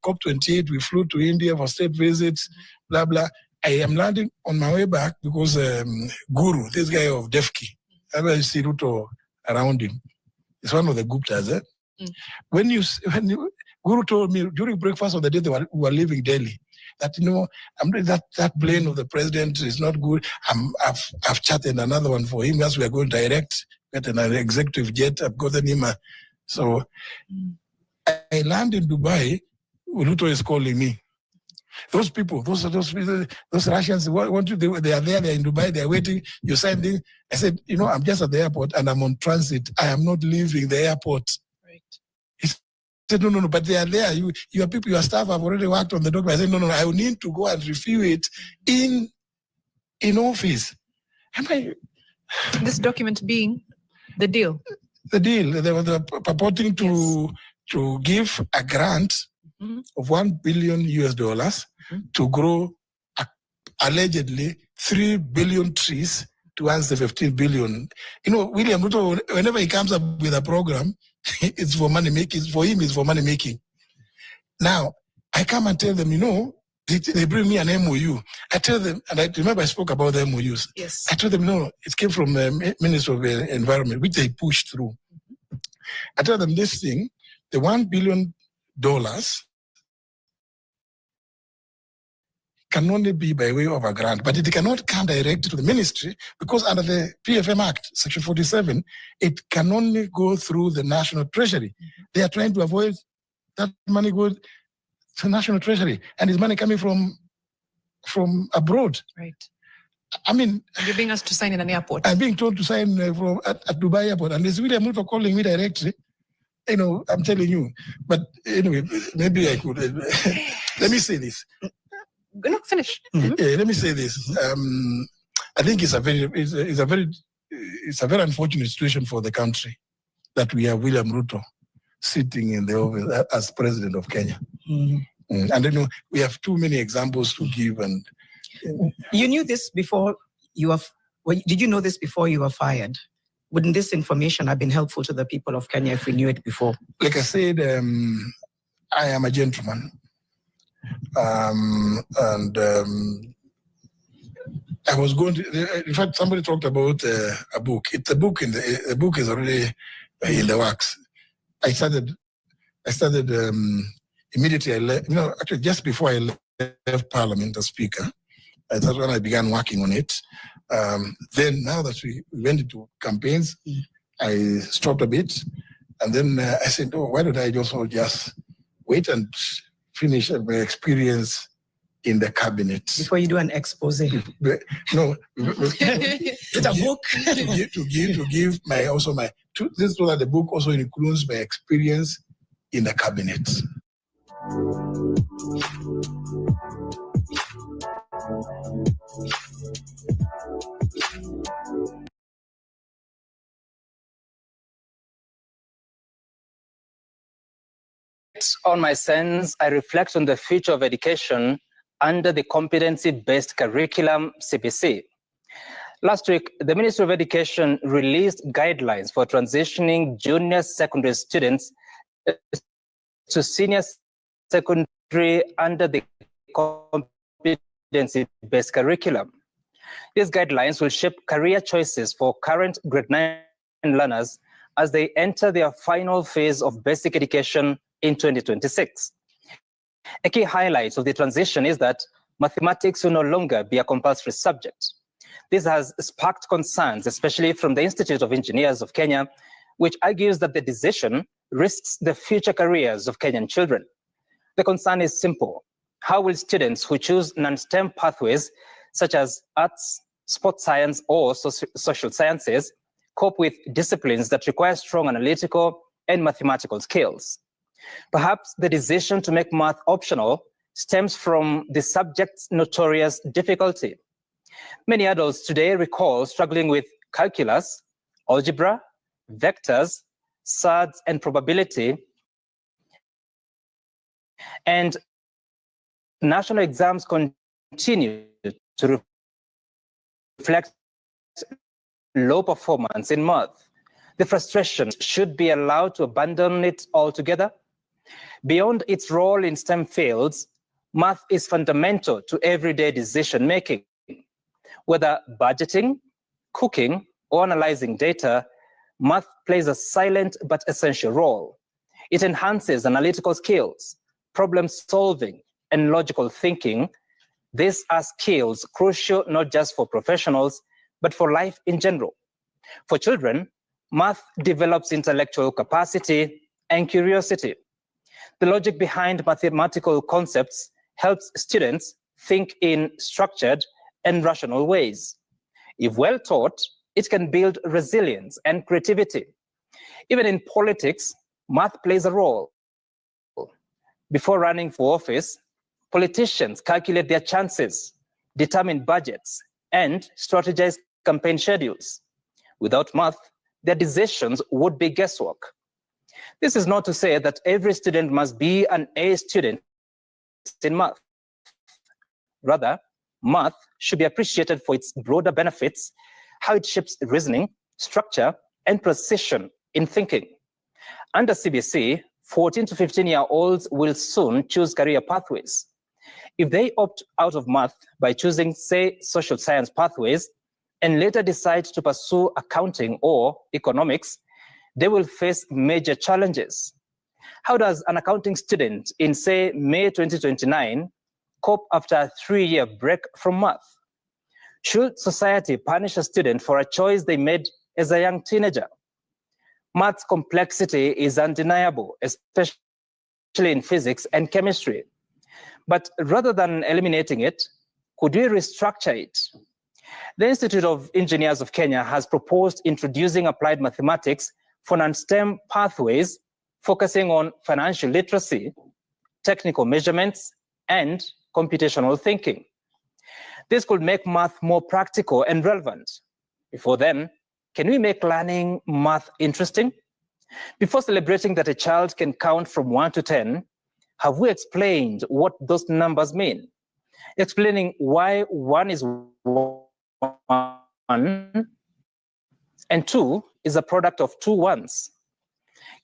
COP28, we flew to India for state visits, blah, blah. I am landing on my way back because Guru, this guy of Defki, I see Ruto around him. It's one of the Guptas. When Guru told me during breakfast of the day we were leaving Delhi, that that plane of the president is not good. I've chatted another one for him as we are going direct, get an executive jet. I've gotten him so I land in Dubai. Ruto is calling me. Those people, those Russians want you. They are there. They're in Dubai. They're waiting. You signed in. I said, I'm just at the airport and I'm on transit. I am not leaving the airport. Right. He said, no, but they are there. Your people, your staff have already worked on the document. I said, no, I will need to go and review it in office. This document being the deal. The deal. They were purporting to give a grant of $1 billion to grow allegedly 3 billion trees to answer 15 billion. William Ruto, whenever he comes up with a program, it's for money making. For him, it's for money making. Now, I come and tell them, they bring me an MOU. I tell them, and I remember I spoke about the MOUs. Yes. I told them, no, it came from the Minister of Environment, which they pushed through. I tell them this thing, the $1 billion can only be by way of a grant, but it cannot come directly to the ministry because under the PFM Act, Section 47, it can only go through the National Treasury. They are trying to avoid that money going to National Treasury, and it's money coming from abroad. Right. I mean, you're being asked to sign in an airport. I'm being told to sign at Dubai airport, and there's William Ruto calling me directly. I'm telling you. But anyway, maybe I could. Let me say this. No, finish. Yeah, let me say this. I think it's a very unfortunate situation for the country that we have William Ruto sitting in the office as president of Kenya. And we have too many examples to give. And you knew this before did you know this before you were fired? Wouldn't this information have been helpful to the people of Kenya if we knew it before? Like I said, I am a gentleman. I was going to, in fact, somebody talked about a book. It's a book, the book is already in the works. I started immediately. I left, actually just before I left Parliament as Speaker. That's when I began working on it. Then now that we went into campaigns, I stopped a bit. And then I said, why don't I just wait and finish my experience in the cabinet. Before you do an expose. No. It's a book. to give this so that the book also includes my experience in the cabinet. On my sense, I reflect on the future of education under the competency-based curriculum CBC. Last week, the Ministry of Education released guidelines for transitioning junior secondary students to senior secondary under the competency-based curriculum. These guidelines will shape career choices for current grade 9 learners as they enter their final phase of basic education in 2026. A key highlight of the transition is that mathematics will no longer be a compulsory subject. This has sparked concerns, especially from the Institute of Engineers of Kenya, which argues that the decision risks the future careers of Kenyan children. The concern is simple. How will students who choose non-STEM pathways, such as arts, sports science, or social sciences, cope with disciplines that require strong analytical and mathematical skills? Perhaps the decision to make math optional stems from the subject's notorious difficulty. Many adults today recall struggling with calculus, algebra, vectors, surds, and probability, And national exams continue to reflect low performance in math. The frustration should be allowed to abandon it altogether. Beyond its role in STEM fields, math is fundamental to everyday decision making. Whether budgeting, cooking, or analyzing data, math plays a silent but essential role. It enhances analytical skills, problem solving, and logical thinking. These are skills crucial not just for professionals, but for life in general. For children, math develops intellectual capacity and curiosity. The logic behind mathematical concepts helps students think in structured and rational ways. If well taught, it can build resilience and creativity. Even in politics, math plays a role. Before running for office, politicians calculate their chances, determine budgets, and strategize campaign schedules. Without math, their decisions would be guesswork. This is not to say that every student must be an A student in math. Rather, math should be appreciated for its broader benefits, how it shapes reasoning, structure, and precision in thinking. Under CBC, 14 to 15-year-olds will soon choose career pathways. If they opt out of math by choosing, say, social science pathways, and later decide to pursue accounting or economics, they will face major challenges. How does an accounting student in, say, May 2029 cope after a 3-year break from math? Should society punish a student for a choice they made as a young teenager? Math's complexity is undeniable, especially in physics and chemistry. But rather than eliminating it, could we restructure it? The Institute of Engineers of Kenya has proposed introducing applied mathematics for non-STEM pathways, focusing on financial literacy, technical measurements, and computational thinking. This could make math more practical and relevant. Before then, can we make learning math interesting? Before celebrating that a child can count from 1 to 10, have we explained what those numbers mean? Explaining why 1 is 1 and 2 is a product of 2 ones.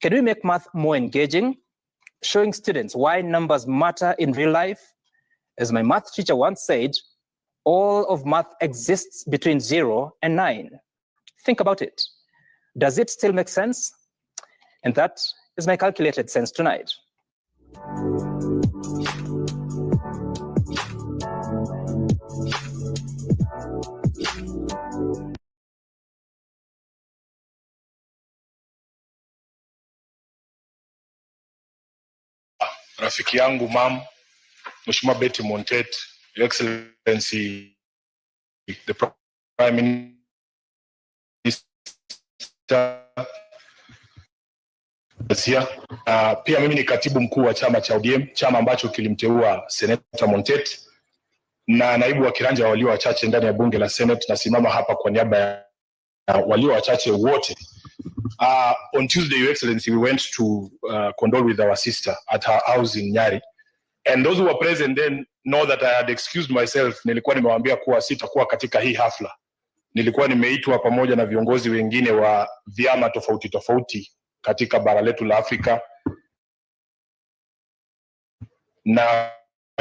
Can we make math more engaging, showing students why numbers matter in real life? As my math teacher once said, all of math exists between 0 and 9. Think about it. Does it still make sense? And that is my calculated sense tonight. Rafiki yangu mam, Mheshimiwa Betty Montet, Your Excellency, the Prime Minister, pia mimi ni katibu mkuu wa chama cha ODM, chama ambacho kilimteua Senator Montet na naibu wa kiranja wa walio wachache ndani ya bunge la Senate. Nasimama hapa kwa niaba ya walio wachache wote. On Tuesday, Your Excellency, we went to condole with our sister at her house in Nyari. And those who were present then know that I had excused myself. Nilikuwa nimewaambia kuwa sitakuwa katika hii hafla. Nilikuwa nimeitwa pamoja na viongozi wengine wa vyama tofauti tofauti katika bara letu la Afrika. Na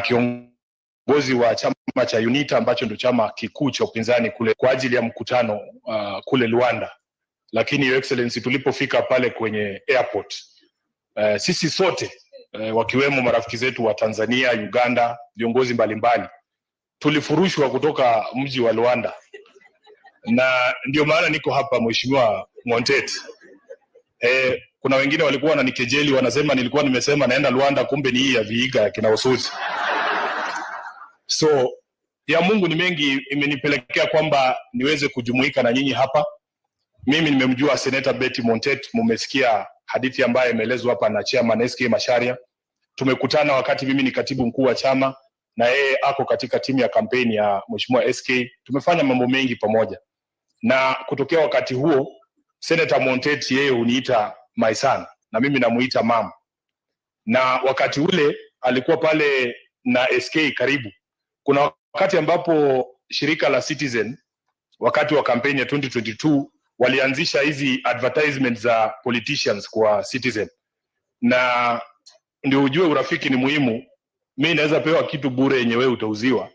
kiongozi wa chama cha UNITA ambacho ndio chama kikuu cha upinzani kule kwa ajili ya mkutano kule Luanda. Lakini Your Excellency, tulipofika pale kwenye airport, sisi sote wakiwemo marafiki zetu wa Tanzania, Uganda, viongozi mbalimbali, tulifurushwa kutoka mji wa Luanda. Na ndio maana niko hapa Mheshimiwa Montet. Kuna wengine walikuwa wananikejeli, wanasema nilikuwa nimesema naenda Luanda, kumbe ni hii ya Vihiga ya kina Usuzi. So ya Mungu ni mengi imenipelekea kwamba niweze kujumuika na nyinyi hapa. Mimi nimemjua Senator Betty Montet, mumesikia hadithi ambayo imeelezwa hapa na Chairman SK Macharia. Tumekutana wakati mimi ni katibu mkuu wa chama na yeye ako katika timu ya kampeni ya Mheshimiwa SK. Tumefanya mambo mengi pamoja. Na kutokea wakati huo, Senator Montet yeye uniita my son na mimi namuita mama. Na wakati ule alikuwa pale na SK karibu. Kuna wakati ambapo shirika la Citizen wakati wa kampeni ya 2022 walianzisha hizi advertisements za politicians kwa Citizen, na ndio ujue urafiki ni muhimu. Mimi naweza pewa kitu bure yenye wewe utauziwa.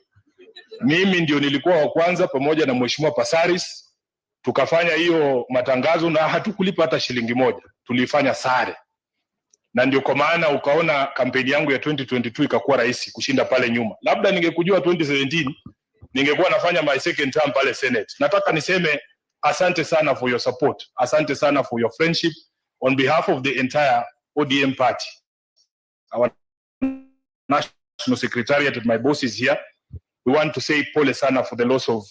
Mimi ndio nilikuwa wa kwanza pamoja na Mheshimiwa Pasaris tukafanya hiyo matangazo, na hatukulipa hata shilingi moja, tulifanya sare. Na ndio kwa maana ukaona kampeni yangu ya 2022 ikakuwa rahisi kushinda pale nyuma. Labda ningekujua 2017 ningekuwa nafanya my second term pale Senate. Nataka niseme asante sana for your support. Asante sana for your friendship on behalf of the entire ODM party. Our national secretariat and my boss is here. We want to say pole sana for the loss of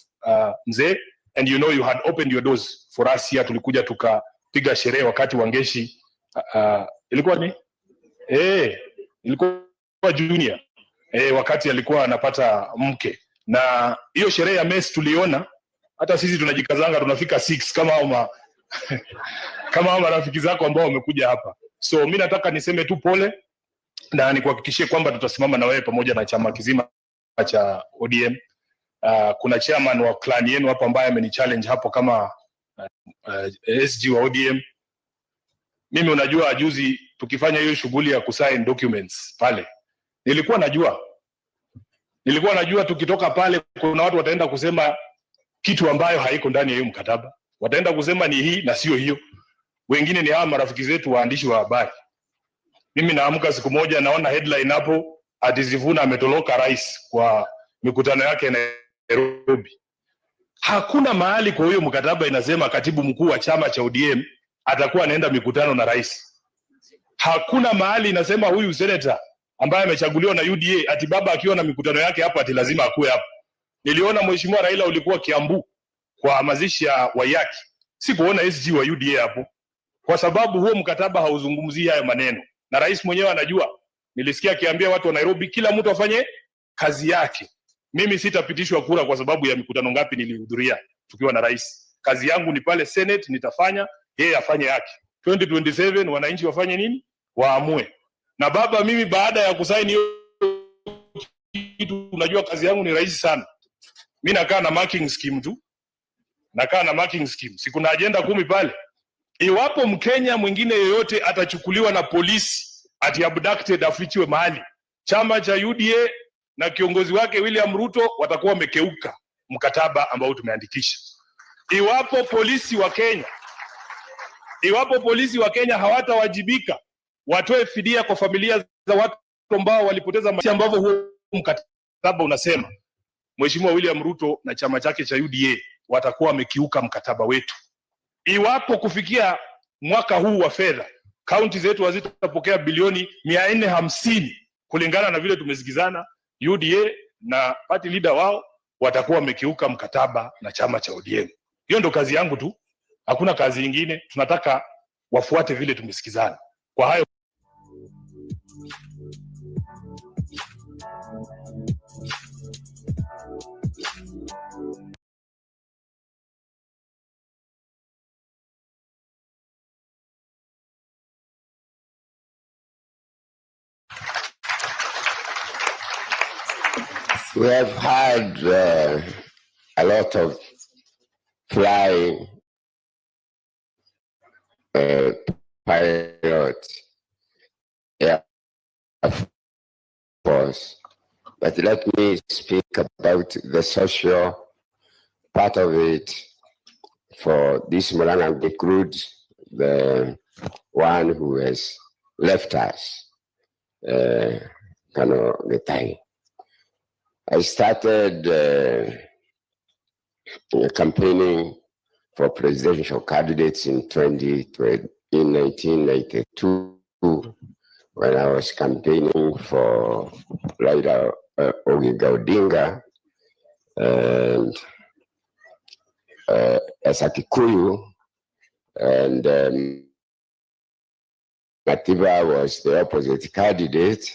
Mzee, and you know you had opened your doors for us here. Tulikuja tukapiga sherehe wakati Wangeshi ilikuwa ni ilikuwa junior wakati alikuwa anapata mke, na hiyo sherehe ya mess tuliona. Hata sisi tunajikazanga tunafika 6 kama hao marafiki zako ambao wamekuja hapa. So mimi nataka niseme tu pole na nikuhakikishie kwamba tutasimama na wewe pamoja na chama kizima cha ODM. Kuna chairman wa clan yenu hapo ambaye amenichallenge hapo kama SG wa ODM. Mimi unajua juzi tukifanya hiyo shughuli ya kusign documents pale, nilikuwa najua tukitoka pale kuna watu wataenda kusema kitu ambayo haiko ndani ya hiyo mkataba. Wataenda kusema ni hii na sio hiyo. Wengine ni hawa marafiki zetu waandishi wa habari. Mimi naamka siku moja naona headline hapo ati Sifuna ametoroka rais kwa mikutano yake Nairobi. Hakuna mahali kwa hiyo mkataba inasema katibu mkuu wa chama cha ODM atakuwa anaenda mikutano na rais. Hakuna mahali inasema huyu senator ambaye amechaguliwa na UDA ati baba akiwa na mikutano yake hapo ati lazima akue hapo. Niliona Mheshimiwa Raila ulikuwa Kiambu kwa mazishi ya Wayaki. Sikuona SG wa UDA hapo, kwa sababu huo mkataba hauzungumzii haya maneno. Na rais mwenyewe anajua. Nilisikia akiambia watu wa Nairobi kila mtu afanye kazi yake. Mimi sitapitishwa kura kwa sababu ya mikutano ngapi nilihudhuria tukiwa na rais. Kazi yangu ni pale Senate, nitafanya, yeye afanye yake. 2027 wananchi wafanye nini? Waamue. Na baba, mimi baada ya kusaini hiyo kitu, unajua kazi yangu ni rahisi sana. Mimi nakaa na marking scheme tu. Siku na agenda 10 pale. Iwapo Mkenya mwingine yoyote atachukuliwa na polisi ati abducted afichiwe mahali, chama cha UDA na kiongozi wake William Ruto watakuwa wamekeuka mkataba ambao tumeandikisha. Iwapo polisi wa Kenya hawatawajibika, watoe fidia kwa familia za watu ambao walipoteza maisha, ambavyo huo mkataba unasema, Mheshimiwa William Ruto na chama chake cha UDA watakuwa wamekiuka mkataba wetu. Iwapo kufikia mwaka huu wa fedha kaunti zetu hazitapokea bilioni 450 kulingana na vile tumesikizana, UDA na party leader wao watakuwa wamekiuka mkataba na chama cha ODM. Hiyo ndo kazi yangu tu, hakuna kazi nyingine. Tunataka wafuate vile tumesikizana. Kwa hayo we have had a lot of flying pilots, Air Force, but let me speak about the social part of it for this morning and include the one who has left us, Getai. I started campaigning for presidential candidates in 1992 when I was campaigning for Raila Odinga and as a Kikuyu, and Matiba was the opposite candidate.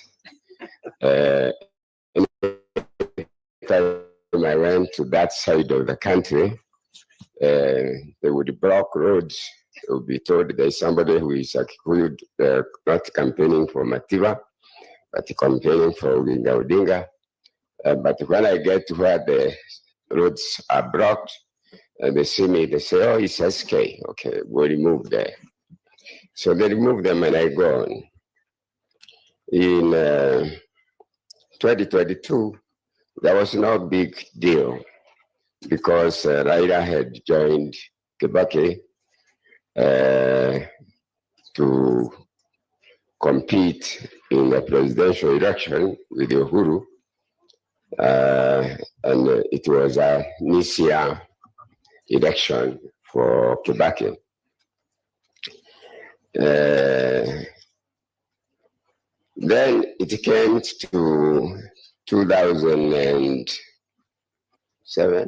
When I went to that side of the country, they would block roads. They would be told there's somebody who is not campaigning for Matiba, but campaigning for Odinga. But when I get to where the roads are blocked, and they see me, they say, oh, it's SK. Okay, we'll remove there. So they remove them and I go on. In 2022, there was no big deal because Raila had joined Kibaki to compete in the presidential election with Uhuru. And it was a Nisia election for Kibaki. Then it came to 2007.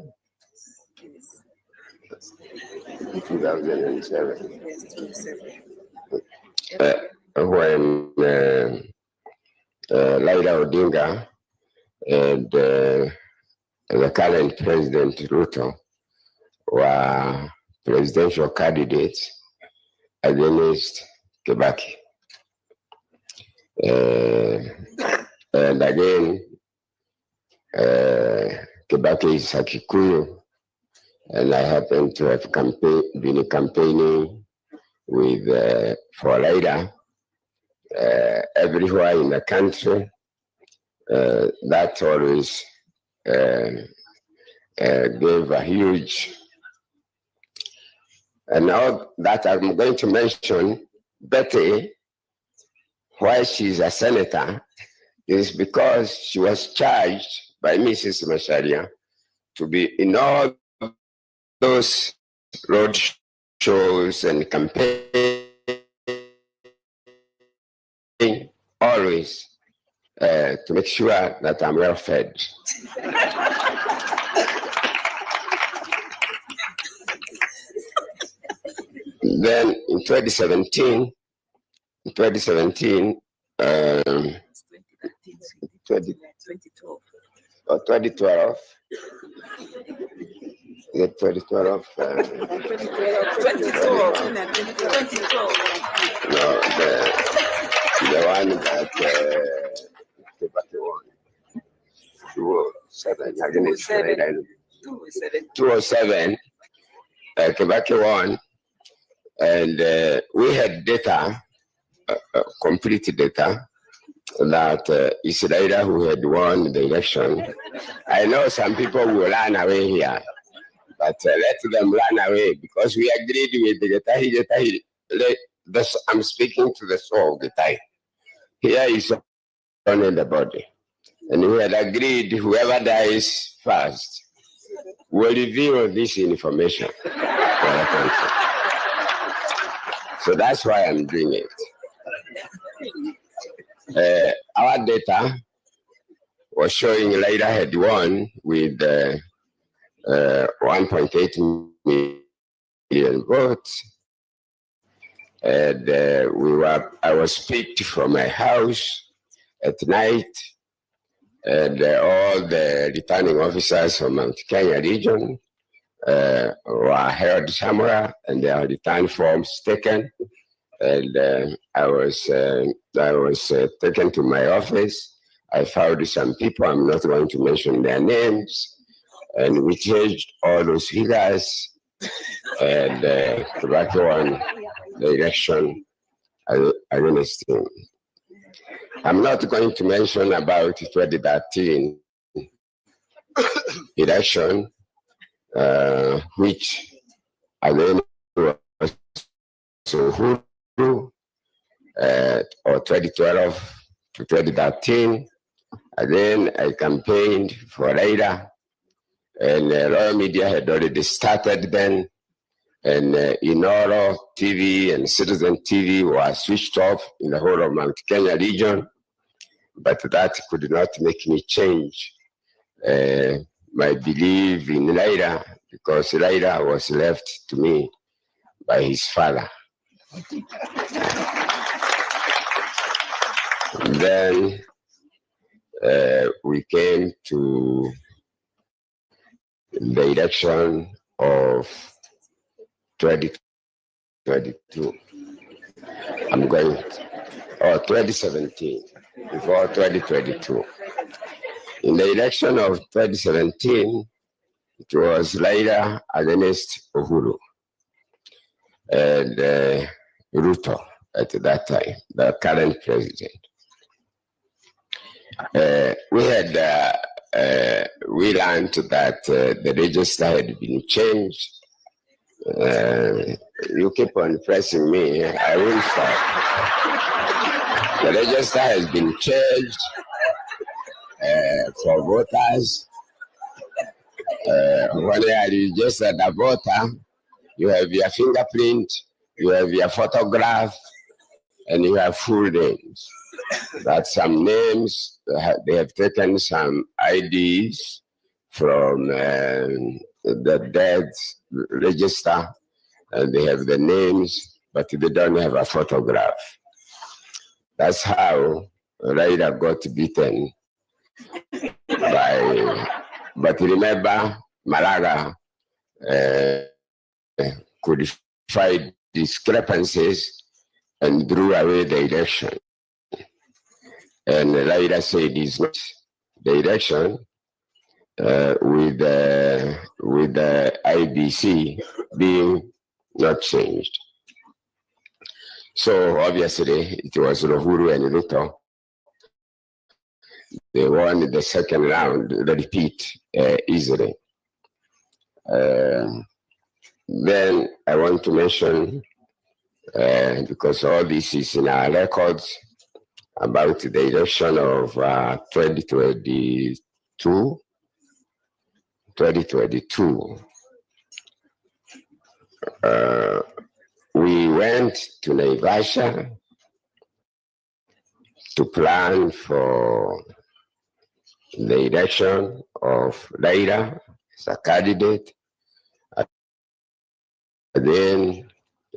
2007. When Raila Odinga and the current President Ruto were presidential candidates against Kibaki. And again, Kibaki is a Kikuyu, and I happen to have been campaigning with for Raila everywhere in the country. That always gave a huge. And now that I'm going to mention, Betty, why she's a senator, is because she was charged by Mrs. Macharia to be in all those road shows and campaigns, always to make sure that I'm well fed. Then in 2017, 2012, or 2012, the 2012, no, the one that Kibaki won, 207, Kibaki won, and we had data, complete data, that it's Raila who had won the election. I know some people will run away here, but let them run away because we agreed with the Getahi. I'm speaking to the soul of Getahi. Here is on the body. And we had agreed whoever dies first will reveal this information for the country. So that's why I'm doing it. Our data was showing Raila had won with 1.8 million votes. And I was picked from my house at night, and all the returning officers from Mount Kenya region were held somewhere, and their return forms taken. And I was taken to my office. I found some people, I'm not going to mention their names, and we changed all those figures, and Kibaki won the election against him. I'm not going to mention about 2013 election, which again was Uhuru, or 2012 to 2013. Again, I campaigned for Raila, and Royal Media had already started then, and Inoro TV and Citizen TV were switched off in the whole of Mount Kenya region, but that could not make me change my belief in Raila, because Raila was left to me by his father. And then we came to the election of 2022. 2017. before 2022. In the election of 2017, it was Raila against Uhuru and Ruto at that time, the current president. We learned that the register had been changed. You keep on pressing me, I will stop. The register has been changed for voters. When you are registered a voter, you have your fingerprint, you have your photograph, and you have full names. That's some names. They have taken some IDs from the death register, and they have the names, but they don't have a photograph. That's how Raila got beaten but remember, Malaga could fight discrepancies and drew away the election. And Raila said it's not the election with the IBC being not changed. So obviously it was Uhuru and Ruto. They won the second round, the repeat, easily. Then I want to mention, because all this is in our records, about the election of 2022. We went to Naivasha to plan for the election of Raila as a candidate. Then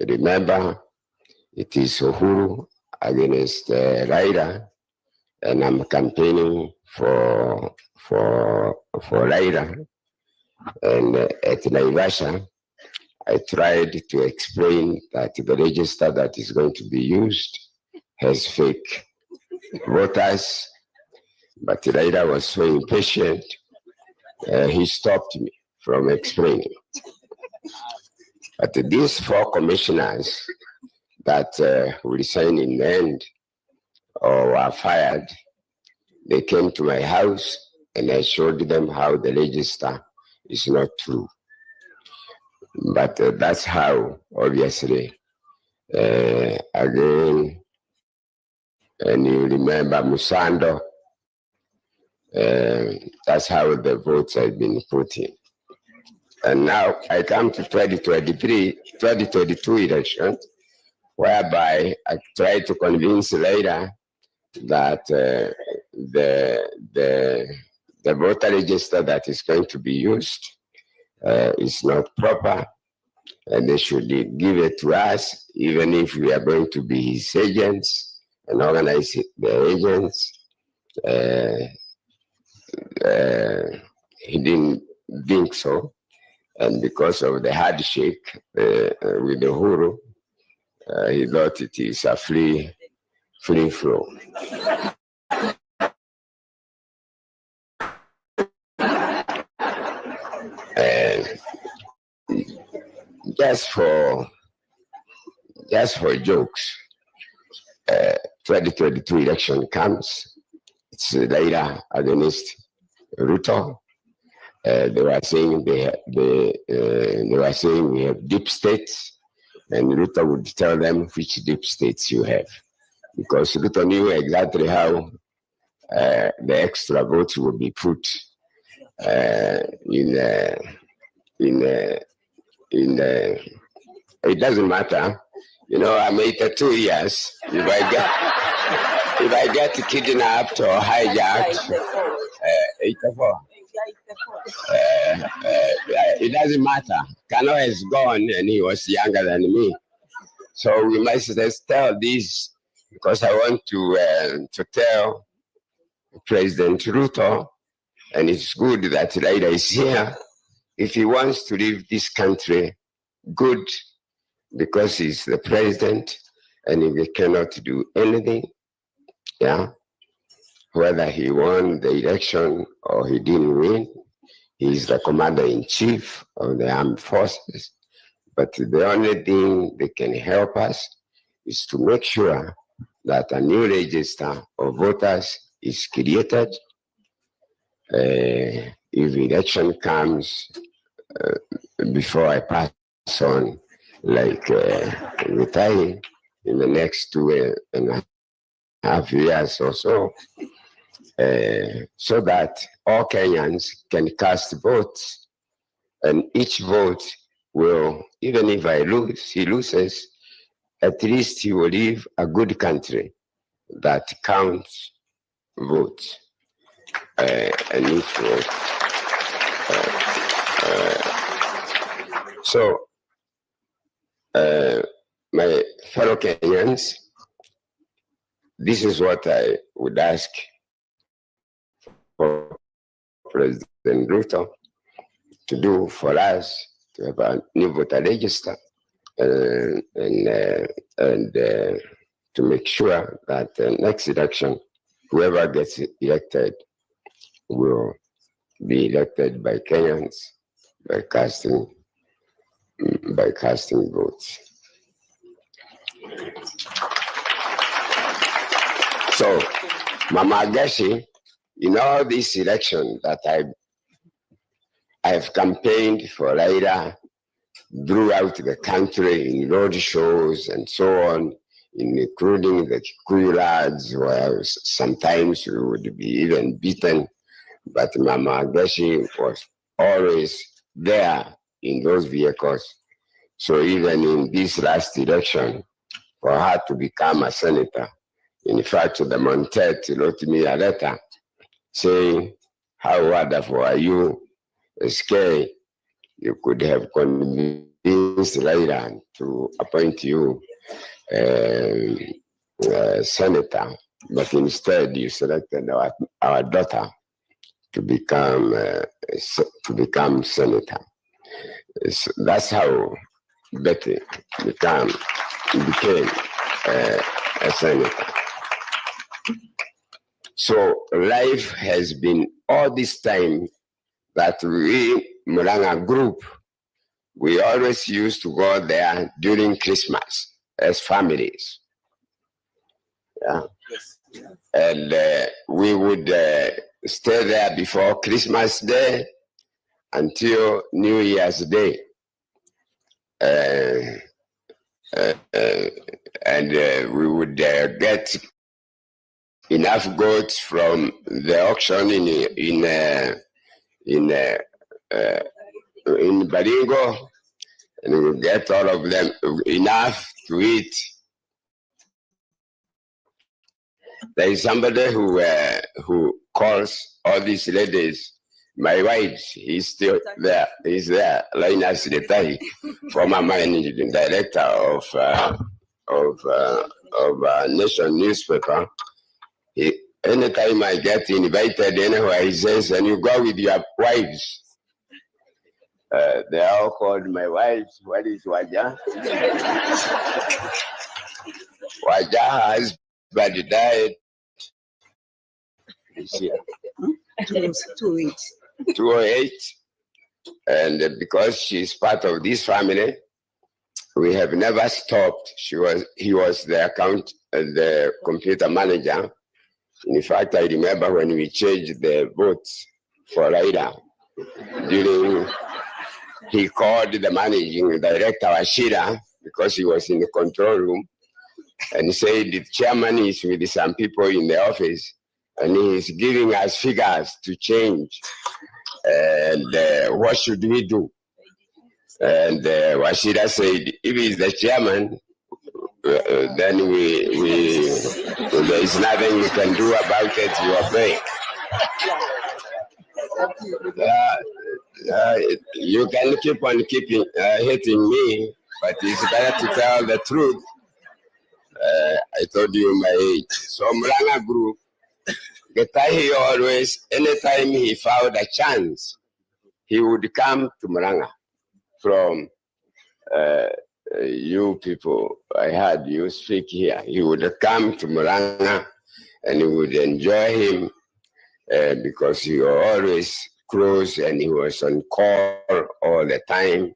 remember, it is Uhuru against Raila, and I'm campaigning for Raila. And at Naivasha, I tried to explain that the register that is going to be used has fake voters, but Raila was so impatient, he stopped me from explaining. But these 4 commissioners that resigned in the end or were fired, they came to my house and I showed them how the register is not true. But that's how, obviously, again, and you remember Musando, that's how the votes have been put in. And now I come to 2022 election, whereby I try to convince Raila that the voter register that is going to be used is not proper, and they should give it to us, even if we are going to be his agents and organize the agents. He didn't think so, and because of the handshake with Uhuru, he thought it is a free flow. Just for jokes, 2022 election comes. It's Raila against Ruto. They were saying we have deep states, and Ruto would tell them which deep states you have, because Ruto knew exactly how the extra votes would be put it doesn't matter. You know, I'm 82 years. If I get kidnapped or hijacked, 84. It doesn't matter. Kano is gone and he was younger than me. So we must just tell this, because I want to tell President Ruto, and it's good that Raila is here, if he wants to leave this country, good, because he's the president, and if he cannot do anything, yeah, whether he won the election or he didn't win. He's the commander-in-chief of the armed forces. But the only thing that can help us is to make sure that a new register of voters is created. If election comes before I pass on, like retiring in the next 2.5 years or so, so that all Kenyans can cast votes, and each vote will, even if he loses, at least he will leave a good country that counts votes, and each vote. So, my fellow Kenyans, this is what I would ask for President Ruto to do for us, to have a new voter register, and to make sure that the next election, whoever gets elected will be elected by Kenyans by casting votes. So, Mama Gashi, in all this election that I have campaigned for Raila throughout the country in road shows and so on, including the Kikuyu lads, where sometimes we would be even beaten, but Mama Gashi was always there in those vehicles. So even in this last election, for her to become a senator, in fact, the Montet wrote me a letter saying, how wonderful are you, SK? You could have convinced Raila to appoint you senator, but instead you selected our daughter to become senator. So that's how Betty became a senator. So life has been all this time that we, Muranga group, we always used to go there during Christmas as families. Yeah. And we would stay there before Christmas Day until New Year's Day. And we would get enough goats from the auction in Baringo, and we would get all of them enough to eat. There is somebody who calls all these ladies my wives. He's still there. He's there. Linus Letai, former managing director of Nation newspaper. Anytime I get invited anywhere, he says, and you go with your wives. They are all called my wives. What is Waja? Waja has but died this year. 208. And because she's part of this family, we have never stopped. He was the computer manager. In fact, I remember when we changed the votes for Raila, he called the managing director, Ashira, because he was in the control room, and said the chairman is with some people in the office, and he is giving us figures to change. And what should we do? And Washida said, if he's the chairman, then there is nothing we can do about it. You obey. You can keep on hitting me, but it's better to tell the truth. I told you my age. So Muranga Group, Getahi always, anytime he found a chance, he would come to Muranga from you people. I heard you speak here. He would come to Muranga and you would enjoy him because he was always close and he was on call all the time.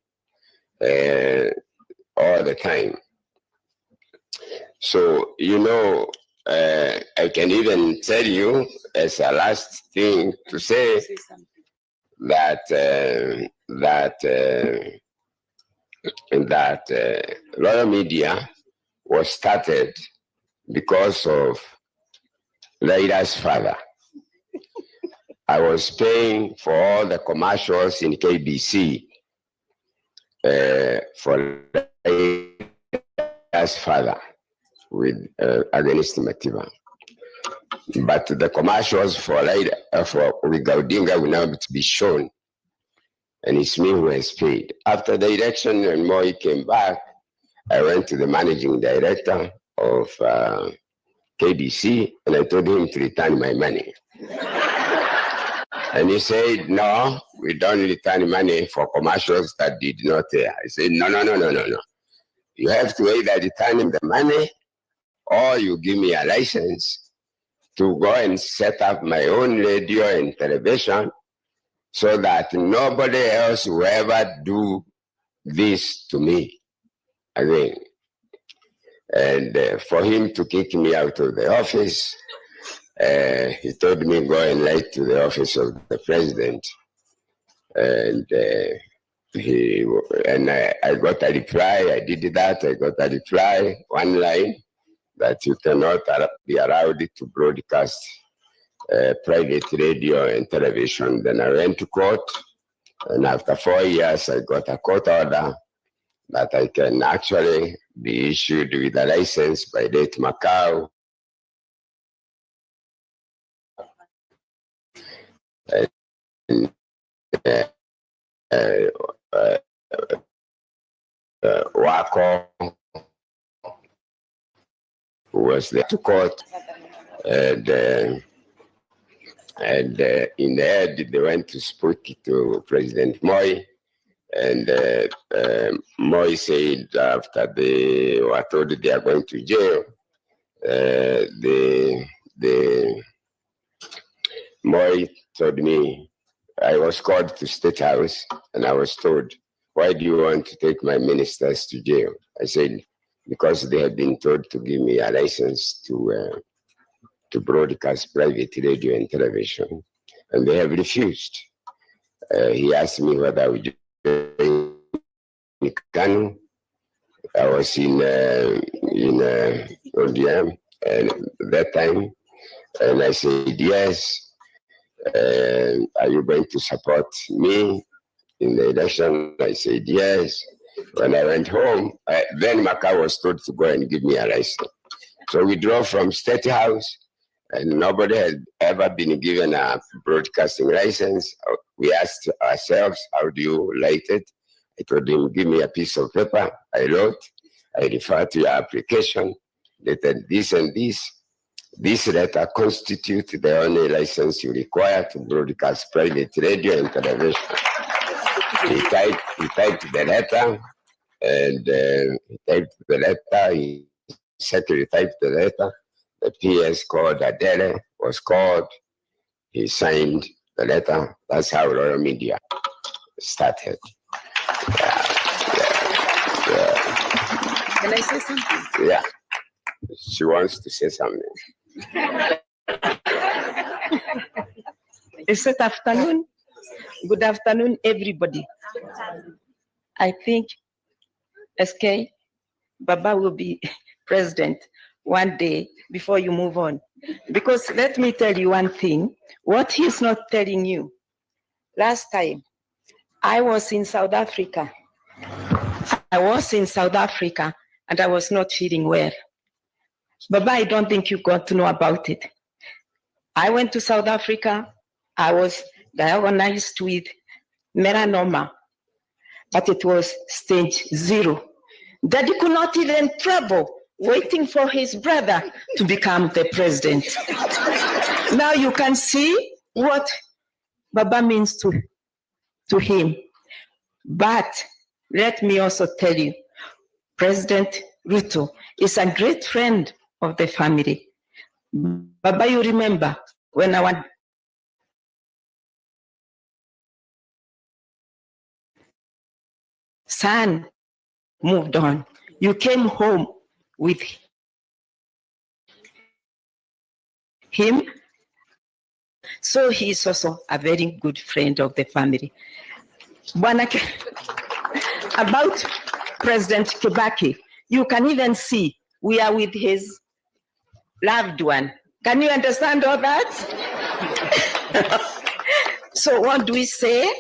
So, you know, I can even tell you as a last thing to say that Royal Media was started because of Leida's father. I was paying for all the commercials in KBC for Leida's father with against Matiba. But the commercials for Leida with Gaudinga will now be shown, and it's me who has paid. After the election and Moi came back, I went to the managing director of KBC and I told him to return my money. And he said, no, we don't return money for commercials that did not air. I said, no. You have to either return the money or you give me a license to go and set up my own radio and television so that nobody else will ever do this to me again. And for him to kick me out of the office, he told me go and write to the office of the president. And I got a reply. I did that. I got a reply, one line, that you cannot be allowed to broadcast private radio and television. Then I went to court, and after 4 years, I got a court order that I can actually be issued with a license by Date Macau. Wako, who was there to court, and in the end, they went to speak to President Moi, and Moi said after they were told they are going to jail, Moi told me, I was called to State House, and I was told, why do you want to take my ministers to jail? I said, because they have been told to give me a license to broadcast private radio and television, and they have refused. He asked me whether I would join Kanu. I was in ODM and that time, and I said yes. Are you going to support me in the election? I said yes. When I went home, then Macau was told to go and give me a license. So we drove from State House, and nobody had ever been given a broadcasting license. We asked ourselves, how do you light it? I told him, give me a piece of paper. I wrote, I refer to your application, that this and this. This letter constitutes the only license you require to broadcast private radio and television. He typed the letter, and he secretly typed the letter. The PS called Adele was called. He signed the letter. That's how Royal Media started. Can I say something? Yeah. She wants to say something. Good afternoon. Good afternoon, everybody. I think SK Baba will be president one day before you move on. Because let me tell you one thing, what he's not telling you. Last time, I was in South Africa. And I was not feeling well. Baba, I don't think you got to know about it. I went to South Africa. I was diagnosed with melanoma, but it was stage 0. Daddy could not even travel, waiting for his brother to become the president. Now you can see what Baba means to him. But let me also tell you, President Ruto is a great friend of the family. Baba, you remember when our son moved on, you came home with him. So he's also a very good friend of the family. About President Kibaki, you can even see we are with his loved one. Can you understand all that? So what do we say?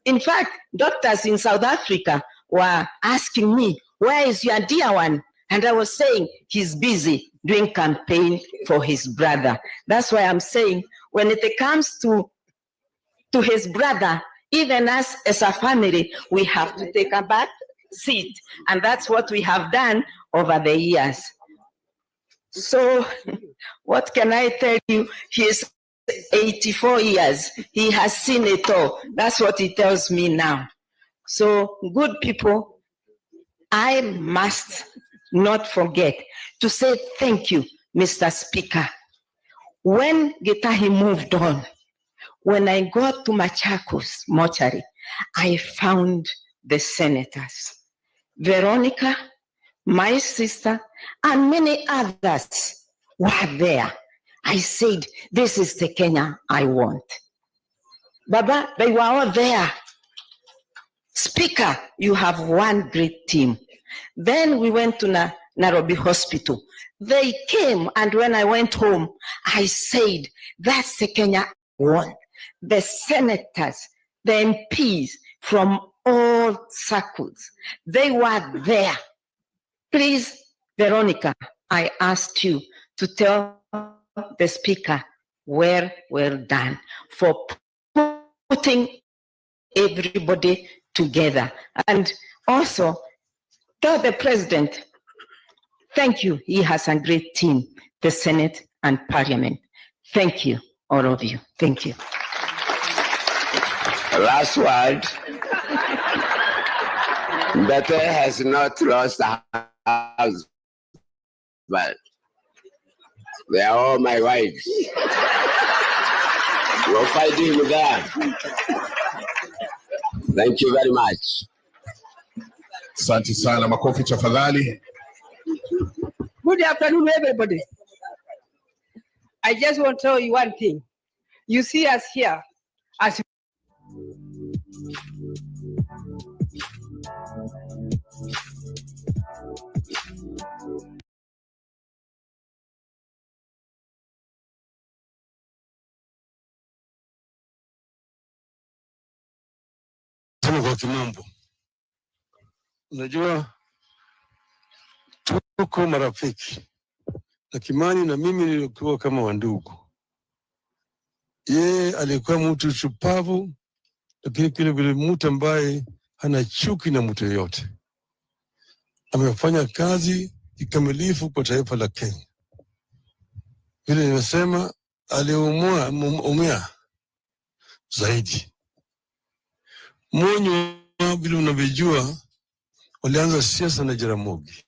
In fact, doctors in South Africa were asking me, where is your dear one? And I was saying, he's busy doing campaign for his brother. That's why I'm saying, when it comes to his brother, even us as a family, we have to take a back seat. And that's what we have done over the years. So what can I tell you? He's 84 years. He has seen it all. That's what he tells me now. So good people, I must not forget to say thank you, Mr. Speaker. When Getahi moved on, when I got to Machakos mortuary, I found the senators, Veronica, my sister, and many others were there. I said, this is the Kenya I want. Baba, they were all there. Speaker, you have one great team. Then we went to Nairobi Hospital. They came, and when I went home, I said, that's the Kenya I want. The senators, the MPs from all circles, they were there. Please, Veronica, I asked you to tell the Speaker, well done for putting everybody together. And also, tell the President, thank you. He has a great team, the Senate and Parliament. Thank you, all of you. Thank you. Last word. Bete has not lost a house, but they are all my wives. We're fighting with that. Thank you very much. Asante sana, makofi tafadhali. Good afternoon, everybody. I just want to tell you one thing. You see us here as kwa kimambo. Unajua tuko marafiki. Na Kimani na mimi nilikuwa kama wandugu. Yeye alikuwa mtu shupavu, lakini kile vile mtu ambaye hana chuki na mtu yote. Amefanya kazi kikamilifu kwa taifa la Kenya. Vile nimesema, aliumia zaidi. Monyo, vile unavyojua, walianza siasa na Jaramogi.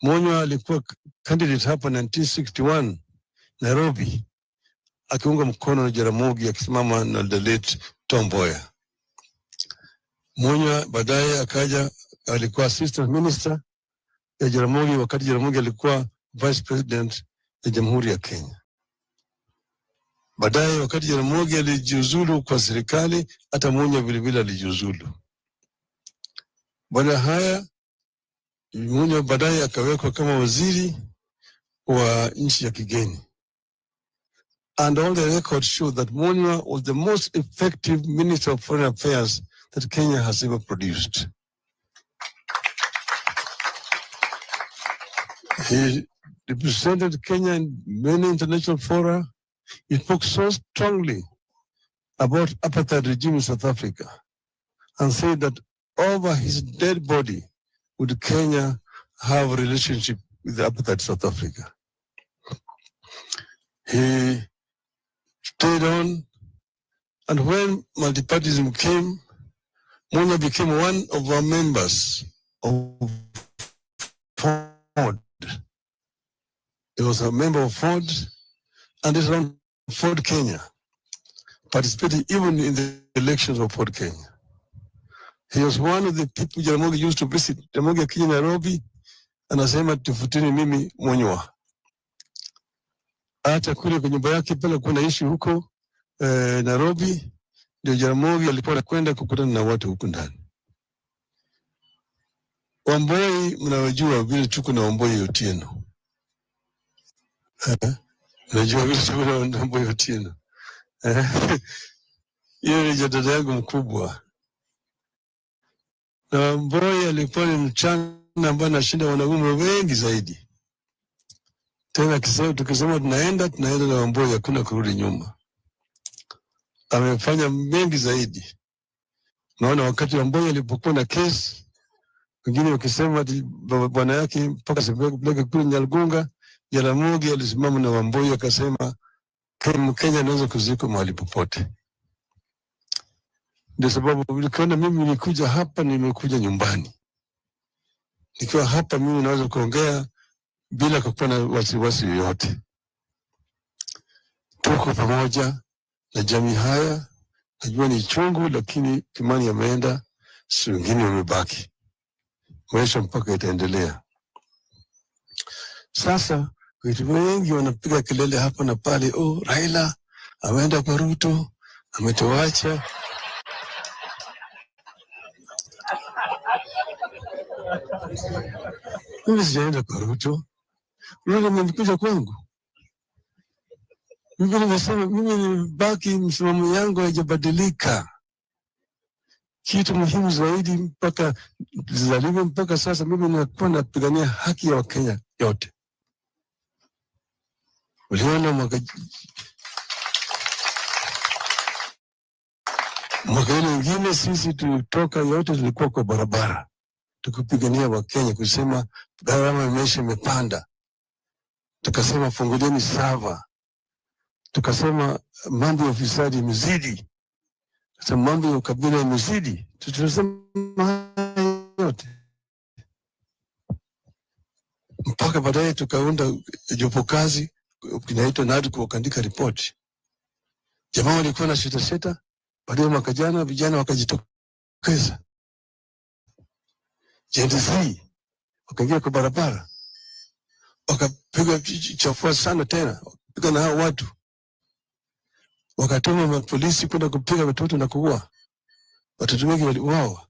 Monyo alikuwa candidate hapa 1961 Nairobi, akiunga mkono na Jaramogi, akisimama na the late Tom Mboya. Monyo baadaye akaja, alikuwa assistant minister ya Jaramogi wakati Jaramogi alikuwa vice president ya Jamhuri ya Kenya. Baadaye wakati Jaramogi alijiuzulu kwa serikali, hata Monyo vile vile alijiuzulu. Baada haya Monyo baadaye akawekwa kama waziri wa nchi ya kigeni. And all the records show that Monyo was the most effective Minister of Foreign Affairs that Kenya has ever produced. He represented Kenya in many international fora. He spoke so strongly about apartheid regime in South Africa and said that over his dead body would Kenya have a relationship with the apartheid South Africa. He stayed on, and when multipartyism came, Monyo became one of our members of FORD, He was a member of Ford, and this around Ford Kenya, participated even in the elections of Ford Kenya. He was one of the people Jaramogi used to visit. Jaramogi akija Nairobi, anasema tufutini mimi Monywa. Hata kule kwenye nyumba yake pale kuna ishi huko Nairobi, ndio Jaramogi alikuwa anakwenda kukutana na watu huko ndani. Wamboi mnawajua vile tuko na Wamboi Otieno. Najua vile tuko na Wamboi Otieno. Yeye ni dada yangu mkubwa. Na Wamboi alikuwa ni mchana ambaye anashinda wanaume wengi zaidi. Tena tukisema tunaenda na Wamboi, hakuna kurudi nyuma. Amefanya mengi zaidi. Naona wakati Wamboi alipokuwa na kesi, wengine wakisema bwana yake mpaka sipeleke kule Nyalgunga, Jaramogi alisimama na Wamboi akasema Mkenya anaweza kuzikwa mahali popote. Ndio sababu niliona mimi nilikuja hapa, nimekuja nyumbani. Nikiwa hapa mimi naweza kuongea bila kuwa na wasiwasi yoyote. Tuko pamoja na jamii haya, najua ni chungu, lakini Kimani ameenda, si wengine wamebaki. Maisha mpaka itaendelea. Sasa watu wengi wanapiga kelele hapa na pale, Raila ameenda kwa Ruto, ametuacha. Mimi sijaenda kwa Ruto. Ruto amekuja kwangu. Mimi nimesema mimi nibaki, msimamo yangu haijabadilika. Kitu muhimu zaidi mpaka zizaliwe mpaka sasa, mimi nakuwa napigania haki ya Wakenya yote. Uliona mwaka ile mwingine sisi tulitoka yote, tulikuwa kwa barabara tukipigania Wakenya, kusema gharama ya maisha imepanda, tukasema fungulieni sava, tukasema mambo ya ufisadi imezidi, sasa mambo ya ukabila imezidi. Tutasema yote mpaka baadaye tukaunda jopo kazi kinaitwa NADCO wakaandika ripoti. Jamaa walikuwa na sita, baadaye mwaka jana vijana wakajitokeza. JNC wakaingia kwa barabara, wakapiga chafua sana tena, wakapiga na hao watu, wakatuma mapolisi kwenda kupiga watoto na kuua watoto. Wengi waliuawa.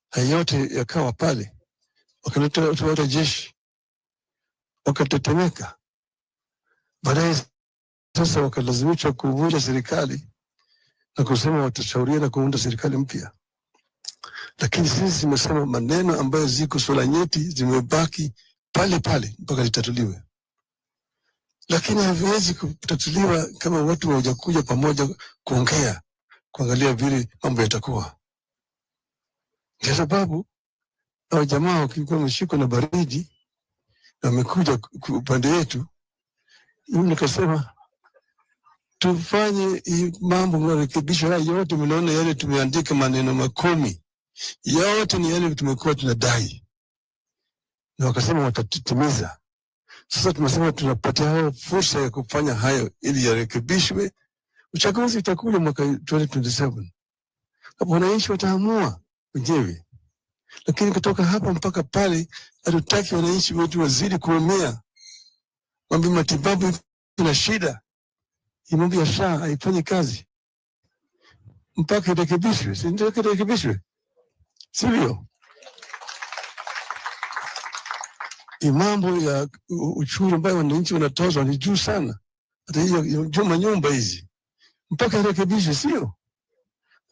Haya yote yakawa pale, wakaleta watu jeshi, wakatetemeka. Baadaye sasa wakalazimishwa kuvunja serikali na kusema watashauriana kuunda serikali mpya. Lakini sisi tumesema maneno ambayo ziko swala nyeti zimebaki pale pale mpaka litatuliwe. Lakini haviwezi kutatuliwa kama watu hawajakuja pamoja kuongea, kuangalia vile mambo yatakuwa. Kwa sababu hao jamaa wakikuwa wameshikwa na baridi na wamekuja upande wetu, mimi nikasema tufanye mambo marekebisho haya yote. Mnaona yale tumeandika maneno 10 yote ni yale tumekuwa tunadai, na wakasema watatimiza. Sasa tumesema tunapatia hao fursa ya kufanya hayo ili yarekebishwe. Uchaguzi utakuja mwaka 2027, hapo wananchi wataamua wenyewe. Lakini kutoka hapa mpaka pale, hatutaki wananchi wetu wazidi kuumia. Mambo matibabu kuna shida, mambo ya SHA haifanyi kazi mpaka irekebishwe. Si ndio irekebishwe, sivyo? Mambo ya uchuru ambayo wananchi wanatozwa ni juu sana, hata hiyo juma nyumba hizi mpaka irekebishwe, sio?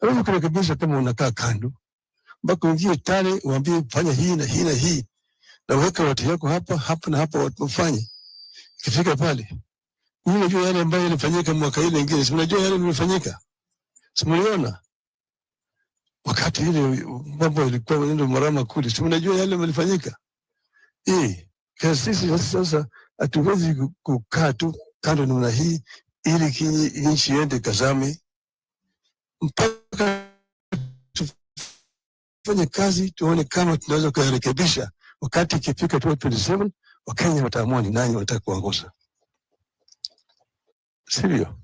Hawezi kurekebisha kama unakaa kando, mpaka uingie tale uambie fanya hii na hii na hii, na weka watu yako hapa na hapa wafanye. Ikifika pale, unajua yale ambayo yalifanyika mwaka ile ingine, si unajua yale yalifanyika, si mliona wakati ile mambo yalikuwa ndio marama kule, si unajua yale yalifanyika. Kwa sisi sasa hatuwezi kukaa tu kando namna hii ili nchi iende kazame, mpaka tufanye kazi tuone kama tunaweza kurekebisha. Wakati ikifika 2027 Wakenya wataamua ni nani wanataka kuongoza, sivyo?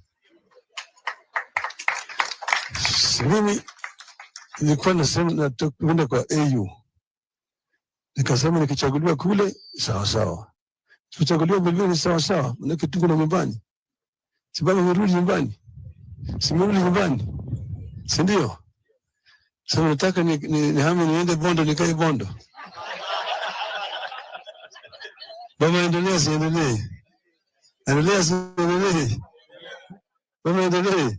Mimi nilikuwa nasema nataka kwa AU, nikasema nikichaguliwa kule sawa sawa, sichaguliwa vile ni sawa sawa, manake tuko na nyumbani, sababu nirudi nyumbani, simerudi nyumbani, si ndio? Sasa nataka nihame niende Bondo, nikae Bondo. Baba endelee, siendelee? Endelea, siendelee? Baba endelee.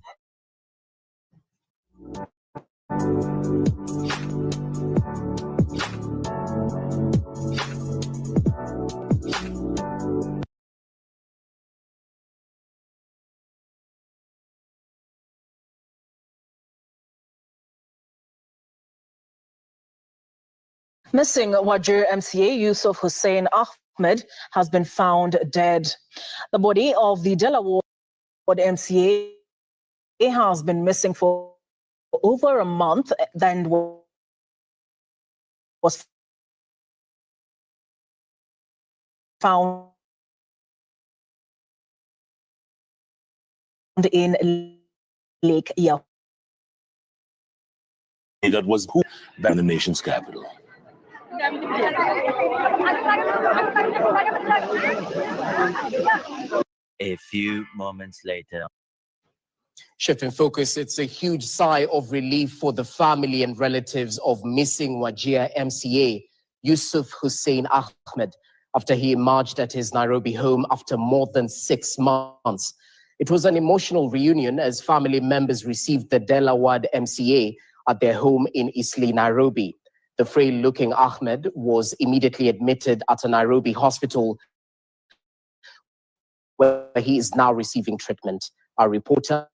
Missing Wajir MCA Yusuf Hussein Ahmed has been found dead. The body of the Delaware MCA has been missing for over a month, then was found in Lake Yap. That was who back in the nation's capital. A few moments later. Shifting focus, it's a huge sigh of relief for the family and relatives of missing Wajir MCA Yusuf Hussein Ahmed after he emerged at his Nairobi home after more than 6 months. It was an emotional reunion as family members received the Delaware MCA at their home in Eastleigh, Nairobi. The frail-looking Ahmed was immediately admitted at a Nairobi hospital where he is now receiving treatment. Our reporter,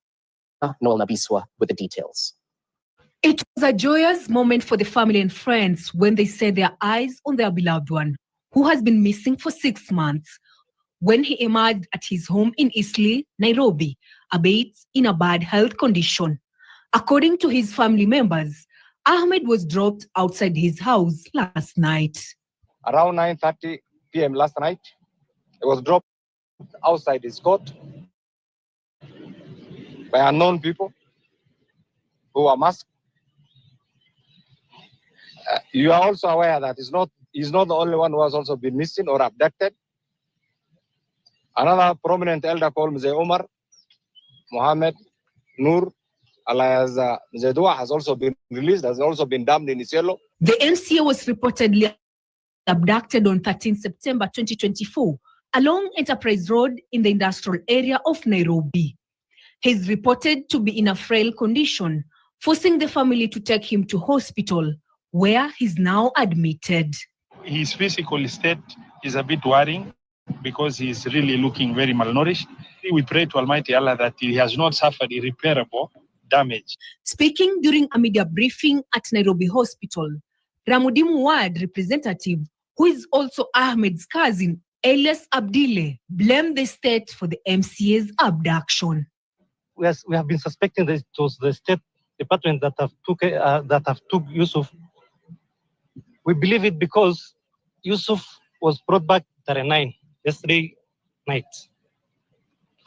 Noel Nabiswa, with the details. It was a joyous moment for the family and friends when they set their eyes on their beloved one, who has been missing for 6 months. When he emerged at his home in Eastleigh, Nairobi, albeit in a bad health condition. According to his family members, Ahmed was dropped outside his house last night. Around 9:30 p.m. last night, he was dropped outside his court by unknown people who are masked. You are also aware that he's not the only one who has also been missing or abducted. Another prominent elder called Mzee Omar Mohammed Nur alias Mzee Dua has also been released, has also been dumped in Isiolo. The MCA was reportedly abducted on 13 September 2024 along Enterprise Road in the industrial area of Nairobi. He's reported to be in a frail condition, forcing the family to take him to hospital, where he's now admitted. His physical state is a bit worrying because he's really looking very malnourished. We pray to Almighty Allah that he has not suffered irreparable damage. Speaking during a media briefing at Nairobi Hospital, Ramudimu Ward representative, who is also Ahmed's cousin, Elias Abdile, blamed the state for the MCA's abduction. We have been suspecting that it was the State Department that have took Yusuf. We believe it because Yusuf was brought back 39 yesterday night.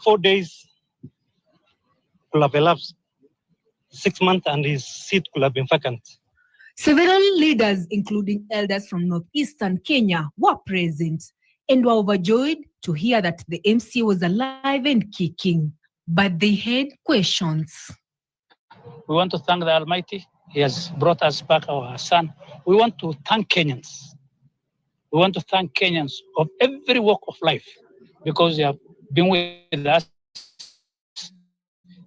4 days could have elapsed, 6 months, and his seat could have been vacant. Several leaders, including elders from northeastern Kenya, were present and were overjoyed to hear that the MC was alive and kicking. But they had questions. We want to thank the Almighty. He has brought us back our son. We want to thank Kenyans. We want to thank Kenyans of every walk of life because they have been with us.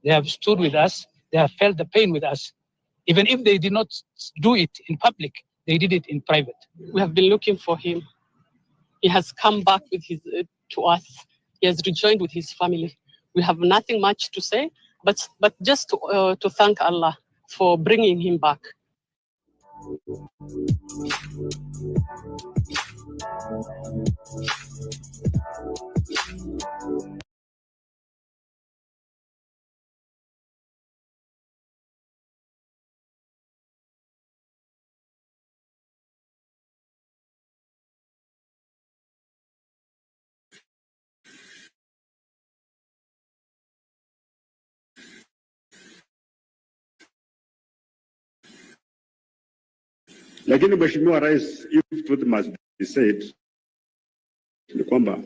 They have stood with us. They have felt the pain with us. Even if they did not do it in public, they did it in private. We have been looking for him. He has come back with to us. He has rejoined with his family. We have nothing much to say, but just to thank Allah for bringing him back. Lakini Mheshimiwa Rais, if truth must be said, ni kwamba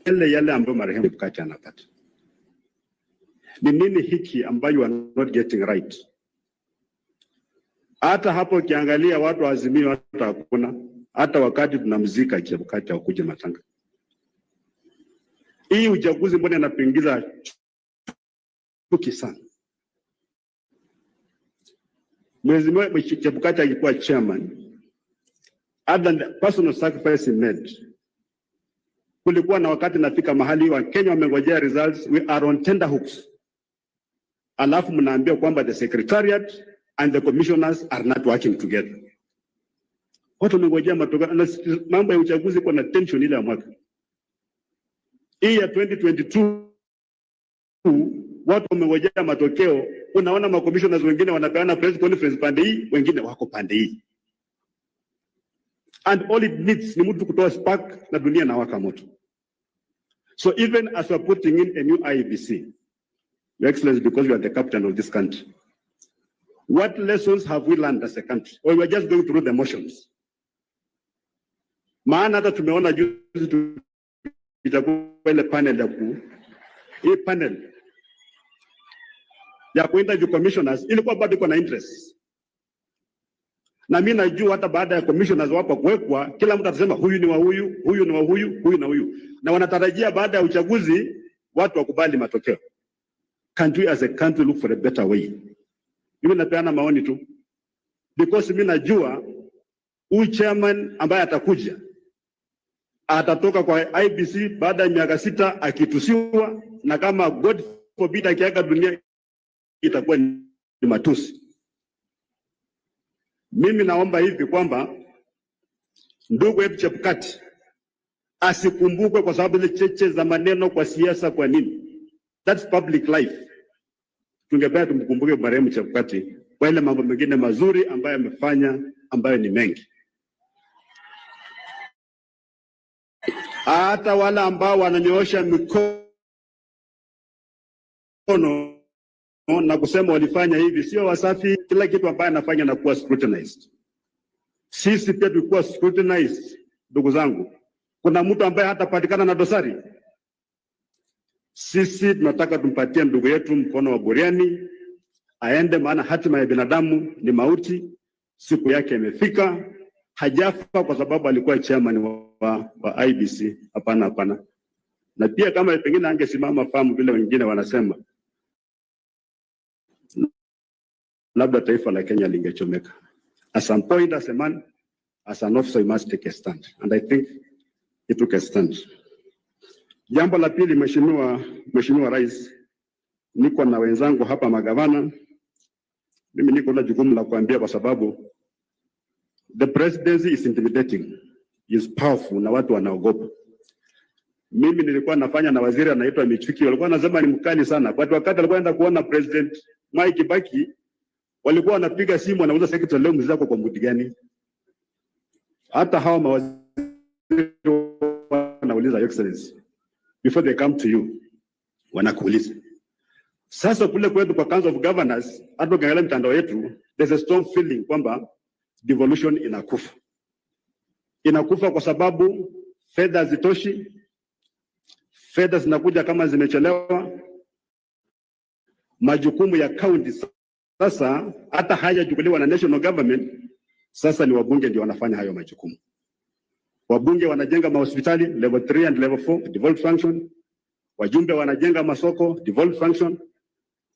yale ambayo marehemu Chebukati anapata ni nini hiki ambayo you are not getting right? Hata hapo ukiangalia watu Azimio hata hakuna, hata wakati tunamzika Chebukati hakuja matanga. Hii uchaguzi mbona inapingiza chuki sana? Mheshimiwa Chebukati alikuwa chairman, other than the personal sacrifice he made. Kulikuwa na wakati nafika mahali wa Kenya wamengojea results, we are on tender hooks. Alafu mnaambia kwamba the secretariat and the commissioners are not working together. Watu wamengojea matokeo, mambo ya uchaguzi kwa na tension ile ya mwaka. Hii ya 2022 watu wamengojea matokeo, unaona ma commissioners wengine wanapeana press conference pande hii, wengine wako pande hii. And all it needs ni mtu kutoa spark na dunia na waka moto. So even as we are putting in a new IEBC, Your Excellency, because you are the captain of this country, what lessons have we learned as a country? Or we are just going through the motions? Maana hata tumeona juzi itakuwa ile panel ya hii panel ya interview commissioners ilikuwa bado iko na interest. Na mimi najua hata baada ya commissioners wapo kuwekwa, kila mtu atasema huyu ni wa huyu, huyu ni wa huyu, huyu na huyu. Na wanatarajia baada ya uchaguzi watu wakubali matokeo. Can't we as a country look for a better way? Mimi napeana maoni tu. Because mimi najua huyu chairman ambaye atakuja atatoka kwa IBC baada ya miaka 6 akitusiwa, na kama God forbid akiaga dunia itakuwa ni matusi. Mimi naomba hivi kwamba ndugu wetu Chebukati asikumbukwe kwa sababu ile cheche za maneno kwa siasa. Kwa nini? That's public life. Tungependa tumkumbuke marehemu Chebukati kwa ile mambo mengine mazuri ambayo amefanya, ambayo ni mengi. Hata wale ambao wananyoosha mikono na kusema walifanya hivi sio wasafi. Kila kitu ambaye anafanya na kuwa scrutinized. Sisi pia tulikuwa scrutinized, ndugu zangu. Kuna mtu ambaye hatapatikana na dosari. Sisi tunataka tumpatie ndugu yetu mkono wa buriani aende, maana hatima ya binadamu ni mauti. Siku yake imefika. Hajafa kwa sababu alikuwa chairman wa IBC. Hapana, hapana. Na pia kama pengine angesimama fahamu vile wengine wanasema, labda taifa la Kenya lingechomeka. At some point, as a man, as an officer, you must take a stand. And I think he took a stand. Jambo la pili, Mheshimiwa Rais, niko na wenzangu hapa magavana. Mimi niko na jukumu la kuambia kwa sababu the presidency is intimidating, is powerful na watu wanaogopa. Mimi nilikuwa nafanya na waziri anaitwa Michuki, walikuwa wanasema ni mkali sana. But wakati alikuwa anaenda kuona President Mwai Kibaki, walikuwa wanapiga simu wanauza secretary leo mzako kwa mudi gani? Hata hawa mawaziri wanauliza Your Excellency before they come to you, wanakuuliza. Sasa kule kwetu kwa Council of Governors, hata ukiangalia mtandao yetu, there's a strong feeling kwamba devolution inakufa. Inakufa kwa sababu fedha zitoshi, fedha zinakuja kama zimechelewa, majukumu ya county sasa hata hayajukuliwa na national government. Sasa ni wabunge ndio wanafanya hayo majukumu. Wabunge wanajenga mahospitali level 3 and level 4 devolved function. Wajumbe wanajenga masoko devolved function.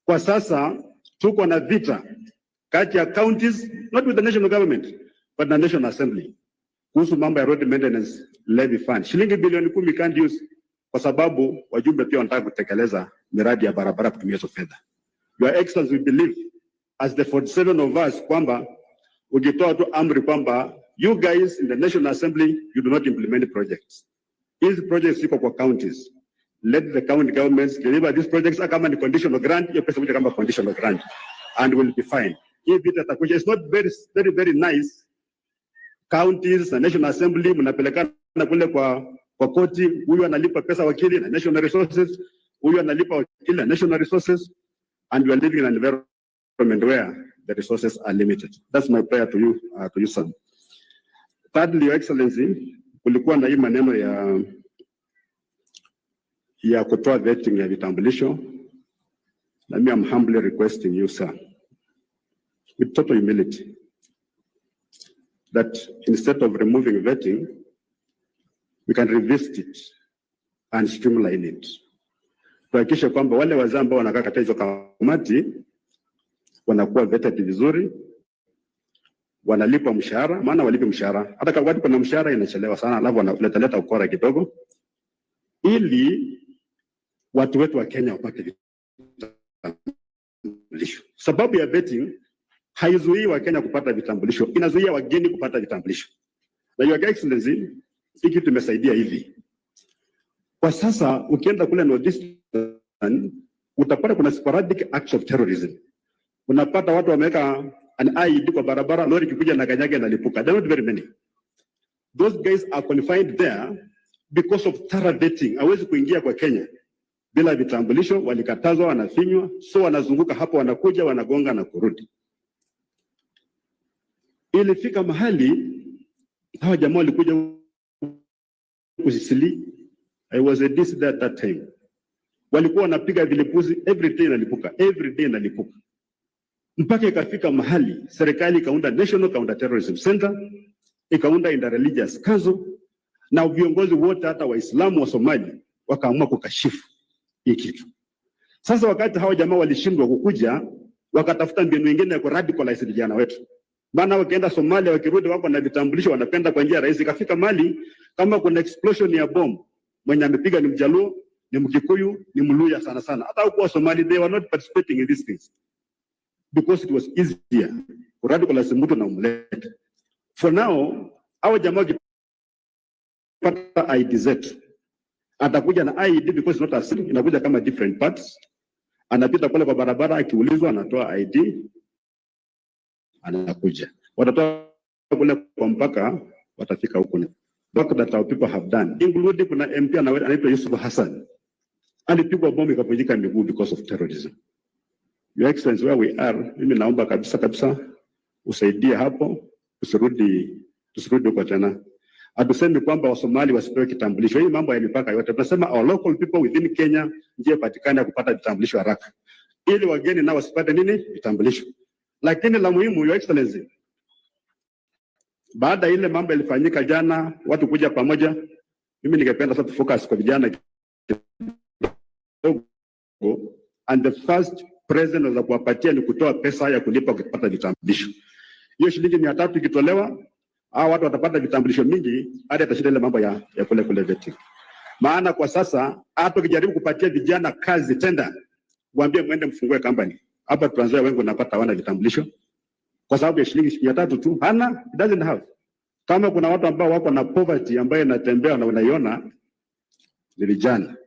Kwa sasa tuko na vita kati ya counties, not with the national government but the National Assembly, kuhusu mambo ya road maintenance levy fund. Shilingi bilioni 10 can't use kwa sababu wajumbe pia wanataka kutekeleza miradi ya barabara kutumia hizo fedha. Your Excellency, we believe as the 47 of us kwamba ukitoa tu amri kwamba you guys in the National Assembly, you do not implement projects. These projects ziko kwa counties. Let the county governments deliver these projects kama ni conditional grant, hiyo pesa moja kama conditional grant, and will be fine. If it atakuja, it's not very nice. Counties na National Assembly mnapelekana kule kwa koti, huyu analipa pesa wakili na national resources, huyu analipa wakili na national resources, and we are living in an environment where the resources are limited. That's my prayer to you, sir. Thirdly, Your Excellency, kulikuwa na hii maneno ya kutoa vetting ya vitambulisho. Let me, I'm humbly requesting you, sir, with total humility, that instead of removing vetting, we can revisit it and streamline it. Tuhakikishe kwamba wale wazee ambao wanakaa katika hizo kamati wanakuwa vetted vizuri, wanalipwa mshahara, maana walipe mshahara. Hata kama watu kuna mshahara inachelewa sana, alafu wanaleta ukora kidogo, ili watu wetu wa Kenya wapate vitambulisho. Sababu ya vetting haizuii wa Kenya kupata vitambulisho, inazuia wageni kupata vitambulisho. Na Your Excellency, hiki tumesaidia hivi. Kwa sasa ukienda kule Northeastern utapata kuna sporadic acts of terrorism. Unapata watu wameweka an IED kwa barabara, lori kikuja na kanyage na lipuka. There are not very many. Those guys are confined there because of thorough vetting. Hawezi kuingia kwa Kenya bila vitambulisho, walikatazwa, wanafinywa, so wanazunguka hapo, wanakuja, wanagonga na kurudi. Ilifika mahali hawa jamaa walikuja kusisili. I was a DC at that time. Walikuwa wanapiga vilipuzi, every day inalipuka. Mpaka ikafika mahali serikali ikaunda National Counter Terrorism Center, ikaunda Interreligious Council, na viongozi wote hata Waislamu wa Somalia wakaamua kukashifu hii kitu. Sasa wakati hawa jamaa walishindwa kukuja, wakatafuta mbinu nyingine ya kuradicalize vijana wetu. Maana wakienda Somalia wakirudi wako na vitambulisho, wanapenda kwa njia rahisi. Ikafika mahali kama kuna explosion ya bomb, mwenye amepiga ni Mjaluo, ni Mkikuyu, ni Mluya sana sana. Hata huko Somali they were not participating in these things because it was easier to radicalize mtu na umlete. For now, hawa jamaa wakipata ID zetu, atakuja na ID because it's not a city, inakuja kama different parts. Anapita pale kwa barabara, akiulizwa anatoa ID, anakuja. Watatoa kule kwa mpaka, watafika huko. Work that our people have done, including kuna MP anaitwa Yusuf Hassan, alipigwa bomu ikavunjika miguu because of terrorism. Your Excellency, where we are, mimi naomba kabisa usaidie hapo, tusirudi huko tena. Hatusemi kwamba Wasomali wasipewe kitambulisho. Hii mambo ya mipaka yote tunasema our local people within Kenya ndiye patikana kupata vitambulisho haraka, ili wageni nao wasipate nini vitambulisho. Lakini la muhimu, Your Excellency, baada ile mambo ilifanyika jana, watu kuja pamoja, mimi ningependa sasa focus kwa vijana. And the first president za kuwapatia ni kutoa pesa ya kulipa ukipata vitambulisho. Hiyo shilingi 300 ikitolewa, hao watu watapata vitambulisho mingi, hadi atashinda ile mambo ya kule vetting. Maana kwa sasa hata ukijaribu kupatia vijana kazi tenda, waambie mwende mfungue company. Hapa Tanzania wengi wanapata hawana vitambulisho kwa sababu ya shilingi 300 tu. Hana, it doesn't have. Kama kuna watu ambao wako na poverty ambayo inatembea na unaiona ni vijana.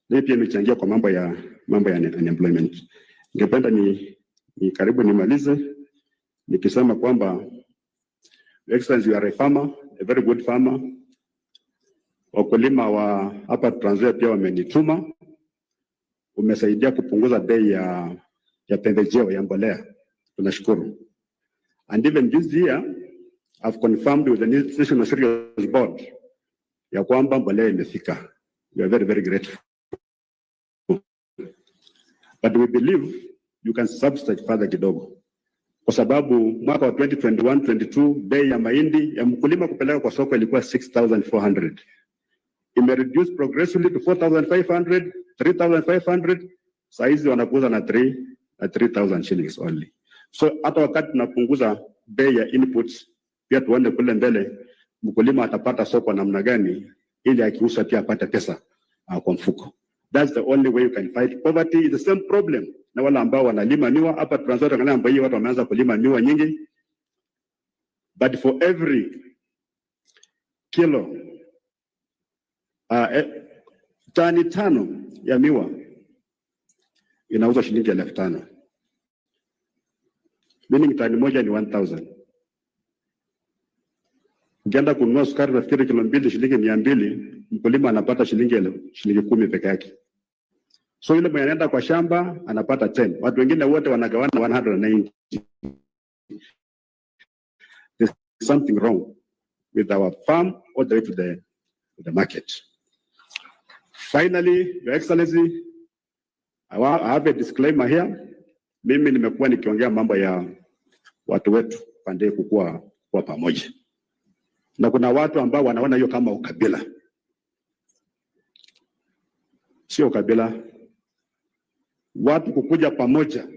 Hii pia imechangia kwa mambo ya unemployment. Ningependa ni karibu nimalize nikisema kwamba Excellency, you are a farmer, a very good farmer. Wakulima wa hapa Tanzania pia wamenituma. Umesaidia kupunguza bei ya pembejeo ya mbolea. Tunashukuru. And even this year I've confirmed with the National Cereals Board ya kwamba mbolea imefika. We are very, very grateful. But we believe you can substitute further kidogo. Kwa sababu mwaka wa 2021-22 bei ya mahindi ya mkulima kupeleka kwa soko ilikuwa 6,400. Imereduce progressively to 4,500, 3,500. Saizi wanakuza na 3,000 shillings only. So hata wakati tunapunguza bei ya inputs, pia tuone kule mbele mkulima atapata soko namna gani ili akiuza pia apate pesa kwa mfuko. That's the only way you can fight poverty. It's the same problem na wale ambao wanalima miwa hapa Tanzania. Ngana ambao watu wameanza kulima miwa nyingi, but for every kilo tani 5 ya miwa inauza shilingi 5,000. Meaning tani moja ni 1,000. Ukienda kununua sukari nafikiri kilo 2 shilingi 200, mkulima anapata shilingi 10 peke yake. So yule mwenye anaenda kwa shamba anapata 10. Watu wengine wote wanagawana 190. There's something wrong with our farm all the way to the market. Finally, Your Excellency, I have a disclaimer here. Mimi nimekuwa nikiongea mambo ya watu wetu pande kukua pamoja. Na kuna watu ambao wanaona hiyo kama ukabila. Sio ukabila. Watu kukuja pamoja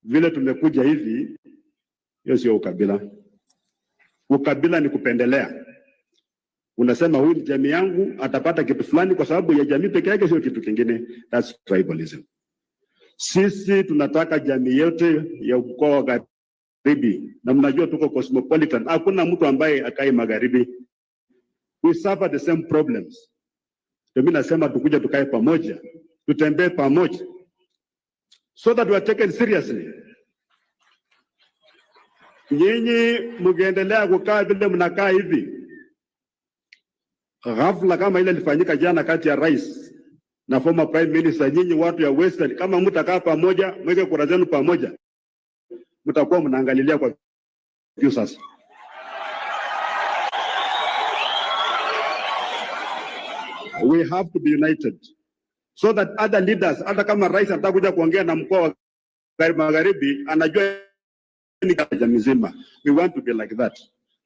vile tumekuja hivi, hiyo sio ukabila. Ukabila ni kupendelea. Unasema huyu ni jamii yangu atapata kitu fulani kwa sababu ya jamii peke yake, sio kitu kingine. That's tribalism. Sisi tunataka jamii yote ya mkoa wa Magharibi, na mnajua tuko cosmopolitan. Hakuna mtu ambaye akai Magharibi. We suffer the same problems. Mimi nasema tukuja tukae pamoja, tutembee pamoja, so that we are taken seriously. Nyinyi mgeendelea kukaa vile mnakaa hivi, ghafla kama ile ilifanyika jana kati ya rais na former prime minister, nyinyi watu ya Western, kama mtakaa pamoja, mweke kura zenu pamoja, mtakuwa mnaangalilia kwa view sasa. We have to be united so that other leaders, hata kama rais anataka kuja kuongea na mkoa wa Magharibi, anajua ni jamii nzima. We want to be like that.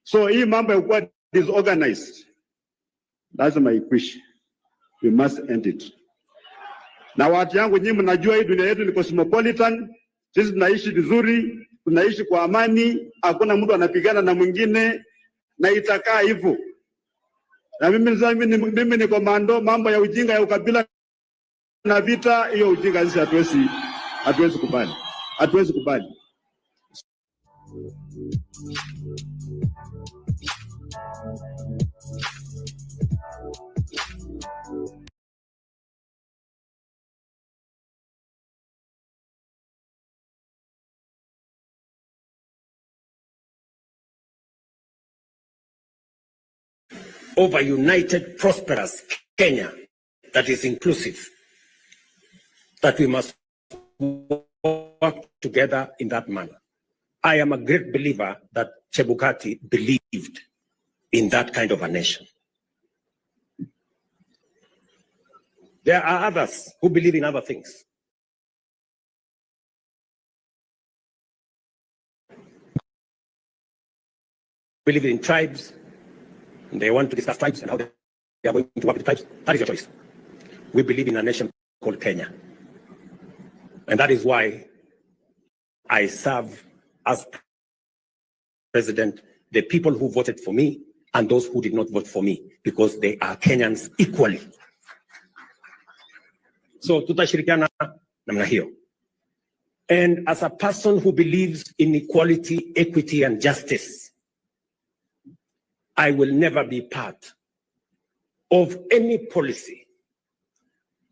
So hii mambo ya kuwa disorganized, that's my wish. We must end it. Na watu yangu nyinyi mnajua hii dunia yetu ni cosmopolitan. Sisi tunaishi vizuri, tunaishi kwa amani, hakuna mtu anapigana na mwingine, na itakaa hivyo. Na mimi ni komando, mambo ya ujinga ya ukabila na vita, hiyo ujinga sisi hatuwezi kubali. Hatuwezi kubali. Over united, prosperous Kenya that is inclusive, that we must work together in that manner. I am a great believer that Chebukati believed in that kind of a nation. There are others who believe in other things. Believe in tribes, and they want to discuss tribes and how they are going to work with tribes. That is your choice. We believe in a nation called Kenya. And that is why I serve as president the people who voted for me and those who did not vote for me, because they are Kenyans equally. So tutashirikiana namna hiyo. And as a person who believes in equality, equity, and justice, I will never be part of any policy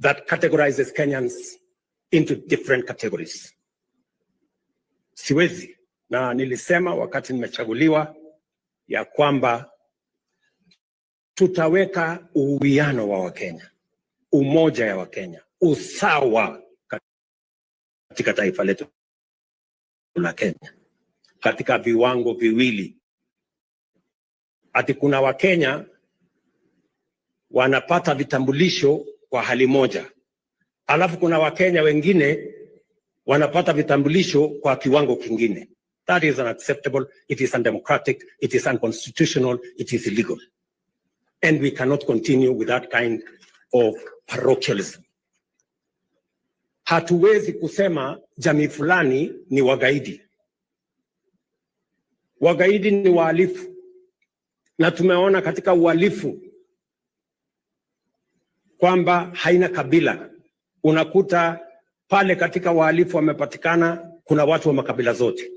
that categorizes Kenyans into different categories. Siwezi, na nilisema wakati nimechaguliwa ya kwamba tutaweka uwiano wa Wakenya, umoja ya Wakenya, usawa katika taifa letu la Kenya, katika viwango viwili. Ati kuna Wakenya wanapata vitambulisho kwa hali moja, alafu kuna Wakenya wengine wanapata vitambulisho kwa kiwango kingine. That is unacceptable. It is undemocratic. It is unconstitutional. It is illegal. And we cannot continue with that kind of parochialism. Hatuwezi kusema jamii fulani ni wagaidi. Wagaidi ni wahalifu. Na tumeona katika uhalifu kwamba haina kabila. Unakuta pale katika wahalifu wamepatikana kuna watu wa makabila zote.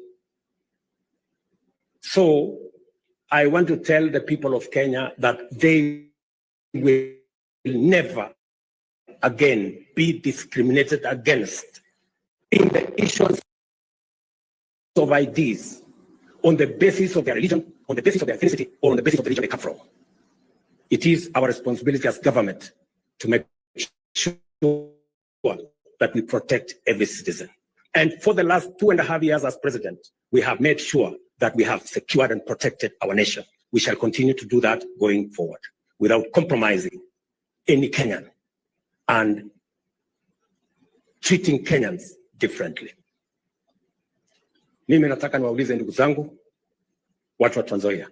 So I want to tell the people of Kenya that they will never again be discriminated against in the issuance of IDs on the basis of their religion, on the basis of their ethnicity, or on the basis of the region they come from. It is our responsibility as government to make sure that we protect every citizen. And for the last 2.5 years as president, we have made sure that we have secured and protected our nation. We shall continue to do that going forward without compromising any Kenyan and treating Kenyans differently. Mimi nataka niwaulize ndugu zangu, watu wa Trans Nzoia.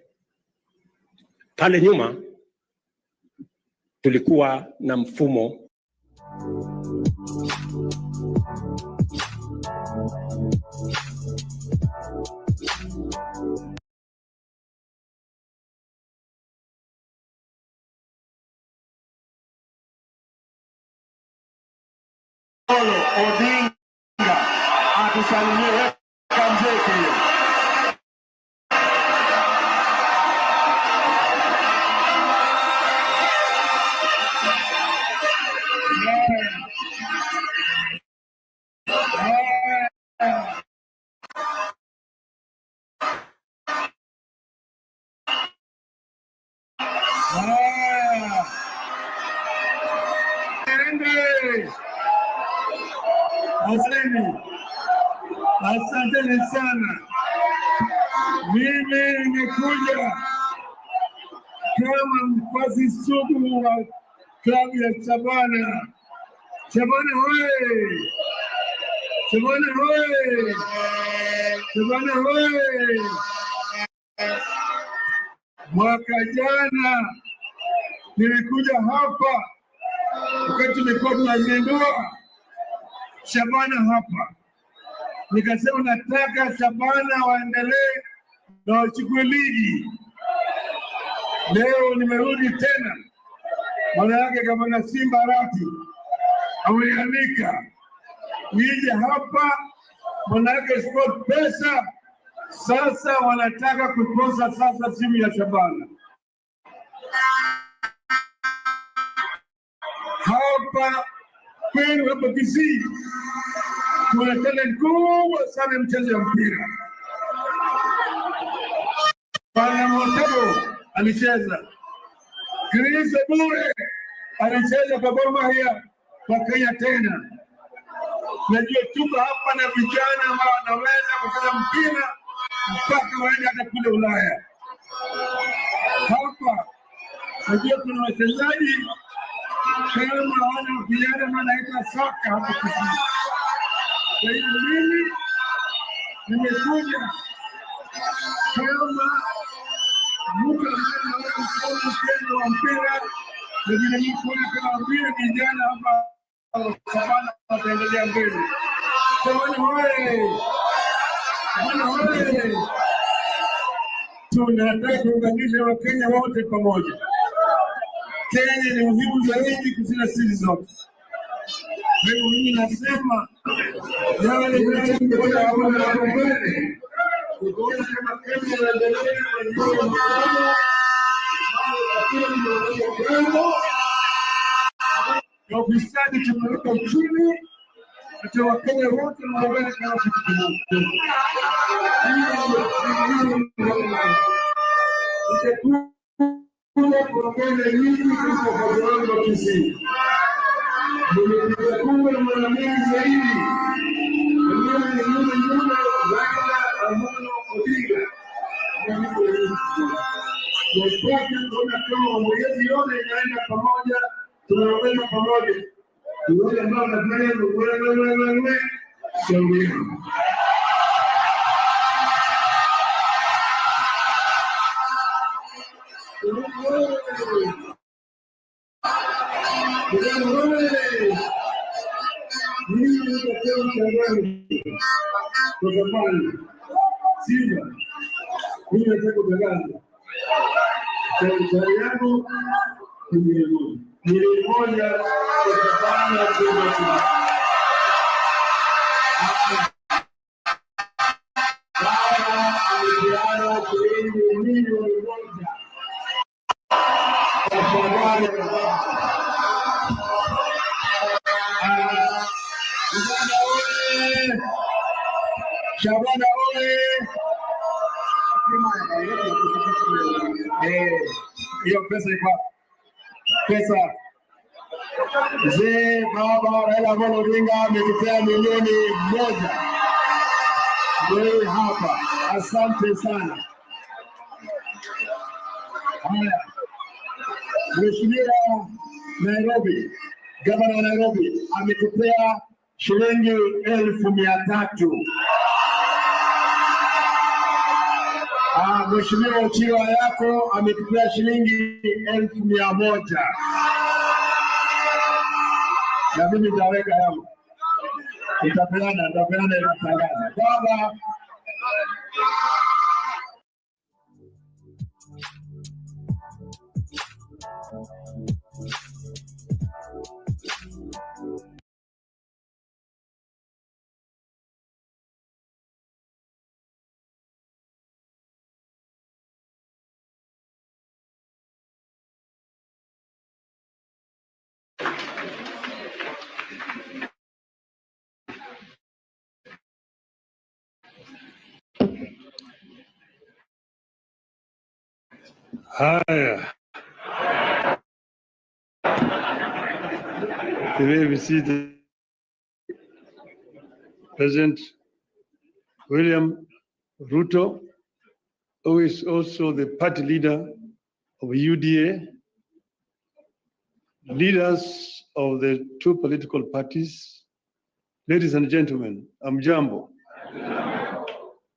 Pale nyuma tulikuwa na mfumo Odinga atusalimie Kamzeki. Asanteni sana. Mimi nimekuja kama mfuasi sugu wa klabu ya Shabana. Shabana hoye! Shabana hoye! Shabana hoye! Mwaka jana nilikuja hapa wakati tulikuwa tunazindua Shabana hapa. Nikasema nataka Shabana waendelee na wachukue ligi. Leo nimerudi tena. Maana yake kama na Simba Rati ameandika nije hapa, maana yake Sport Pesa sasa wanataka kukosa sasa simu ya Shabana. Hapa kwenu hapa Kisii kuna talent kubwa sana mchezo ya mpira. Bwana Motabo alicheza, Chris Bure alicheza kwa Gor Mahia kwa Kenya tena. Najua tuko hapa na vijana ambao wanaweza kucheza mpira mpaka waende hata kule Ulaya. Hapa najua kuna wachezaji kama wana vijana wanaita soka hapa Kisii. Kwa hiyo mimi nimekuja kama mtu ambaye anaweza kusoma mchezo wa mpira, na vile nikuona kama vile vijana hapa Shabana wataendelea mbele. Shabana hoye! Shabana hoye! Tunataka kuunganisha Wakenya wote pamoja. Kenya ni muhimu zaidi kushinda sisi zote. Kwa hiyo mimi nasema yale tunayokuja hapa mbele, tukiona kama Kenya inaendelea na ufisadi tumeweka uchumi, na Wakenya wote wanaungana kama kitu kimoja. Itakuwa kuongeza nyingi kuliko kwa viwango wa Kisii. Nimekuwa mara mingi zaidi. Mimi ni nyuma Raila Amolo Odinga. Tunataka kuona kama mambo yetu yote yanaenda pamoja, tunaongeza pamoja. Tuone ambao tunafanya wewe shauri yako. Mimi nitakuwa mchangani kwa zamani Simba. Mimi nataka kutangaza serikali yangu milioni moja kutokana kwa Baba amepeana shilingi milioni moja kwa Shabana. Shabana oye! Hiyo pesa iko pesa Mzee baba Raila Amolo Odinga ametupea milioni 1. Ndio hapa, asante sana. Haya, Mheshimiwa Nairobi, gavana wa Nairobi ametupea shilingi 1,300. Mheshimiwa Ochiwa yako ametupea shilingi 1,100. Na mimi nitaweka yangu. Nitapeana tangazo. Baba Haya, you may be seated. President William Ruto, who is also the party leader of UDA, leaders of the two political parties, ladies and gentlemen, Amjambo.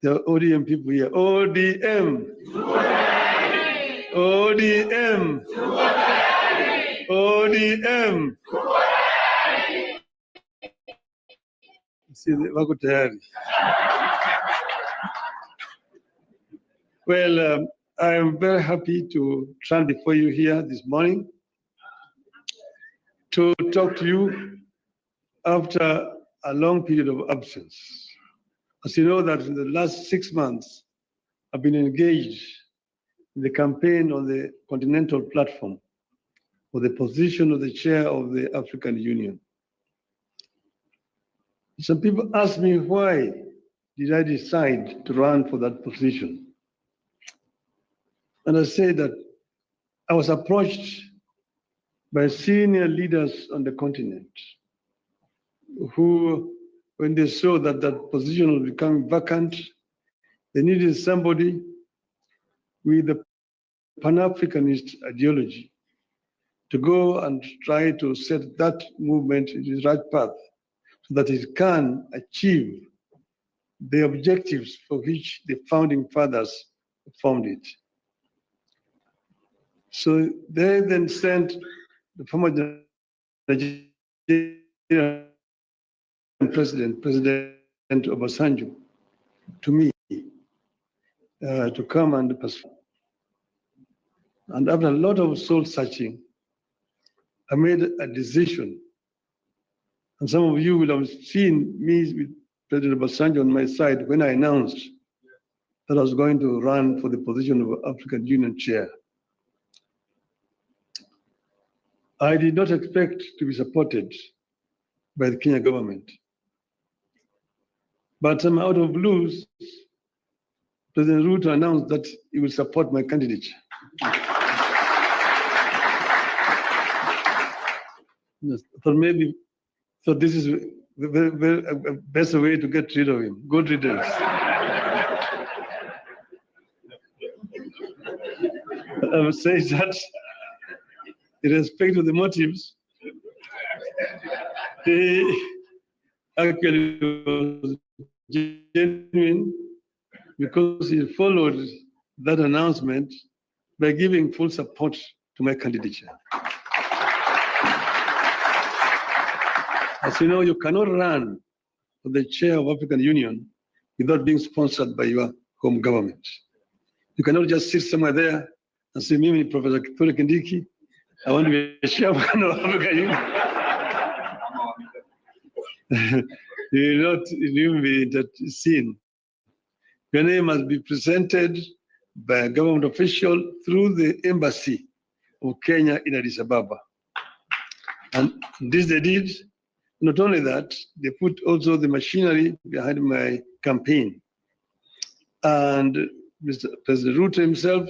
The ODM people here, ODM. ODM. ODM. See, wako tayari. Well, I am very happy to stand before you here this morning to talk to you after a long period of absence. As you know that in the last 6 months, I've been engaged in the campaign on the continental platform for the position of the chair of the African Union. Some people ask me, why did I decide to run for that position? And I say that I was approached by senior leaders on the continent who, when they saw that that position was becoming vacant, they needed somebody with the Pan-Africanist ideology to go and try to set that movement in the right path so that it can achieve the objectives for which the founding fathers formed it. So they then sent the former Nigerian President Obasanjo, to me to come and persuade. And after a lot of soul searching, I made a decision. And some of you will have seen me with President Obasanjo on my side when I announced that I was going to run for the position of African Union chair. I did not expect to be supported by the Kenya government. But out of blues, President Ruto announced that he will support my candidature. So this is the best way to get rid of him. Good riddance. I would say that in respect to the motives, they actually was genuine because he followed that announcement by giving full support to my candidature. As you know, you cannot run for the chair of African Union without being sponsored by your home government. You cannot just sit somewhere there and say, Mimi, Professor Kithure Kindiki, I want to be a chairman of African Union. You will not even be that seen. Your name must be presented by a government official through the embassy of Kenya in Addis Ababa. And this they did. Not only that, they put also the machinery behind my campaign. And Mr. President Ruto himself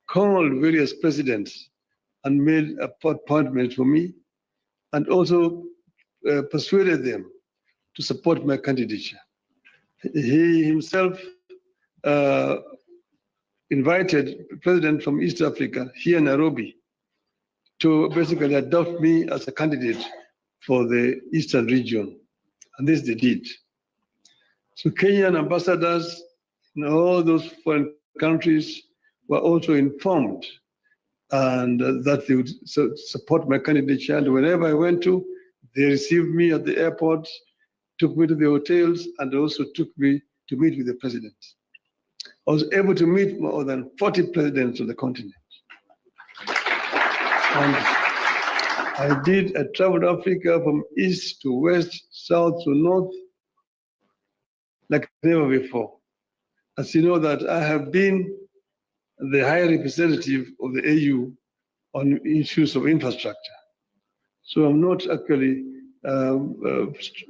called various presidents and made appointments for me. and also persuaded them to support my candidature. He himself invited the president from East Africa here in Nairobi to basically adopt me as a candidate for the Eastern region. And this they did. So Kenyan ambassadors in all those foreign countries were also informed and that they would support my candidature. And whenever I went to, they received me at the airport, took me to the hotels, and also took me to meet with the president. I was able to meet more than 40 presidents of the continent. And I traveled Africa from east to west, south to north, like never before. As you know that I have been the high representative of the AU on issues of infrastructure. So I'm not actually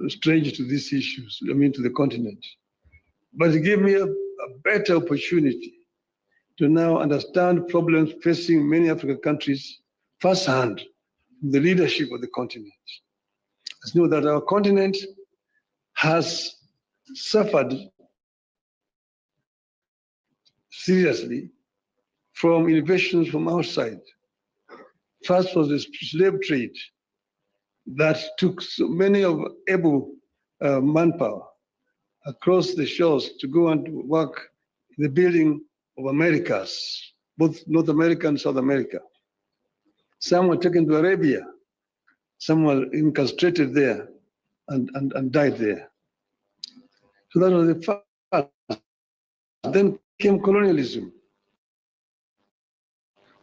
strange to these issues, I mean to the continent. But it gave me a better opportunity to now understand problems facing many African countries firsthand from the leadership of the continent. As you know that our continent has suffered seriously from invasions from outside. First was the slave trade that took so many of able manpower across the shores to go and work in the building of Americas, both North America and South America. Some were taken to Arabia, some were incarcerated there and died there. So that was the first. Then came colonialism,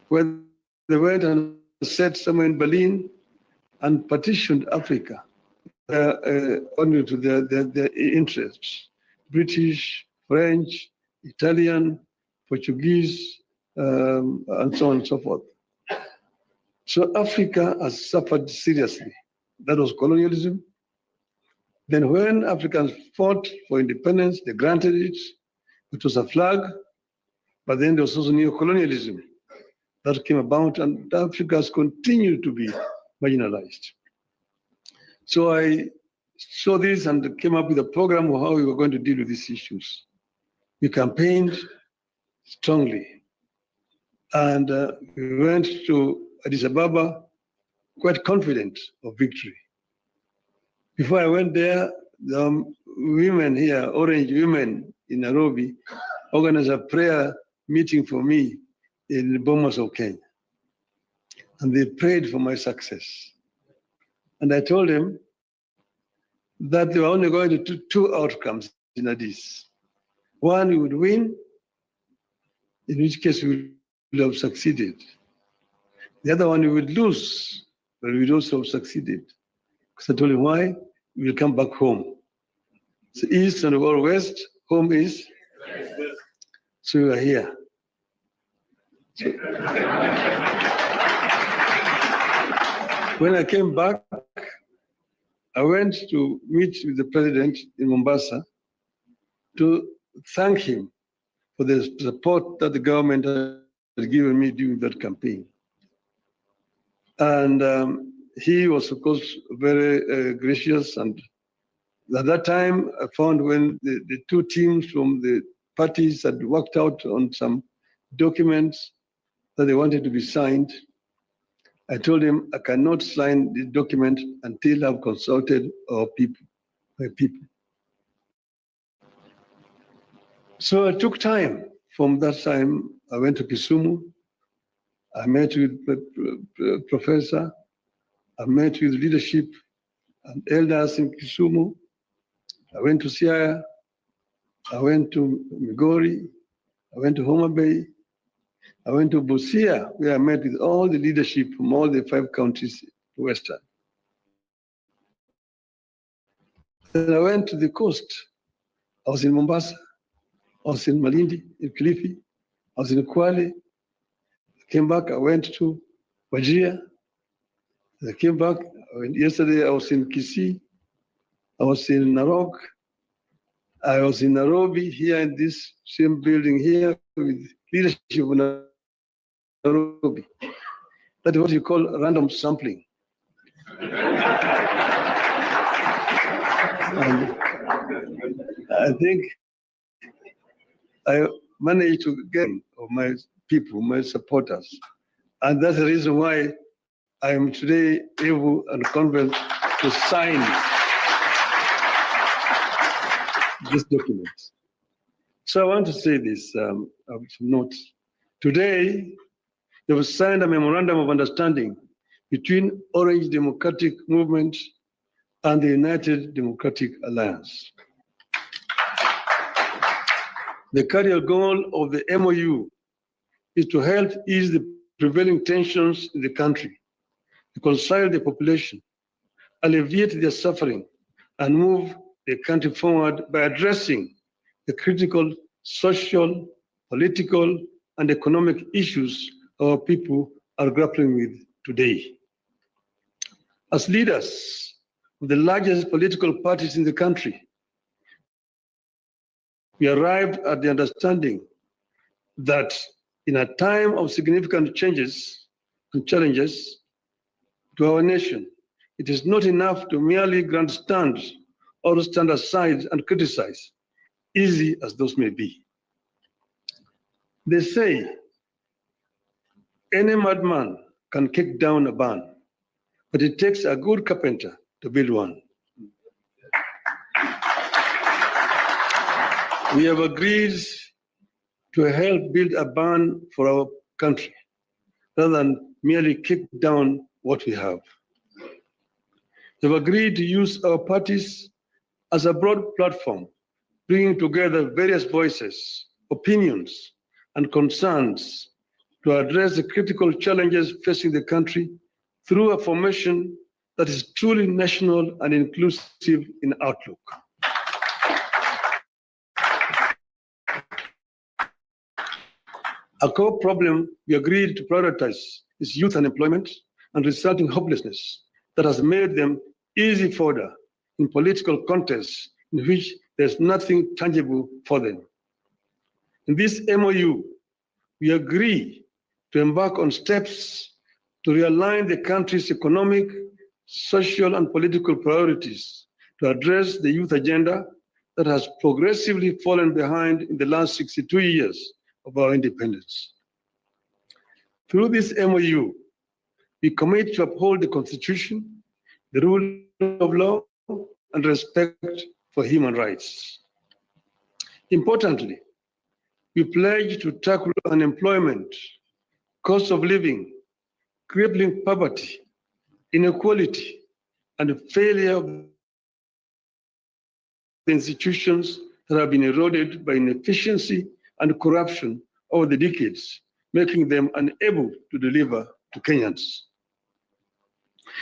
where they went and set somewhere in Berlin and partitioned Africa according to their interests. British, French, Italian, Portuguese, and so on and so forth. So Africa has suffered seriously. That was colonialism. Then when Africans fought for independence, they granted it. It was a flag, but then there was also neo-colonialism that came about, and Africa has continued to be marginalized. So I saw this and came up with a program of how we were going to deal with these issues. We campaigned strongly, and we went to Addis Ababa quite confident of victory. Before I went there, the women here, Orange women in Nairobi, organized a prayer meeting for me in the Bomas of Kenya. And they prayed for my success. And I told them that they were only going to do two outcomes in Addis. One, we would win, in which case we would have succeeded. The other one, we would lose, but we would also have succeeded. Because I told him why, we will come back home. So east and or west, home is? So we are here. So, when I came back, I went to meet with the president in Mombasa to thank him for the support that the government had given me during that campaign. And he was, of course, very gracious. And at that time, I found when the two teams from the parties had worked out on some documents that they wanted to be signed, I told him I cannot sign the document until I've consulted our people, my people. So I took time. From that time, I went to Kisumu. I met with the professor. I met with leadership and elders in Kisumu. I went to Siaya. I went to Migori. I went to Homa Bay. I went to Busia, where I met with all the leadership from all the 5 counties western. Then I went to the coast. I was in Mombasa. I was in Malindi, in Kilifi. I was in Kwale. I came back, I went to Wajir. I came back. Yesterday I was in Kisii. I was in Narok. I was in Nairobi, here in this same building here with leadership of Nairobi. That is what you call random sampling. I think I managed to get my people, my supporters. And that's the reason why I am today able and confident to sign this document. So I want to say this, note. Today, they have signed a memorandum of understanding between Orange Democratic Movement and the United Democratic Alliance. The cardinal goal of the MOU is to help ease the prevailing tensions in the country, reconcile the population, alleviate their suffering, and move the country forward by addressing the critical social, political, and economic issues our people are grappling with today. As leaders of the largest political parties in the country, we arrived at the understanding that in a time of significant changes and challenges to our nation, it is not enough to merely grandstand or stand aside and criticize, easy as those may be. They say any madman can kick down a barn, but it takes a good carpenter to build one. We have agreed to help build a barn for our country, rather than merely kick down what we have. We have agreed to use our parties as a broad platform, bringing together various voices, opinions, and concerns to address the critical challenges facing the country through a formation that is truly national and inclusive in outlook. A core problem we agreed to prioritize is youth unemployment and resulting hopelessness that has made them easy fodder in political contests in which there's nothing tangible for them. In this MOU, we agree to embark on steps to realign the country's economic, social, and political priorities to address the youth agenda that has progressively fallen behind in the last 62 years of our independence. Through this MOU, we commit to uphold the Constitution, the rule of law, and respect for human rights. Importantly, we pledge to tackle unemployment, cost of living, crippling poverty, inequality, and failure of the institutions that have been eroded by inefficiency and corruption over the decades, making them unable to deliver to Kenyans.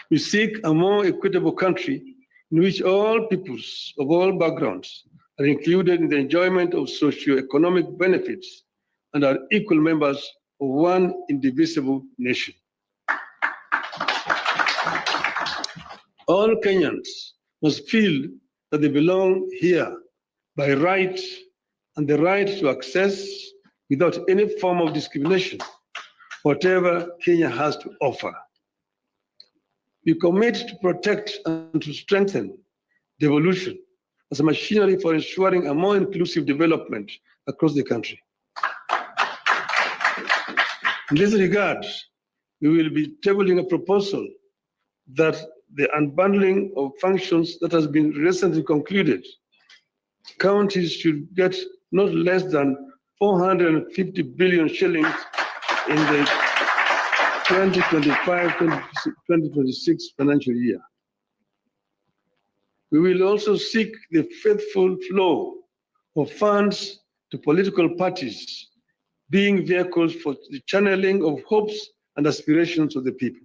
We seek a more equitable country in which all peoples of all backgrounds are included in the enjoyment of socio-economic benefits and are equal members of one indivisible nation. All Kenyans must feel that they belong here by right, and the right to access, without any form of discrimination, whatever Kenya has to offer. We commit to protect and to strengthen devolution as a machinery for ensuring a more inclusive development across the country. In this regard, we will be tabling a proposal that the unbundling of functions that has been recently concluded, counties should get not less than 450 billion shillings in the 2025-2026 financial year. We will also seek the faithful flow of funds to political parties, being vehicles for the channeling of hopes and aspirations of the people.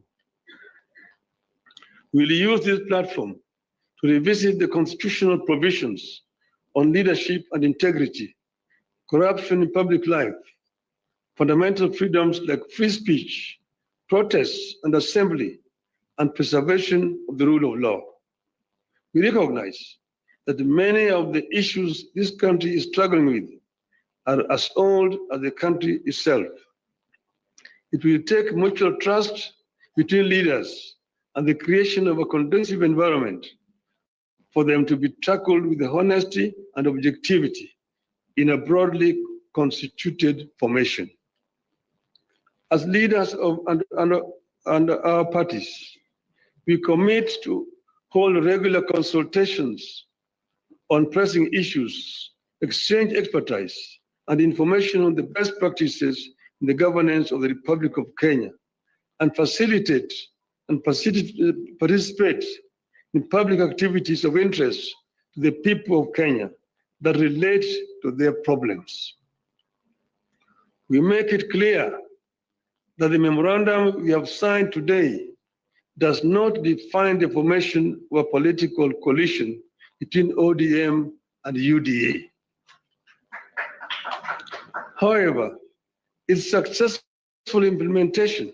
We will use this platform to revisit the constitutional provisions on leadership and integrity, corruption in public life, fundamental freedoms like free speech, protests and assembly, and preservation of the rule of law. We recognize that many of the issues this country is struggling with are as old as the country itself. It will take mutual trust between leaders and the creation of a conducive environment for them to be tackled with honesty and objectivity in a broadly constituted formation. As leaders of our parties, we commit to hold regular consultations on pressing issues, exchange expertise and information on the best practices in the governance of the Republic of Kenya, and facilitate and participate in public activities of interest to the people of Kenya that relate to their problems. We make it clear that the memorandum we have signed today does not define the formation of a political coalition between ODM and UDA. However, its successful implementation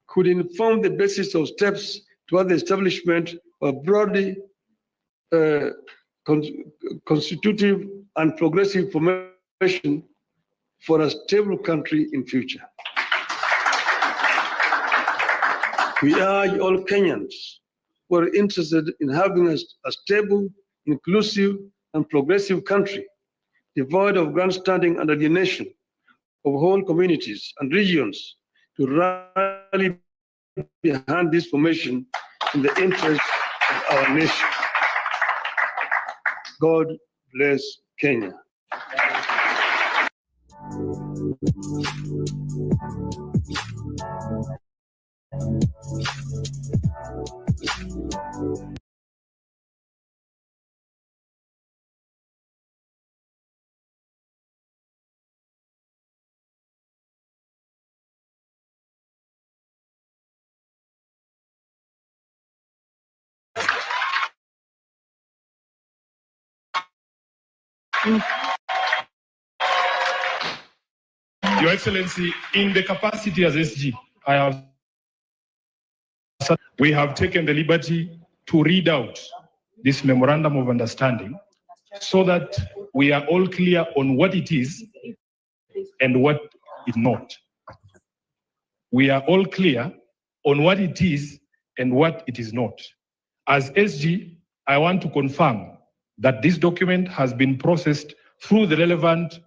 could inform the basis of steps toward the establishment of a broadly constitutive and progressive formation for a stable country in future. We urge all Kenyans who are interested in having a stable, inclusive, and progressive country, devoid of grandstanding and alienation of whole communities and regions, to rally behind this formation in the interest of our nation. God bless Kenya. Your Excellency, in the capacity as SG, we have taken the liberty to read out this memorandum of understanding so that we are all clear on what it is and what is not. We are all clear on what it is and what it is not. As SG, I want to confirm that this document has been processed through the relevant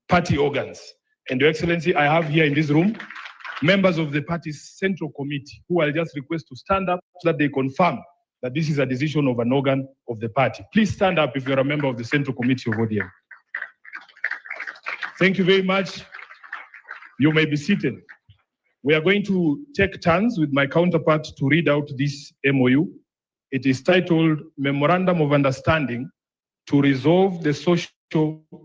party organs. And Your Excellency, I have here in this room members of the party's central committee who I'll just request to stand up so that they confirm that this is a decision of an organ of the party. Please stand up if you're a member of the central committee of ODM. Thank you very much. You may be seated. We are going to take turns with my counterpart to read out this MOU. It is titled Memorandum of Understanding to Resolve the Social,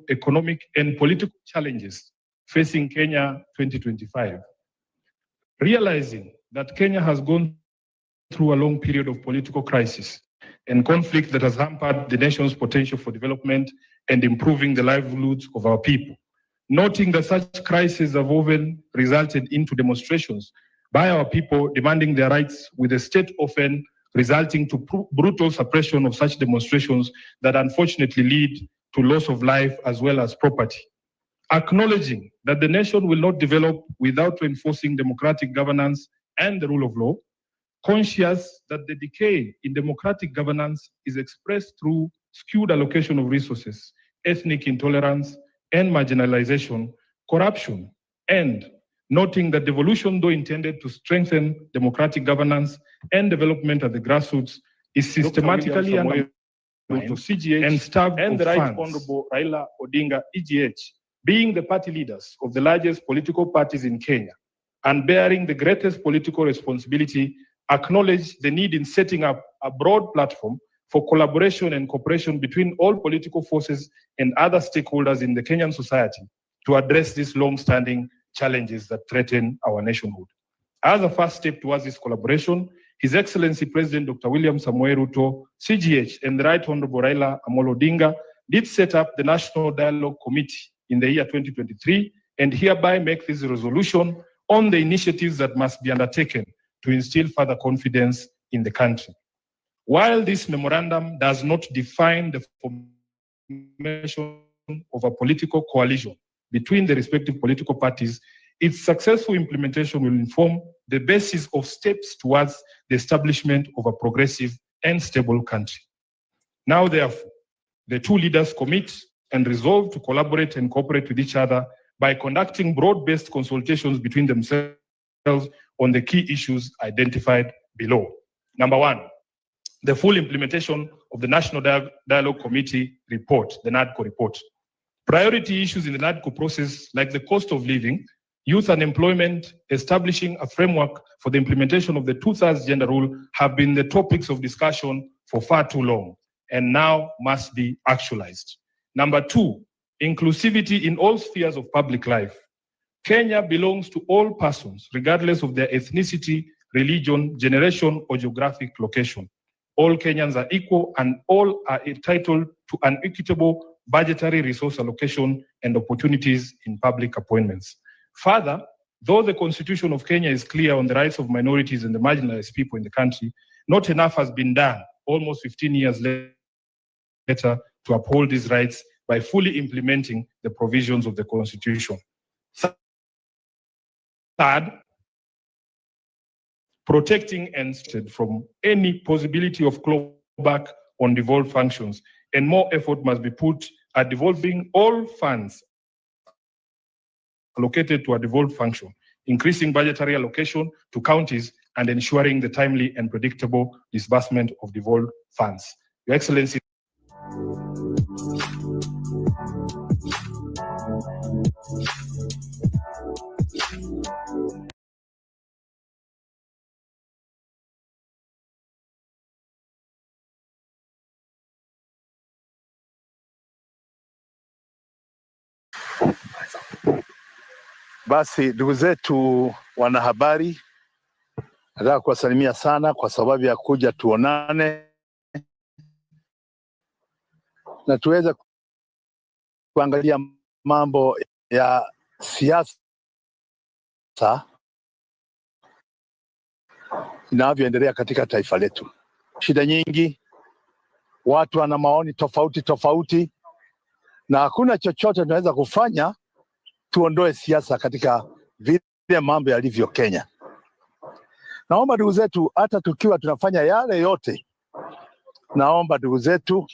Economic, and Political Challenges Facing Kenya 2025. Realizing that Kenya has gone through a long period of political crisis and conflict that has hampered the nation's potential for development and improving the livelihoods of our people. Noting that such crises have often resulted into demonstrations by our people demanding their rights, with the state often resulting to brutal suppression of such demonstrations that unfortunately lead to loss of life as well as property. Acknowledging that the nation will not develop without reinforcing democratic governance and the rule of law, conscious that the decay in democratic governance is expressed through skewed allocation of resources, ethnic intolerance and marginalization, corruption, and noting that devolution, though intended to strengthen democratic governance and development at the grassroots, is systematically undermined to CGH and starved and the Right Honorable Raila Odinga, EGH, being the party leaders of the largest political parties in Kenya and bearing the greatest political responsibility, acknowledge the need in setting up a broad platform for collaboration and cooperation between all political forces and other stakeholders in the Kenyan society to address these long-standing challenges that threaten our nationhood. As a first step towards this collaboration, His Excellency President Dr. William Samoei Ruto, CGH, and the Right Honorable Raila Amolo Odinga did set up the National Dialogue Committee in the year 2023, and hereby make this resolution on the initiatives that must be undertaken to instill further confidence in the country. While this memorandum does not define the formation of a political coalition between the respective political parties, Its successful implementation will inform the basis of steps towards the establishment of a progressive and stable country. Now, therefore, the two leaders commit and resolve to collaborate and cooperate with each other by conducting broad-based consultations between themselves on the key issues identified below. Number one, the full implementation of the National Dialogue Committee report, the NADCO report. Priority issues in the NADCO process, like the cost of living, youth unemployment, establishing a framework for the implementation of the 2/3 gender rule, have been the topics of discussion for far too long and now must be actualized. Number two, inclusivity in all spheres of public life. Kenya belongs to all persons, regardless of their ethnicity, religion, generation, or geographic location. All Kenyans are equal and all are entitled to an equitable budgetary resource allocation and opportunities in public appointments. Further, though the Constitution of Kenya is clear on the rights of minorities and the marginalized people in the country, not enough has been done almost 15 years later to uphold these rights by fully implementing the provisions of the Constitution. Third, protecting and from any possibility of clawback on devolved functions, and more effort must be put at devolving all funds allocated to a devolved function, increasing budgetary allocation to counties, and ensuring the timely and predictable disbursement of devolved funds. Your Excellency. Basi ndugu zetu wanahabari, nataka kuwasalimia sana kwa sababu ya kuja tuonane na tuweze kuangalia mambo ya siasa inavyoendelea katika taifa letu. Shida nyingi, watu wana maoni tofauti, na hakuna chochote tunaweza kufanya tuondoe siasa katika vile mambo yalivyo Kenya. Naomba ndugu zetu, hata tukiwa tunafanya yale yote, naomba ndugu zetu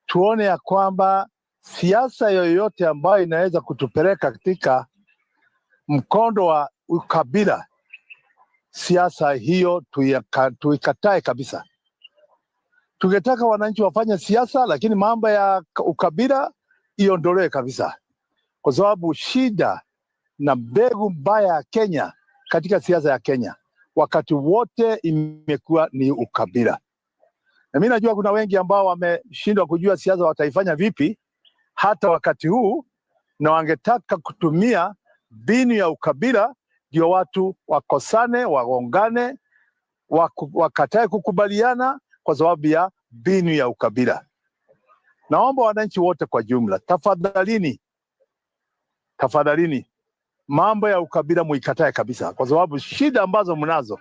tuone ya kwamba siasa yoyote ambayo inaweza kutupeleka katika mkondo wa ukabila, siasa hiyo tuikatae kabisa. Tungetaka wananchi wafanye siasa, lakini mambo ya ukabila iondolewe kabisa, kwa sababu shida na mbegu mbaya ya Kenya katika siasa ya Kenya wakati wote imekuwa ni ukabila. Na mimi najua kuna wengi ambao wameshindwa kujua siasa wataifanya vipi hata wakati huu, na wangetaka kutumia mbinu ya ukabila ndio watu wakosane, wagongane, wakatae kukubaliana kwa sababu ya mbinu ya ukabila. Naomba wananchi wote kwa jumla, tafadhalini, mambo ya ukabila muikatae kabisa, kwa sababu shida ambazo mnazo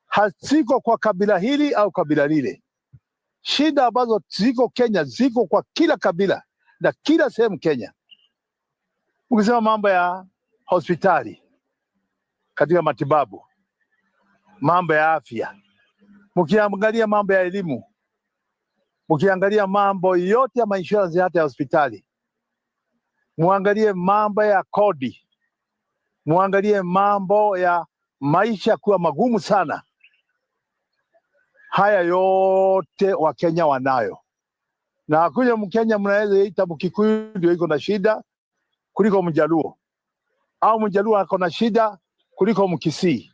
haziko kwa kabila hili au kabila lile. Shida ambazo ziko Kenya ziko kwa kila kabila na kila sehemu Kenya. Ukisema mambo ya hospitali, katika matibabu, mambo ya afya, mkiangalia mambo ya elimu, mkiangalia mambo yote ya insurance hata ya hospitali, muangalie mambo ya kodi, muangalie mambo ya maisha kuwa magumu sana. Haya yote Wakenya wanayo, na hakuna Mkenya mnaweza ita Mkikuyu ndio iko na shida kuliko Mjaluo, au Mjaluo ako na shida kuliko Mkisii,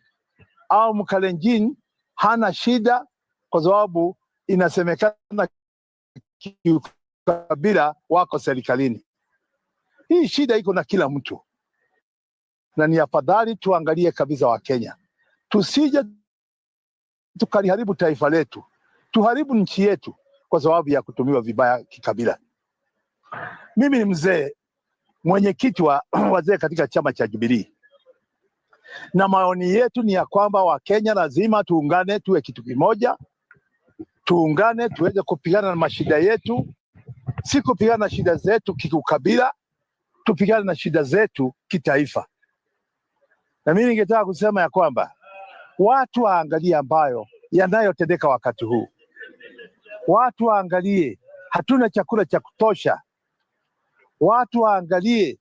au Mkalenjin hana shida kwa sababu inasemekana kabila wako serikalini. Hii shida iko na kila mtu, na ni afadhali tuangalie kabisa Wakenya, tusije tukaliharibu taifa letu, tuharibu nchi yetu kwa sababu ya kutumiwa vibaya kikabila. Mimi ni mzee, mwenyekiti wa wazee katika chama cha Jubilee, na maoni yetu ni ya kwamba Wakenya lazima tuungane, tuwe kitu kimoja, tuungane tuweze kupigana na mashida yetu, si kupigana na shida zetu kikabila. tupigane na shida zetu kitaifa. Na mimi ningetaka kusema ya kwamba watu waangalie ambayo yanayotendeka wakati huu. Watu waangalie hatuna chakula cha kutosha. Watu waangalie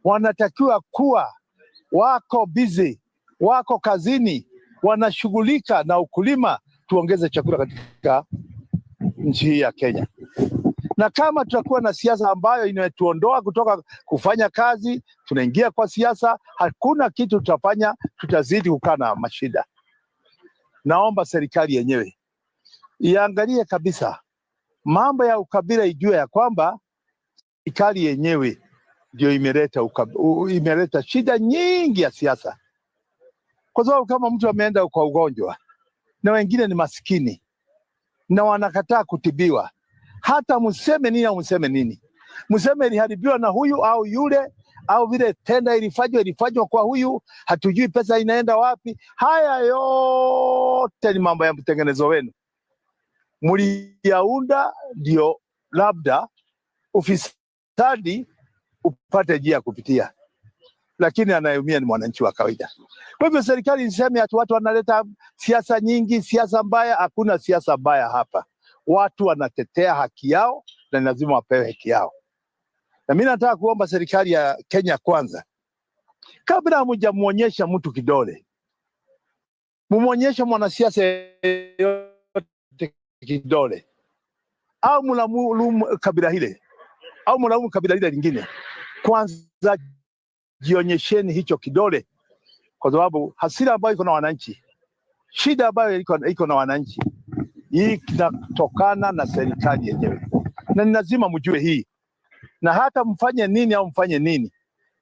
wanatakiwa kuwa wako busy, wako kazini, wanashughulika na ukulima, tuongeze chakula katika nchi hii ya Kenya. Na kama tutakuwa na siasa ambayo inatuondoa kutoka kufanya kazi, tunaingia kwa siasa, hakuna kitu tutafanya, tutazidi kukaa na mashida. Naomba serikali yenyewe iangalie kabisa mambo ya ukabila, ijue ya kwamba serikali yenyewe ndio imeleta shida nyingi ya siasa. Kwa sababu kama mtu ameenda kwa ugonjwa na wengine ni maskini na wanakataa kutibiwa, hata mseme nini au mseme nini, mseme iliharibiwa na huyu au yule, au vile tenda ilifanywa kwa huyu, hatujui pesa inaenda wapi. Haya yote ni mambo ya mtengenezo wenu, mliyaunda ndio labda ufisadi upate njia kupitia, lakini anayeumia ni mwananchi wa kawaida. Kwa hivyo serikali iseme ati watu wanaleta siasa nyingi, siasa mbaya. Hakuna siasa mbaya hapa. Watu wanatetea haki yao na lazima wapewe haki yao. Na mimi nataka kuomba serikali ya Kenya kwanza, kabla hamujamuonyesha mtu kidole, mumuonyeshe mwanasiasa yote kidole, au mlaumu kabila hile au mlaumu kabila hile lingine. Kwanza jionyesheni hicho kidole, kwa sababu hasira ambayo iko na wananchi, shida ambayo iko na wananchi, hii inatokana na serikali yenyewe, na ni lazima mjue hii. Na hata mfanye nini au mfanye nini,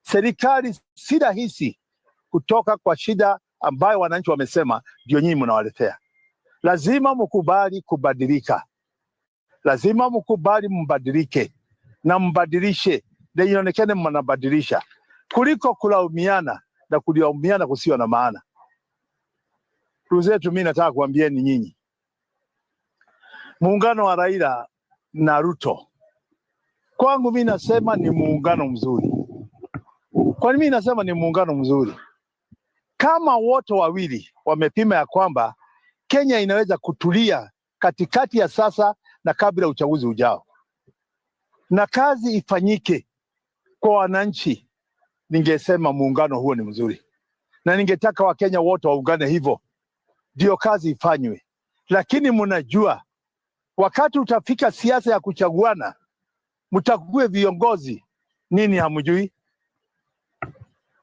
serikali si rahisi kutoka kwa shida ambayo wananchi wamesema ndio nyinyi mnawaletea. Lazima mkubali kubadilika, lazima mkubali mbadilike na mbadilishe, na ionekane mnabadilisha, kuliko kulaumiana na kulaumiana kusio na maana. Ndugu zetu, mimi nataka kuambieni nyinyi, muungano wa Raila na Ruto kwangu mimi nasema ni muungano mzuri. Kwa nini mimi nasema ni muungano mzuri? Kama wote wawili wamepima ya kwamba Kenya inaweza kutulia katikati ya sasa na kabla uchaguzi ujao, na kazi ifanyike kwa wananchi, ningesema muungano huo ni mzuri, na ningetaka Wakenya wote waungane hivyo, ndio kazi ifanywe. Lakini mnajua wakati utafika siasa ya kuchaguana, mtakuwe viongozi nini hamjui.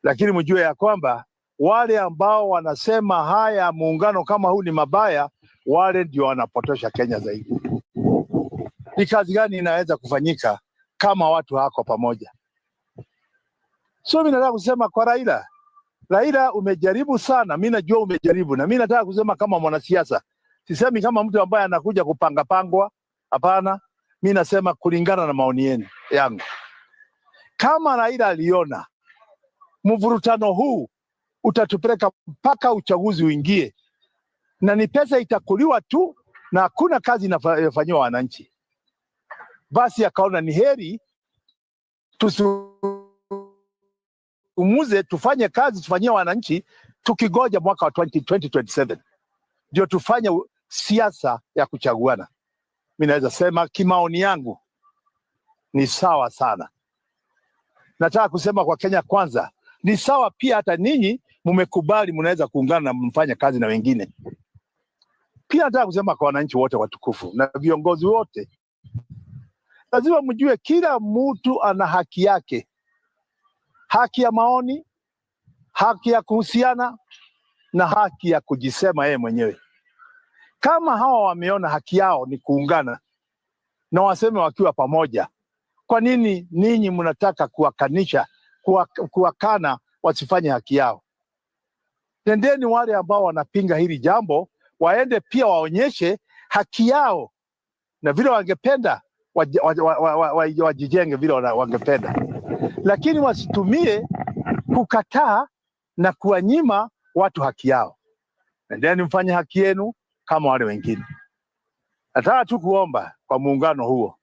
Lakini mjue ya kwamba wale ambao wanasema haya muungano kama huu ni mabaya, wale ndio wanapotosha Kenya zaidi. Ni kazi gani inaweza kufanyika kama watu hako pamoja? So mimi nataka kusema kwa Raila umejaribu sana, mimi najua umejaribu, na mimi nataka kusema kama mwanasiasa, sisemi kama mtu ambaye anakuja kupanga pangwa, hapana. Mimi nasema kulingana na maoni yangu. Kama Raila aliona mvurutano huu utatupeleka mpaka uchaguzi uingie na ni pesa itakuliwa tu na hakuna kazi inafanywa wananchi, basi akaona ni heri tufanye kazi, tufanyie wananchi, tukigoja mwaka wa 2027 ndio tufanye siasa ya kuchaguana. Mimi naweza sema kimaoni yangu ni sawa sana. Nataka kusema kwa Kenya kwanza ni sawa pia, hata ninyi mmekubali mnaweza kuungana na mfanye kazi na wengine. Pia nataka kusema kwa wananchi wote watukufu na viongozi wote, lazima mjue kila mtu ana haki yake, haki ya maoni, haki ya kuhusiana na haki ya kujisema yeye mwenyewe. Kama hawa wameona haki yao ni kuungana na waseme wakiwa pamoja, kwa nini ninyi mnataka kuwakanisha, kuwakana wasifanye haki yao? Tendeni wale ambao wanapinga hili jambo waende pia waonyeshe haki yao na vile wangependa wajijenge vile wangependa, lakini wasitumie kukataa na kuwanyima watu haki yao. Endeni mfanye haki yenu kama wale wengine. Nataka tu kuomba kwa muungano huo,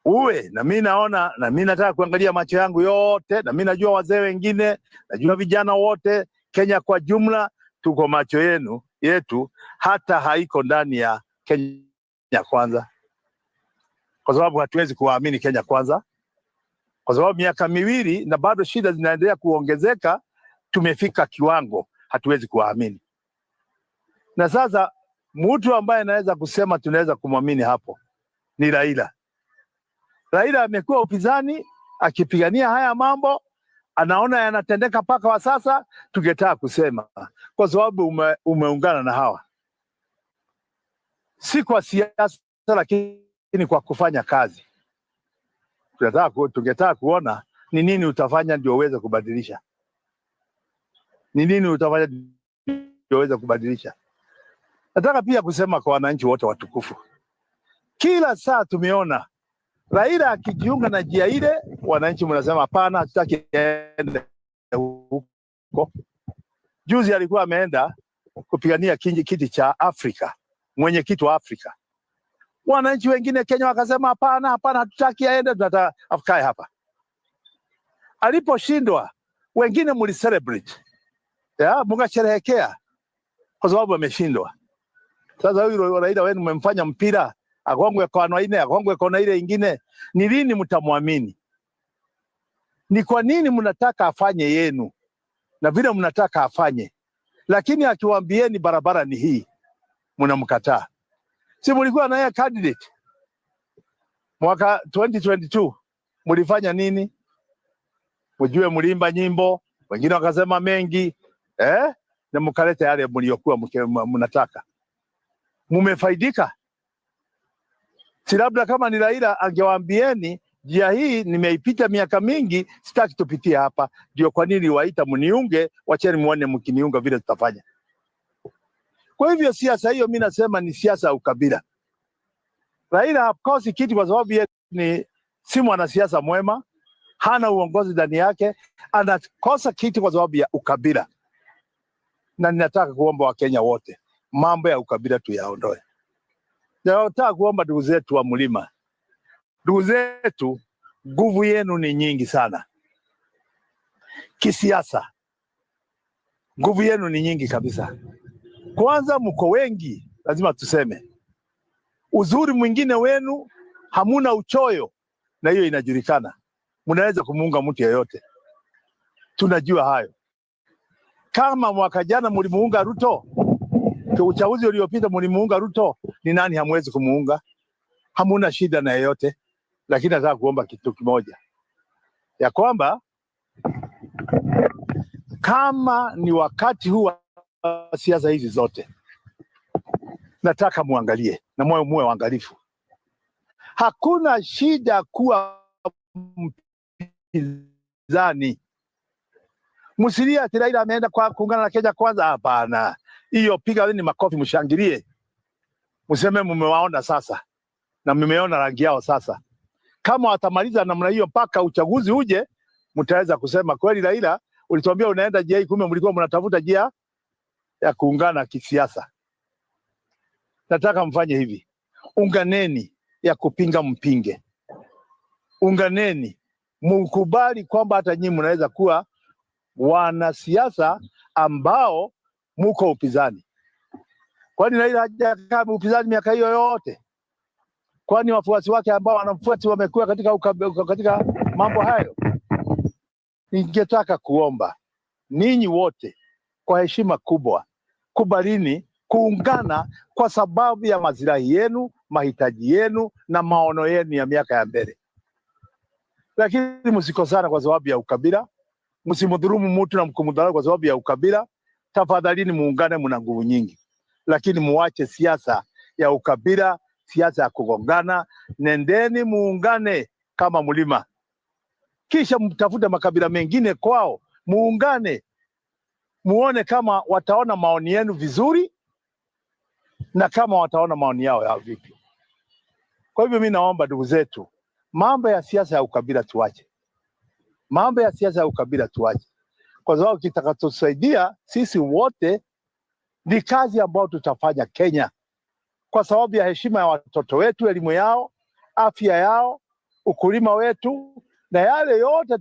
uwe na mimi naona, na mimi nataka kuangalia macho yangu yote, na mimi najua wazee wengine, najua vijana wote Kenya kwa jumla, tuko macho yetu hata haiko ndani ya Kenya Kwanza, kwa sababu hatuwezi kuwaamini Kenya Kwanza, kwa sababu miaka miwili na bado shida zinaendelea kuongezeka. Tumefika kiwango hatuwezi kuwaamini, na sasa mtu ambaye anaweza kusema tunaweza kumwamini hapo ni Raila. Raila amekuwa upinzani akipigania haya mambo, anaona yanatendeka paka wa sasa. Tungetaka kusema kwa sababu umeungana na hawa, si kwa siasa, lakini kwa kufanya kazi. Tungetaka kuona ni nini utafanya ndio uweze kubadilisha, ni nini utafanya ndio uweze kubadilisha. Nataka pia kusema kwa wananchi wote watukufu, kila saa tumeona Raila akijiunga na njia ile, wananchi mnasema hapana, hatutaki aende huko. Juzi alikuwa ameenda kupigania kiti cha Afrika, mwenyekiti wa Afrika. Wananchi wengine Kenya wakasema hapana, hatutaki aende, tunataka afikae hapa. Aliposhindwa, wengine mlicelebrate, mkasherehekea kwa sababu ameshindwa. Sasa huyu Raila wenu mmemfanya mpira, agongwe kwa ine, agongwe kwa ile ingine. Ni lini mtamwamini? Ni kwa nini mnataka afanye yenu na vile mnataka afanye, lakini akiwaambieni barabara ni hii mnamkataa? Si mlikuwa na yeye candidate mwaka 2022, mlifanya nini? Mjue mlimba nyimbo, wengine wakasema mengi, na mkaleta yale mliokuwa mnataka. Mumefaidika? Si labda kama ni Raila angewaambieni njia hii nimeipita miaka mingi, sitaki tupitie hapa, ndio kwa nini waita mniunge, wacheni muone mkiniunga vile tutafanya. Kwa hivyo siasa hiyo mimi nasema ni siasa ya ukabila. Raila hakosi kiti kwa sababu yeye ni si mwanasiasa mwema, hana uongozi ndani yake, anakosa kiti kwa sababu ya ukabila. Na ninataka kuomba Wakenya wote, mambo ya ukabila tuyaondoe. Nataka kuomba ndugu zetu wa mlima, ndugu zetu, nguvu yenu ni nyingi sana kisiasa, nguvu yenu ni nyingi kabisa. Kwanza mko wengi, lazima tuseme. Uzuri mwingine wenu, hamuna uchoyo, na hiyo inajulikana. Mnaweza kumuunga mtu yeyote, tunajua hayo. Kama mwaka jana mlimuunga Ruto, kwa uchaguzi uliopita mlimuunga Ruto, ni nani hamwezi kumuunga? Hamuna shida na yeyote. Lakini nataka kuomba kitu kimoja, ya kwamba kama ni wakati huu wa siasa hizi zote, nataka muangalie na muwe waangalifu. Hakuna shida kuwa mpinzani. Msilia ati Raila ameenda kwa kuungana na Kenya Kwanza. Hapana, hiyo piga ni makofi, mshangilie, mseme mmewaona sasa na mmeona rangi yao sasa. Kama watamaliza namna hiyo mpaka uchaguzi uje, mtaweza kusema kweli Raila ulituambia unaenda njia hii, kumbe mlikuwa mnatafuta njia ya kuungana kisiasa. Nataka mfanye hivi, unganeni, ya kupinga mpinge, unganeni, mkubali kwamba hata nyinyi mnaweza kuwa wanasiasa ambao muko upinzani. Kwani Raila hajakaa upinzani miaka hiyo yote? Kwani wafuasi wake ambao wanamfuata wamekuwa katika mambo hayo? Ningetaka kuomba ninyi wote kwa heshima kubwa, kubalini kuungana kwa sababu ya maslahi yenu, mahitaji yenu na maono yenu ya miaka ya mbele. Lakini msikosana kwa sababu ya ukabila, msimdhulumu mtu na mkumdharau kwa sababu ya ukabila. Tafadhalini muungane, mna nguvu nyingi. Lakini muache siasa ya ukabila, siasa ya kugongana. Nendeni muungane kama mlima, kisha mtafute makabila mengine kwao, muungane, muone kama wataona maoni yenu vizuri na kama wataona maoni yao ya vipi. Kwa hivyo mimi naomba ndugu zetu, mambo ya siasa ya ukabila tuache, mambo ya siasa ya ukabila tuache, kwa sababu kitakachotusaidia sisi wote ni kazi ambayo tutafanya Kenya, kwa sababu ya heshima ya watoto wetu, elimu yao, afya yao, ukulima wetu na yale yote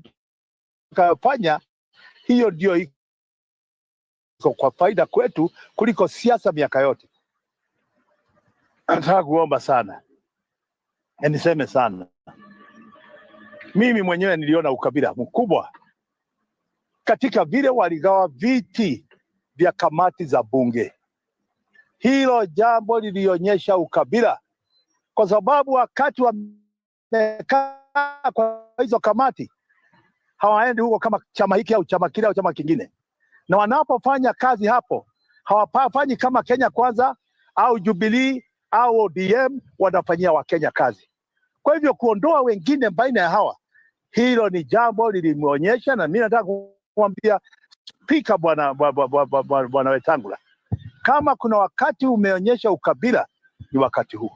tukayofanya, hiyo ndio iko kwa faida kwetu kuliko siasa miaka yote. Nataka kuomba sana, niseme sana, mimi mwenyewe niliona ukabila mkubwa katika vile waligawa viti vya kamati za bunge. Hilo jambo lilionyesha ukabila, kwa sababu wakati wamekaa kwa hizo kamati hawaendi huko kama chama hiki au chama kile au chama kingine, na wanapofanya kazi hapo hawafanyi kama Kenya Kwanza au Jubilee au ODM, wanafanyia Wakenya kazi. Kwa hivyo kuondoa wengine baina ya hawa, hilo ni jambo lilimuonyesha, na mimi nataka kumwambia Spika bwana Wetangula, kama kuna wakati umeonyesha ukabila ni wakati huu.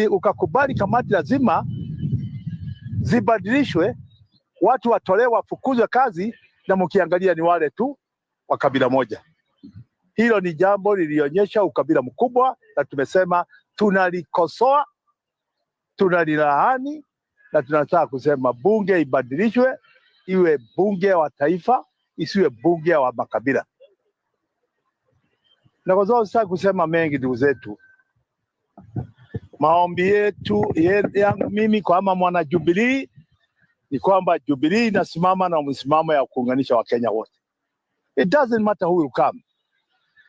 Ukakubali kamati lazima zibadilishwe, watu watolewe, wafukuzwe kazi, na mkiangalia ni wale tu wa kabila moja. Hilo ni jambo lilionyesha ukabila mkubwa, na tumesema tunalikosoa, tunalilaani, na tunataka kusema bunge ibadilishwe, iwe bunge wa taifa, isiwe bunge wa makabila. Na kwa sababu sasa kusema mengi, ndugu zetu, maombi yetu yangu mimi kama mwana Jubilee ni kwamba Jubilee inasimama na msimamo ya kuunganisha Wakenya wote. It doesn't matter who will come.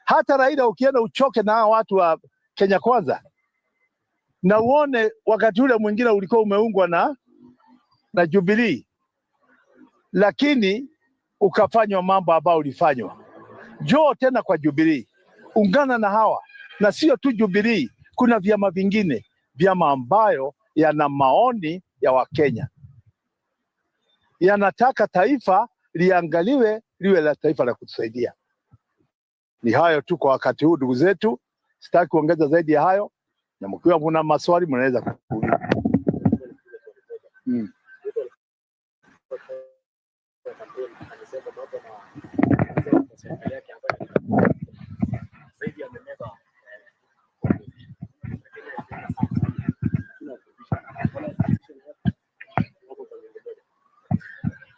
Hata Raila ukienda uchoke na watu wa Kenya Kwanza, na uone wakati ule mwingine ulikuwa umeungwa na Jubilee, lakini ukafanywa mambo ambayo ulifanywa. Njoo tena kwa Jubilee, ungana na hawa, na sio tu Jubilee, kuna vyama vingine, vyama ambayo yana maoni ya Wakenya, yanataka taifa liangaliwe liwe la taifa la kutusaidia. Ni hayo tu kwa wakati huu, ndugu zetu, sitaki kuongeza zaidi ya hayo, na mkiwa kuna maswali mnaweza kuuliza.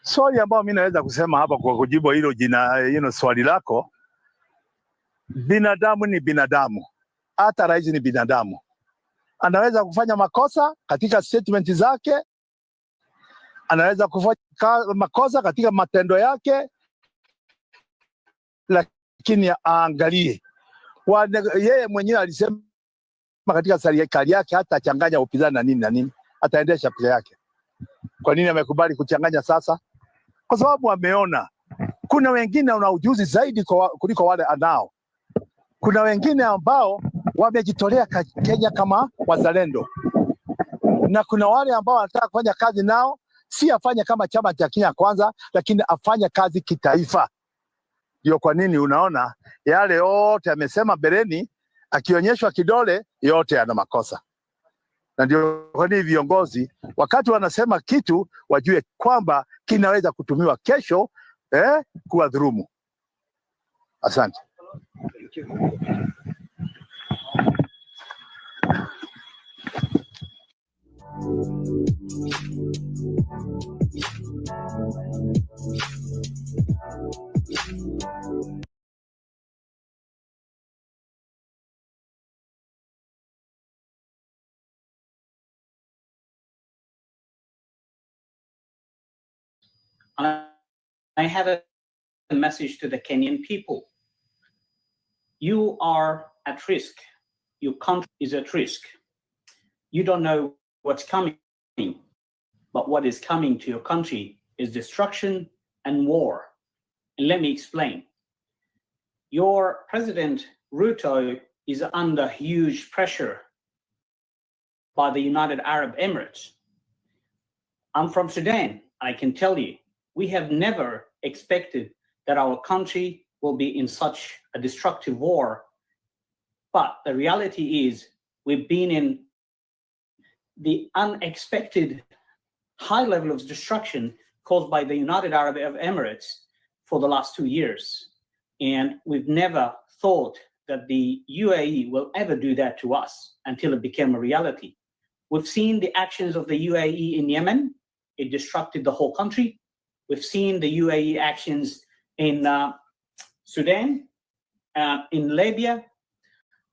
Swali ambao mimi naweza kusema hapa kwa kujibu hilo swali lako, binadamu ni binadamu, hata rais ni binadamu. Anaweza kufanya makosa katika statement zake, anaweza kufanya makosa katika matendo yake, lakini aangalie. Yeye mwenyewe alisema katika serikali yake hata achanganya upinzani na nini na nini, ataendesha pia yake. Kwa nini amekubali kuchanganya sasa? Kwa sababu ameona kuna wengine wana ujuzi zaidi kuliko wale anao. Kuna wengine ambao wamejitolea Kenya kama wazalendo, na kuna wale ambao wanataka kufanya kazi nao, si afanye kama chama cha Kenya Kwanza, lakini afanye kazi kitaifa. Ndio kwa nini unaona yale yote amesema bereni, akionyeshwa kidole yote yana makosa. Na ndio kwa nini viongozi wakati wanasema kitu wajue kwamba kinaweza kutumiwa kesho kuwadhulumu. Asante. I have a message to the Kenyan people. You are at risk. Your country is at risk. You don't know what's coming, but what is coming to your country is destruction and war. And let me explain. Your president, Ruto, is under huge pressure by the United Arab Emirates. I'm from Sudan. I can tell you, we have never expected that our country will be in such a destructive war. But the reality is we've been in the unexpected high level of destruction caused by the United Arab Emirates for the last 2 years. And we've never thought that the UAE will ever do that to us until it became a reality. We've seen the actions of the UAE in Yemen. It destructed the whole country. We've seen the UAE actions in Sudan, in Libya,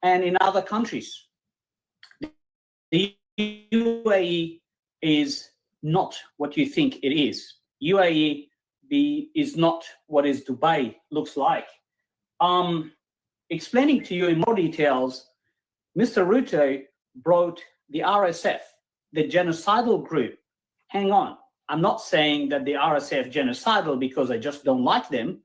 and in other countries. The UAE is not what you think it is. UAE is not what is Dubai looks like. Explaining to you in more details, Mr. Ruto brought the RSF, the genocidal group. Hang on, I'm not saying that the RSF genocidal because I just don't like them.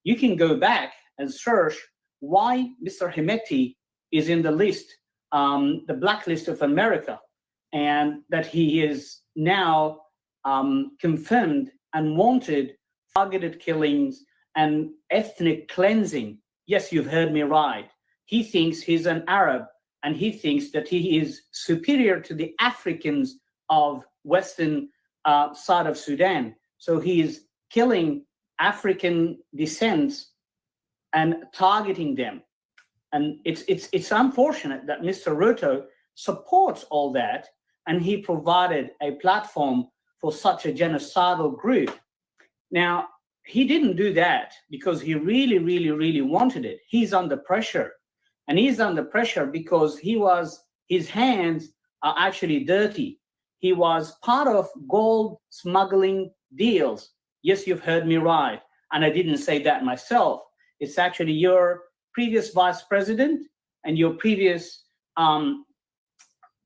You can go back and search why Mr. Hemeti is in the list, the blacklist of America, and that he is now confirmed and wanted targeted killings and ethnic cleansing. Yes, you've heard me right. He thinks he's an Arab, and he thinks that he is superior to the Africans of Western side of Sudan. So he is killing African descents and targeting them. And it's unfortunate that Mr. Ruto supports all that, and he provided a platform for such a genocidal group. Now, he didn't do that because he really, really, really wanted it. He's under pressure. And he's under pressure because his hands are actually dirty. He was part of gold smuggling deals. Yes, you've heard me right. And I didn't say that myself. It's actually your previous vice president and your previous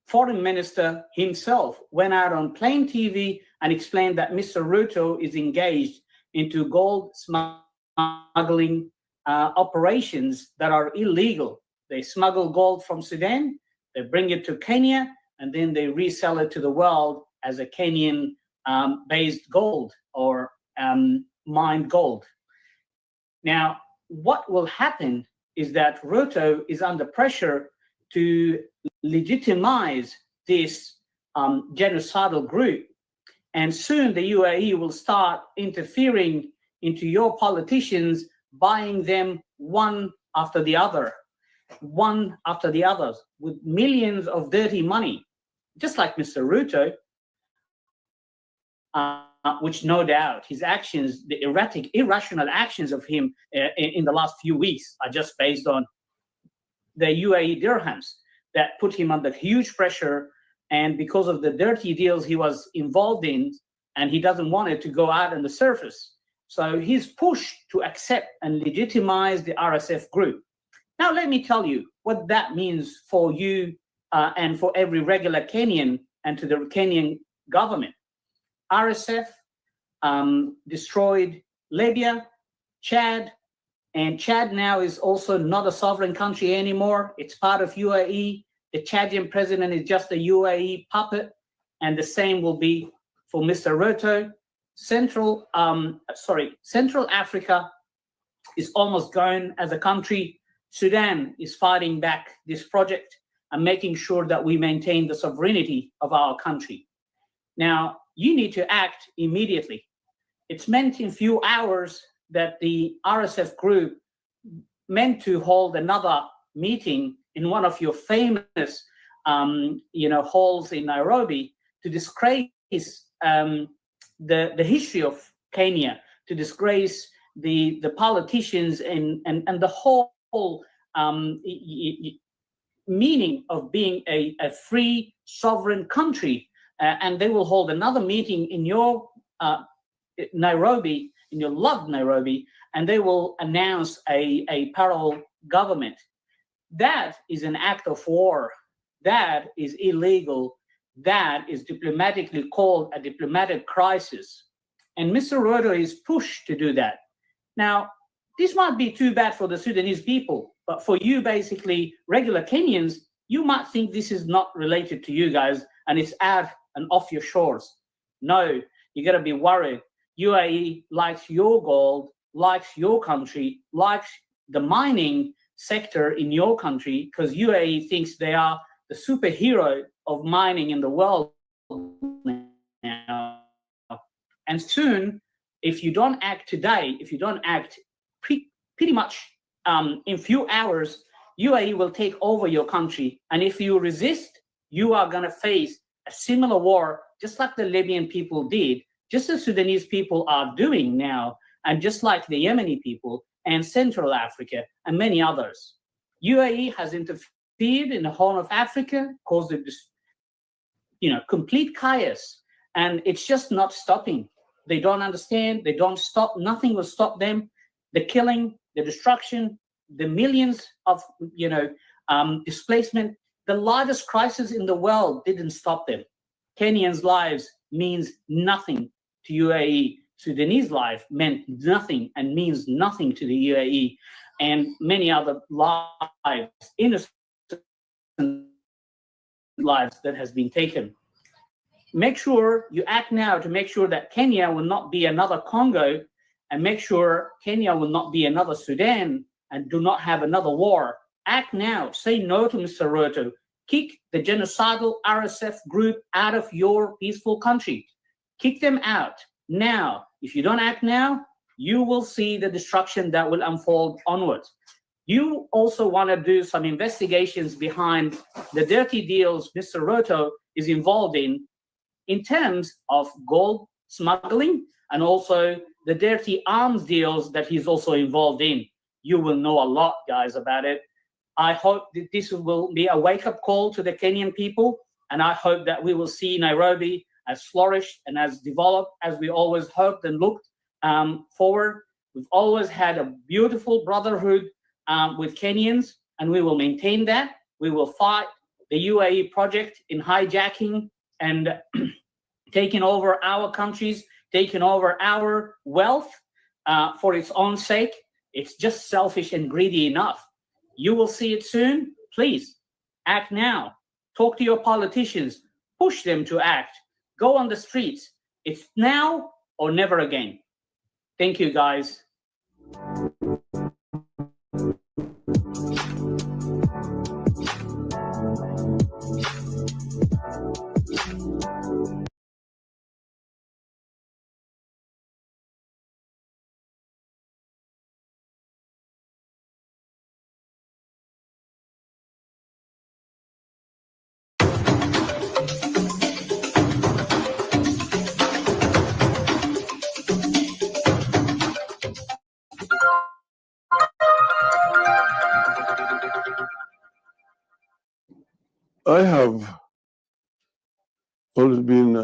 foreign minister himself went out on plain TV and explained that Mr. Ruto is engaged into gold smuggling operations that are illegal. They smuggle gold from Sudan, they bring it to Kenya, and then they resell it to the world as a Kenyan-based gold or mined gold. Now, what will happen is that Ruto is under pressure to legitimize this genocidal group. And soon the UAE will start interfering into your politicians, buying them one after the other, with millions of dirty money, just like Mr. Ruto, which no doubt his actions, the erratic, irrational actions of him in the last few weeks are just based on the UAE dirhams that put him under huge pressure. And because of the dirty deals he was involved in, and he doesn't want it to go out on the surface. So he's pushed to accept and legitimize the RSF group. Now, let me tell you what that means for you and for every regular Kenyan and to the Kenyan government. RSF destroyed Libya, Chad, and Chad now is also not a sovereign country anymore. It's part of UAE. The Chadian president is just a UAE puppet, and the same will be for Mr. Ruto. Central Africa is almost gone as a country. Sudan is fighting back this project and making sure that we maintain the sovereignty of our country. Now, you need to act immediately. It's meant in few hours that the RSF group meant to hold another meeting in one of your famous halls in Nairobi to disgrace the history of Kenya, to disgrace the politicians and the whole meaning of being a free sovereign country. And they will hold another meeting in your Nairobi, in your loved Nairobi, and they will announce a parallel government. That is an act of war. That is illegal. That is diplomatically called a diplomatic crisis. And Mr. Ruto is pushed to do that. Now, this might be too bad for the Sudanese people, but for you, basically, regular Kenyans, you might think this is not related to you guys and it's out and off your shores. No, you got to be worried. UAE likes your gold, likes your country, likes the mining sector in your country, because UAE thinks they are the superhero of mining in the world now. And soon, if you don't act today, if you don't act pretty much in few hours, UAE will take over your country. And if you resist, you are going to face a similar war, just like the Libyan people did, just the Sudanese people are doing now, and just like the Yemeni people and Central Africa and many others. UAE has interfered in the Horn of Africa, caused complete chaos, and it's just not stopping. They don't understand. They don't stop. Nothing will stop them. The killing, the destruction, the millions of displacement. The largest crisis in the world didn't stop them. Kenyans' lives means nothing to UAE. Sudanese life meant nothing and means nothing to the UAE, and many other lives, innocent lives that has been taken. Make sure you act now to make sure that Kenya will not be another Congo, and make sure Kenya will not be another Sudan, and do not have another war. Act now. Say no to Mr. Ruto. Kick the genocidal RSF group out of your peaceful country. Kick them out now. If you don't act now, you will see the destruction that will unfold onwards. You also want to do some investigations behind the dirty deals Mr. Ruto is involved in terms of gold smuggling, and also the dirty arms deals that he's also involved in. You will know a lot, guys, about it. I hope that this will be a wake-up call to the Kenyan people, and I hope that we will see Nairobi as flourished and as developed as we always hoped and looked forward. We've always had a beautiful brotherhood with Kenyans, and we will maintain that. We will fight the UAE project in hijacking and taking over our countries, taking over our wealth for its own sake. It's just selfish and greedy enough. You will see it soon. Please act now. Talk to your politicians. Push them to act. Go on the streets. It's now or never again. Thank you, guys. I have always been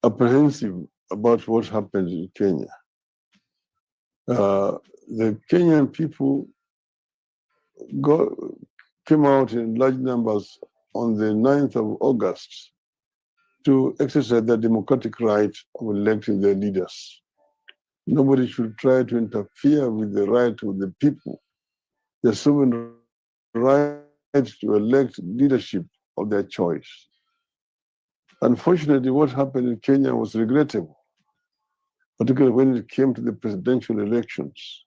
apprehensive about what happened in Kenya. The Kenyan people came out in large numbers on the 9th of August to exercise their democratic right of electing their leaders. Nobody should try to interfere with the right of the people, the sovereign right to elect leadership of their choice. Unfortunately, what happened in Kenya was regrettable, particularly when it came to the presidential elections.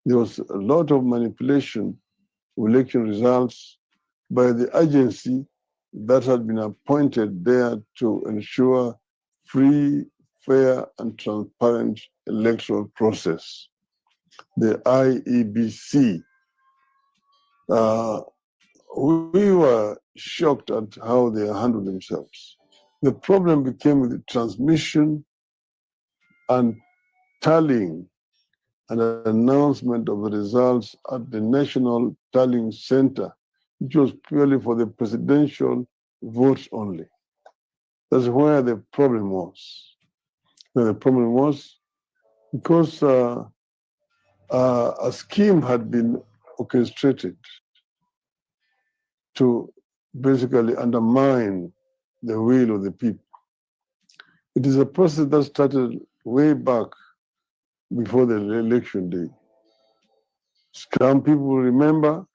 There was a lot of manipulation of election results by the agency that had been appointed there to ensure free, fair, and transparent electoral process, the IEBC. We were shocked at how they handled themselves. The problem became with the transmission and tallying and an announcement of the results at the National Tallying Center, which was purely for the presidential votes only. That's where the problem was. Where the problem was because a scheme had been orchestrated to basically undermine the will of the people. It is a process that started way back before the election day. Some people remember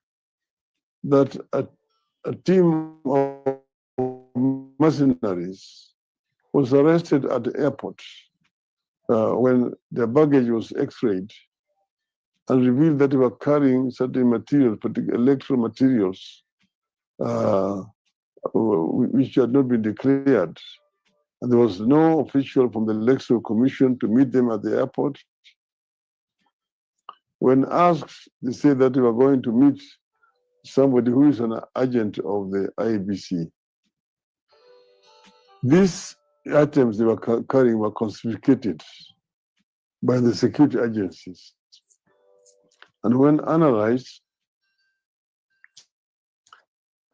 that a team of mercenaries was arrested at the airport when their baggage was x-rayed and revealed that they were carrying certain materials, particularly electoral materials, which had not been declared. And there was no official from the Electoral Commission to meet them at the airport. When asked, they said that they were going to meet somebody who is an agent of the IEBC. These items they were carrying were confiscated by the security agencies. And when analyzed,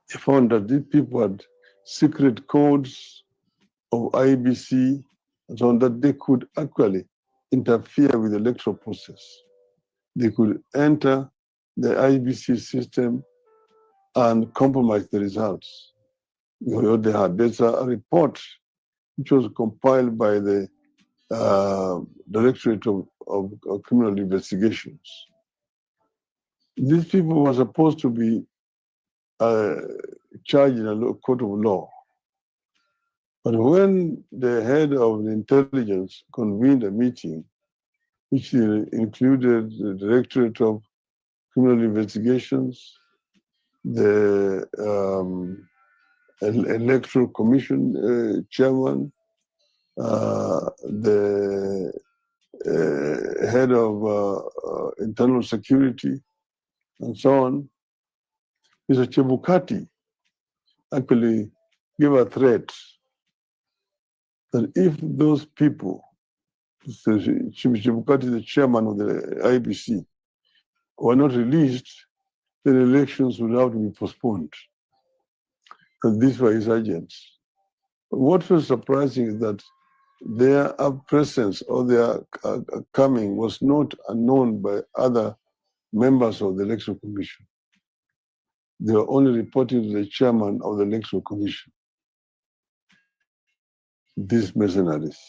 they found that these people had secret codes of IBC and so on that they could actually interfere with the electoral process. They could enter the IBC system and compromise the results. What they had, there's a report which was compiled by the Directorate of Criminal Investigations. These people were supposed to be charged in a court of law. But when the head of the intelligence convened a meeting, which included the Directorate of Criminal Investigations, the Electoral Commission chairman, the head of internal security, and so on, Mr. Chebukati actually gave a threat that if those people, Chebukati, the chairman of the IBC, were not released, then elections would have to be postponed. And these were his agents. What was surprising is that their presence or their coming was not unknown by other members of the Electoral Commission. They were only reporting to the chairman of the Electoral Commission. These mercenaries.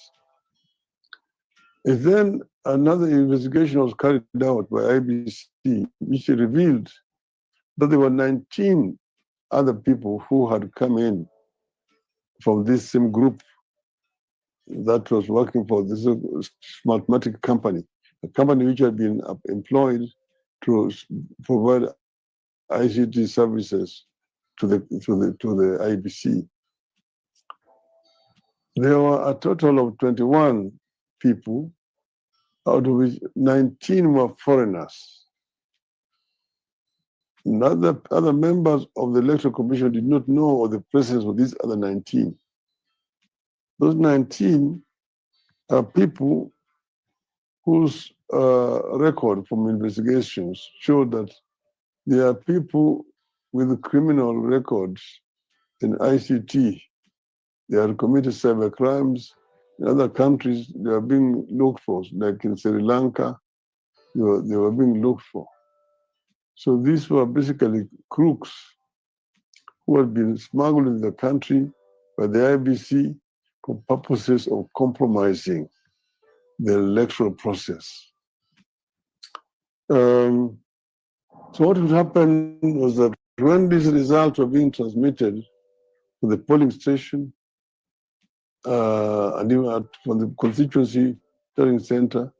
And then another investigation was carried out by IBC, which revealed that there were 19 other people who had come in from this same group that was working for this mathematical company, a company which had been employed to provide ICT services to the IBC. There were a total of 21 people, out of which 19 were foreigners. Other members of the Electoral Commission did not know of the presence of these other 19. Those 19 are people whose record from investigations showed that they are people with criminal records in ICT. They have committed cyber crimes. In other countries, they are being looked for, like in Sri Lanka, they were being looked for. So these were basically crooks who had been smuggled in the country by the IBC for purposes of compromising the electoral process. So what would happen was that when these results were being transmitted to the polling station, and even from the constituency polling center,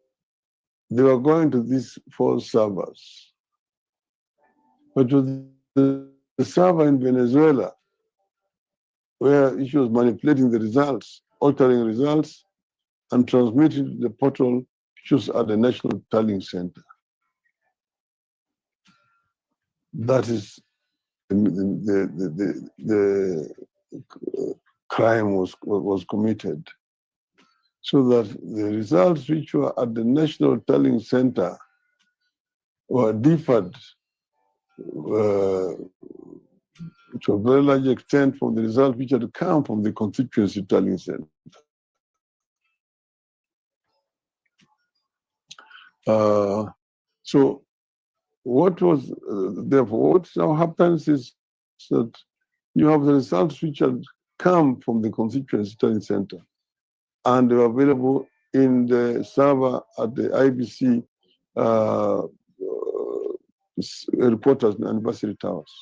they were going to these 4 servers. But to the server in Venezuela, where she was manipulating the results, altering results, and transmitting to the portal, which was at the National Tallying Center. That is the crime was committed. So that the results which were at the National Tallying Center were differed to a very large extent from the results which had come from the constituency tallying center. So what was, therefore, what now happens is that you have the results which had come from the constituency tallying center, and they were available in the server at the IBC reporters and anniversary towers.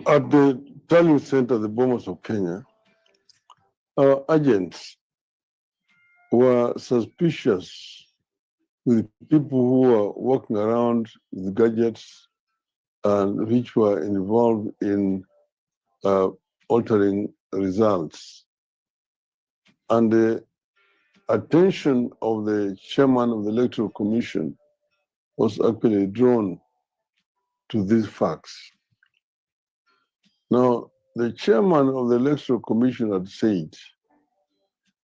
At the tallying center, the Bomas of Kenya, our agents were suspicious with people who were walking around with gadgets and which were involved in altering results. And the attention of the chairman of the Electoral Commission was actually drawn to these facts. Now, the chairman of the Electoral Commission had said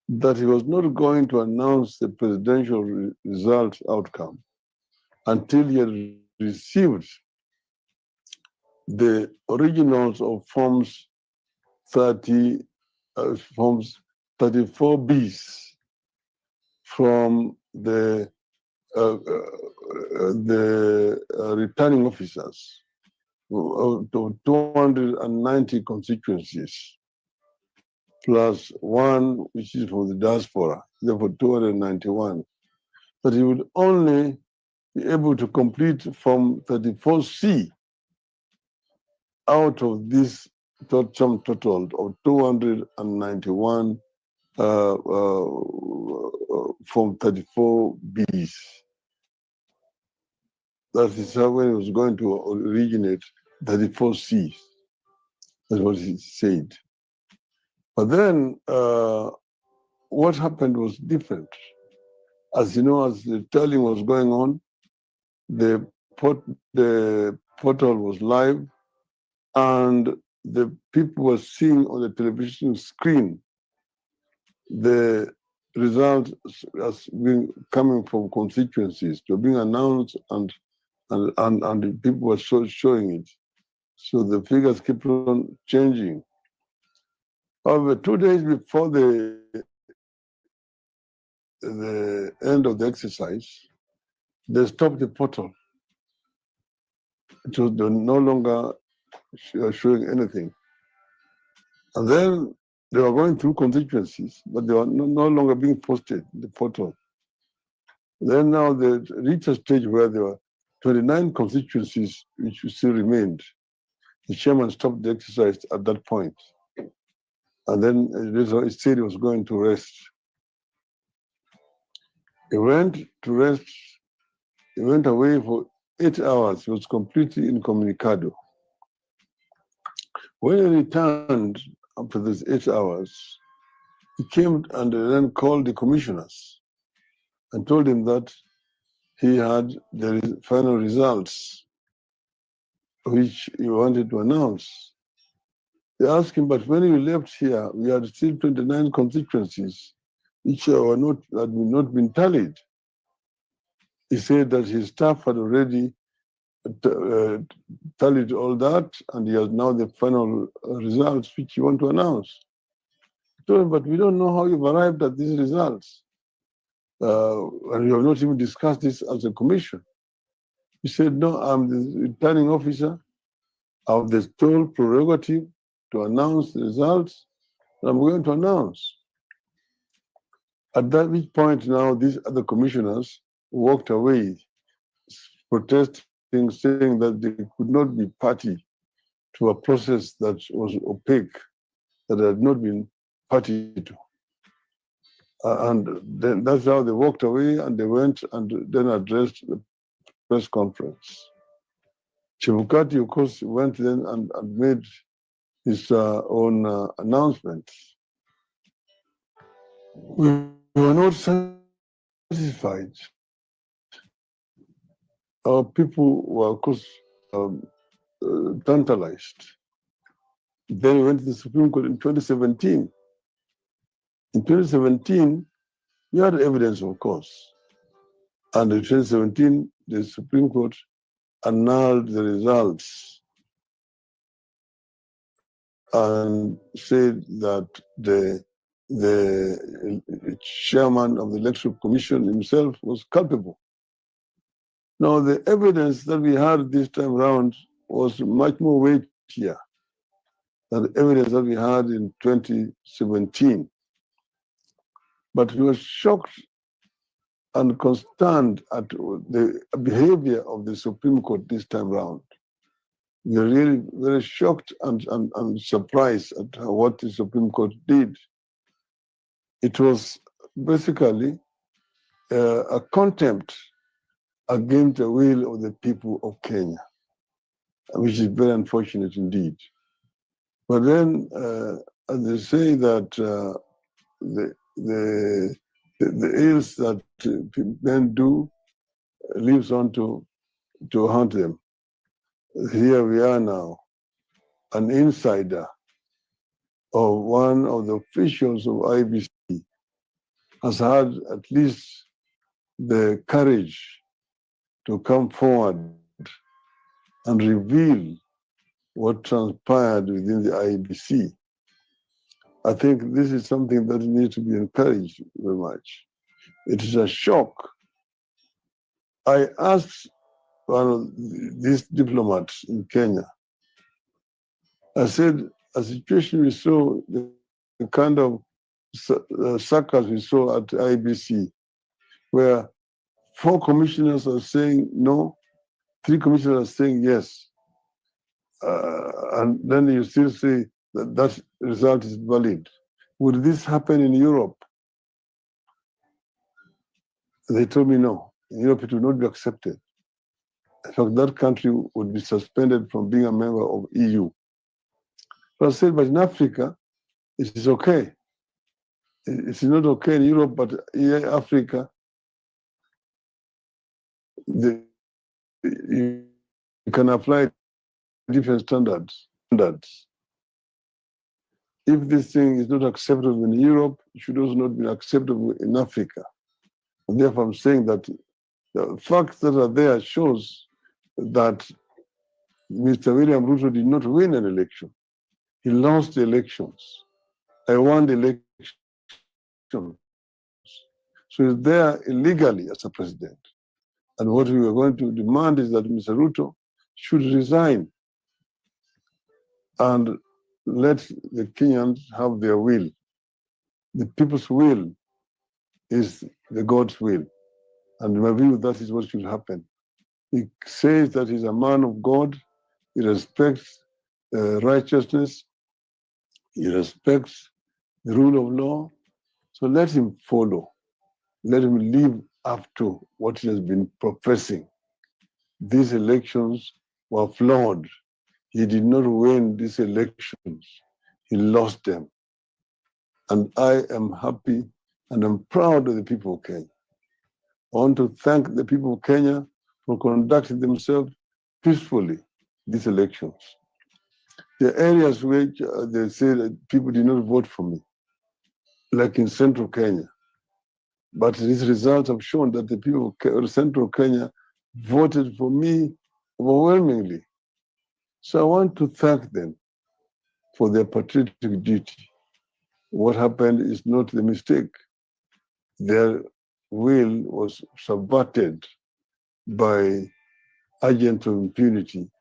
that he was not going to announce the presidential result outcome until he had received the originals of forms 34Bs from the returning officers of 290 constituencies, plus one which is for the diaspora, therefore 291. But he would only be able to complete Form 34C out of this sum total of 291 Form 34Bs. That is how when he was going to originate 34Cs. That's what he said. But then what happened was different. As you know, as the telling was going on, the portal was live, and the people were seeing on the television screen the results as being coming from constituencies to being announced, and the people were showing it. So the figures keep on changing. However, 2 days before the end of the exercise, they stopped the portal. It was no longer showing anything. And then they were going through constituencies, but they were no longer being posted in the portal. Then now they reached a stage where there were 29 constituencies which still remained. The chairman stopped the exercise at that point. And then he said he was going to rest. He went to rest. He went away for 8 hours. He was completely incommunicado. When he returned after these 8 hours, he came and then called the commissioners and told them that he had the final results which he wanted to announce. They asked him, but when you left here, we had still 29 constituencies which had not been tallied. He said that his staff had already tallied all that, and he has now the final results which you want to announce. I told him, but we don't know how you've arrived at these results. And we have not even discussed this as a commission. He said, no, I'm the returning officer. I have the sole prerogative to announce the results, and I'm going to announce. At that point now, these other commissioners walked away, protesting, saying that they could not be party to a process that was opaque, that had not been party to. And then that's how they walked away, and they went and then addressed the press conference. Chebukati, of course, went then and made his own announcement. We were not satisfied. Our people were, of course, tantalized. Then we went to the Supreme Court in 2017. In 2017, we had evidence, of course. And in 2017, the Supreme Court annulled the results and said that the chairman of the Electoral Commission himself was culpable. Now, the evidence that we had this time around was much more weightier than the evidence that we had in 2017. But we were shocked and concerned at the behavior of the Supreme Court this time around. We are really very shocked and surprised at what the Supreme Court did. It was basically a contempt against the will of the people of Kenya, which is very unfortunate indeed. But then, as they say that the ills that men do lives on to haunt them. Here we are now, an insider of one of the officials of IBC has had at least the courage to come forward and reveal what transpired within the IBC. I think this is something that needs to be encouraged very much. It is a shock. I asked one of these diplomats in Kenya, I said, a situation we saw, the kind of circus we saw at IBC, where 4 commissioners are saying no, 3 commissioners are saying yes, and then you still say that that result is valid. Would this happen in Europe? They told me no. In Europe, it would not be accepted. In fact, that country would be suspended from being a member of EU. But I said, but in Africa, it is okay. It's not okay in Europe, but in Africa, you can apply different standards. If this thing is not acceptable in Europe, it should also not be acceptable in Africa. And therefore, I'm saying that the facts that are there shows that Mr. William Ruto did not win an election. He lost the elections. I won the election. So he's there illegally as a president. And what we are going to demand is that Mr. Ruto should resign and let the Kenyans have their will. The people's will is the God's will. And in my view, that is what should happen. He says that he's a man of God. He respects righteousness. He respects the rule of law. So let him follow. Let him live up to what he has been professing. These elections were flawed. He did not win these elections. He lost them. And I am happy and I'm proud of the people of Kenya. I want to thank the people of Kenya for conducting themselves peacefully these elections. There are areas which they say that people did not vote for me, like in central Kenya. But these results have shown that the people of central Kenya voted for me overwhelmingly. So I want to thank them for their patriotic duty. What happened is not the mistake. Their will was subverted by agents of impunity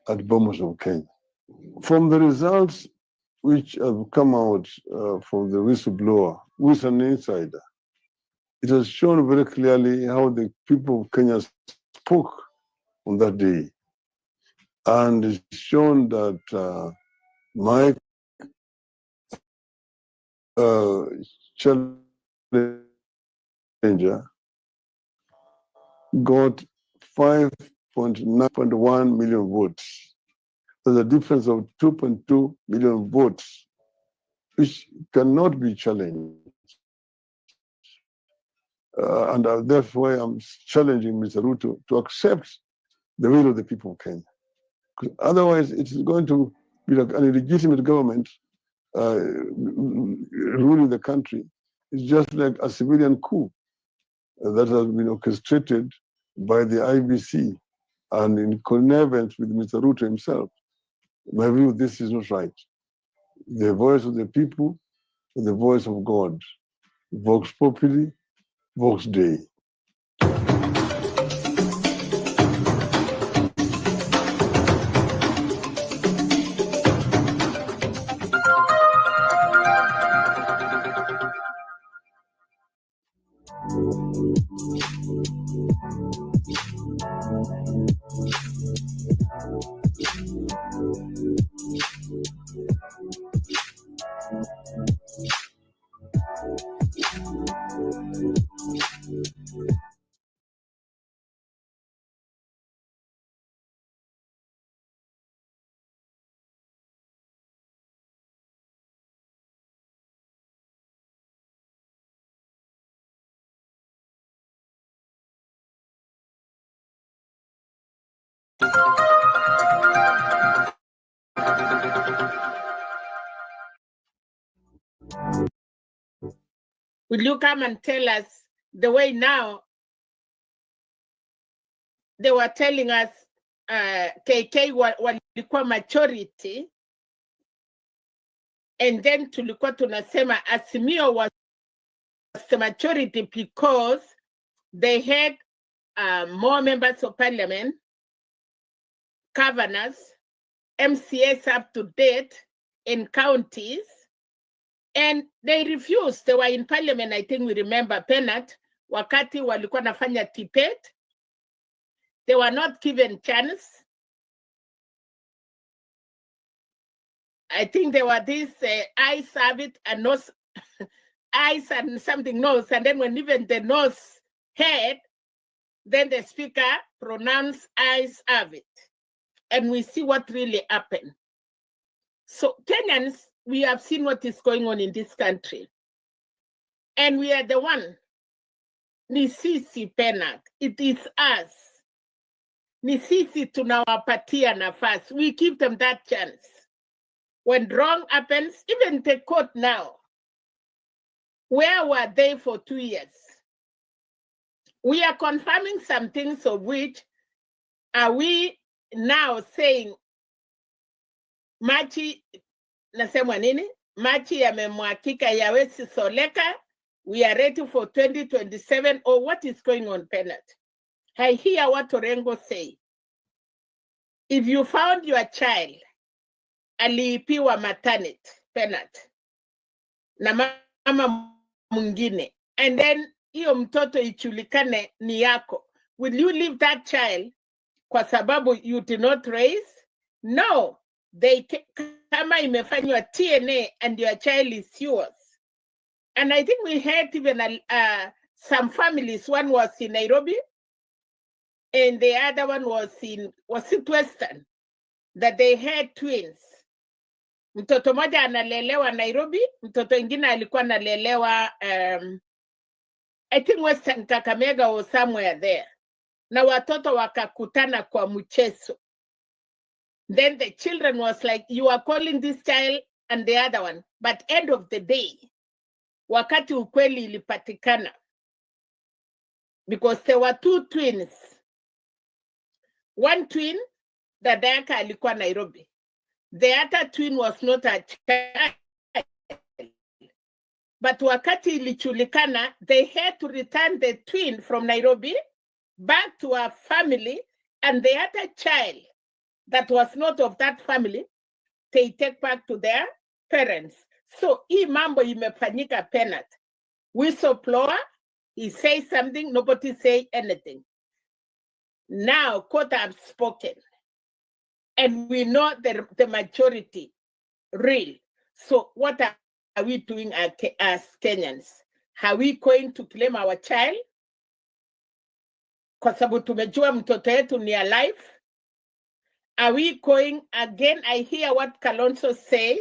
at Bomas of Kenya. From the results which have come out from the whistleblower, who is an insider, it has shown very clearly how the people of Kenya spoke on that day. And it's shown that Mike Challenger got 5.9.1 million votes. There's a difference of 2.2 million votes, which cannot be challenged. And that's why I'm challenging Mr. Ruto to accept the will of the people of Kenya. Because otherwise, it is going to be like an illegitimate government ruling the country. It's just like a civilian coup that has been orchestrated by the IBC and in connivance with Mr. Ruto himself. In my view, this is not right. The voice of the people is the voice of God. Vox populi, vox Dei. Will you come and tell us the way now they were telling us KK walikuwa majority, and then tulikuwa tunasema Azimio was the majority because they had more members of parliament, governors, MCAs up to date in counties, and they refused. They were in parliament, I think we remember Penat, wakati walikuwa nafanya debate. They were not given chance. I think there were this eyes have it and nose, eyes and something nose, and then when even the nose heard, then the speaker pronounced eyes have it. And we see what really happened. So Kenyans, we have seen what is going on in this country. And we are the one. Ni sisi Penat. It is us. Ni sisi tunawapatia nafasi. We give them that chance. When wrong happens, even the court now, where were they for 2 years? We are confirming some things of which are we now saying machi nasema nini? Machi yamemwakika yawezi soleka. We are ready for 2027 or what is going on, Penat? I hear what Orengo say. If you found your child aliipiwa maternity, Penat, na mama mwingine, and then hiyo mtoto ichulikane ni yako, will you leave that child kwa sababu you did not raise? No, kama imefanywa TNA and your child is yours. And I think we had even some families, one was in Nairobi and the other one was it Western, that they had twins. Mtoto moja analelewa Nairobi, mtoto ingine alikuwa analelewa I think Western Kakamega or somewhere there. Na watoto wakakutana kwa mchezo. Then the children was like, you are calling this child and the other one. But end of the day, wakati ukweli ilipatikana, because there were two twins. One twin, dada yake alikuwa Nairobi. The other twin was not a child. But wakati ilichulikana, they had to return the twin from Nairobi back to her family, and the other child that was not of that family, they take back to their parents. So hii mambo imefanyika Penat. Whistleblower, he says something, nobody say anything. Now court have spoken, and we know the majority real. So what are we doing as Kenyans? Are we going to claim our child? Kwa sababu tumejua mtoto yetu ni alive. Are we going again? I hear what Kalonzo say.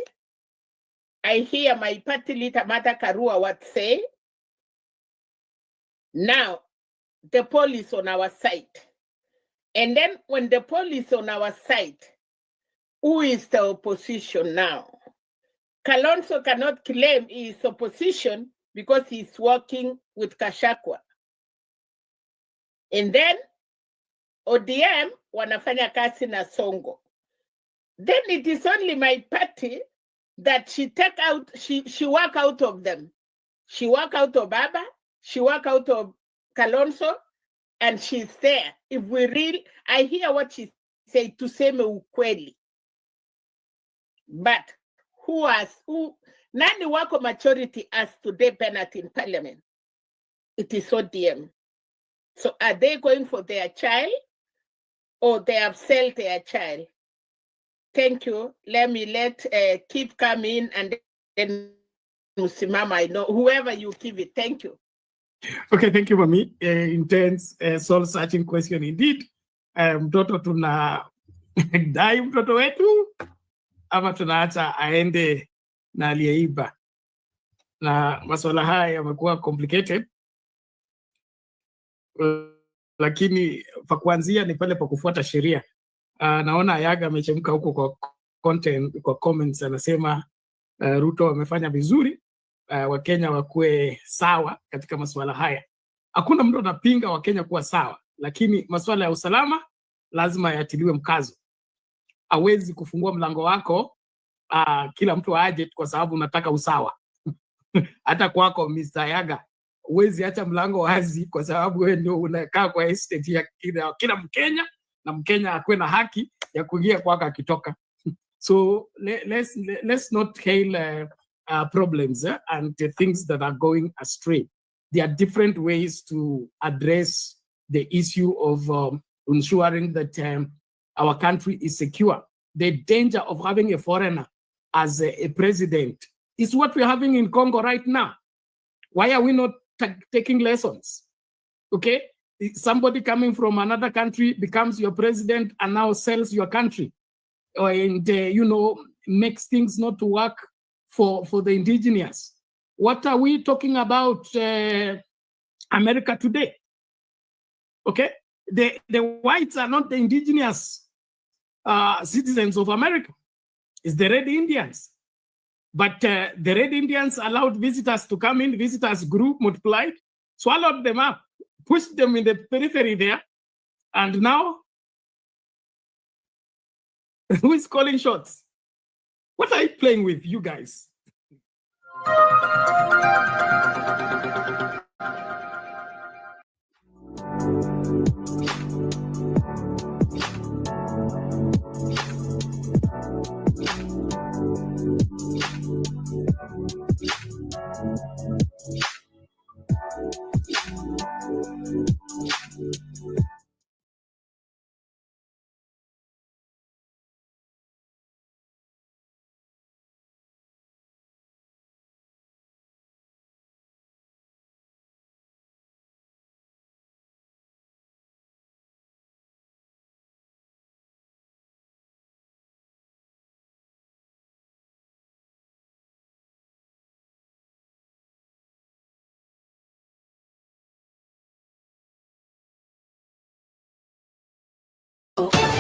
I hear my party leader Martha Karua what say. Now, the police on our side. And then when the police on our side, who is the opposition now? Kalonzo cannot claim he is opposition because he's working with Kashakwa. And then ODM wanafanya kazi na Songo. Then it is only my party that she work out of them. She work out of Baba, she work out of Kalonzo, and she's there. If we really, I hear what she say, tuseme ukweli. But nani wako majority as today Penat in parliament? It is ODM. So are they going for their child or they have sold their child? Thank you. Let keep coming and then Musimama, I know, whoever you give it. Thank you. Okay, thank you, Mami. Intense soul-searching question indeed. Mtoto tuna dai mtoto wetu ama tunaacha aende na aliyeiba, na masuala haya yamekuwa complicated, lakini pa kuanzia ni pale pa kufuata sheria. Naona Ayaga amechemka huko kwa comments, anasema Ruto amefanya vizuri Wakenya wakuwe sawa katika masuala haya. Hakuna mtu anapinga Wakenya kuwa sawa, lakini masuala ya usalama lazima yatiliwe mkazo. Hawezi kufungua mlango wako kila mtu aje kwa sababu unataka usawa. Hata kwako Mr. Yaga, huwezi acha mlango wazi kwa sababu wewe ndio unakaa kwa estate ya kila Mkenya, na Mkenya akuwe na haki ya kuingia kwako akitoka. So let's not hail problems and the things that are going astray. There are different ways to address the issue of ensuring that our country is secure. The danger of having a foreigner as a president is what we're having in Congo right now. Why are we not taking lessons? Okay, somebody coming from another country becomes your president and now sells your country, and makes things not to work for the indigenous. What are we talking about America today? Okay, the whites are not the indigenous citizens of America. It's the Red Indians. But the Red Indians allowed visitors to come in. Visitors grew, multiplied, swallowed them up, pushed them in the periphery there. And now, who is calling shots? What are you playing with, you guys? Oh.